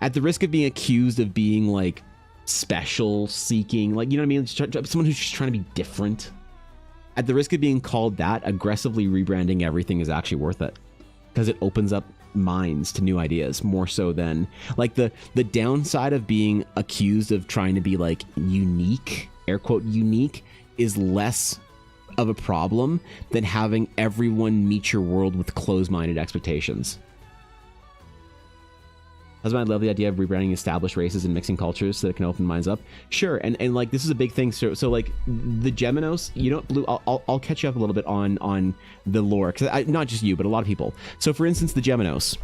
at the risk of being accused of being like special seeking, like, you know what I mean? Someone who's just trying to be different. At the risk of being called that, aggressively rebranding everything is actually worth it because it opens up minds to new ideas more so than like the downside of being accused of trying to be like unique, air quote unique, is less of a problem than having everyone meet your world with closed-minded expectations. Husband, I love the idea of rebranding established races and mixing cultures so that it can open minds up. Sure, and like this is a big thing. So like the Geminos, you know, Blue, I'll catch you up a little bit on the lore, because not just you, but a lot of people. So for instance, the Geminos.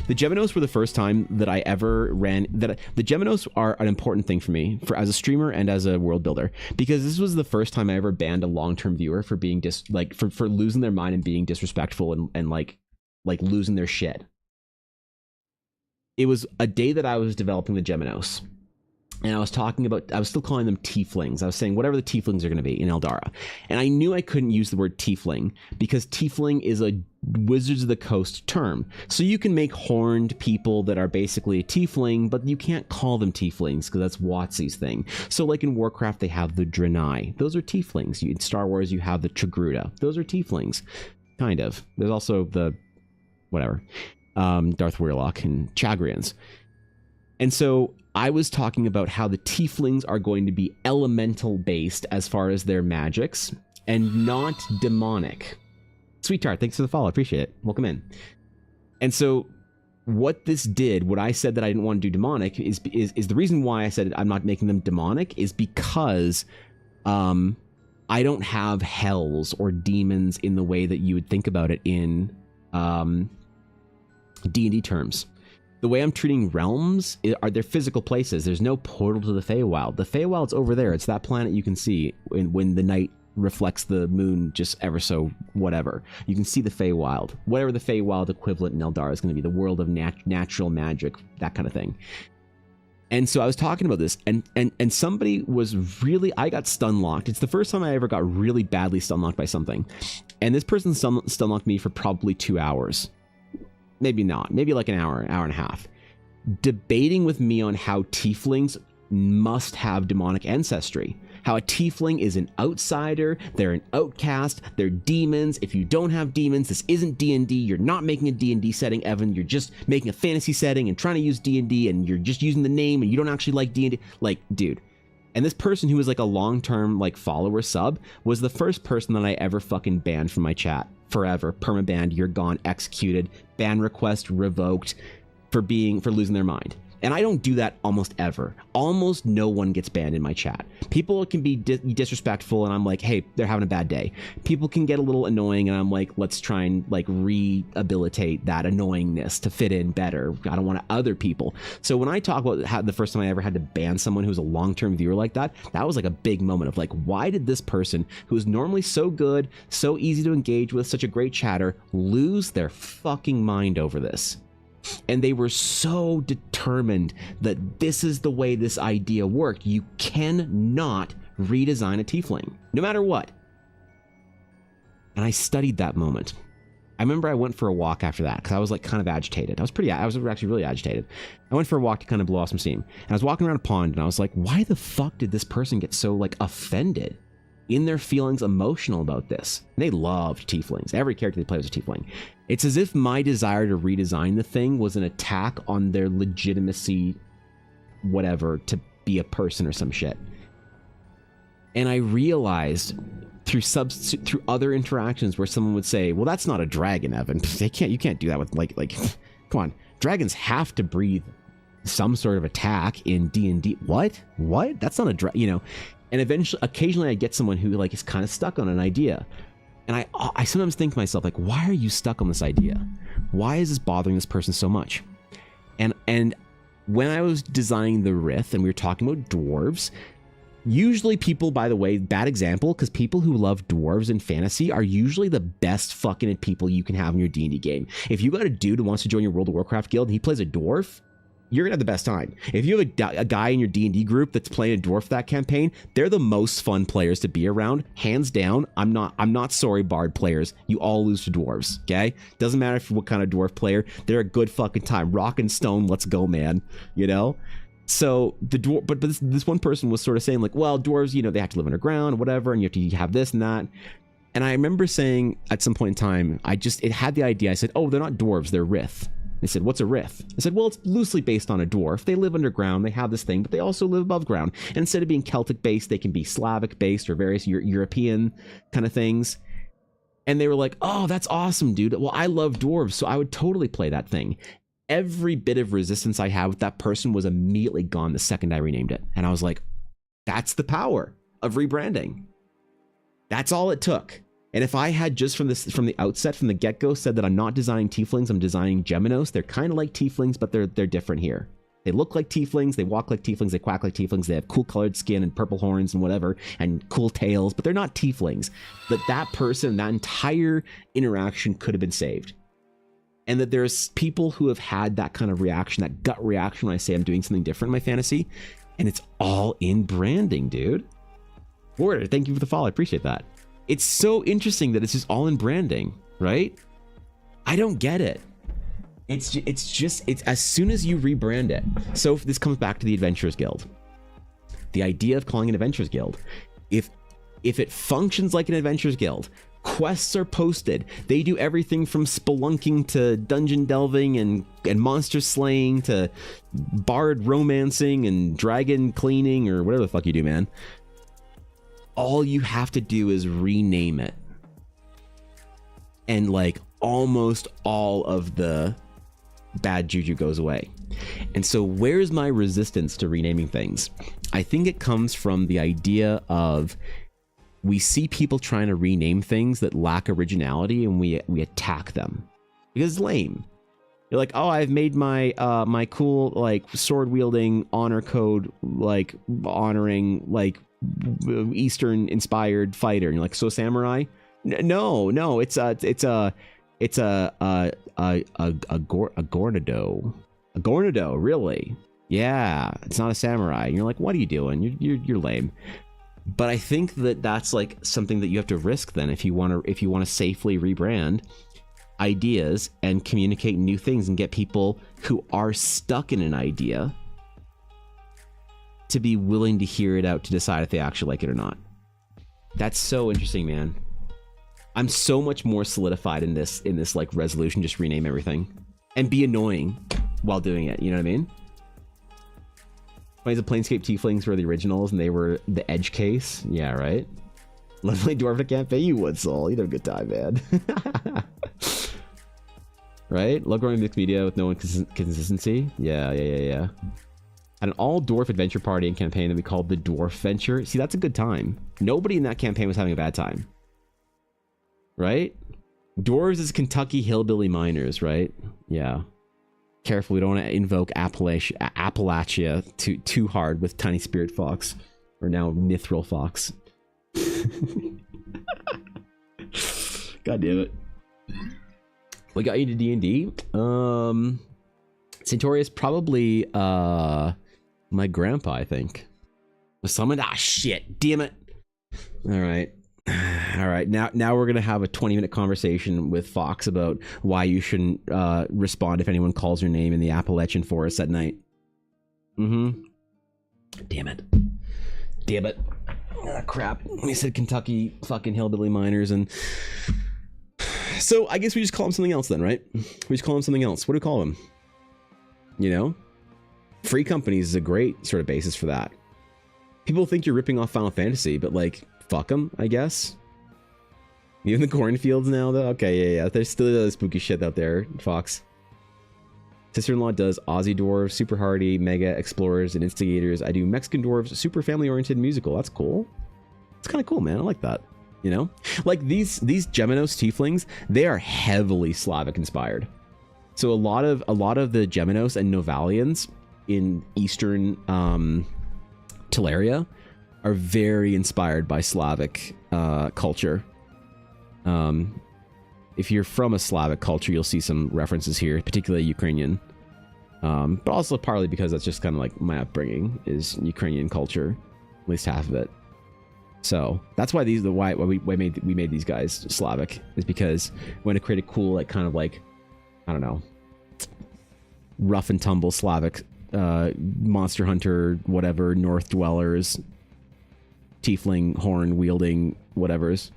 The Geminos were the first time that I ever ran. The Geminos are an important thing for me, for as a streamer and as a world builder, because this was the first time I ever banned a long-term viewer for being for losing their mind and being disrespectful and like losing their shit. It was a day that I was developing the Geminos, and I was still calling them tieflings. I was saying whatever the tieflings are going to be in Eldara. And I knew I couldn't use the word tiefling because tiefling is a Wizards of the Coast term. So you can make horned people that are basically a tiefling, but you can't call them tieflings because that's WotC's thing. So like in Warcraft, they have the Draenei. Those are tieflings. In Star Wars, you have the Togruta. Those are tieflings. Kind of. There's also the whatever. Darth Warlock and Chagrians. And so I was talking about how the tieflings are going to be elemental based as far as their magics and not demonic. Sweetheart, thanks for the follow. I appreciate it. Welcome in. And so what this did, what I said that I didn't want to do demonic is the reason why I said I'm not making them demonic is because I don't have hells or demons in the way that you would think about it in D&D terms. The way I'm treating realms are their physical places. There's no portal to the Feywild. The Feywild's over there. It's that planet you can see when the night reflects the moon just ever so whatever. You can see the Feywild. Whatever the Feywild equivalent in Eldara is going to be. The world of natural magic, that kind of thing. And so I was talking about this, and somebody was really, I got stun locked. It's the first time I ever got really badly stun locked by something. And this person stun locked me for probably 2 hours. Maybe not, maybe like an hour and a half, debating with me on how tieflings must have demonic ancestry, how a tiefling is an outsider, they're an outcast, they're demons. If you don't have demons, this isn't D&D. You're not making a D&D setting, Evan. You're just making a fantasy setting and trying to use D&D, and you're just using the name and you don't actually like D&D. Like, dude. And this person who was like a long-term like follower sub was the first person that I ever fucking banned from my chat. Forever, permabanned, you're gone, executed, ban request revoked for losing their mind. And I don't do that almost ever. Almost no one gets banned in my chat. People can be disrespectful and I'm like, hey, they're having a bad day. People can get a little annoying and I'm like, let's try and like rehabilitate that annoyingness to fit in better. I don't want other people. So when I talk about how the first time I ever had to ban someone who's a long-term viewer like that, that was like a big moment of like, why did this person who's normally so good, so easy to engage with, such a great chatter, lose their fucking mind over this? And they were so determined that this is the way this idea worked. You cannot redesign a tiefling, no matter what. And I studied that moment. I remember I went for a walk after that because I was like kind of agitated. I was actually really agitated. I went for a walk to kind of blow off some steam. And I was walking around a pond and I was like, why the fuck did this person get so like offended in their feelings, emotional about this? And they loved tieflings. Every character they played was a tiefling. It's as if my desire to redesign the thing was an attack on their legitimacy, whatever, to be a person or some shit. And I realized through other interactions where someone would say, well, that's not a dragon, Evan. You can't do that with like, come on. Dragons have to breathe some sort of attack in D&D. What? That's not a you know. And eventually, occasionally, I get someone who like is kind of stuck on an idea, and I sometimes think to myself like, why are you stuck on this idea? Why is this bothering this person so much? And when I was designing the Rith and we were talking about dwarves, usually people, by the way, bad example, because people who love dwarves in fantasy are usually the best fucking people you can have in your D&D game. If you got a dude who wants to join your World of Warcraft guild and he plays a dwarf, you're gonna have the best time. If you have a guy in your D&D group that's playing a dwarf that campaign, they're the most fun players to be around, hands down. I'm not sorry, bard players. You all lose to dwarves. Okay, doesn't matter what kind of dwarf player. They're a good fucking time. Rock and stone, let's go, man. You know. So the dwarf, but this one person was sort of saying like, well, dwarves, you know, they have to live underground, or whatever, and you have to have this and that. And I remember saying at some point in time, it had the idea. I said, oh, they're not dwarves, they're Rith. They said, what's a Rith? I said, well, it's loosely based on a dwarf. They live underground, they have this thing, but they also live above ground. And instead of being Celtic based, they can be Slavic based or various European kind of things. And they were like, oh, that's awesome, dude. Well, I love dwarves, so I would totally play that thing. Every bit of resistance I had with that person was immediately gone the second I renamed it. And I was like, that's the power of rebranding. That's all it took. And if I had just from the outset, from the get-go, said that I'm not designing tieflings, I'm designing Geminos, they're kind of like tieflings, but they're different here. They look like tieflings, they walk like tieflings, they quack like tieflings, they have cool colored skin and purple horns and whatever, and cool tails, but they're not tieflings. That person, that entire interaction could have been saved. And that there's people who have had that kind of reaction, that gut reaction when I say I'm doing something different in my fantasy, and it's all in branding, dude. Border, thank you for the follow, I appreciate that. It's so interesting that it's just all in branding, right? I don't get it. It's as soon as you rebrand it. So if this comes back to the Adventurers Guild. The idea of calling it Adventurers Guild. If it functions like an Adventurers Guild, quests are posted. They do everything from spelunking to dungeon delving and monster slaying to bard romancing and dragon cleaning or whatever the fuck you do, man. All you have to do is rename it. And like almost all of the bad juju goes away. And so where's my resistance to renaming things? I think it comes from the idea of we see people trying to rename things that lack originality and we attack them because it's lame. You're like, oh, I've made my my cool like sword wielding honor code, like honoring like Eastern inspired fighter, and you're like, so samurai? No, it's a Gornado, really? Yeah, it's not a samurai. And you're like, what are you doing? You're lame. But I think that's like something that you have to risk then if you want to safely rebrand ideas and communicate new things and get people who are stuck in an idea to be willing to hear it out to decide if they actually like it or not. That's so interesting, man. I'm so much more solidified in this like resolution, just rename everything and be annoying while doing it. You know what I mean? The Planescape Tieflings were the originals and they were the edge case. Yeah, right? Lovely Dwarf, I can't pay you wood, Soul. You'd have a good time, man. Right? Love growing mixed media with no consistency. Yeah. Had an all-dwarf adventure party and campaign that we called the Dwarf Venture. See, that's a good time. Nobody in that campaign was having a bad time. Right? Dwarves is Kentucky hillbilly miners, right? Yeah. Careful, we don't want to invoke Appalachia too hard with Tiny Spirit Fox. Or now Mithril Fox. God damn it. We got you to D&D. Satorius probably my grandpa, I think. Was summoned? Ah, shit. Damn it. All right. Now we're gonna have a 20-minute conversation with Fox about why you shouldn't respond if anyone calls your name in the Appalachian Forest at night. Damn it. Ah, crap. We said Kentucky fucking hillbilly miners, and so I guess we just call him something else then, right? We just call him something else. What do we call him? You know, Free Companies is a great sort of basis for that. People think you're ripping off Final Fantasy, but like, fuck them, I guess. Even the cornfields now, though? Okay, yeah. There's still spooky shit out there, Fox. Sister-in-law does Aussie dwarves, super hardy, mega explorers, and instigators. I do Mexican dwarves, super family-oriented musical. That's cool. It's kind of cool, man. I like that. You know, like these Geminos tieflings, they are heavily Slavic inspired. So a lot of the Geminos and Novalians in Eastern Teleria are very inspired by Slavic culture. If you're from a Slavic culture, you'll see some references here, particularly Ukrainian. But also partly because that's just kind of like my upbringing is Ukrainian culture, at least half of it. So that's why why we made these guys Slavic, is because we want to create a cool, like, kind of like, I don't know, rough and tumble Slavic monster hunter, whatever, North dwellers, tiefling horn wielding whatevers.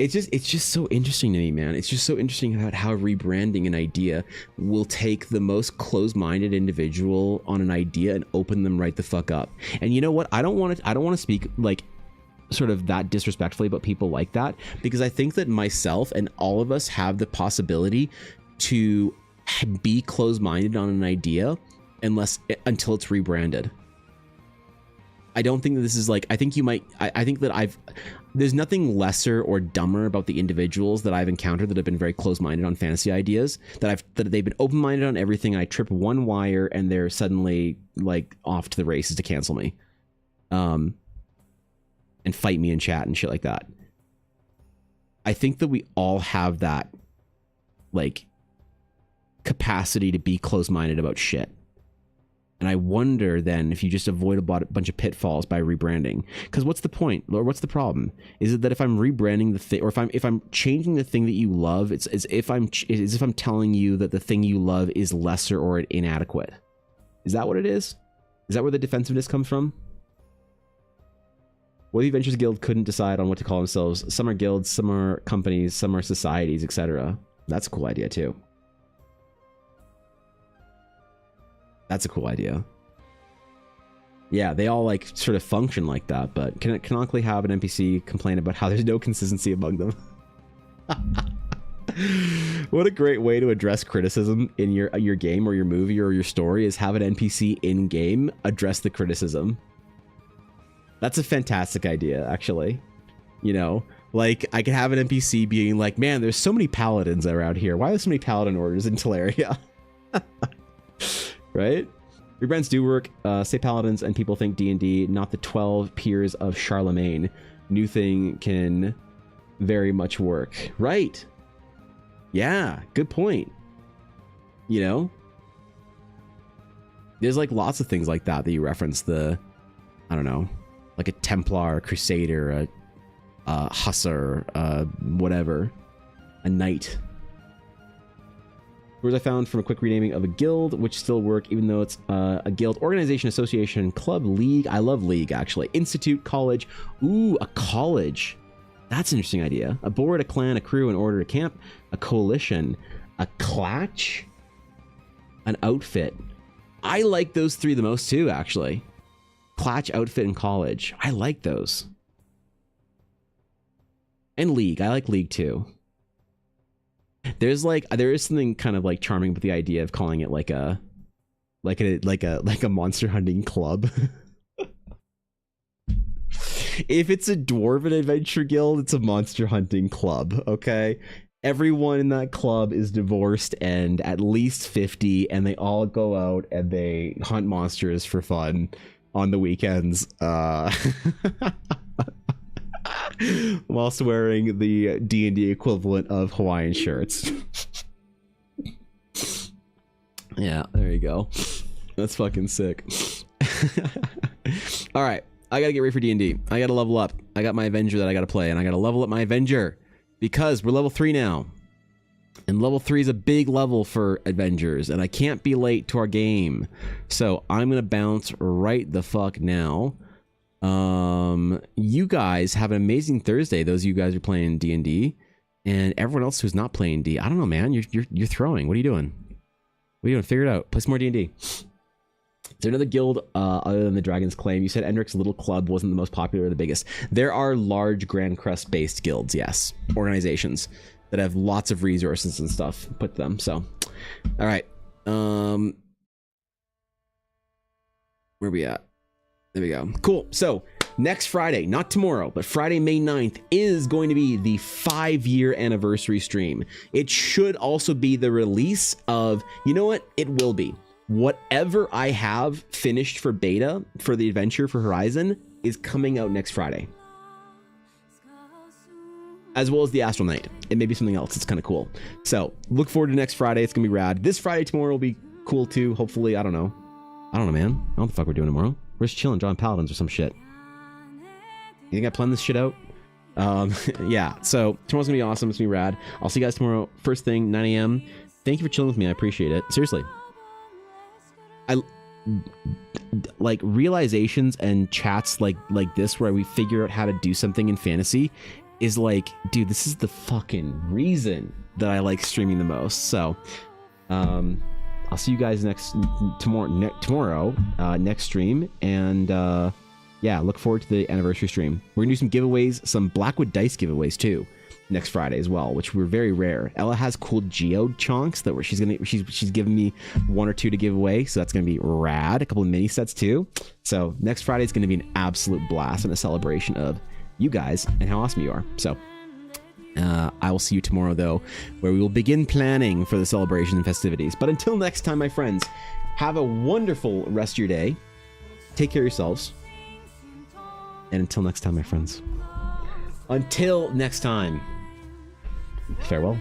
It's just so interesting to me, man. It's just so interesting about how rebranding an idea will take the most closed-minded individual on an idea and open them right the fuck up. And you know what? I don't want to speak like sort of that disrespectfully about people like that, because I think that myself and all of us have the possibility to be closed-minded on an idea until it's rebranded. I don't think that this is like, I think that there's nothing lesser or dumber about the individuals that I've encountered that have been very close-minded on fantasy ideas, that they've been open-minded on everything. I trip one wire and they're suddenly like off to the races to cancel me, and fight me in chat and shit like that. I think that we all have that like capacity to be close-minded about shit. And I wonder then if you just avoid a bunch of pitfalls by rebranding. Because what's the point? Or what's the problem? Is it that if I'm rebranding the thing, or if I'm changing the thing that you love, it's as if I'm telling you that the thing you love is lesser or inadequate. Is that what it is? Is that where the defensiveness comes from? What if the Adventures Guild couldn't decide on what to call themselves? Some are guilds, some are companies, some are societies, etc. That's a cool idea too. That's a cool idea. Yeah, they all like sort of function like that, but can it canonically have an NPC complain about how there's no consistency among them? What a great way to address criticism in your game or your movie or your story, is have an NPC in game address the criticism. That's a fantastic idea, actually. You know, like I could have an NPC being like, man, there's so many paladins around here. Why are there so many paladin orders in Teleria? Right? Rebrands do work. Say paladins and people think D&D, not the 12 peers of Charlemagne. New thing can very much work. Right. Yeah, good point. You know? There's like lots of things like that you reference. I don't know, like a Templar, a Crusader, a Hussar, whatever. A Knight. Words I found from a quick renaming of a guild, which still work even though it's a guild, organization, association, club, league. I love league, actually. Institute, college. Ooh, a college. That's an interesting idea. A board, a clan, a crew, an order, a camp, a coalition, a clatch, an outfit. I like those three the most too, actually. Clatch, outfit, and college. I like those. And league. I like league too. There is something kind of like charming with the idea of calling it like a monster hunting club. If it's a dwarven adventure guild, it's a monster hunting club, okay? Everyone in that club is divorced and at least 50, and they all go out and they hunt monsters for fun on the weekends. Whilst wearing the D&D equivalent of Hawaiian shirts. Yeah, there you go. That's fucking sick. All right, I gotta get ready for D&D. I gotta level up. I got my Avenger that I gotta play, and I gotta level up my Avenger because we're level 3 now. And level 3 is a big level for Avengers, and I can't be late to our game. So I'm gonna bounce right the fuck now. You guys have an amazing Thursday. Those of you guys are playing D&D, and everyone else who's not playing D, I don't know, man. You're throwing. What are you doing? What are you doing? Figure it out. Play some more D&D. Is there another guild other than the Dragon's Claim? You said Endrick's little club wasn't the most popular or the biggest. There are large Grand Crest based guilds, yes, organizations that have lots of resources and stuff put to them. So, all right, Where we at? There we go. Cool. So next Friday, not tomorrow, but Friday, May 9th is going to be the 5-year anniversary stream. It should also be the release of, you know what? It will be. Whatever I have finished for beta for the adventure for Horizon is coming out next Friday. As well as the Astral Knight. It may be something else. It's kind of cool. So look forward to next Friday. It's going to be rad. This Friday, tomorrow will be cool too. Hopefully, I don't know, man. I don't know what the fuck we're doing tomorrow. We're just chilling, drawing paladins or some shit. You think I planned this shit out? Yeah, so tomorrow's gonna be awesome. It's gonna be rad. I'll see you guys tomorrow, first thing, 9 a.m. Thank you for chilling with me. I appreciate it. Seriously. Like realizations and chats like this where we figure out how to do something in fantasy is like, dude, this is the fucking reason that I like streaming the most. So, I'll see you guys tomorrow, next stream, and yeah, look forward to the anniversary stream. We're gonna do some giveaways, some Blackwood dice giveaways too, next Friday as well, which were very rare. Ella has cool geode chunks that she's giving me 1 or 2 to give away, so that's gonna be rad. A couple of mini sets too. So next Friday is gonna be an absolute blast and a celebration of you guys and how awesome you are. So. I will see you tomorrow, though, where we will begin planning for the celebration and festivities. But until next time, my friends, have a wonderful rest of your day. Take care of yourselves. And until next time, my friends. Until next time, farewell.